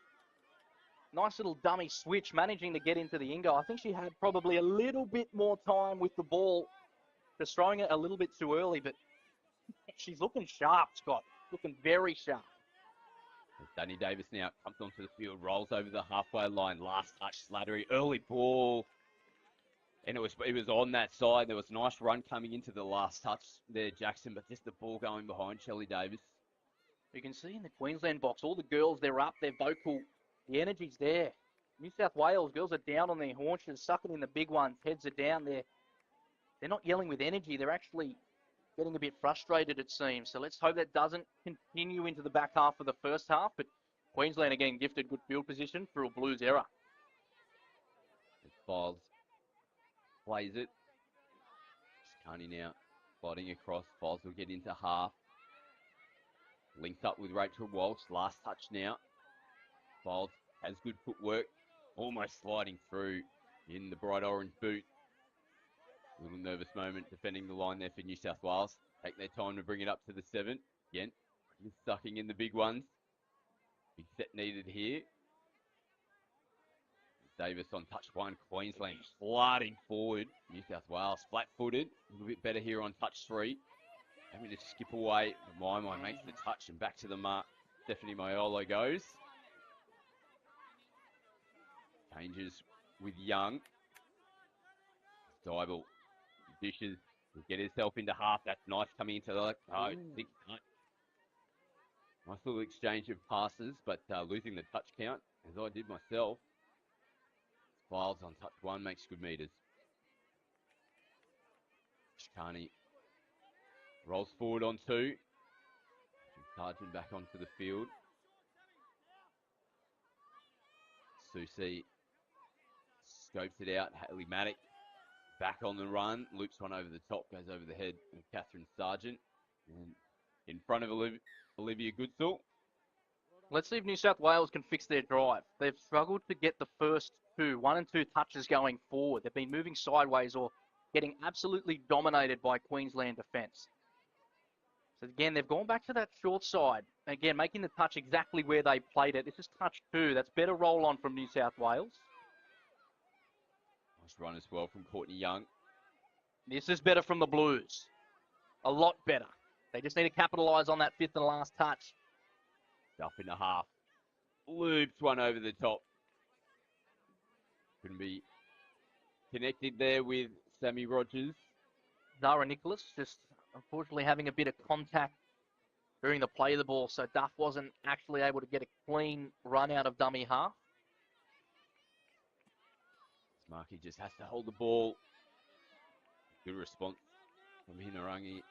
Speaker 2: Nice little dummy switch, managing to get into the in-goal. I think she had probably a little bit more time with the ball. Just throwing it a little bit too early, but she's looking sharp, Scott. Looking very sharp.
Speaker 1: Danny Davis now comes onto the field, rolls over the halfway line. Last touch, Slattery, early ball. And it was on that side. There was a nice run coming into the last touch there, Jackson, but just the ball going behind Shelley Davis.
Speaker 2: You can see in the Queensland box, all the girls, they're up, they're vocal. The energy's there. New South Wales, girls are down on their haunches, sucking in the big ones. Heads are down there. They're not yelling with energy. They're actually getting a bit frustrated, it seems. So let's hope that doesn't continue into the back half of the first half. But Queensland are getting gifted good field position for a Blues error.
Speaker 1: Files plays it. Carney now sliding across. Files will get into half. Links up with Rachel Walsh. Last touch now. Files has good footwork. Almost sliding through in the bright orange boot. A little nervous moment defending the line there for New South Wales. Take their time to bring it up to the 7. Again, sucking in the big ones. Big set needed here. Davis on touch 1. Queensland sliding forward. New South Wales flat-footed. A little bit better here on touch 3. Having to skip away. My makes the touch and back to the mark. Stephanie Maiolo goes. Changes with Young. Dybel dishes. Will get himself into half. That's nice coming into the... Oh, nice little exchange of passes, but losing the touch count, as I did myself. Files on touch 1 makes good meters. Shikani rolls forward on 2. Sargent back onto the field. Susie scopes it out. Haley Maddock back on the run. Loops one over the top. Goes over the head of Catherine Sargent. And in front of Olivia Goodsall.
Speaker 2: Let's see if New South Wales can fix their drive. They've struggled to get the first 1 and 2 touches going forward. They've been moving sideways or getting absolutely dominated by Queensland defence. So again, they've gone back to that short side. Again, making the touch exactly where they played it. This is touch 2. That's better roll on from New South Wales.
Speaker 1: Nice run as well from Courtney Young.
Speaker 2: This is better from the Blues. A lot better. They just need to capitalise on that 5th and last touch.
Speaker 1: Up in the half. Loops one over the top. Couldn't be connected there with Sammy Rogers.
Speaker 2: Zara Nicholas just unfortunately having a bit of contact during the play of the ball, so Duff wasn't actually able to get a clean run out of dummy half.
Speaker 1: Markey just has to hold the ball. Good response from Hinarangi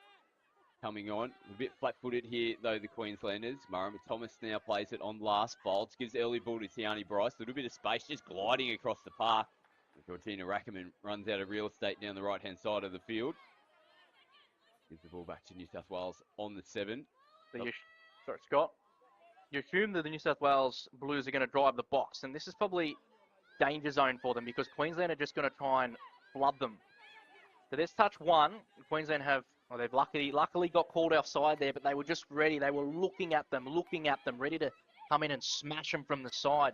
Speaker 1: coming on. A bit flat-footed here, though, the Queenslanders. Marama Thomas now plays it on last. Folds, gives early ball to Tiani Bryce. A little bit of space, just gliding across the park. Georgina Rackerman runs out of real estate down the right-hand side of the field. Gives the ball back to New South Wales on the 7.
Speaker 2: So sorry, Scott. You assume that the New South Wales Blues are going to drive the box, and this is probably danger zone for them because Queensland are just going to try and flood them. So there's touch 1. Queensland they've luckily got called offside there, but they were just ready. They were looking at them, ready to come in and smash them from the side.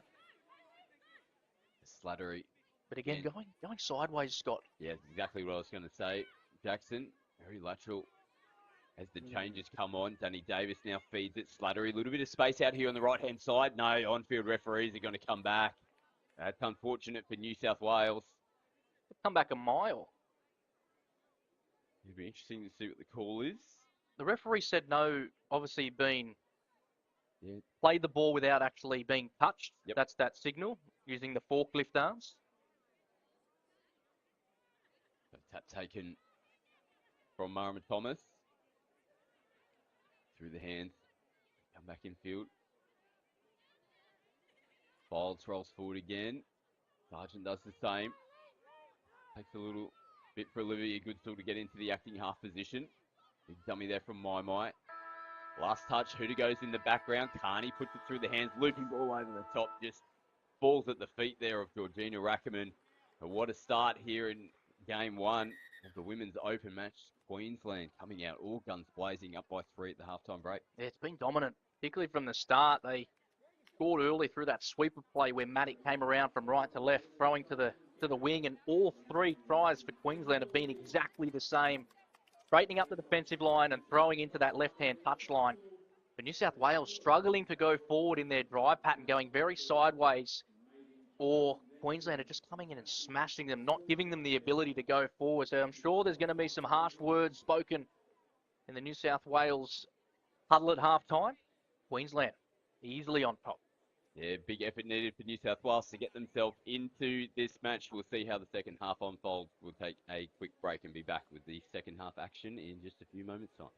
Speaker 1: Slattery.
Speaker 2: But again, going sideways, Scott.
Speaker 1: Yeah, that's exactly what I was going to say. Jackson, very lateral as the changes come on. Danny Davis now feeds it. Slattery, a little bit of space out here on the right-hand side. No, on-field referees are going to come back. That's unfortunate for New South Wales.
Speaker 2: Come back a mile.
Speaker 1: It'll be interesting to see what the call is.
Speaker 2: The referee said no, obviously played the ball without actually being touched.
Speaker 1: Yep.
Speaker 2: That's that signal, using the forklift arms.
Speaker 1: So tap taken from Marama Thomas. Through the hands. Come back in field. Folds rolls forward again. Sargent does the same. Takes a little bit for Olivia Goodstill to get into the acting half position. Big dummy there from Mai. Last touch, Huda goes in the background. Carney puts it through the hands, looping ball over the top. Just falls at the feet there of Georgina Rackerman. But what a start here in game 1 of the Women's Open match. Queensland coming out all guns blazing, up by 3 at the halftime break.
Speaker 2: Yeah, it's been dominant, particularly from the start. They scored early through that sweeper play where Maddock came around from right to left, throwing to the wing, and all 3 tries for Queensland have been exactly the same. Straightening up the defensive line and throwing into that left-hand touch line. But New South Wales struggling to go forward in their drive pattern, going very sideways, or Queensland are just coming in and smashing them, not giving them the ability to go forward. So I'm sure there's going to be some harsh words spoken in the New South Wales huddle at halftime. Queensland easily on top.
Speaker 1: Yeah, big effort needed for New South Wales to get themselves into this match. We'll see how the second half unfolds. We'll take a quick break and be back with the second half action in just a few moments' time.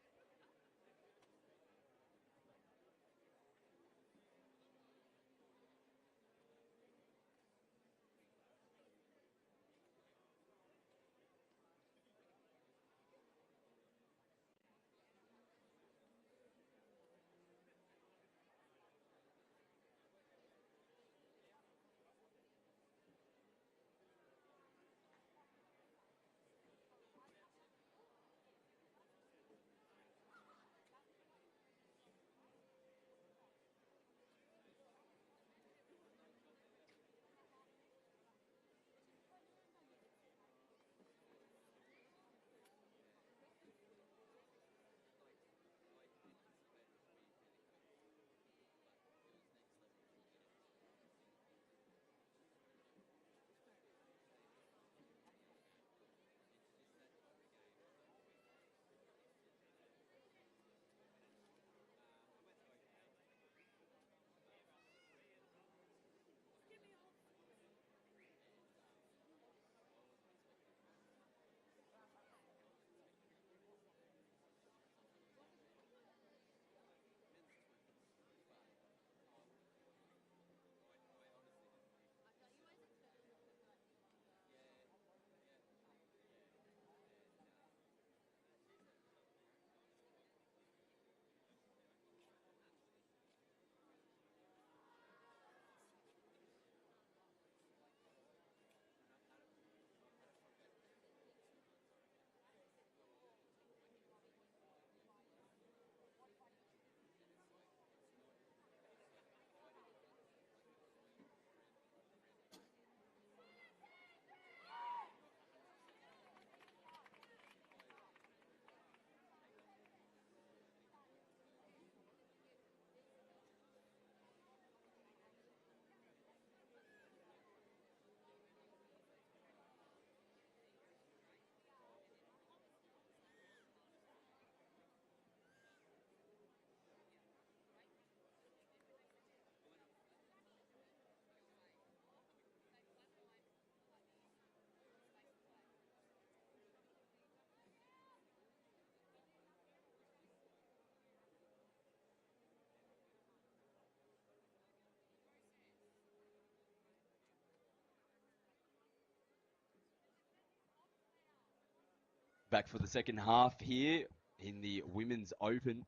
Speaker 1: back for the second half here in the Women's Open.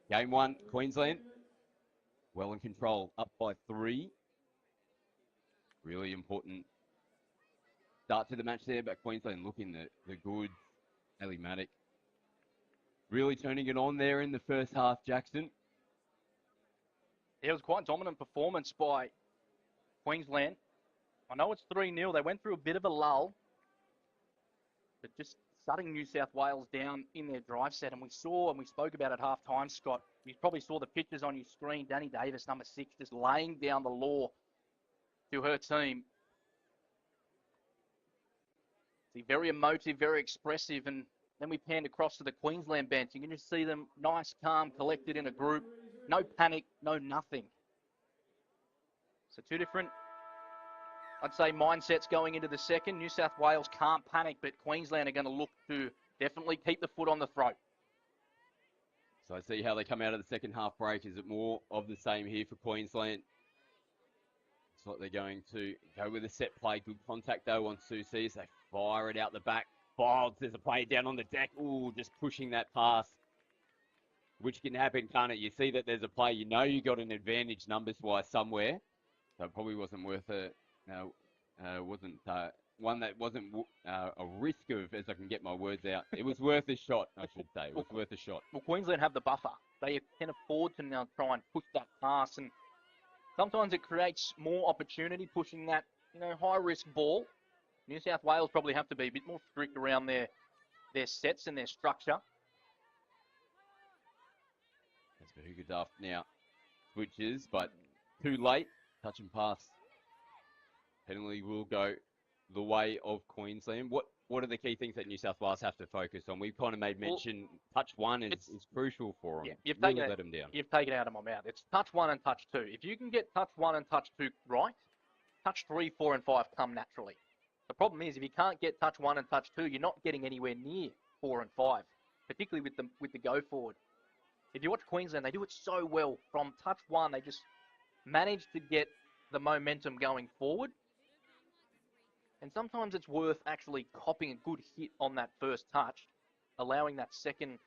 Speaker 1: Game 1, Queensland. Well in control, up by 3. Really important start to the match there, but Queensland looking the goods. Ellie Maddock really turning it on there in the first half, Jackson.
Speaker 2: It was quite dominant performance by Queensland. I know it's 3-0. They went through a bit of a lull, but just shutting New South Wales down in their drive set. And we saw, and we spoke about at half-time, Scott, you probably saw the pictures on your screen. Danny Davis, number 6, just laying down the law to her team. See, very emotive, very expressive. And then we panned across to the Queensland bench. You can just see them nice, calm, collected in a group. No panic, no nothing. So 2 different, I'd say, mindsets going into the second. New South Wales can't panic, but Queensland are going to look to definitely keep the foot on the throat.
Speaker 1: So I see how they come out of the second half break. Is it more of the same here for Queensland? It's what they're going to go with a set play. Good contact, though, on Susie as they fire it out the back. Bolds, there's a play down on the deck. Ooh, just pushing that pass, which can happen, can't it? You see that there's a play. You know you got an advantage numbers-wise somewhere. So it probably wasn't worth one that wasn't a risk of, as I can get my words out. It was worth a shot, I should say. It was worth a shot.
Speaker 2: Well, Queensland have the buffer. They can afford to now try and push that pass, and sometimes it creates more opportunity pushing that, high-risk ball. New South Wales probably have to be a bit more strict around their sets and their structure.
Speaker 1: That's for Hugoduff now. Switches, but too late. Touch and pass. Penalty will go the way of Queensland. What are the key things that New South Wales have to focus on? We've kind of made mention touch 1 is crucial for them.
Speaker 2: Yeah, you've
Speaker 1: really
Speaker 2: taken
Speaker 1: let them down.
Speaker 2: You've taken it out of my mouth. It's touch 1 and touch 2. If you can get touch 1 and touch 2 right, touch 3, 4, and 5 come naturally. The problem is if you can't get touch 1 and touch 2, you're not getting anywhere near 4 and 5, particularly with the go forward. If you watch Queensland, they do it so well. From touch 1, they just manage to get the momentum going forward. And sometimes it's worth actually copping a good hit on that first touch, allowing that second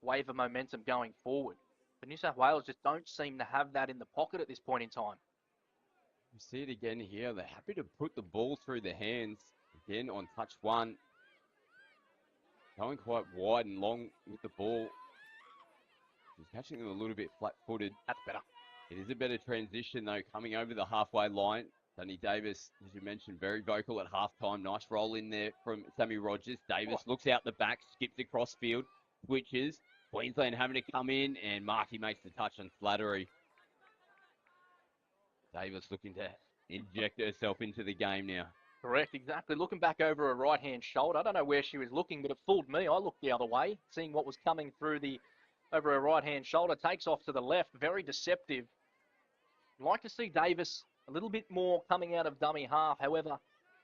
Speaker 2: wave of momentum going forward. But New South Wales just don't seem to have that in the pocket at this point in time.
Speaker 1: You see it again here. They're happy to put the ball through their hands. Again on touch 1. Going quite wide and long with the ball. She's catching them a little bit flat-footed.
Speaker 2: That's better.
Speaker 1: It is a better transition, though, coming over the halfway line. Danny Davis, as you mentioned, very vocal at halftime. Nice roll in there from Sammy Rogers. Davis looks out the back, skips across field, switches. Queensland having to come in, and Markey makes the touch on Slattery. Davis looking to inject herself into the game now.
Speaker 2: Correct, exactly. Looking back over her right-hand shoulder. I don't know where she was looking, but it fooled me. I looked the other way, seeing what was coming through over her right-hand shoulder. Takes off to the left. Very deceptive. I'd like to see Davis a little bit more coming out of dummy half. However,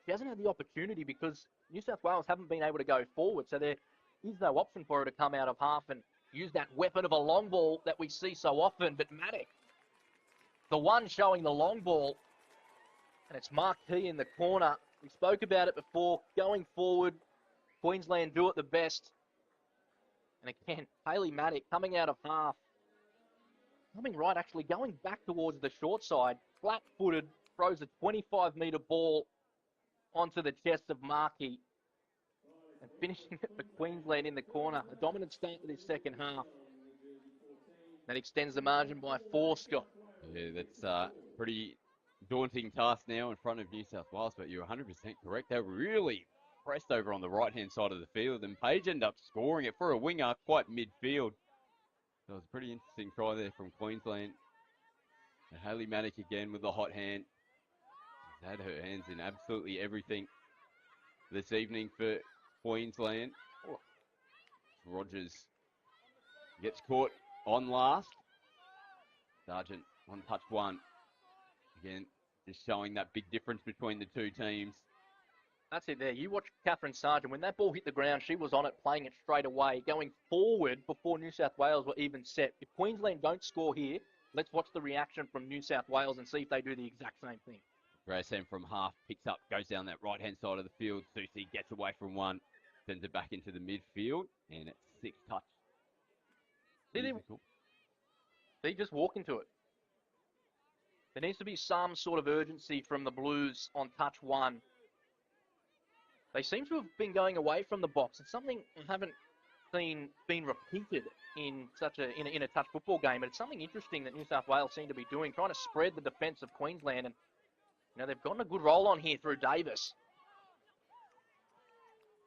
Speaker 2: she hasn't had the opportunity because New South Wales haven't been able to go forward. So there is no option for her to come out of half and use that weapon of a long ball that we see so often. But Maddock, the one showing the long ball, and it's Marquis in the corner. We spoke about it before. Going forward, Queensland do it the best. And again, Hayley Maddock coming out of half. Coming right, actually going back towards the short side. Flat-footed, throws a 25-metre ball onto the chest of Markey. And finishing it for Queensland in the corner. A dominant start to this second half. That extends the margin by 4, Scott.
Speaker 1: Yeah, that's a pretty daunting task now in front of New South Wales, but you're 100% correct. They're really pressed over on the right-hand side of the field, and Page ended up scoring it for a winger quite midfield. So it was a pretty interesting try there from Queensland. And Hayley Maddock again with the hot hand. She's had her hands in absolutely everything this evening for Queensland. Oh. Rogers gets caught on last. Sargent on touch 1. Again, just showing that big difference between the two teams.
Speaker 2: That's it there. You watch Catherine Sargent. When that ball hit the ground, she was on it, playing it straight away, going forward before New South Wales were even set. If Queensland don't score here, let's watch the reaction from New South Wales and see if they do the exact same thing.
Speaker 1: Grayson from half picks up, goes down that right-hand side of the field. Susie gets away from one. Sends it back into the midfield, and it's 6 touch.
Speaker 2: They just walk into it. There needs to be some sort of urgency from the Blues on touch 1. They seem to have been going away from the box. It's something I haven't seen been repeated in such in a touch football game, but it's something interesting that New South Wales seem to be doing, trying to spread the defence of Queensland, and they've gotten a good roll on here through Davis.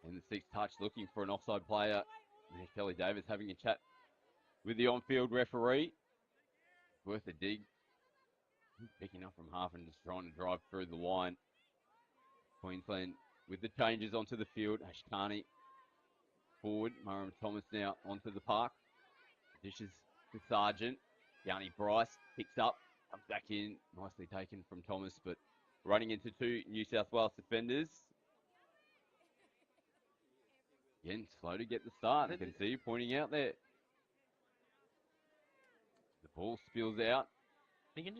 Speaker 1: And the 6 touch, looking for an offside player. There's Kelly Davis having a chat with the on-field referee. Worth a dig. He's picking up from half and just trying to drive through the line. Queensland with the changes onto the field. Ashkani forward. Murray Thomas now onto the park. Dishes to Sargent. Yanni Bryce picks up. Comes back in. Nicely taken from Thomas, but running into 2 New South Wales defenders. Again, slow to get the start. You can see you pointing out there. The ball spills out.
Speaker 2: You can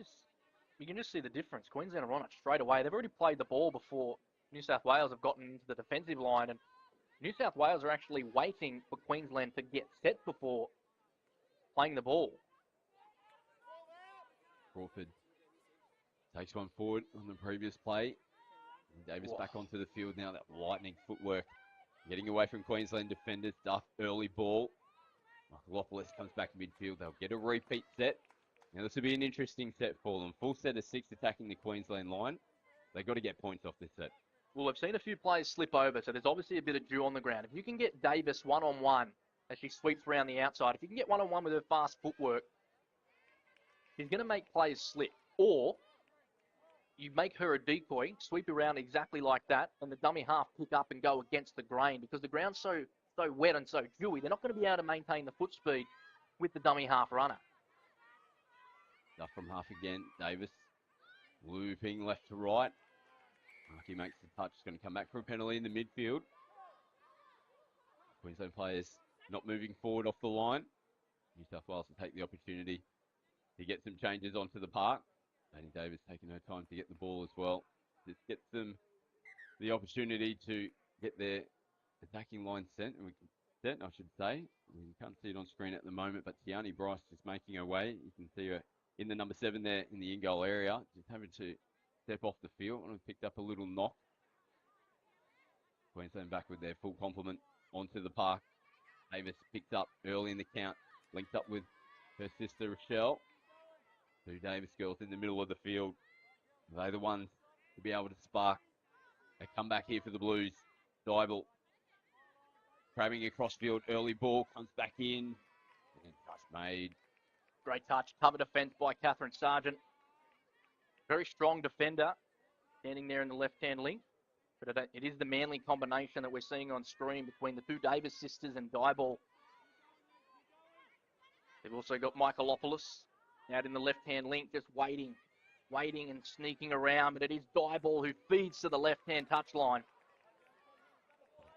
Speaker 2: just see the difference. Queensland are on it straight away. They've already played the ball before New South Wales have gotten into the defensive line, and New South Wales are actually waiting for Queensland to get set before playing the ball.
Speaker 1: Crawford takes one forward on the previous play. And Davis back onto the field now. That lightning footwork. Getting away from Queensland defenders. Duff, early ball. Michaelopoulos comes back midfield. They'll get a repeat set. Now this will be an interesting set for them. Full set of 6 attacking the Queensland line. They've got to get points off this set.
Speaker 2: Well, I've seen a few players slip over, so there's obviously a bit of dew on the ground. If you can get Davis one-on-one as she sweeps around the outside, if you can get one-on-one with her fast footwork, she's going to make players slip. Or you make her a decoy, sweep around exactly like that, and the dummy half pick up and go against the grain because the ground's so wet and so dewy. They're not going to be able to maintain the foot speed with the dummy half runner.
Speaker 1: Duff from half again. Davis looping left to right. Markey makes the touch. It's going to come back for a penalty in the midfield. Queensland players not moving forward off the line. New South Wales will take the opportunity to get some changes onto the park. Danny Davis taking her time to get the ball as well. This gets them the opportunity to get their attacking line set, I should say. You can't see it on screen at the moment, but Tiani Bryce just making her way. You can see her in the number 7 there in the in-goal area, just having to step off the field and picked up a little knock. Queensland back with their full complement onto the park. Davis picked up early in the count, linked up with her sister Rochelle. 2 Davis girls in the middle of the field. They're the ones to be able to spark a comeback here for the Blues. Dybel crabbing across field, early ball, comes back in, and touch made.
Speaker 2: Great touch, cover defence by Catherine Sargent. Very strong defender, standing there in the left-hand link. But it is the Manly combination that we're seeing on screen between the 2 Davis sisters and Dybel. They've also got Michaelopoulos out in the left-hand link, just waiting and sneaking around. But it is Dybel who feeds to the left-hand touchline.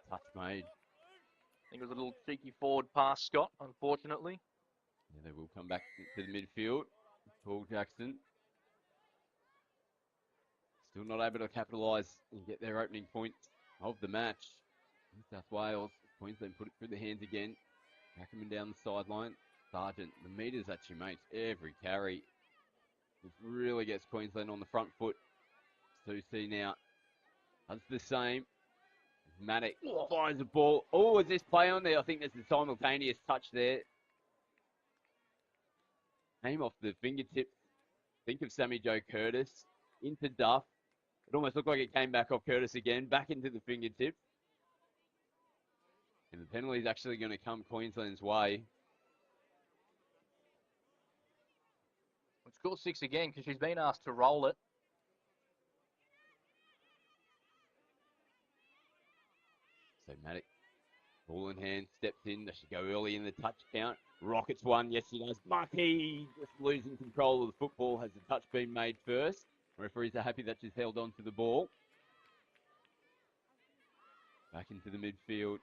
Speaker 1: Touch made.
Speaker 2: I think it was a little cheeky forward pass, Scott, unfortunately.
Speaker 1: Yeah, they will come back to the midfield. Paul Jackson. Still not able to capitalise and get their opening points of the match. New South Wales, Queensland put it through the hands again. Ackerman down the sideline. Sargent, the metres that she makes every carry. This really gets Queensland on the front foot. Susie now does the same. Maddox finds the ball. Oh, is this play on there? I think there's a simultaneous touch there. Came off the fingertips. Think of Sammy Jo Curtis into Duff. It almost looked like it came back off Curtis again, back into the fingertips. And the penalty is actually going to come Queensland's way.
Speaker 2: It's score 6 again because she's been asked to roll it.
Speaker 1: So Maddox, ball in hand, steps in. Does she go early in the touch count? Rockets one, yes she does. Markey just losing control of the football. Has the touch been made first? Referees are happy that she's held on to the ball. Back into the midfield.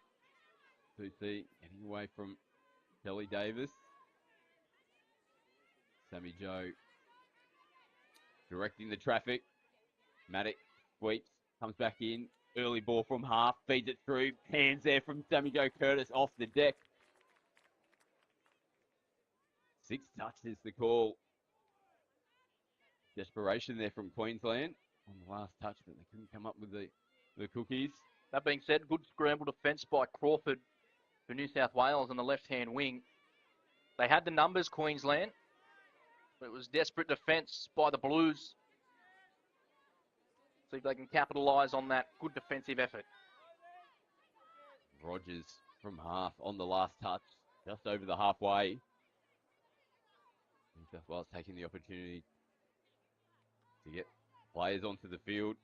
Speaker 1: Susie getting away from Kelly Davis. Sammy Jo directing the traffic. Maddox sweeps, comes back in. early ball from half, feeds it through, hands there from Sammy Joe Curtis off the deck. 6 touches the call. Desperation there from Queensland on the last touch, but they couldn't come up with the cookies.
Speaker 2: That being said, good scramble defence by Crawford for New South Wales on the left-hand wing. They had the numbers, Queensland, but it was desperate defence by the Blues. See if they can capitalise on that good defensive effort.
Speaker 1: Rogers from half on the last touch, just over the halfway. New South Wales taking the opportunity to get players onto the field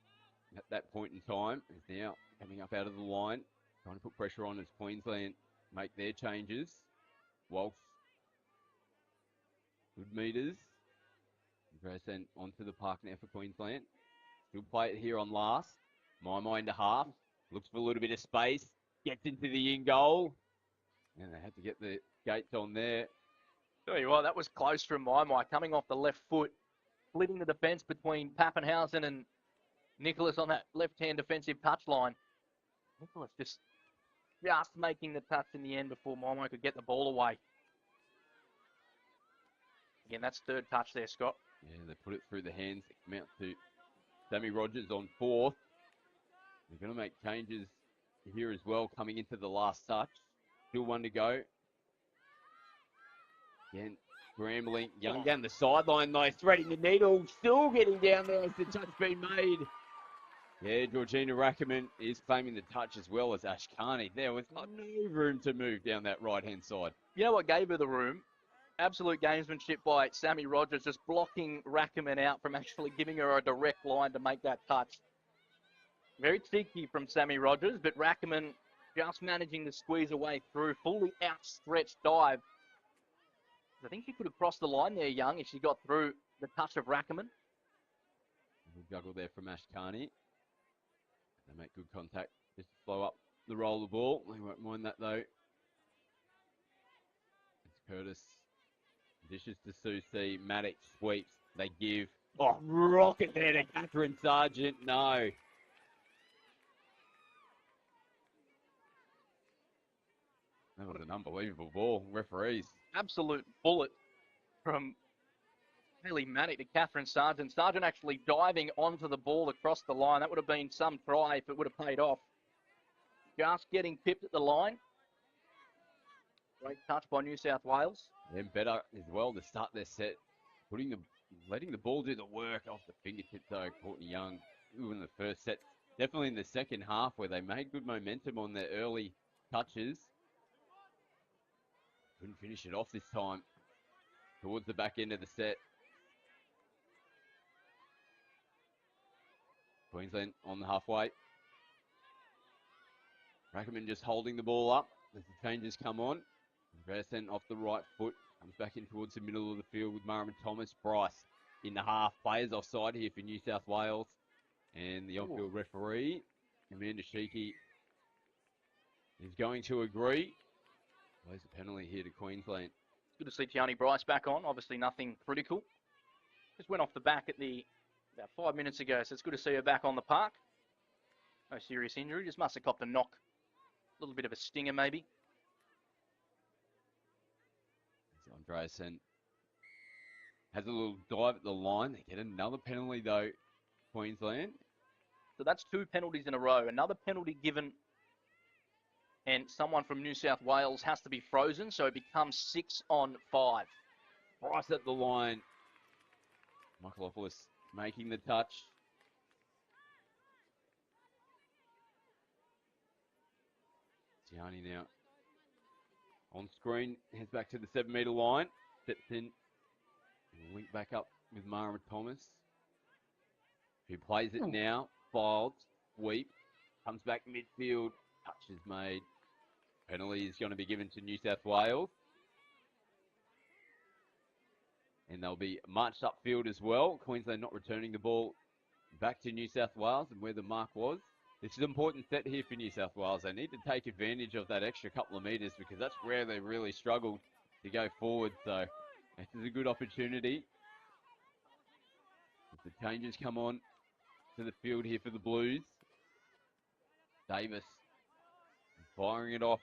Speaker 1: at that point in time. Is now coming up out of the line, trying to put pressure on as Queensland make their changes. Walsh, good meters. Andresen onto the park now for Queensland. Still play it here on last. My into half. Looks for a little bit of space. Gets into the in goal. And they had to get the gates on there.
Speaker 2: Tell you what, that was close from my coming off the left foot, splitting the defence between Pappenhausen and Nicholas on that left-hand defensive touchline. Nicholas just making the touch in the end before Momo could get the ball away. Again, that's third touch there, Scott.
Speaker 1: Yeah, they put it through the hands. It came out to Sammy Rogers on 4th. They're going to make changes here as well coming into the last touch. Still 1 to go. Again, scrambling. Young down the sideline though, threading the needle. Still getting down there as the touch being made. Yeah, Georgina Rackerman is claiming the touch as well as Ash Carney. There was no room to move down that right-hand side.
Speaker 2: You know what gave her the room? Absolute gamesmanship by Sammy Rogers, just blocking Rackerman out from actually giving her a direct line to make that touch. Very cheeky from Sammy Rogers, but Rackerman just managing to squeeze a way through. Fully outstretched dive. I think she could have crossed the line there, Young, if she got through the touch of Rackerman.
Speaker 1: Good juggle there from Ash Carney. They make good contact just to slow up the roll of the ball. They won't mind that though. It's Curtis. Dishes to Susie. Maddox sweeps. They give. Oh, rocket there to Catherine Sargent. No. That was an unbelievable ball. Referees.
Speaker 2: Absolute bullet from Haley Maddox to Catherine Sargent. Sargent actually diving onto the ball across the line. That would have been some try if it would have paid off. Just getting pipped at the line. Great touch by New South Wales.
Speaker 1: Then better as well to start their set. Letting the ball do the work off the fingertips though. Courtney Young in the first set. Definitely in the second half where they made good momentum on their early touches. Couldn't finish it off this time. Towards the back end of the set. Queensland on the halfway. Rackerman just holding the ball up as the changes come on. Andresen off the right foot. Comes back in towards the middle of the field with Marvin Thomas. Bryce in the half. Players offside here for New South Wales. And the on-field referee, Amanda Sheikey, is going to agree. Plays a penalty here to Queensland.
Speaker 2: It's good to see Tiani Bryce back on. Obviously nothing critical. Just went off the back at about 5 minutes ago, so it's good to see her back on the park. No serious injury, just must have copped a knock. A little bit of a stinger maybe.
Speaker 1: Andresen has a little dive at the line. They get another penalty though, Queensland.
Speaker 2: So that's 2 penalties in a row. Another penalty given and someone from New South Wales has to be frozen, so it becomes 6 on 5.
Speaker 1: Bryce at the line. Michaelopoulos making the touch. Tiani now on screen, heads back to the 7-metre line. Steps in and link back up with Mara Thomas, who plays it now. Filed, sweep, comes back midfield. Touch is made. Penalty is going to be given to New South Wales. And they'll be marched upfield as well. Queensland not returning the ball back to New South Wales and where the mark was. This is an important set here for New South Wales. They need to take advantage of that extra couple of metres because that's where they really struggled to go forward. So this is a good opportunity. If the changes come on to the field here for the Blues. Davis firing it off.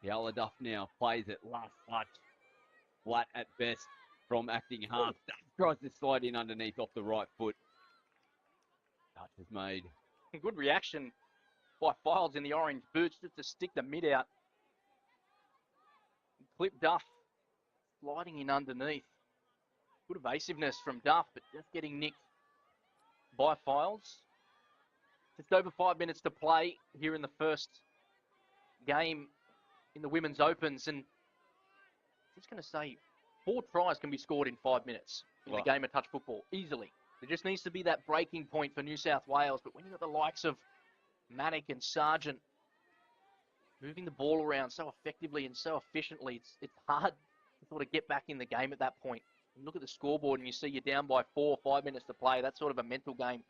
Speaker 1: The Duff now plays it last touch. Flat at best from acting half. Tries to slide in underneath off the right foot. Touch is made.
Speaker 2: Good reaction by Files in the orange boots just to stick the mid out. Clip Duff sliding in underneath. Good evasiveness from Duff, but just getting nicked by Files. Just over 5 minutes to play here in the first game in the Women's Opens. And I'm just going to say, 4 tries can be scored in 5 minutes in the game of touch football, easily. There just needs to be that breaking point for New South Wales. But when you've got the likes of Maddock and Sargent moving the ball around so effectively and so efficiently, it's hard to sort of get back in the game at that point. You look at the scoreboard and you see you're down by 4 or 5 minutes to play. That's sort of a mental game.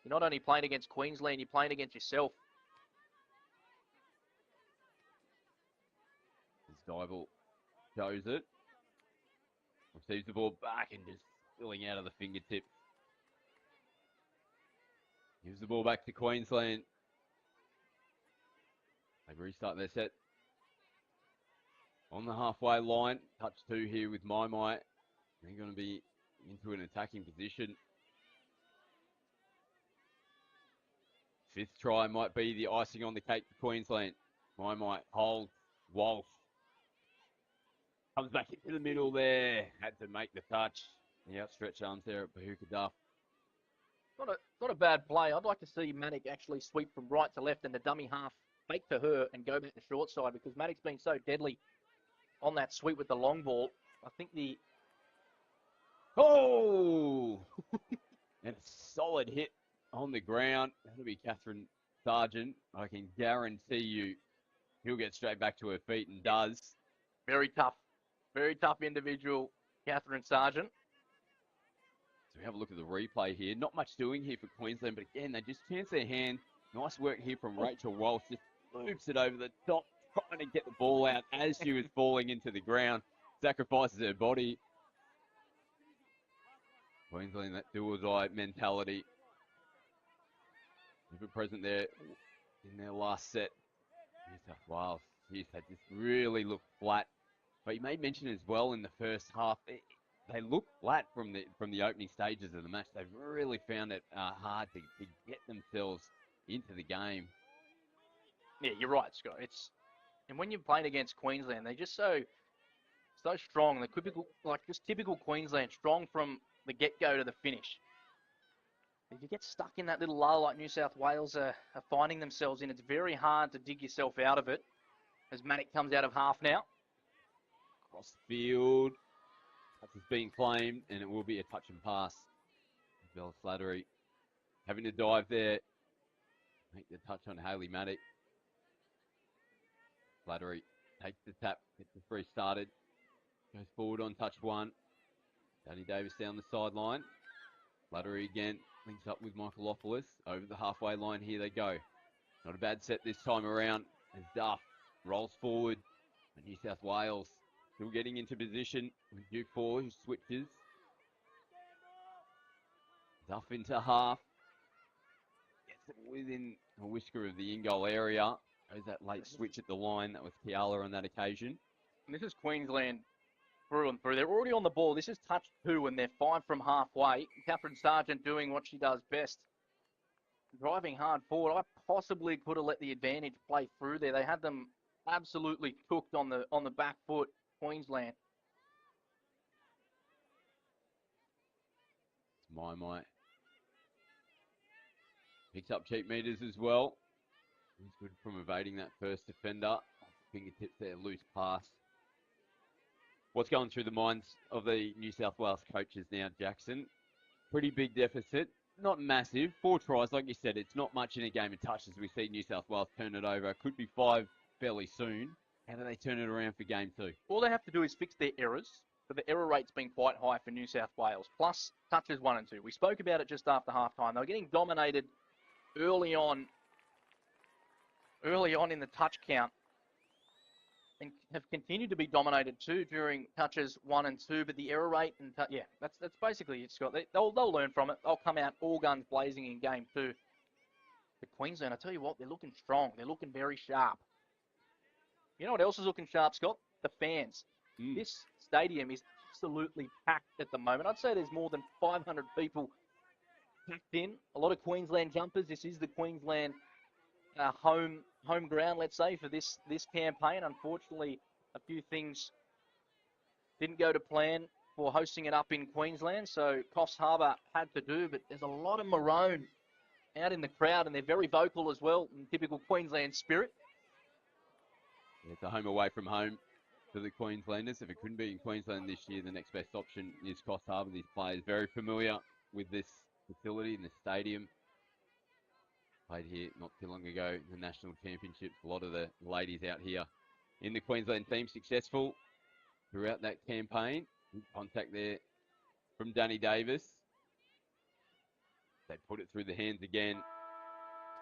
Speaker 2: You're not only playing against Queensland, you're playing against yourself.
Speaker 1: As Dybel shows it. Receives the ball back and just spilling out of the fingertip. Gives the ball back to Queensland. They restart their set. On the halfway line. Touch 2 here with Mai. They're going to be into an attacking position. 5th try might be the icing on the cake for Queensland. Mai holds. Walsh comes back into the middle there. Had to make the touch. The outstretched arms there at Bahuka Duff.
Speaker 2: Not a bad play. I'd like to see Maddock actually sweep from right to left and the dummy half fake to her and go back to short side, because Maddock's been so deadly on that sweep with the long ball. I think the...
Speaker 1: Oh! And a solid hit on the ground. That'll be Catherine Sargent. I can guarantee you he'll get straight back to her feet, and does.
Speaker 2: Very tough individual, Catherine Sargent.
Speaker 1: So we have a look at the replay here. Not much doing here for Queensland, but again, they just chance their hand. Nice work here from Rachel Walsh. Just loops it over the top, trying to get the ball out as she was falling into the ground. Sacrifices her body. Queensland, that do-or-die mentality. Never present there in their last set. New South Wales, geez, they just really looked flat. But you made mention as well in the first half, they looked flat from the opening stages of the match. They've really found it hard to get themselves into the game.
Speaker 2: Yeah, you're right, Scott. And when you're playing against Queensland, they're just so strong. They're typical Queensland, strong from the get-go to the finish. If you get stuck in that little lull like New South Wales are finding themselves in, it's very hard to dig yourself out of it. As Maddock comes out of half now.
Speaker 1: Across the field. Touch is being claimed, and it will be a touch and pass. Bella Slattery having to dive there. Make the touch on Hayley Maddock. Slattery takes the tap, gets the free started. Goes forward on touch 1. Danny Davis down the sideline. Slattery again, links up with Michaelopoulos. Over the halfway line, here they go. Not a bad set this time around as Duff rolls forward. And New South Wales still getting into position with Duke 4, who switches. Duff into half. Gets it within a whisker of the in-goal area. Goes that late switch at the line. That was Kiala on that occasion.
Speaker 2: And this is Queensland through and through. They're already on the ball. This is touch 2, and they're 5 from halfway. Catherine Sargent doing what she does best. Driving hard forward. I possibly could have let the advantage play through there. They had them absolutely cooked on the back foot, Queensland.
Speaker 1: It's Mai. Picks up cheap meters as well. He's good from evading that first defender. Fingertips there, loose pass. What's going through the minds of the New South Wales coaches now, Jackson? Pretty big deficit. Not massive. 4 tries, like you said, it's not much in a game of touch as we see New South Wales turn it over. Could be 5 fairly soon. How do they turn it around for game 2?
Speaker 2: All they have to do is fix their errors. So the error rate's been quite high for New South Wales. Plus touches 1 and 2. We spoke about it just after halftime. They were getting dominated early on in the touch count. And have continued to be dominated too during touches 1 and 2, but the error rate and that's basically it, Scott. They'll learn from it. They'll come out all guns blazing in game 2. But Queensland, I tell you what, they're looking strong. They're looking very sharp. You know what else is looking sharp, Scott? The fans. This stadium is absolutely packed at the moment. I'd say there's more than 500 people packed in. A lot of Queensland jumpers. This is the Queensland home ground, let's say, for this campaign. Unfortunately, a few things didn't go to plan for hosting it up in Queensland, so Coffs Harbour had to do, but there's a lot of maroon out in the crowd, and they're very vocal as well in typical Queensland spirit.
Speaker 1: It's a home away from home for the Queenslanders. If it couldn't be in Queensland this year, the next best option is Coffs Harbour. These players very familiar with this facility and the stadium. Played here not too long ago in the National Championships. A lot of the ladies out here in the Queensland team successful throughout that campaign. Contact there from Danny Davis. They put it through the hands again.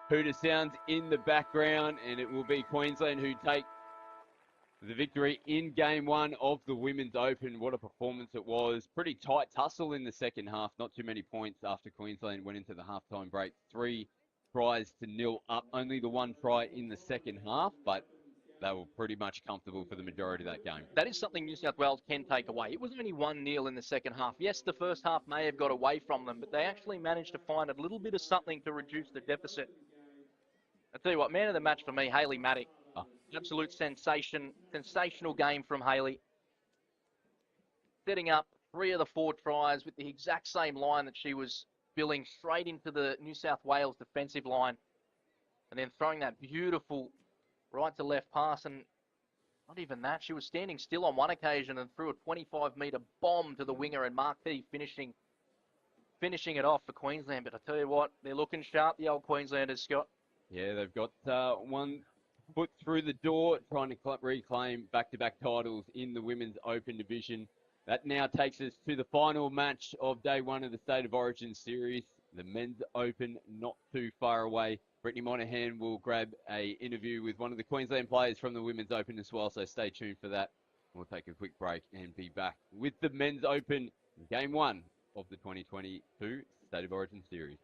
Speaker 1: Hooter sounds in the background, and it will be Queensland who take the victory in game one of the Women's Open. What a performance it was. Pretty tight tussle in the second half. Not too many points after Queensland went into the halftime break. 3 tries to 0 up. Only the 1 try in the second half, but they were pretty much comfortable for the majority of that game.
Speaker 2: That is something New South Wales can take away. It was only 1-0 in the second half. Yes, the first half may have got away from them, but they actually managed to find a little bit of something to reduce the deficit. I tell you what, man of the match for me, Hayley Maddock. Absolute sensational game from Hayley. Setting up 3 of the 4 tries with the exact same line that she was billing straight into the New South Wales defensive line. And then throwing that beautiful right to left pass, and not even that. She was standing still on one occasion and threw a 25-metre bomb to the winger, and Marquis finishing it off for Queensland. But I tell you what, they're looking sharp, the old Queenslanders, Scott.
Speaker 1: Yeah, they've got 1 foot through the door, trying to reclaim back-to-back titles in the Women's Open division. That now takes us to the final match of day 1 of the State of Origin series. The Men's Open not too far away. Brittany Monahan will grab an interview with one of the Queensland players from the Women's Open as well, so stay tuned for that. We'll take a quick break and be back with the Men's Open Game 1 of the 2022 State of Origin series.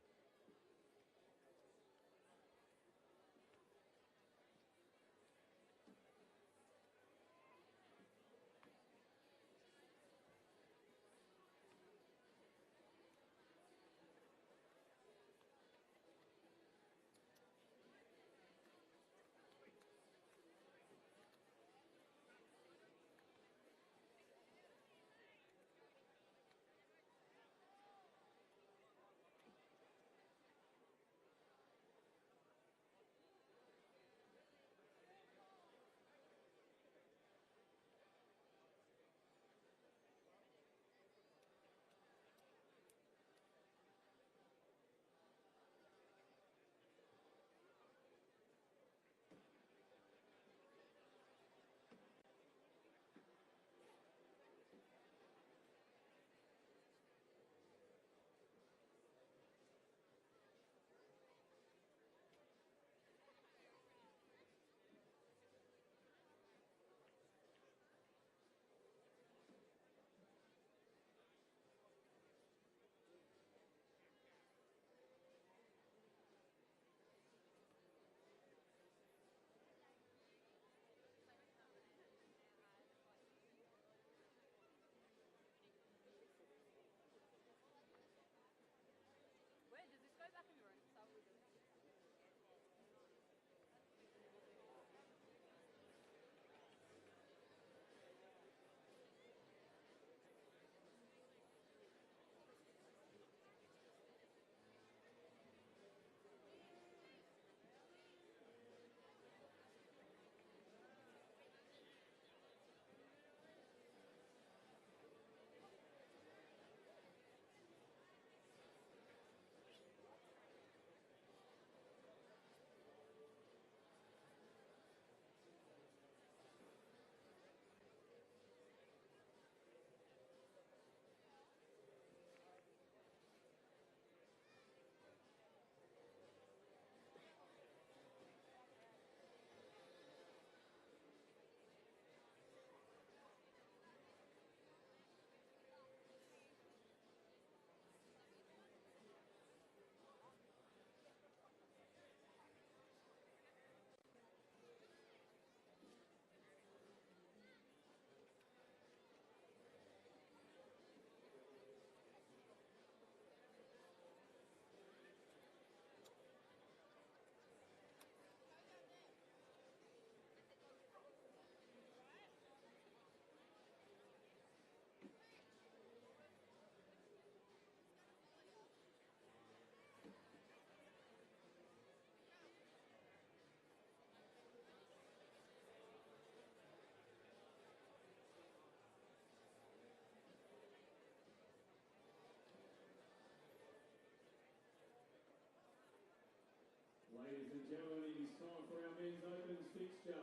Speaker 3: fixture.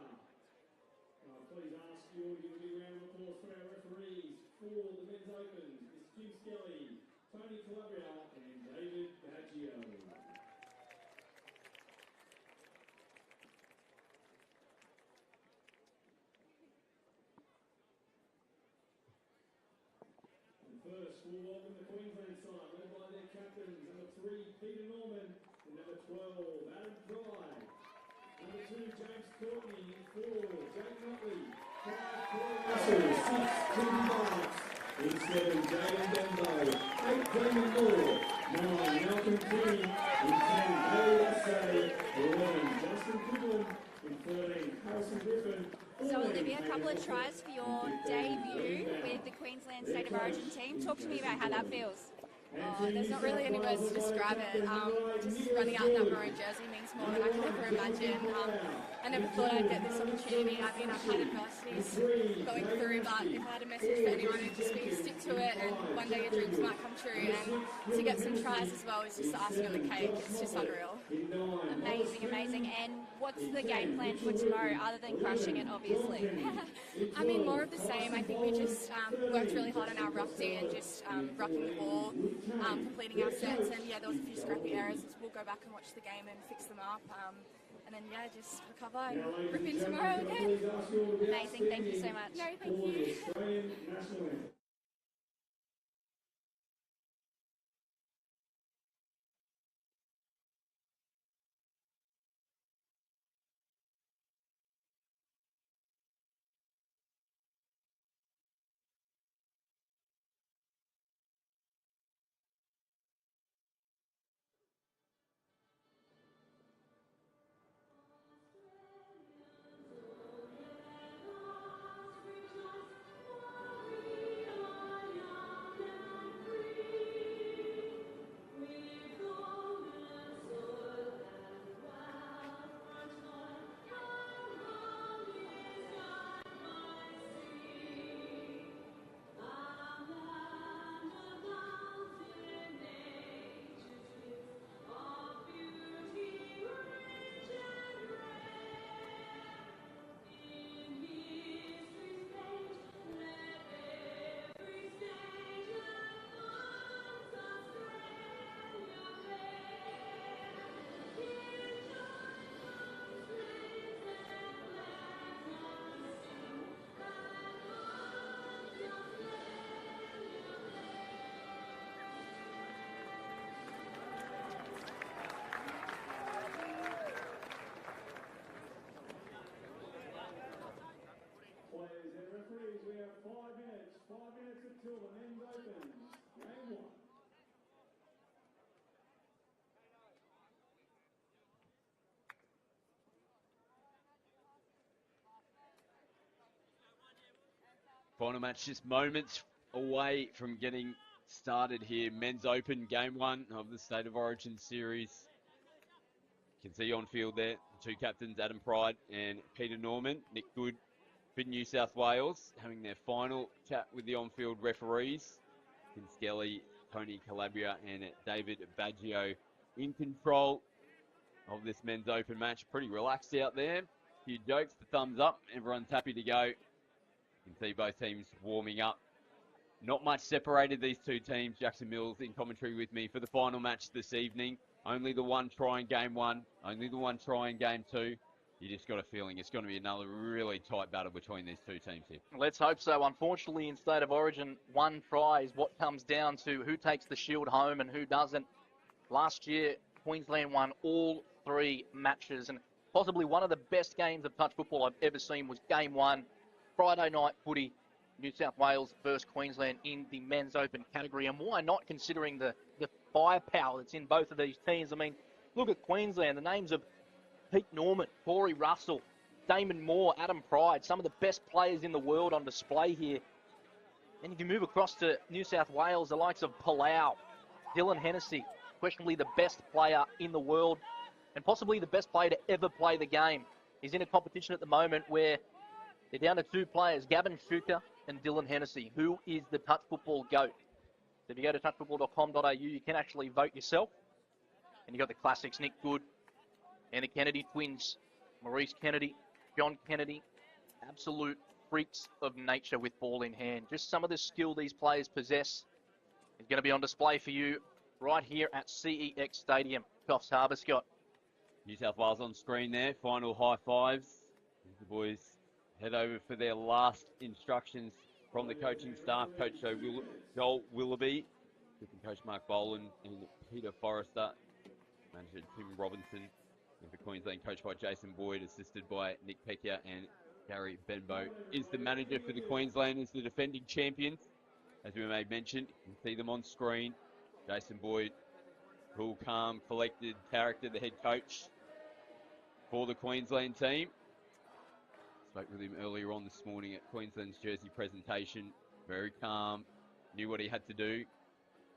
Speaker 3: Please ask you to give a round of applause for our referees for the men's opens, Miss Kim Skelly, Tony Calabria, and David Baggio. And first, we'll welcome the Queensland side, led by their captains, number 3, Peter Norman, and number 12, Adam Fry. Number 2, James Courtney. 4, Jake Nutley. 5, Corey Russell. 6, Tim Barnes. In 7, Jaden Dembo. 8, Damon Moore. 9, Malcolm King. In 10, Bailey Essay. 11, Justin Goodwin. In 13, Harrison Griffin.
Speaker 12: So Olivia, a couple of tries for your debut with the Queensland State of Origin team. Talk to me about how that feels.
Speaker 15: Oh, there's not really any words to describe it. Just running out in that maroon jersey means more than I could ever imagine. I never thought I'd get this opportunity. I mean, I've had adversities going through, but if I had a message for anyone, it'd just be stick to it, and one day your dreams might come true. And to get some tries as well is just the icing on the cake. It's just unreal.
Speaker 12: Amazing, amazing. And what's the game plan for tomorrow, other than crushing it, obviously?
Speaker 15: I mean, more of the same. I think we just worked really hard on our ruck D and just rucking the ball, completing our sets, and yeah, there was a few scrappy errors. We'll go back and watch the game and fix them up, and then yeah, just recover and rip in tomorrow again.
Speaker 12: Amazing, thank you so much.
Speaker 15: No, thank you.
Speaker 3: Players and referees, we have 5 minutes. 5 minutes until the men's opens. Game 1.
Speaker 1: Final match just moments away from getting started here. Men's Open, Game 1 of the State of Origin series. You can see on field there, the 2 captains, Adam Pride and Peter Norman. Nick Good for New South Wales, having their final chat with the on-field referees. Kim Skelly, Tony Calabria and David Baggio in control of this Men's Open match. Pretty relaxed out there. A few jokes, the thumbs up. Everyone's happy to go. You can see both teams warming up. Not much separated these two teams. Jackson Mills in commentary with me for the final match this evening. Only the one try in Game 1. Only the one try in Game 2. You just got a feeling it's going to be another really tight battle between these two teams here.
Speaker 2: Let's hope so. Unfortunately, in State of Origin, one try is what comes down to who takes the shield home and who doesn't. Last year, Queensland won all 3 matches, and possibly one of the best games of touch football I've ever seen was Game 1, Friday night footy, New South Wales versus Queensland in the Men's Open category. And why not, considering the firepower that's in both of these teams? I mean, look at Queensland, the names of Pete Norman, Corey Russell, Damon Moore, Adam Pride, some of the best players in the world on display here. And if you move across to New South Wales, the likes of Palau, Dylan Hennessy, questionably the best player in the world and possibly the best player to ever play the game. He's in a competition at the moment where they're down to 2 players, Gavin Shuker and Dylan Hennessy. Who is the touch football GOAT? So if you go to touchfootball.com.au, you can actually vote yourself. And you've got the classics, Nick Good and the Kennedy twins, Maurice Kennedy John Kennedy, absolute freaks of nature with ball in hand. Just some of the skill these players possess is going to be on display for you right here at CEX Stadium, Coffs Harbour, Scott.
Speaker 1: New South Wales on screen there. Final high fives. As the boys head over for their last instructions from the coaching staff. Coach Joel Willoughby, assistant coach Mark Boland, and Peter Forrester, manager Tim Robinson, and for Queensland coached by Jason Boyd, assisted by Nick Pecchia, and Gary Benbow is the manager for the Queenslanders, the defending champions. As we may mention, you can see them on screen. Jason Boyd, cool, calm, collected character, the head coach for the Queensland team. Spoke with him earlier on this morning at Queensland's jersey presentation. Very calm, knew what he had to do.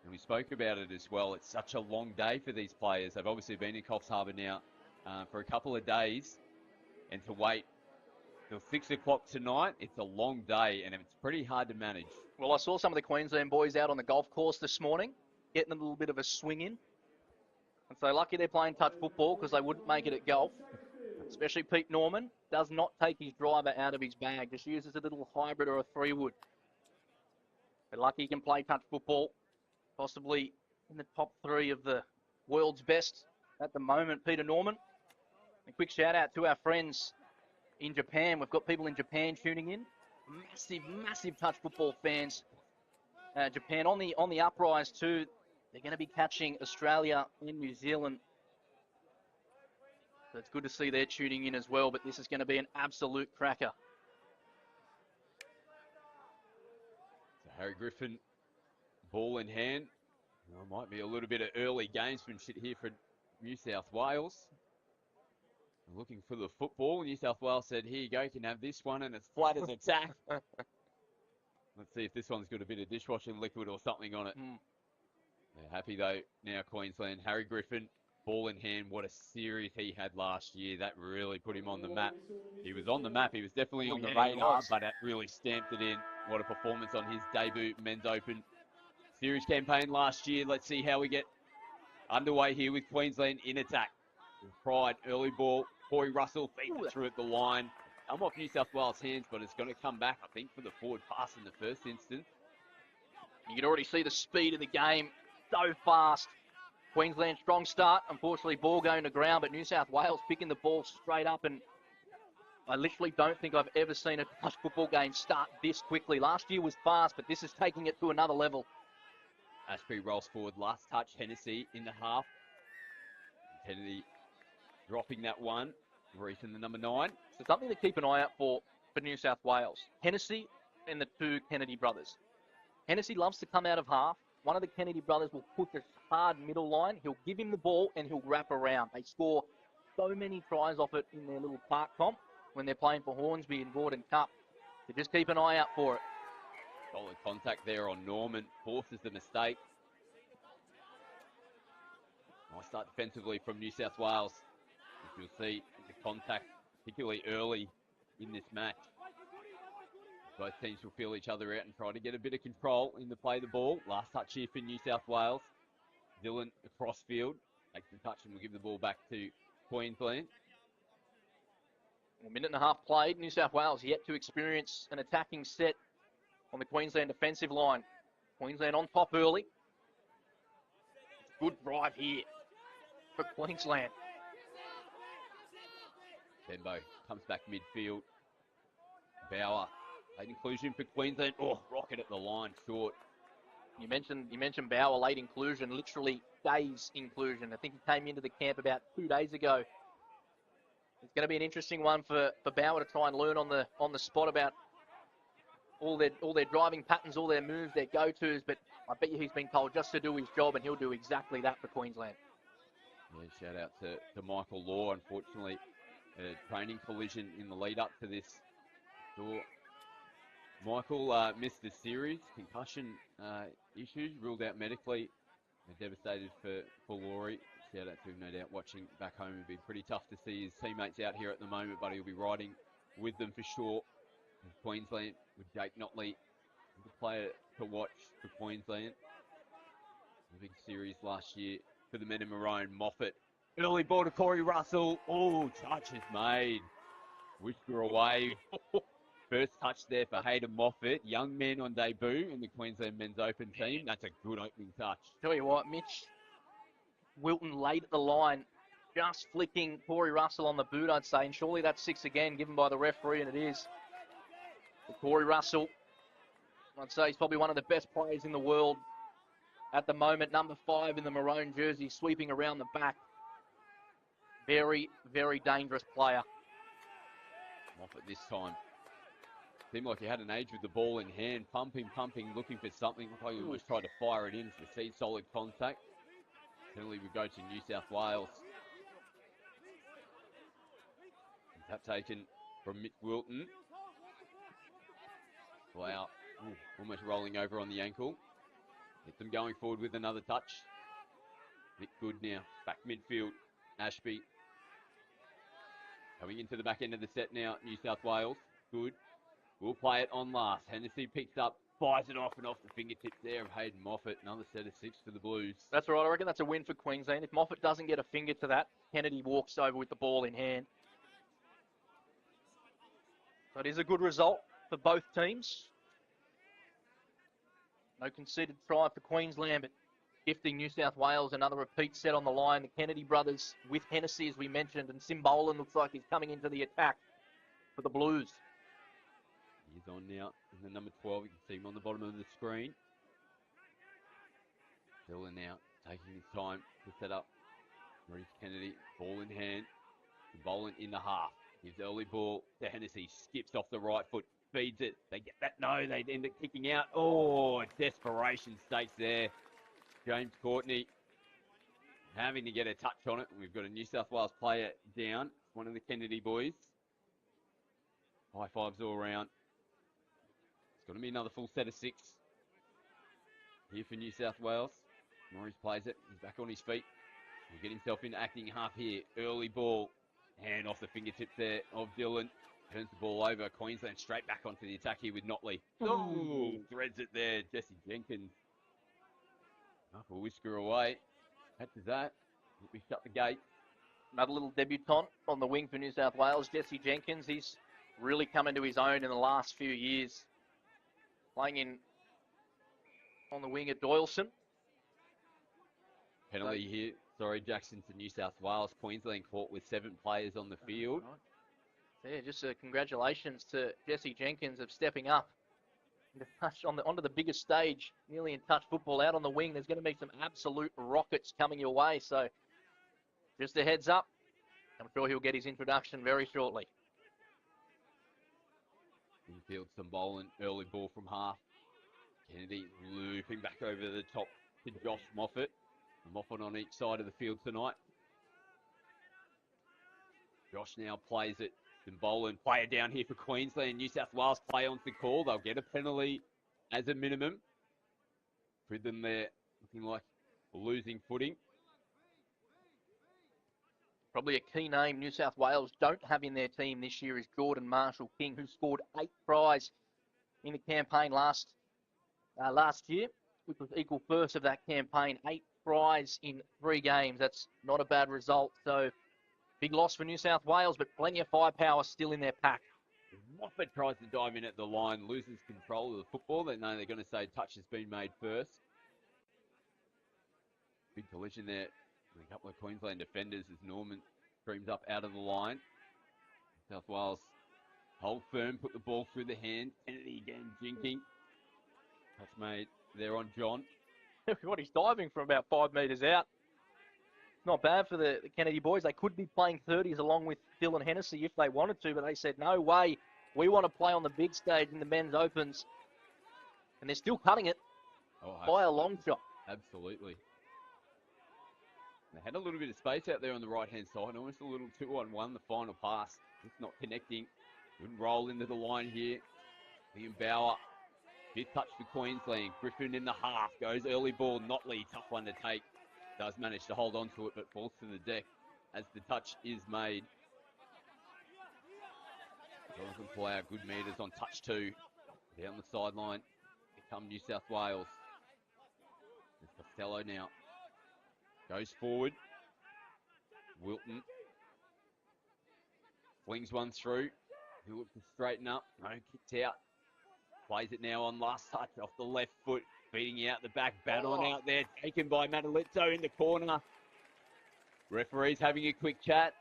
Speaker 1: And we spoke about it as well. It's such a long day for these players. They've obviously been in Coffs Harbour now for a couple of days. And to wait till 6 o'clock tonight, it's a long day and it's pretty hard to manage.
Speaker 2: Well, I saw some of the Queensland boys out on the golf course this morning, getting a little bit of a swing in. And so lucky they're playing touch football because they wouldn't make it at golf. Especially Pete Norman does not take his driver out of his bag, just uses a little hybrid or a 3-wood. But lucky he can play touch football, possibly in the top 3 of the world's best at the moment, Peter Norman. A quick shout out to our friends in Japan. We've got people in Japan tuning in. Massive touch football fans. Japan on the uprise too. They're going to be catching Australia and New Zealand. So it's good to see they're tuning in as well, but this is going to be an absolute cracker.
Speaker 1: So Harry Griffin, ball in hand. Well, might be a little bit of early gamesmanship here for New South Wales. Looking for the football. New South Wales said, here you go, you can have this one, and it's flat as a tack. Let's see if this one's got a bit of dishwashing liquid or something on it. They're happy though now, Queensland. Harry Griffin, ball in hand. What a series he had last year. That really put him on the map. He was on the map. He was definitely on the radar, but that really stamped it in. What a performance on his debut Men's Open series campaign last year. Let's see how we get underway here with Queensland in attack. With pride, early ball. Corey Russell feeds it through at the line. I'm off New South Wales' hands, but it's going to come back, I think, for the forward pass in the first instance.
Speaker 2: You can already see the speed of the game. So fast. Queensland strong start. Unfortunately, ball going to ground, but New South Wales picking the ball straight up. And I literally don't think I've ever seen a touch football game start this quickly. Last year was fast, but this is taking it to another level.
Speaker 1: Ashby rolls forward. Last touch, Hennessy in the half. Kennedy dropping that one. Reason the number 9.
Speaker 2: So something to keep an eye out for New South Wales. Hennessy and the 2 Kennedy brothers. Hennessy loves to come out of half. One of the Kennedy brothers will put this hard middle line. He'll give him the ball and he'll wrap around. They score so many tries off it in their little park comp when they're playing for Hornsby and Gordon Cup. So just keep an eye out for it.
Speaker 1: Solid contact there on Norman. Forces the mistake. Nice start defensively from New South Wales. As you'll see, the contact, particularly early in this match. Both teams will feel each other out and try to get a bit of control in the play of the ball. Last touch here for New South Wales. Dylan across field. Takes the touch and will give the ball back to Queensland.
Speaker 2: A minute and a half played. New South Wales yet to experience an attacking set on the Queensland defensive line. Queensland on top early. Good drive here for Queensland.
Speaker 1: Benbow comes back midfield. Bauer, late inclusion for Queensland. Oh, rocket at the line, short.
Speaker 2: You mentioned Bauer, late inclusion, literally days inclusion. I think he came into the camp about 2 days ago. It's going to be an interesting one for Bauer to try and learn on the spot about all their driving patterns, all their moves, their go-tos. But I bet you he's been told just to do his job, and he'll do exactly that for Queensland.
Speaker 1: Yeah, shout out to Michael Law. Unfortunately, a training collision in the lead up to this. Michael missed the series, concussion issues, ruled out medically. Devastated for Laurie. Shout out to him, no doubt, watching back home. It'd be pretty tough to see his teammates out here at the moment, but he'll be riding with them for sure. And Queensland with Jake Notley, the player to watch for Queensland. The big series last year for the men in maroon. Moffat, early ball to Corey Russell. Oh, touch is made. Whisker away. First touch there for Hayden Moffat. Young men on debut in the Queensland Men's Open team. That's a good opening touch.
Speaker 2: Tell you what, Mitch Wilton late at the line, just flicking Corey Russell on the boot, I'd say. And surely that's 6 again, given by the referee, and it is. But Corey Russell, I'd say he's probably one of the best players in the world at the moment. Number 5 in the maroon jersey, sweeping around the back. Very, very dangerous player.
Speaker 1: Moffat this time. Seemed like he had an age with the ball in hand, pumping, looking for something. Looked like he almost tried to fire it in. So see solid contact. Penalty would go to New South Wales. And tap taken from Mitch Wilton. Wow. Ooh, almost rolling over on the ankle. Get them going forward with another touch. Nick Good now. Back midfield. Ashby. Coming into the back end of the set now. New South Wales. Good. We'll play it on last. Hennessy picks up, fires it off and off the fingertips there of Hayden Moffat. Another set of 6 for the Blues.
Speaker 2: That's right. I reckon that's a win for Queensland. If Moffat doesn't get a finger to that, Kennedy walks over with the ball in hand. So it is a good result for both teams. No conceded try for Queensland, but gifting New South Wales another repeat set on the line. The Kennedy brothers with Hennessy, as we mentioned, and Simbolan looks like he's coming into the attack for the Blues.
Speaker 1: He's on now in the number 12. You can see him on the bottom of the screen. Dillon now taking his time to set up. Maurice Kennedy, ball in hand. Simbolan in the half. Gives early ball to Hennessy. Skips off the right foot. Feeds it. They get that. No, they end up kicking out. Oh, desperation stakes there. James Courtney having to get a touch on it. We've got a New South Wales player down. One of the Kennedy boys. High fives all around. It's going to be another full set of 6 here for New South Wales. Norris plays it. He's back on his feet. He'll get himself into acting half here. Early ball. Hand off the fingertips there of Dillon. Turns the ball over. Queensland straight back onto the attack here with Notley. Oh, threads it there. Jesse Jenkins. Up a whisker away. After that, we shut the gate.
Speaker 2: Another little debutant on the wing for New South Wales, Jesse Jenkins. He's really come into his own in the last few years. Playing in on the wing at Doyleson.
Speaker 1: Penalty here. Sorry, Jackson to New South Wales. Queensland caught with 7 players on the field.
Speaker 2: Right. Yeah, just congratulations to Jesse Jenkins of stepping up onto the biggest stage, nearly in touch football out on the wing. There's going to be some absolute rockets coming your way. So just a heads up. I'm sure he'll get his introduction very shortly.
Speaker 1: Infield Simbolan, early ball from half. Kennedy looping back over the top to Josh Moffat. Moffat on each side of the field tonight. Josh now plays it. Simbolan, player down here for Queensland. New South Wales play on the call. They'll get a penalty as a minimum. For them, they're looking like losing footing.
Speaker 2: Probably a key name New South Wales don't have in their team this year is Jordan Marshall King, who scored 8 tries in the campaign last year, which was equal first of that campaign. 8 tries in 3 games. That's not a bad result. So big loss for New South Wales, but plenty of firepower still in their pack.
Speaker 1: Moffat tries to dive in at the line, loses control of the football. They know they're going to say touch has been made first. Big collision there. A couple of Queensland defenders as Norman streams up out of the line. South Wales hold firm, put the ball through the hand. Kennedy again jinking. Touch made there on John.
Speaker 2: What, he's diving from about 5 metres out. Not bad for the Kennedy boys. They could be playing 30s along with Dylan Hennessy if they wanted to, but they said, no way. We want to play on the big stage in the men's opens. And they're still cutting it by a long shot.
Speaker 1: Absolutely. They had a little bit of space out there on the right-hand side. Almost a little 2-on-1, the final pass. Just not connecting. Good roll into the line here. Liam Bauer. Big touch for Queensland. Griffin in the half. Goes early ball. Notley, tough one to take. Does manage to hold on to it, but falls to the deck as the touch is made. Jonathan Plough, good meters on touch 2. Down the sideline. Here come New South Wales. There's Costello now. Goes forward. Wilton. Flings one through. He looks to straighten up. No, kicked out. Plays it now on last touch off the left foot. Beating out the back. Baton out there. Taken by Manolizzo in the corner. Referee's having a quick chat.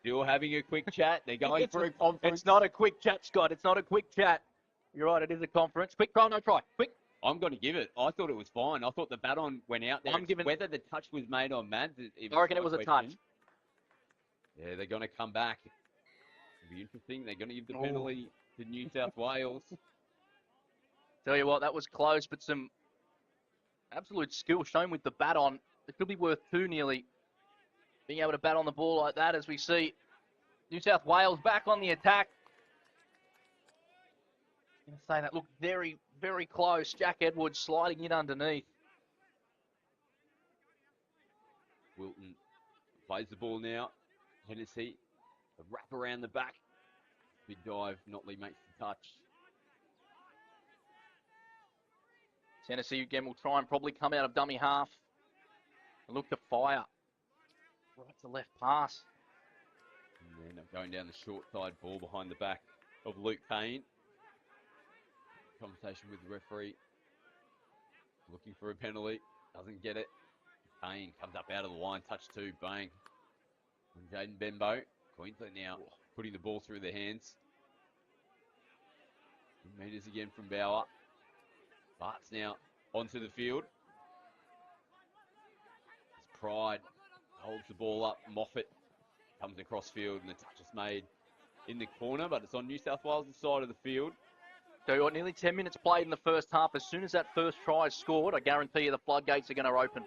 Speaker 1: Still having a quick chat. They're going for a conference.
Speaker 2: It's not a quick chat, Scott. It's not a quick chat. You're right, it is a conference. Quick try, no try. Quick.
Speaker 1: I'm going to give it. I thought it was fine. I thought the baton went out there.
Speaker 2: I'm giving...
Speaker 1: Whether the touch was made on Mads.
Speaker 2: I reckon it was a touch.
Speaker 1: Yeah, they're going to come back. It'll be interesting. They're going to give the penalty to New South Wales.
Speaker 2: Tell you what, that was close, but some absolute skill shown with the baton. It could be worth 2 nearly. Being able to bat on the ball like that as we see New South Wales back on the attack. I'm going to say that looked very, very close. Jack Edwards sliding in underneath.
Speaker 1: Wilton plays the ball now. Hennessy, a wrap around the back. Big dive. Notley makes the touch.
Speaker 2: Tennessee again will try and probably come out of dummy half and look to fire. Right to left pass.
Speaker 1: And then going down the short side, ball behind the back of Luke Payne. Conversation with the referee. Looking for a penalty. Doesn't get it. Payne comes up out of the line. Touch 2. Bang. And Jaden Bembo. Queensland now putting the ball through their hands. Meters again from Bauer. Bart's now onto the field. His Pride holds the ball up. Moffat comes across field and the touch is made in the corner, but it's on New South Wales' side of the field.
Speaker 2: So what, nearly 10 minutes played in the first half. As soon as that first try is scored, I guarantee you the floodgates are going to open.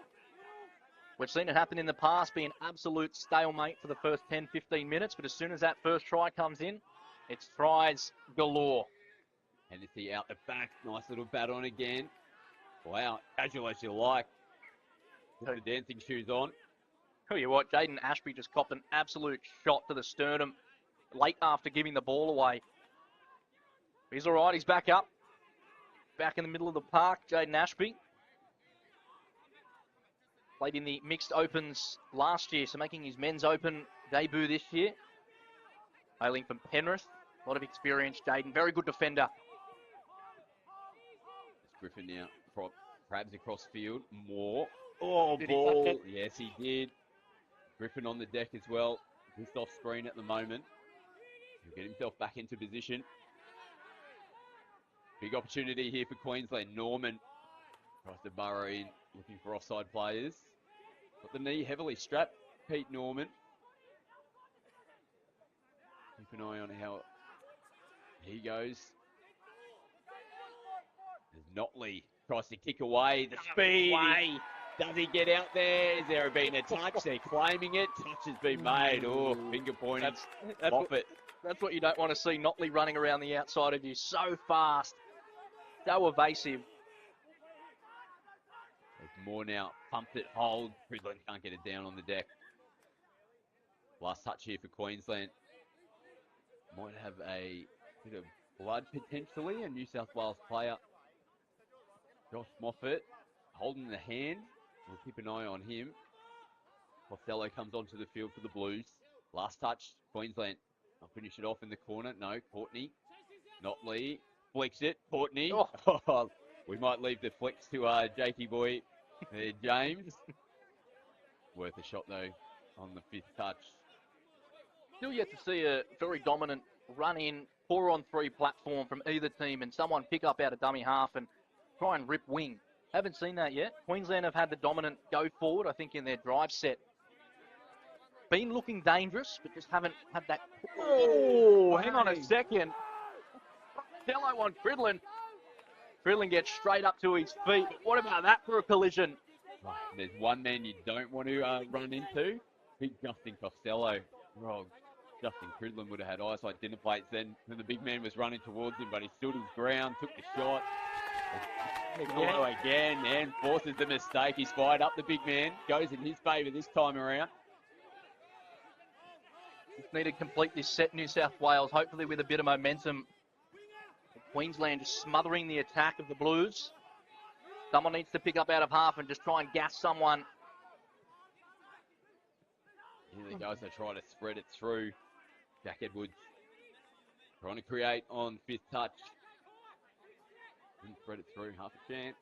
Speaker 2: We've seen it happen in the past, be an absolute stalemate for the first 10, 15 minutes, but as soon as that first try comes in, it's tries galore.
Speaker 1: Hennessy out the back. Nice little bat on again. Wow, casual as you like. With the dancing shoes on.
Speaker 2: Tell you what, Jaden Ashby just copped an absolute shot to the sternum late after giving the ball away. He's all right. He's back up. Back in the middle of the park, Jaden Ashby. Played in the mixed opens last year, so making his men's open debut this year. Hailing from Penrith. A lot of experience, Jaden. Very good defender.
Speaker 1: Griffin now grabs across field. More. Oh, ball. Yes, he did. Griffin on the deck as well. Just off screen at the moment. He'll get himself back into position. Big opportunity here for Queensland. Norman tries to burrow in, looking for offside players. Got the knee heavily strapped. Pete Norman. Keep an eye on how he goes. Notley tries to kick away. The speed. Does he get out there? Is there been a touch? They're claiming it. Touch has been made. Oh, finger pointing.
Speaker 2: That's what you don't want to see. Notley running around the outside of you so fast. So evasive.
Speaker 1: There's more now. Pumped it, hold. Queensland can't get it down on the deck. Last touch here for Queensland. Might have a bit of blood potentially. A New South Wales player. Josh Moffat holding the hand. We'll keep an eye on him. Costello comes onto the field for the Blues. Last touch, Queensland. I'll finish it off in the corner. No, Courtney. Notley. Flicks it. Courtney. Oh. We might leave the flicks to Jakey boy James. Worth a shot though on the 5th touch.
Speaker 2: Still yet to see a very dominant run-in, 4-on-3 platform from either team and someone pick up out of dummy half and try and rip wing. Haven't seen that yet. Queensland have had the dominant go forward, I think, in their drive set. Been looking dangerous, but just haven't had that. Oh, hang on a second. Costello on Cridlin. Cridlin gets straight up to his feet. What about that for a collision?
Speaker 1: There's one man you don't want to run into. Big Justin Costello. Oh, Justin Cridlin would have had eyesight plates then when the big man was running towards him, but he stood his ground, took the shot. Costello again and forces the mistake. He's fired up the big man. Goes in his favour this time around.
Speaker 2: Just need to complete this set, New South Wales, hopefully with a bit of momentum. Queensland just smothering the attack of the Blues. Someone needs to pick up out of half and just try and gas someone.
Speaker 1: Here they go, they try to spread it through. Jack Edwards trying to create on fifth touch. Didn't spread it through, half a chance.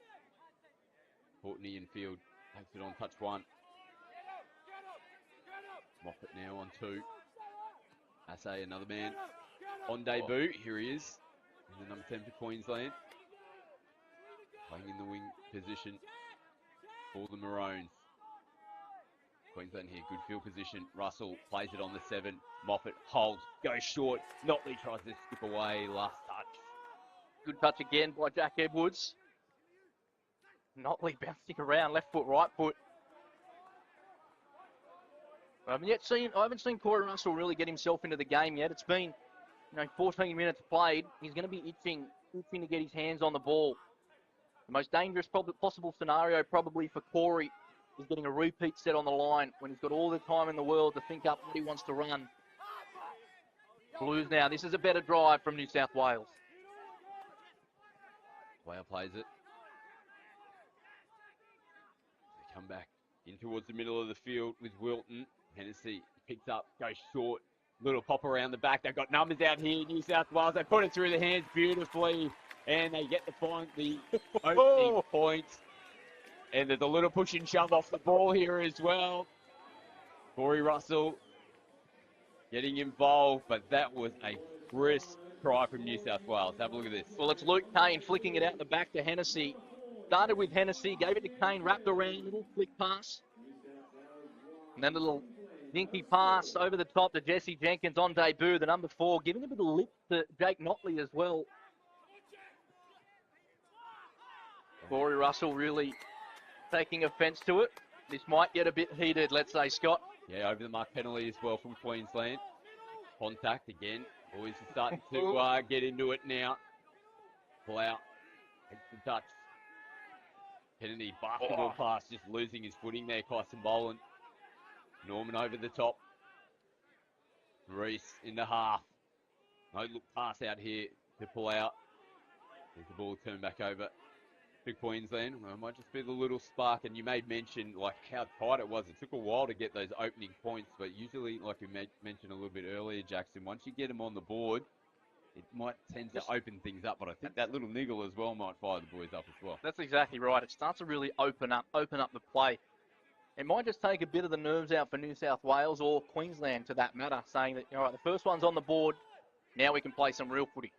Speaker 1: Courtney in field takes it on touch one. Moffat now on two. Assay, another man on debut. Here he is, in the number 10 for Queensland. Playing in the wing position for the Maroons. Queensland here, good field position. Russell plays it on the 7. Moffat holds, goes short. Notley tries to skip away, last touch.
Speaker 2: Good touch again by Jack Edwards. Notley bouncing around, left foot, right foot. I haven't seen Corey Russell really get himself into the game yet. It's been, 14 minutes played. He's going to be itching to get his hands on the ball. The most dangerous possible scenario probably for Corey is getting a repeat set on the line when he's got all the time in the world to think up what he wants to run. Blues now. This is a better drive from New South Wales.
Speaker 1: Player plays it. They come back in towards the middle of the field with Wilton. Hennessy picks up, goes short. Little pop around the back. They've got numbers out here, New South Wales. They put it through the hands beautifully. And they get the opening point. And there's a little push and shove off the ball here as well. Corey Russell getting involved, but that was a crisp try from New South Wales. Have a look at this.
Speaker 2: Well, it's Luke Kane flicking it out the back to Hennessy. Started with Hennessy, gave it to Kane, wrapped around, little flick pass. And then a little dinky pass over the top to Jesse Jenkins on debut, the number 4, giving a bit of lift to Jake Notley as well. Corey Russell really taking offence to it. This might get a bit heated, let's say, Scott.
Speaker 1: Yeah, over the mark penalty as well from Queensland. Contact again. Boys are starting to get into it now. Pull out. Takes the touch. Kennedy, basketball pass, just losing his footing there, Kyson Boland. Norman over the top. Reese in the half. No look pass out here to pull out. There's the ball turned back over to Queensland. Well, it might just be the little spark, and you made mention like how tight it was. It took a while to get those opening points, but usually, like we mentioned a little bit earlier, Jackson, once you get them on the board, it might tend to open things up, but I think that little niggle as well might fire the boys up as well.
Speaker 2: That's exactly right. It starts to really open up the play. It might just take a bit of the nerves out for New South Wales or Queensland, to that matter, saying that, all right, the first one's on the board, now we can play some real footy.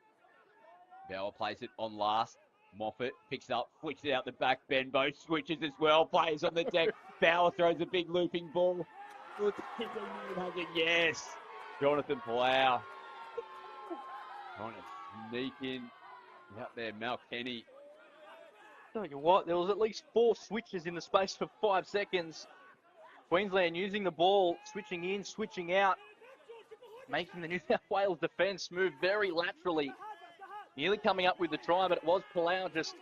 Speaker 1: Bauer plays it on last. Moffat picks up, flicks it out the back. Benbow switches as well, plays on the deck. Bauer throws a big looping ball. Yes, Jonathan Palau trying to sneak in out there. Mal Kenny.
Speaker 2: Tell you what, there was at least 4 switches in the space of 5 seconds. Queensland using the ball, switching in, switching out, making the New South Wales defence move very laterally. Nearly coming up with the try, but it was Palau just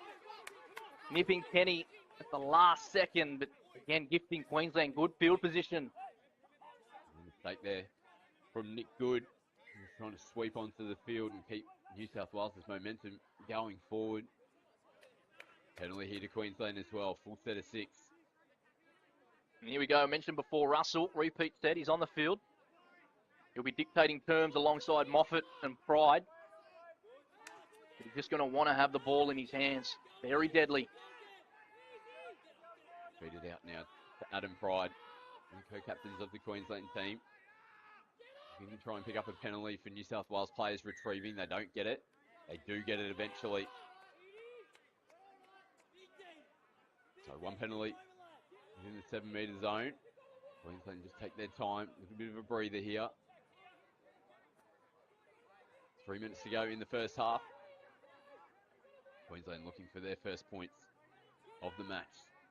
Speaker 2: nipping Kenny at the last second, but again gifting Queensland good field position.
Speaker 1: Mistake there from Nick Good. He's trying to sweep onto the field and keep New South Wales' momentum going forward. Penalty here to Queensland as well, full set of 6.
Speaker 2: And here we go, I mentioned before, Russell, repeat set, he's on the field. He'll be dictating terms alongside Moffat and Pride. But he's just going to want to have the ball in his hands. Very deadly.
Speaker 1: Feed it out now to Adam Pride, and co-captains of the Queensland team. He can try and pick up a penalty for New South Wales players retrieving. They don't get it. They do get it eventually. So 1 penalty within the 7-metre zone. Queensland just take their time with a bit of a breather here. 3 minutes to go in the first half. Queensland looking for their first points of the match.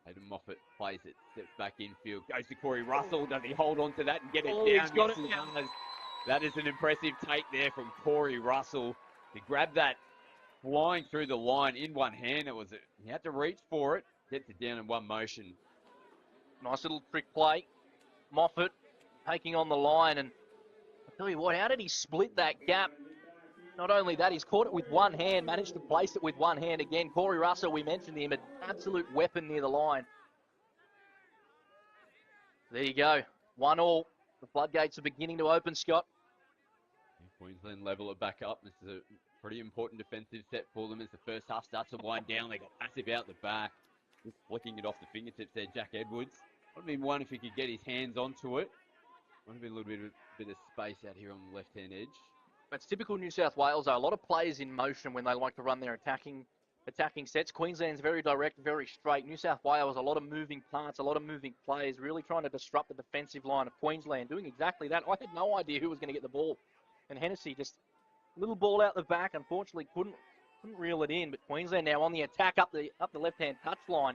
Speaker 1: Hayden Moffat plays it, steps back infield, goes to Corey Russell. Does he hold on to that and get it down?
Speaker 2: He's got it.
Speaker 1: That is an impressive take there from Corey Russell to grab that flying through the line in one hand. He had to reach for it, gets it down in one motion.
Speaker 2: Nice little trick play. Moffat taking on the line, and I'll tell you what, how did he split that gap? Not only that, he's caught it with one hand, managed to place it with one hand again. Corey Russell, we mentioned him, an absolute weapon near the line. There you go, 1-1. The floodgates are beginning to open, Scott.
Speaker 1: Queensland level it back up. This is a pretty important defensive set for them as the first half starts to wind down. They got massive out the back. Just flicking it off the fingertips there, Jack Edwards. Would have been one if he could get his hands onto it. Would have been a little bit of space out here on the left-hand edge.
Speaker 2: It's typical New South Wales, though. A lot of players in motion when they like to run their attacking sets. Queensland's very direct, very straight. New South Wales, a lot of moving parts, a lot of moving players, really trying to disrupt the defensive line of Queensland, doing exactly that. I had no idea who was going to get the ball. And Hennessy just little ball out the back, unfortunately couldn't reel it in. But Queensland now on the attack up the left-hand touch line.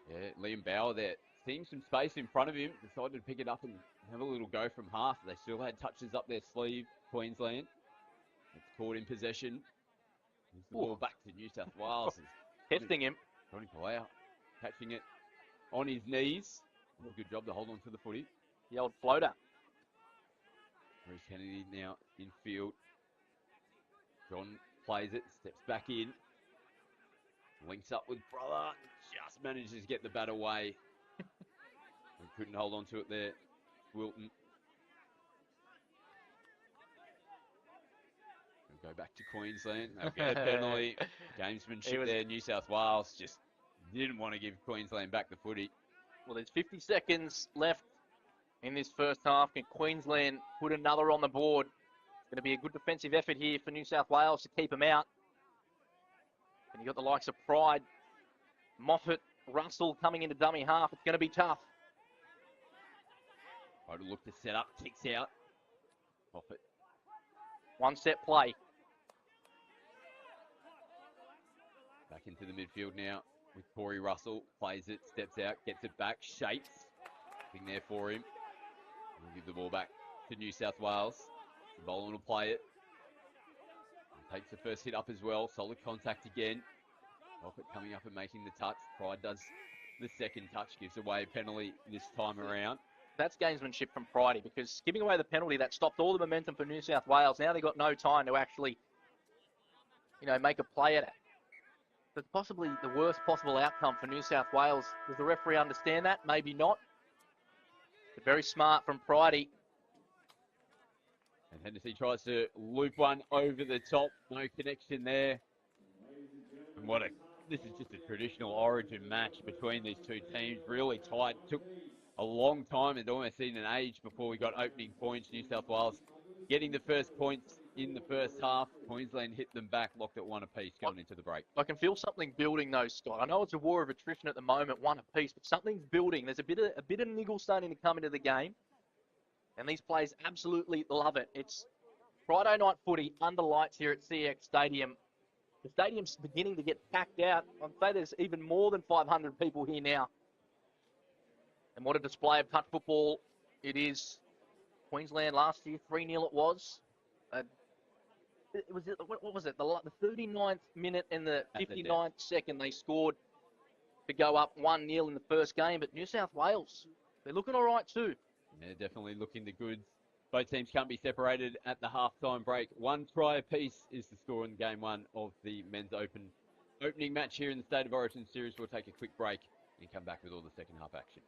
Speaker 1: Yeah, Liam Bauer there, seeing some space in front of him, decided to pick it up and have a little go from half. They still had touches up their sleeve, Queensland. It's caught in possession. Here's the ball back to New South Wales.
Speaker 2: Testing him.
Speaker 1: Johnny Palau catching it on his knees. Good job to hold on to the footy.
Speaker 2: The old floater.
Speaker 1: Reece Kennedy now in field. John plays it, steps back in. Links up with brother. Just manages to get the bat away. And couldn't hold on to it there. Wilton. We'll go back to Queensland. They'll get a penalty. Gamesmanship there. New South Wales just didn't want to give Queensland back the footy.
Speaker 2: Well, there's 50 seconds left in this first half. Can Queensland put another on the board? It's going to be a good defensive effort here for New South Wales to keep them out. And you've got the likes of Pride, Moffat, Russell coming into dummy half. It's going to be tough.
Speaker 1: Pride will look to set up, kicks out. Moffat.
Speaker 2: One set play.
Speaker 1: Back into the midfield now with Corey Russell. Plays it, steps out, gets it back, shapes. Nothing there for him. We'll give the ball back to New South Wales. Boland will play it. Takes the first hit up as well. Solid contact again. Moffat coming up and making the touch. Pride does the second touch, gives away a penalty this time around.
Speaker 2: That's gamesmanship from Pridey, because giving away the penalty, that stopped all the momentum for New South Wales. Now they've got no time to actually, make a play at it. But possibly the worst possible outcome for New South Wales. Does the referee understand that? Maybe not. But very smart from Pridey.
Speaker 1: And Hennessy tries to loop one over the top. No connection there. And this is just a traditional origin match between these two teams. Really tight. Took a long time and almost seen an age before we got opening points. New South Wales getting the first points in the first half. Queensland hit them back, locked at one apiece going into the break.
Speaker 2: I can feel something building though, Scott. I know it's a war of attrition at the moment, one apiece, but something's building. There's a bit of niggle starting to come into the game. And these players absolutely love it. It's Friday night footy under lights here at CX Stadium. The stadium's beginning to get packed out. I'd say there's even more than 500 people here now. And what a display of touch football it is. Queensland last year, 3-0 it was. What was it? The 39th minute and the 59th second they scored to go up 1-0 in the first game. But New South Wales, they're looking all right too.
Speaker 1: Yeah, definitely looking the goods. Both teams can't be separated at the halftime break. One try apiece is the score in game one of the men's opening match here in the State of Origin series. We'll take a quick break and come back with all the second half action.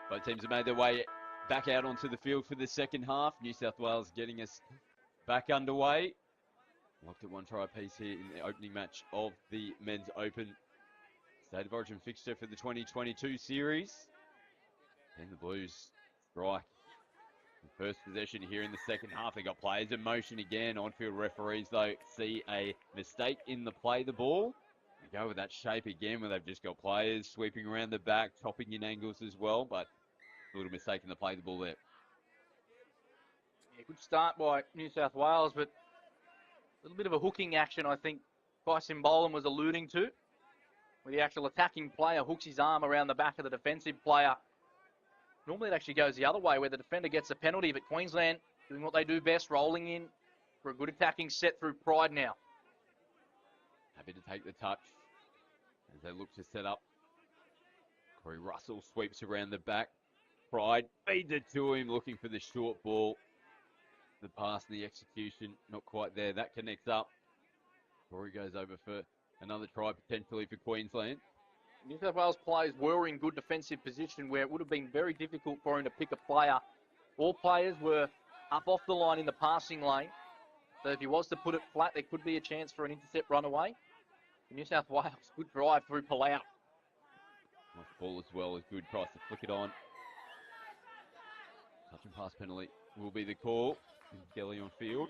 Speaker 1: Both teams have made their way back out onto the field for the second half. New South Wales getting us back underway. Locked at one try apiece here in the opening match of the Men's Open State of Origin fixture for the 2022 series. And the Blues strike. First possession here in the second half. They got players in motion again. On-field referees, though, see a mistake in the play the ball. They go with that shape again where they've just got players sweeping around the back, chopping in angles as well, but a little mistake in the play the ball there.
Speaker 2: Yeah, good start by New South Wales, but a little bit of a hooking action, I think Bryson Boland was alluding to, where the actual attacking player hooks his arm around the back of the defensive player. Normally it actually goes the other way, where the defender gets a penalty, but Queensland doing what they do best, rolling in for a good attacking set through Pride now.
Speaker 1: Happy to take the touch as they look to set up. Corey Russell sweeps around the back. Pride feeds it to him, looking for the short ball. The pass and the execution, not quite there. That connects up. Corey goes over for another try potentially for Queensland.
Speaker 2: New South Wales players were in good defensive position where it would have been very difficult for him to pick a player. All players were up off the line in the passing lane. So if he was to put it flat, there could be a chance for an intercept runaway. New South Wales, good drive through Palau.
Speaker 1: Nice ball as well as good. Tries to flick it on. Touch and pass penalty will be the call. Kelly on field.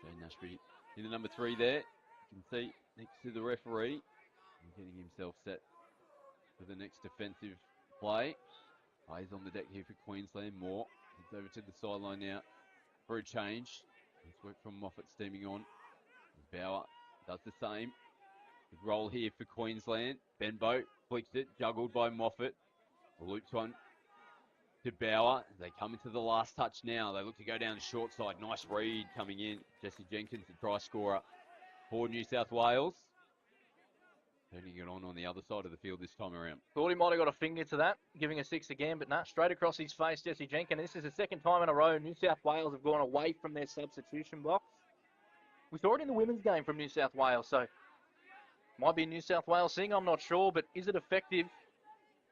Speaker 1: Jane Nashby in the number 3 there. You can see next to the referee. And getting himself set for the next defensive play. Plays on the deck here for Queensland. Moore heads over to the sideline now for a change. Nice work from Moffat steaming on. Bauer does the same. Good roll here for Queensland. Benbow flicks it, juggled by Moffat. Loops one to Bauer. They come into the last touch now. They look to go down the short side. Nice read coming in. Jesse Jenkins, the try scorer for New South Wales. Turning it on the other side of the field this time around.
Speaker 2: Thought he might have got a finger to that, giving a 6 again, but nah, straight across his face, Jesse Jenkins. This is the second time in a row New South Wales have gone away from their substitution box. We saw it in the women's game from New South Wales, so might be a New South Wales thing, I'm not sure, but is it effective?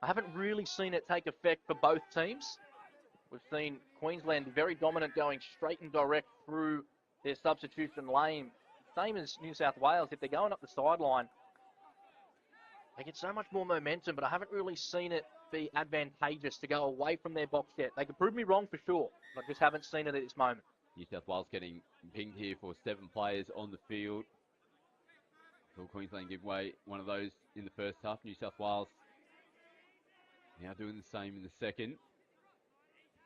Speaker 2: I haven't really seen it take effect for both teams. We've seen Queensland very dominant, going straight and direct through their substitution lane. Same as New South Wales, if they're going up the sideline, they get so much more momentum, but I haven't really seen it be advantageous to go away from their box yet. They could prove me wrong for sure, but I just haven't seen it at this moment.
Speaker 1: New South Wales getting pinged here for 7 players on the field. Will Queensland give away one of those in the first half? New South Wales now doing the same in the second.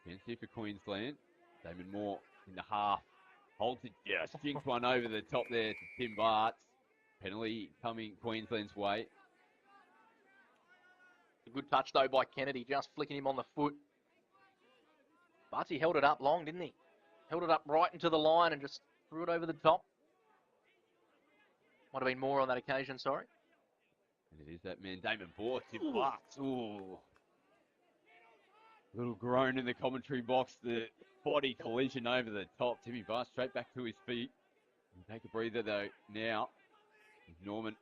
Speaker 1: Chance here for Queensland. Damon Moore in the half. Holds it, just jinks one over the top there to Tim Bartz. Penalty coming Queensland's way.
Speaker 2: A good touch, though, by Kennedy, just flicking him on the foot. Bartz, he held it up long, didn't he? Held it up right into the line and just threw it over the top. Might have been more on that occasion, sorry.
Speaker 1: And it is that man, Damon Moore, Tim Bartz. Ooh. Little groan in the commentary box. The body collision over the top. Timmy Bartz straight back to his feet. Take a breather, though, now. Norman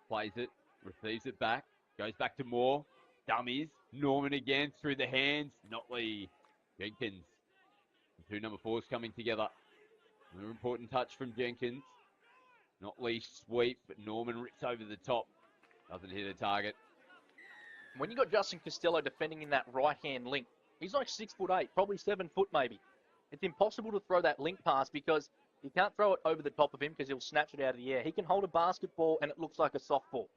Speaker 1: plays it, receives it back, goes back to Moore. Dummies. Norman again through the hands. Notley, Jenkins. The 2 number 4s coming together. Another important touch from Jenkins. Notley sweeps, but Norman rips over the top. Doesn't hit a target.
Speaker 2: When you got Justin Costello defending in that right-hand link, he's like 6'8", probably 7 foot maybe. It's impossible to throw that link pass because you can't throw it over the top of him because he'll snatch it out of the air. He can hold a basketball and it looks like a softball.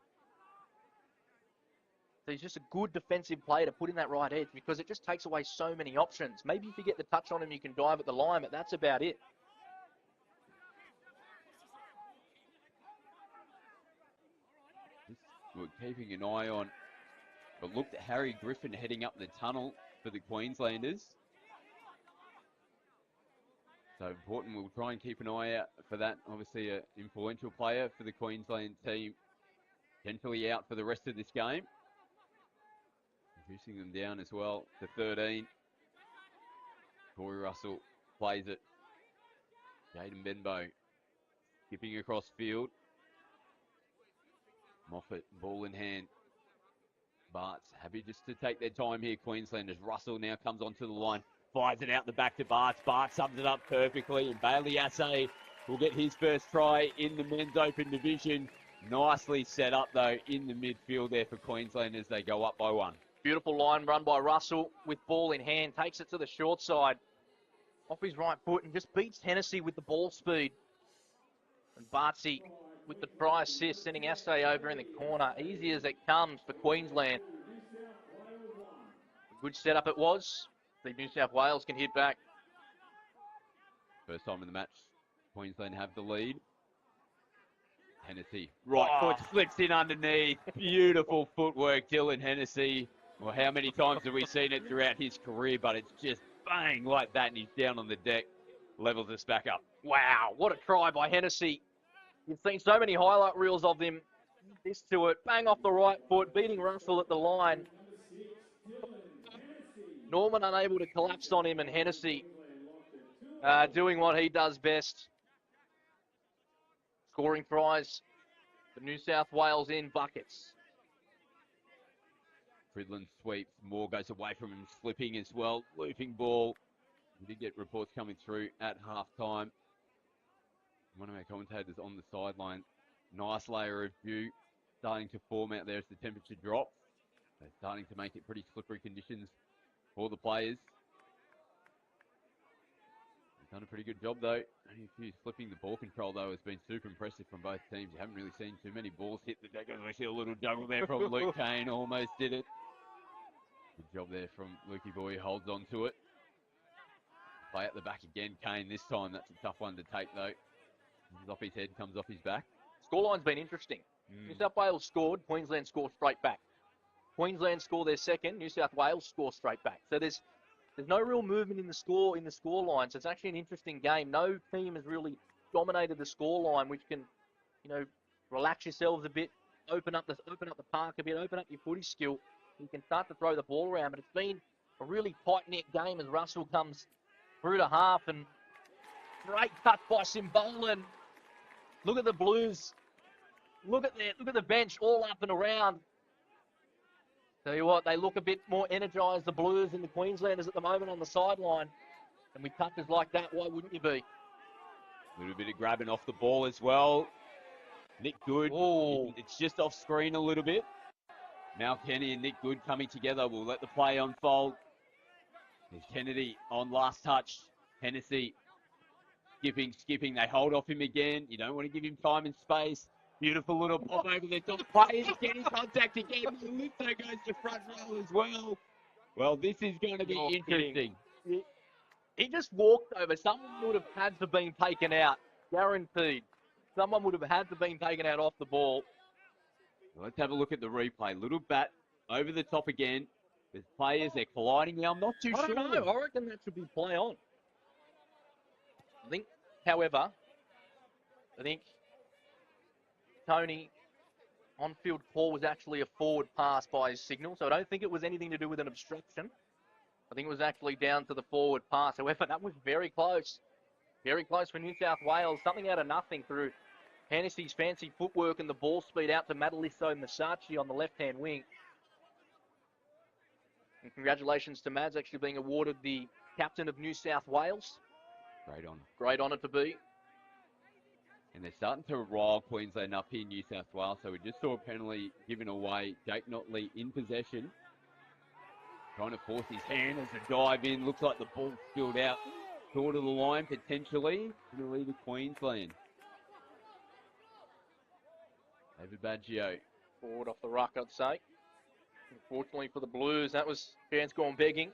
Speaker 2: So he's just a good defensive player to put in that right edge because it just takes away so many options. Maybe if you get the touch on him, you can dive at the line, but that's about it.
Speaker 1: We're keeping an eye on, but looked at Harry Griffin heading up the tunnel for the Queenslanders. So important, we'll try and keep an eye out for that. Obviously an influential player for the Queensland team. Potentially out for the rest of this game. Reducing them down as well to 13. Corey Russell plays it. Jaden Benbow skipping across field. Moffat, ball in hand. Bart's happy just to take their time here, Queenslanders. Russell now comes onto the line, fires it out the back to Bart's. Bart sums it up perfectly, and Bailey Assay will get his first try in the men's open division. Nicely set up, though, in the midfield there for Queensland as they go up by 1.
Speaker 2: Beautiful line run by Russell with ball in hand. Takes it to the short side off his right foot and just beats Hennessy with the ball speed. And Bartsy with the try assist, sending Assay over in the corner. Easy as it comes for Queensland. A good setup it was. The New South Wales can hit back.
Speaker 1: First time in the match, Queensland have the lead. Hennessy, right foot slips in underneath. Beautiful footwork, Dylan Hennessy. Well, how many times have we seen it throughout his career, but it's just bang like that, and he's down on the deck, levels us back up.
Speaker 2: Wow, what a try by Hennessy. You've seen so many highlight reels of him. This to it, bang off the right foot, beating Russell at the line. Norman unable to collapse on him, and Hennessy doing what he does best. Scoring tries for New South Wales in buckets.
Speaker 1: Fridland sweeps. Moore goes away from him, slipping as well. Looping ball. We did get reports coming through at halftime. One of our commentators on the sideline. Nice layer of dew starting to form out there as the temperature drops. They're starting to make it pretty slippery conditions for the players. They've done a pretty good job, though. Flipping the ball control, though, has been super impressive from both teams. You haven't really seen too many balls hit the deck. I see a little juggle there from Luke Kane. Almost did it. Good job there from Lukey Boy. Holds on to it. Play at the back again. Kane this time. That's a tough one to take, though. Comes off his head, comes off his back.
Speaker 2: Scoreline's been interesting. New South Wales scored. Queensland scored straight back. Queensland score their second. New South Wales score straight back. So there's no real movement in the score line. So it's actually an interesting game. No team has really dominated the score line, which can, relax yourselves a bit, open up the park a bit, open up your footy skill. You can start to throw the ball around. But it's been a really tight-knit game as Russell comes through to half, and great cut by Simbolan. Look at the Blues. Look at the bench all up and around. Tell you what, they look a bit more energised, the Blues and the Queenslanders at the moment on the sideline. And with touches like that, why wouldn't you be?
Speaker 1: A little bit of grabbing off the ball as well. Nick Good.
Speaker 2: Ooh.
Speaker 1: It's just off screen a little bit. Mal Kenny and Nick Good coming together. We'll let the play unfold. There's Kennedy on last touch. Hennessy skipping. They hold off him again. You don't want to give him time and space. Beautiful little pop over the top. Players getting contact again. Lipto goes to front row as well. Well, this is going to be interesting.
Speaker 2: He just walked over. Someone would have had to been taken out. Guaranteed. Someone would have had to been taken out off the ball.
Speaker 1: Let's have a look at the replay. Little bat over the top again. There's players, they're colliding now. I'm not too sure.
Speaker 2: I don't know. I reckon that should be play on. I think, however, Tony on-field call was actually a forward pass by his signal, so I don't think it was anything to do with an obstruction. I think it was actually down to the forward pass. However, that was very close. Very close for New South Wales. Something out of nothing through Hennessy's fancy footwork and the ball speed out to Madaliso Masachi on the left-hand wing. And congratulations to Mads actually being awarded the captain of New South Wales.
Speaker 1: Great honour.
Speaker 2: Great honour to be.
Speaker 1: And they're starting to rile Queensland up here in New South Wales. So we just saw a penalty given away. Jake Notley in possession. Trying to force his hand as a dive in. Looks like the ball spilled out short of the line potentially. Going to lead to Queensland. David Baggio.
Speaker 2: Forward off the ruck, I'd say. Unfortunately for the Blues, that was chance gone begging.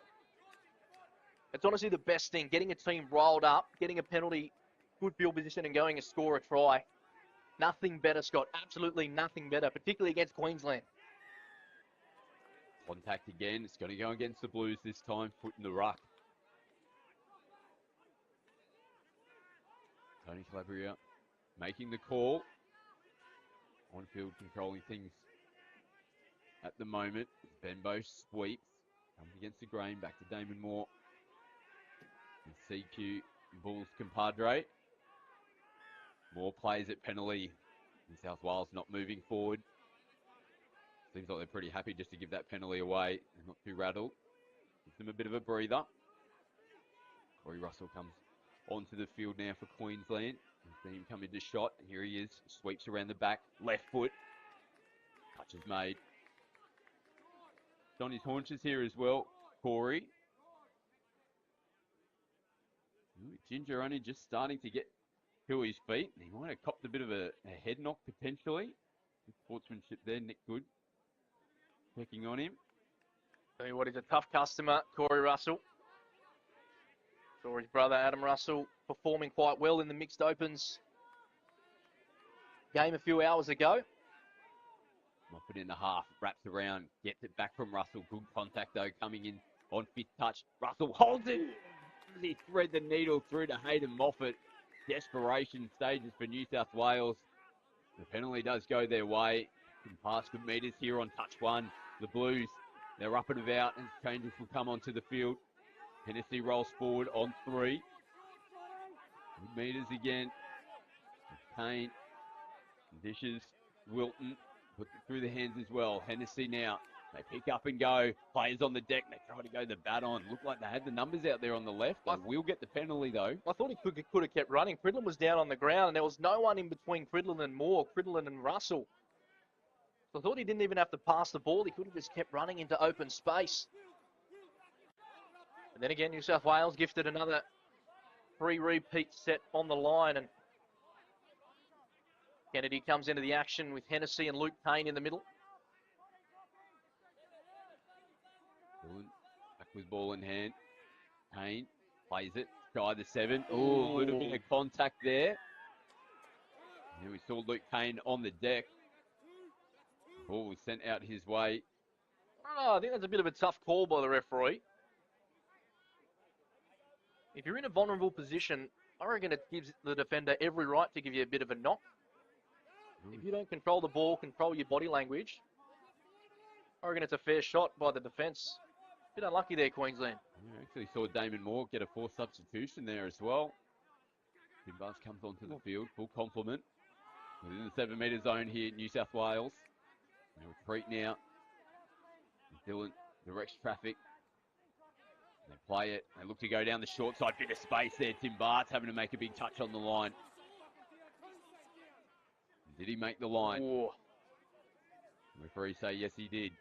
Speaker 2: It's honestly the best thing, getting a team rolled up, getting a penalty, good field position and going to score a try. Nothing better, Scott. Absolutely nothing better, particularly against Queensland.
Speaker 1: Contact again. It's going to go against the Blues this time. Foot in the ruck. Tony Calabria making the call. On-field controlling things at the moment. Benbow sweeps. Comes against the grain. Back to Damon Moore. And CQ Bulls compadre. More players at penalty. New South Wales not moving forward. Seems like they're pretty happy just to give that penalty away. They're not too rattled. Gives them a bit of a breather. Corey Russell comes onto the field now for Queensland. We've seen him come into shot. Here he is. Sweeps around the back. Left foot. Touch is made. It's on his haunches here as well, Corey. Ginger only just starting to get to his feet. He might have copped a bit of a head knock potentially. Good sportsmanship there, Nick Good. Checking on him.
Speaker 2: Tell you what, he's a tough customer, Corey Russell. Saw his brother Adam Russell performing quite well in the mixed opens game a few hours ago.
Speaker 1: Might put in the half, wraps around, gets it back from Russell. Good contact though, coming in on fifth touch. Russell holds it. As he thread the needle through to Hayden Moffat. Desperation stages for New South Wales. The penalty does go their way. Some pass good meters here on touch one. The Blues, they're up and about, and changes will come onto the field. Hennessy rolls forward on 3. Good meters again. Kane dishes. Wilton puts it through the hands as well. Hennessy now. They pick up and go. Players on the deck. They try to go the bat on. Looked like they had the numbers out there on the left. They will get the penalty though.
Speaker 2: I thought he could have kept running. Cridlin was down on the ground, and there was no one in between Cridlin and Moore, Cridlin and Russell. So I thought he didn't even have to pass the ball. He could have just kept running into open space. And then again, New South Wales gifted another 3 repeat set on the line, and Kennedy comes into the action with Hennessy and Luke Payne in the middle.
Speaker 1: Back with ball in hand. Payne plays it. Try the 7. Oh, a little bit of contact there. And we saw Luke Payne on the deck. Ball was sent out his way.
Speaker 2: Oh, I think that's a bit of a tough call by the referee. If you're in a vulnerable position, I reckon it gives the defender every right to give you a bit of a knock. If you don't control the ball, control your body language, I reckon it's a fair shot by the defence. Bit unlucky there, Queensland.
Speaker 1: Yeah, actually saw Damon Moore get a forced substitution there as well. Timbars comes onto the field, full complement. Within the 7 metre zone here, New South Wales. They retreat now. Dylan directs traffic. They play it. They look to go down the short side. Bit of space there. Tim Bart's having to make a big touch on the line. Did he make the line?
Speaker 2: Ooh.
Speaker 1: Referee say yes, he did.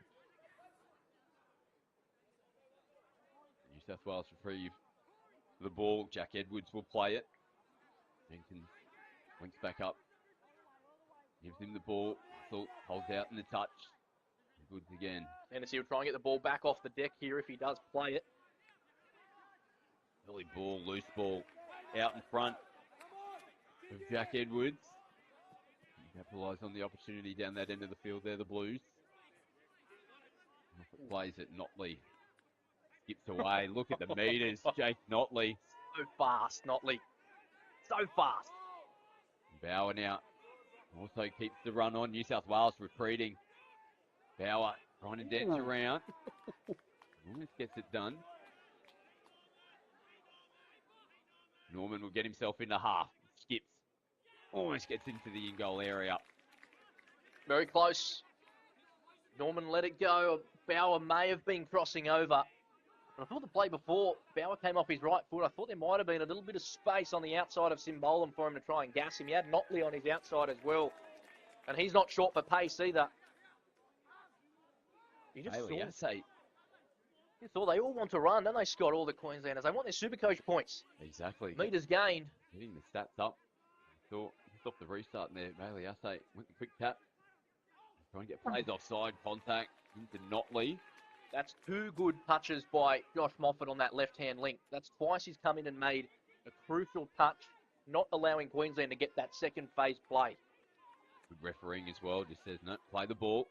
Speaker 1: New South Wales retrieve the ball. Jack Edwards will play it. Jenkins winks back up. Gives him the ball. Holds out in the touch. Goods again.
Speaker 2: Hennessy will try and get the ball back off the deck here if he does play it.
Speaker 1: Early ball, loose ball. Out in front of Jack Edwards. Capitalise on the opportunity down that end of the field there, the Blues. Plays it, Notley skips away. Look at the meters, Jake Notley.
Speaker 2: So fast, Notley. So fast.
Speaker 1: Bauer now also keeps the run on. New South Wales retreating. Bauer trying to dance around. Almost gets it done. Norman will get himself into half. Skips. Almost gets into the in-goal area.
Speaker 2: Very close. Norman let it go. Bauer may have been crossing over. I thought the play before, Bauer came off his right foot. I thought there might have been a little bit of space on the outside of Simbolum for him to try and gas him. He had Notley on his outside as well. And he's not short for pace either. You just saw they all want to run, don't they, Scott, all the Queenslanders? They want their Supercoach points.
Speaker 1: Exactly.
Speaker 2: Meters gained.
Speaker 1: Getting the stats up. Saw just off the restart there. Bailey Assay went the quick tap. Trying to get plays offside. Contact into Notley.
Speaker 2: That's 2 good touches by Josh Moffat on that left-hand link. That's twice he's come in and made a crucial touch, not allowing Queensland to get that second phase play.
Speaker 1: Good refereeing as well. Just says, no, play the ball.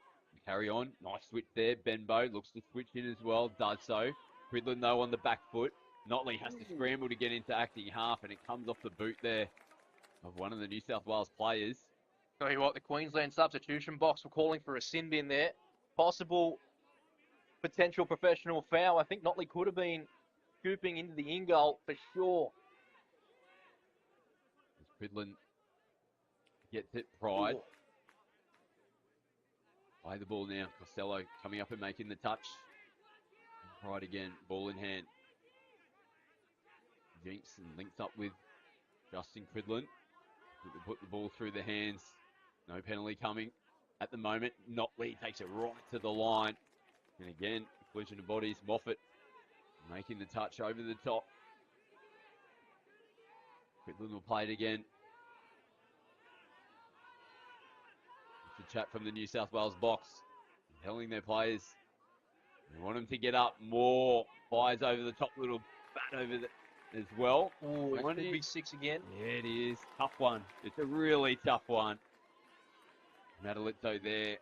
Speaker 1: Carry on. Nice switch there. Benbow looks to switch in as well. Does so. Cridlin, though, on the back foot. Notley has to scramble to get into acting half, and it comes off the boot there of one of the New South Wales players.
Speaker 2: Tell you what, the Queensland substitution box were calling for a sin bin there. Possible potential professional foul. I think Notley could have been scooping into the in-goal for sure.
Speaker 1: Cridlin gets it. Pride. Play the ball now. Costello coming up and making the touch. Pride again. Ball in hand. Jinx and links up with Justin Cridlin. Put the ball through the hands. No penalty coming at the moment. Notley takes it right to the line. And again, collision of bodies. Moffat making the touch over the top. Cridlin will play it again. It's a chat from the New South Wales box. Telling their players they want them to get up more. Fires over the top, little bat over the as well.
Speaker 2: Ooh, it could be 6 again.
Speaker 1: Yeah, it is. Tough one. It's a really tough one. Madalitzo there,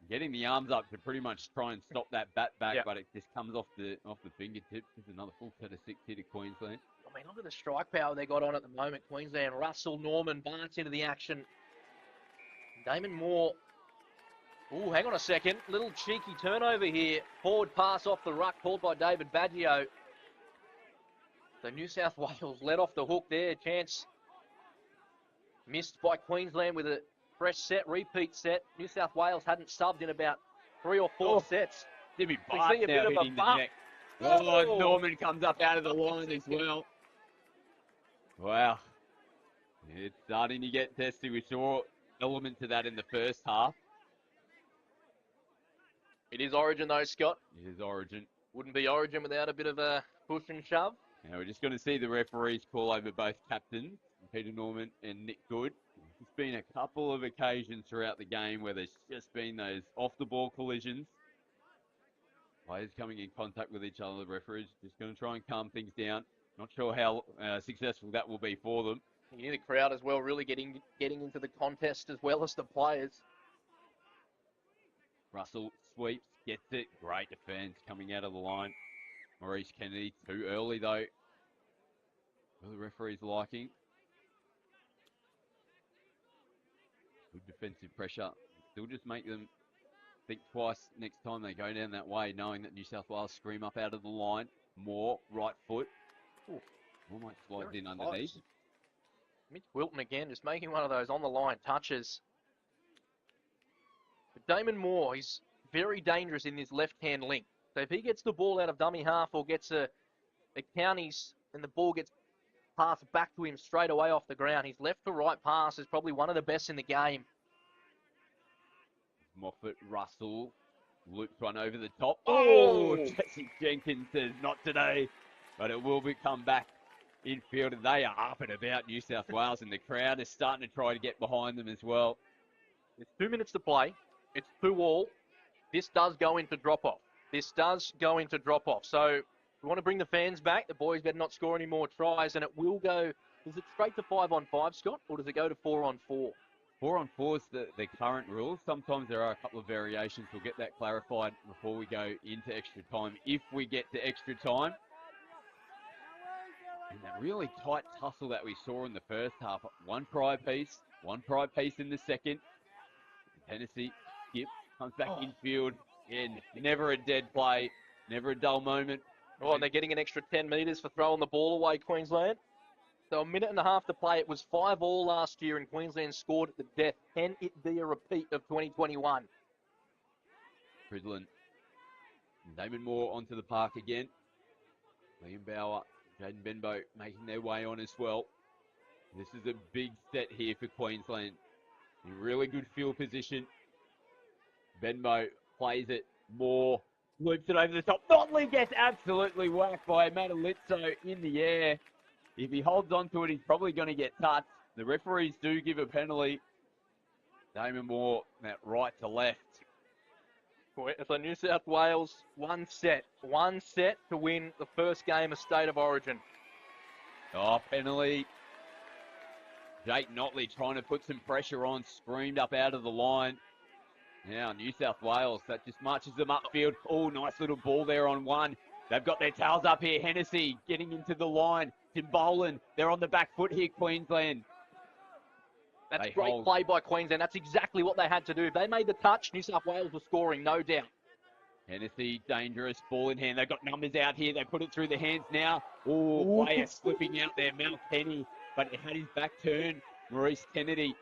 Speaker 1: getting the arms up to pretty much try and stop that bat back, but it just comes off the fingertips. There's another full set of 6 here to Queensland.
Speaker 2: I mean, look at the strike power they got on at the moment. Queensland, Russell, Norman, Barnes into the action. Damon Moore. Ooh, hang on a second. Little cheeky turnover here. Forward pass off the ruck called by David Baggio. So New South Wales let off the hook there. Chance missed by Queensland with a fresh set, repeat set. New South Wales hadn't subbed in about 3 or 4 sets.
Speaker 1: Jimmy
Speaker 2: We
Speaker 1: Bart
Speaker 2: see a
Speaker 1: now
Speaker 2: bit of a
Speaker 1: hitting the
Speaker 2: bump.
Speaker 1: neck. Oh, Norman comes up out of the line as well. Wow. It's starting to get testy. We saw elements of that in the first half.
Speaker 2: It is Origin though, Scott.
Speaker 1: It is Origin.
Speaker 2: Wouldn't be Origin without a bit of a push and shove.
Speaker 1: Now we're just going to see the referees call over both captains, Peter Norman and Nick Good. There's been a couple of occasions throughout the game where there's just been those off-the-ball collisions. Players coming in contact with each other. The referees just going to try and calm things down. Not sure how successful that will be for them.
Speaker 2: You hear the crowd as well, really getting into the contest as well as the players.
Speaker 1: Russell sweeps, gets it. Great defense coming out of the line. Maurice Kennedy too early though. For the referee's liking. Good defensive pressure. Still just make them think twice next time they go down that way, knowing that New South Wales scream up out of the line. More right foot. Almost slides in underneath.
Speaker 2: Mitch Wilton again, just making one of those on the line touches. But Damon Moore, he's very dangerous in this left-hand link. So if he gets the ball out of dummy half or gets a counties and the ball gets passed back to him straight away off the ground, his left to right pass is probably one of the best in the game.
Speaker 1: Moffat, Russell, loops one over the top. Oh, Jesse Jenkins says not today, but it will come back infield, and they are up and about New South Wales, and the crowd is starting to try to get behind them as well.
Speaker 2: There's 2 minutes to play. It's 2-2. This does go into drop-off. So we want to bring the fans back. The boys better not score any more tries, and it will go. Is it straight to 5-on-5, Scott, or does it go to 4-on-4?
Speaker 1: 4-on-4 is the current rule. Sometimes there are a couple of variations. We'll get that clarified before we go into extra time, if we get to extra time. And that really tight tussle that we saw in the first half. One try piece in the second. Tennessee skip, comes back infield, and never a dead play, never a dull moment.
Speaker 2: Oh, and they're getting an extra 10 metres for throwing the ball away, Queensland. So a minute and a half to play. It was 5-5 last year, and Queensland scored at the death. Can it be a repeat of 2021?
Speaker 1: Cridlin. Damon Moore onto the park again. Liam Bauer, Jaden Benbow making their way on as well. This is a big set here for Queensland. In really good field position. Benbow plays it. Moore loops it over the top. Notley gets absolutely whacked by Madalitzo in the air. If he holds on to it, he's probably going to get touched. The referees do give a penalty. Damon Moore, that right to left.
Speaker 2: So New South Wales, one set to win the first game of State of Origin.
Speaker 1: Oh, penalty. Jake Notley trying to put some pressure on, screamed up out of the line. Now New South Wales, that just marches them upfield. Oh, nice little ball there on one. They've got their tails up here. Hennessy getting into the line. Timbolan, they're on the back foot here, Queensland.
Speaker 2: That's great play by Queensland. That's exactly what they had to do. If they made the touch, New South Wales were scoring, no doubt.
Speaker 1: Hennessy, dangerous, ball in hand. They've got numbers out here. They put it through the hands now. Oh, player slipping out there, Mel Kenny. But it had his back turned. Maurice Kennedy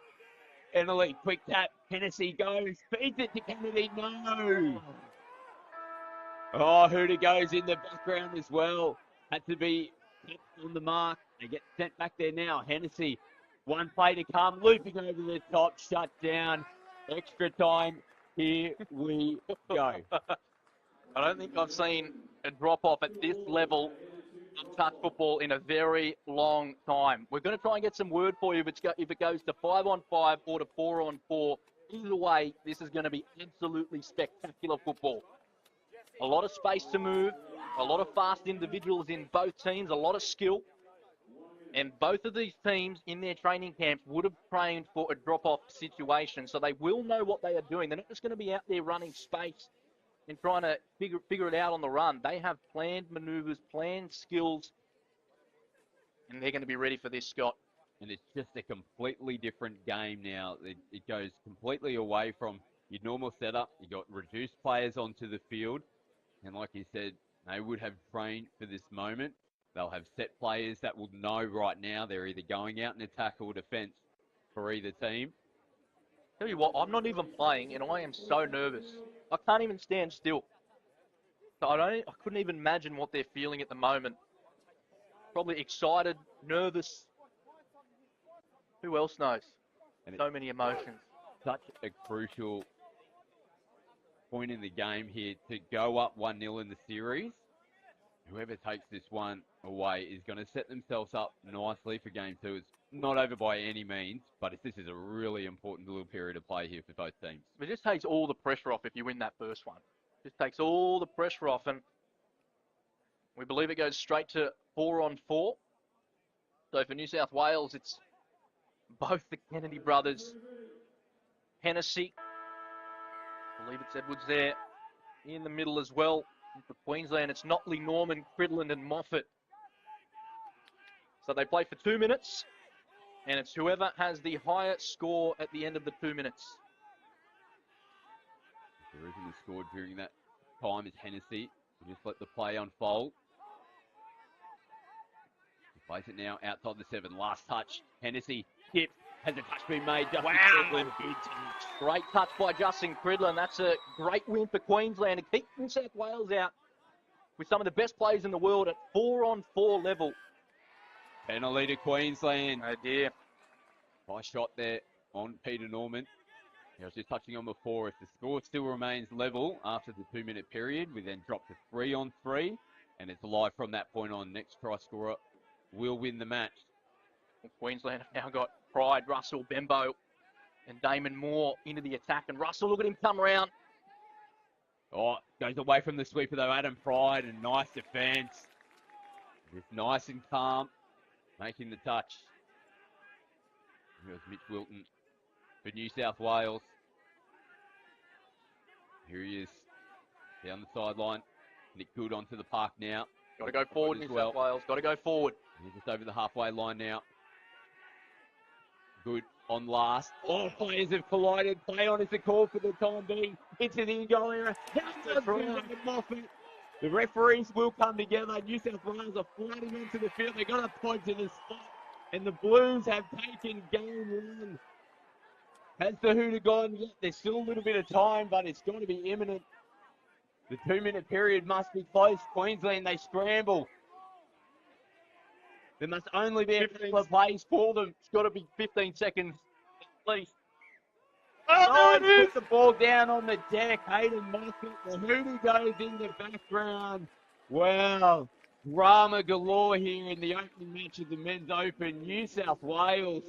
Speaker 1: Penalty, quick tap. Hennessy goes, feeds it to Kennedy. No. Oh, Hooter goes in the background as well. Had to be on the mark. They get sent back there now. Hennessy, one play to come, looping over the top, shut down. Extra time. Here we go.
Speaker 2: I don't think I've seen a drop-off at this level of touch football in a very long time. We're going to try and get some word for you if it goes to 5-on-5 or to 4-on-4. Either way, this is going to be absolutely spectacular football. A lot of space to move, a lot of fast individuals in both teams, a lot of skill. And both of these teams in their training camps would have trained for a drop-off situation, so they will know what they are doing. They're not just going to be out there running space and trying to figure it out on the run. They have planned maneuvers, planned skills, and they're going to be ready for this, Scott.
Speaker 1: And it's just a completely different game now. It goes completely away from your normal setup. You got reduced players onto the field. And like you said, they would have trained for this moment. They'll have set players that will know right now they're either going out in attack or defence for either team.
Speaker 2: Tell you what, I'm not even playing, and I am so nervous. I can't even stand still. So I couldn't even imagine what they're feeling at the moment. Probably excited, nervous. Who else knows?
Speaker 1: And
Speaker 2: so many emotions.
Speaker 1: Such a crucial point in the game here to go up 1-0 in the series. Whoever takes this one away is going to set themselves up nicely for game two. It's not over by any means, but this is a really important little period of play here for both teams.
Speaker 2: It just takes all the pressure off if you win that first one. Just takes all the pressure off, and we believe it goes straight to 4-on-4. So for New South Wales, it's both the Kennedy brothers, Hennessy, I believe it's Edwards there, in the middle as well. And for Queensland, it's Notley, Norman, Cridland and Moffat. So they play for 2 minutes, and it's whoever has the highest score at the end of the 2 minutes.
Speaker 1: If there isn't a score during that time, it's Hennessy. We'll just let the play unfold. He plays it now outside the 7. Last touch. Hennessy tips. Has a touch been made? Justin Cridland.
Speaker 2: Great touch by Justin Cridland. That's a great win for Queensland to keep New South Wales out with some of the best players in the world at 4-on-4 level.
Speaker 1: Penalty to Queensland.
Speaker 2: Oh dear.
Speaker 1: Nice shot there on Peter Norman. I was just touching on before, if the score still remains level after the 2-minute period, we then drop to 3-on-3, and it's live from that point on. Next try scorer will win the match.
Speaker 2: Queensland have now got Pride, Russell, Bembo, and Damon Moore into the attack. And Russell, look at him come around.
Speaker 1: Oh, goes away from the sweeper though, Adam Pride, and nice defence. Just nice and calm, making the touch. Here's Mitch Wilton for New South Wales. Here he is, down the sideline. Nick Good onto the park now.
Speaker 2: Got to go forward, New South Wales. Got to go forward.
Speaker 1: He's just over the halfway line now. Good on last. Oh, players have collided. Play on is the call for the time being. Into the in-goal area. Moffat. The referees will come together. New South Wales are flooding onto the field. They've got a point to the spot. And the Blues have taken game one. Has the Hooter gone yet? There's still a little bit of time, but it's got to be imminent. The 2-minute period must be close. Queensland, they scramble. There must only be a couple of plays for them.
Speaker 2: It's got to be 15 seconds at least.
Speaker 1: Oh, no, put the ball down on the deck. Hayden Moffat. The Hooter goes in the background. Wow. Drama galore here in the opening match of the Men's Open. New South Wales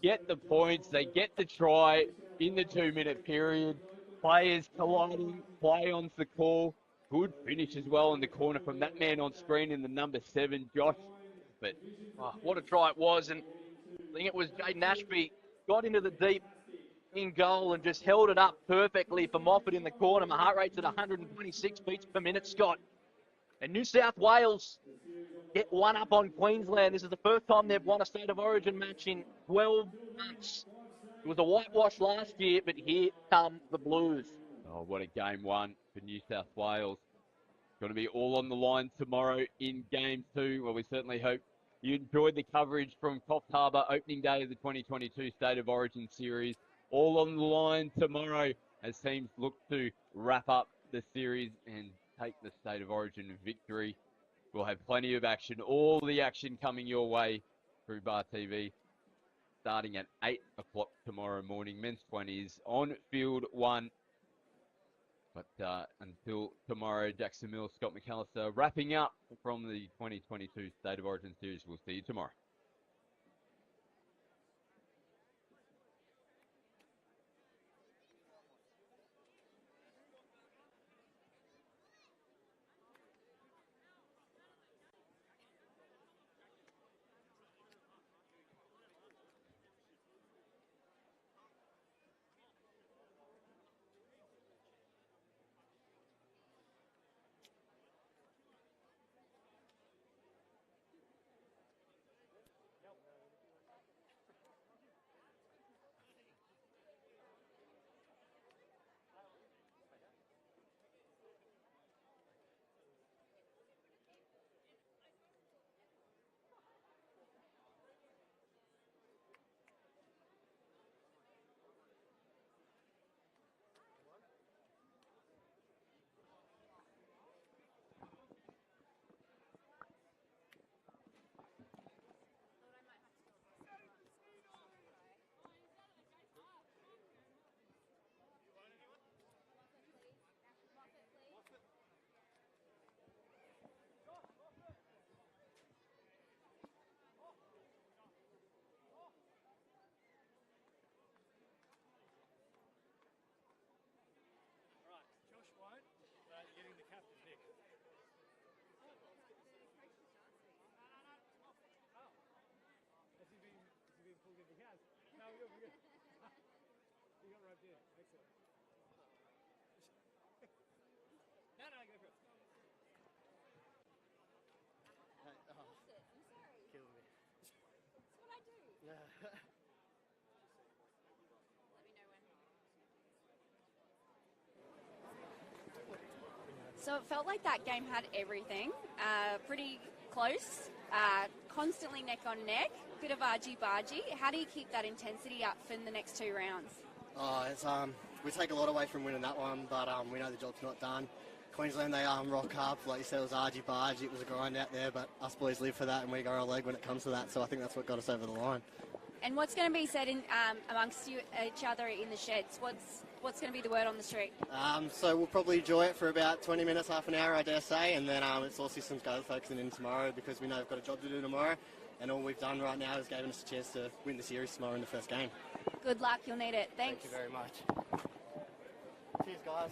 Speaker 1: get the points. They get the try in the 2-minute period. Players colliding. Play on's the call. Good finish as well in the corner from that man on screen in the number 7, Josh. But
Speaker 2: what a try it was. And I think it was Jaden Ashby got into the deep in goal and just held it up perfectly for Moffat in the corner. My heart rate's at 126 beats per minute, Scott. And New South Wales get one up on Queensland. This is the first time they've won a State of Origin match in 12 months. It was a whitewash last year, but here come the Blues.
Speaker 1: Oh, what a game one for New South Wales. Going to be all on the line tomorrow in game 2. Well, we certainly hope you enjoyed the coverage from Coffs Harbour opening day of the 2022 State of Origin Series. All on the line tomorrow as teams look to wrap up the series and take the State of Origin victory. We'll have plenty of action, all the action coming your way through Bar TV, starting at 8 o'clock tomorrow morning. Men's 20s on field 1. But until tomorrow, Jackson Mills, Scott McAllister wrapping up from the 2022 State of Origin Series. We'll see you tomorrow.
Speaker 12: So it felt like that game had everything. Pretty close, constantly neck on neck, bit of argy-bargy. How do you keep that intensity up for the next 2 rounds?
Speaker 16: We take a lot away from winning that one, but we know the job's not done. Queensland, they rock up, like you said, it was argy-bargy, it was a grind out there, but us boys live for that and we go our leg when it comes to that, so I think that's what got us over the line.
Speaker 12: And what's going to be said amongst each other in the sheds? What's going to be the word on the street?
Speaker 16: So we'll probably enjoy it for about 20 minutes, half an hour, I dare say, and then it's all systems go focusing in tomorrow because we know we've got a job to do tomorrow, and all we've done right now is given us a chance to win the series tomorrow in the first game.
Speaker 12: Good luck, you'll need it. Thanks.
Speaker 16: Thank you very much. Cheers, guys.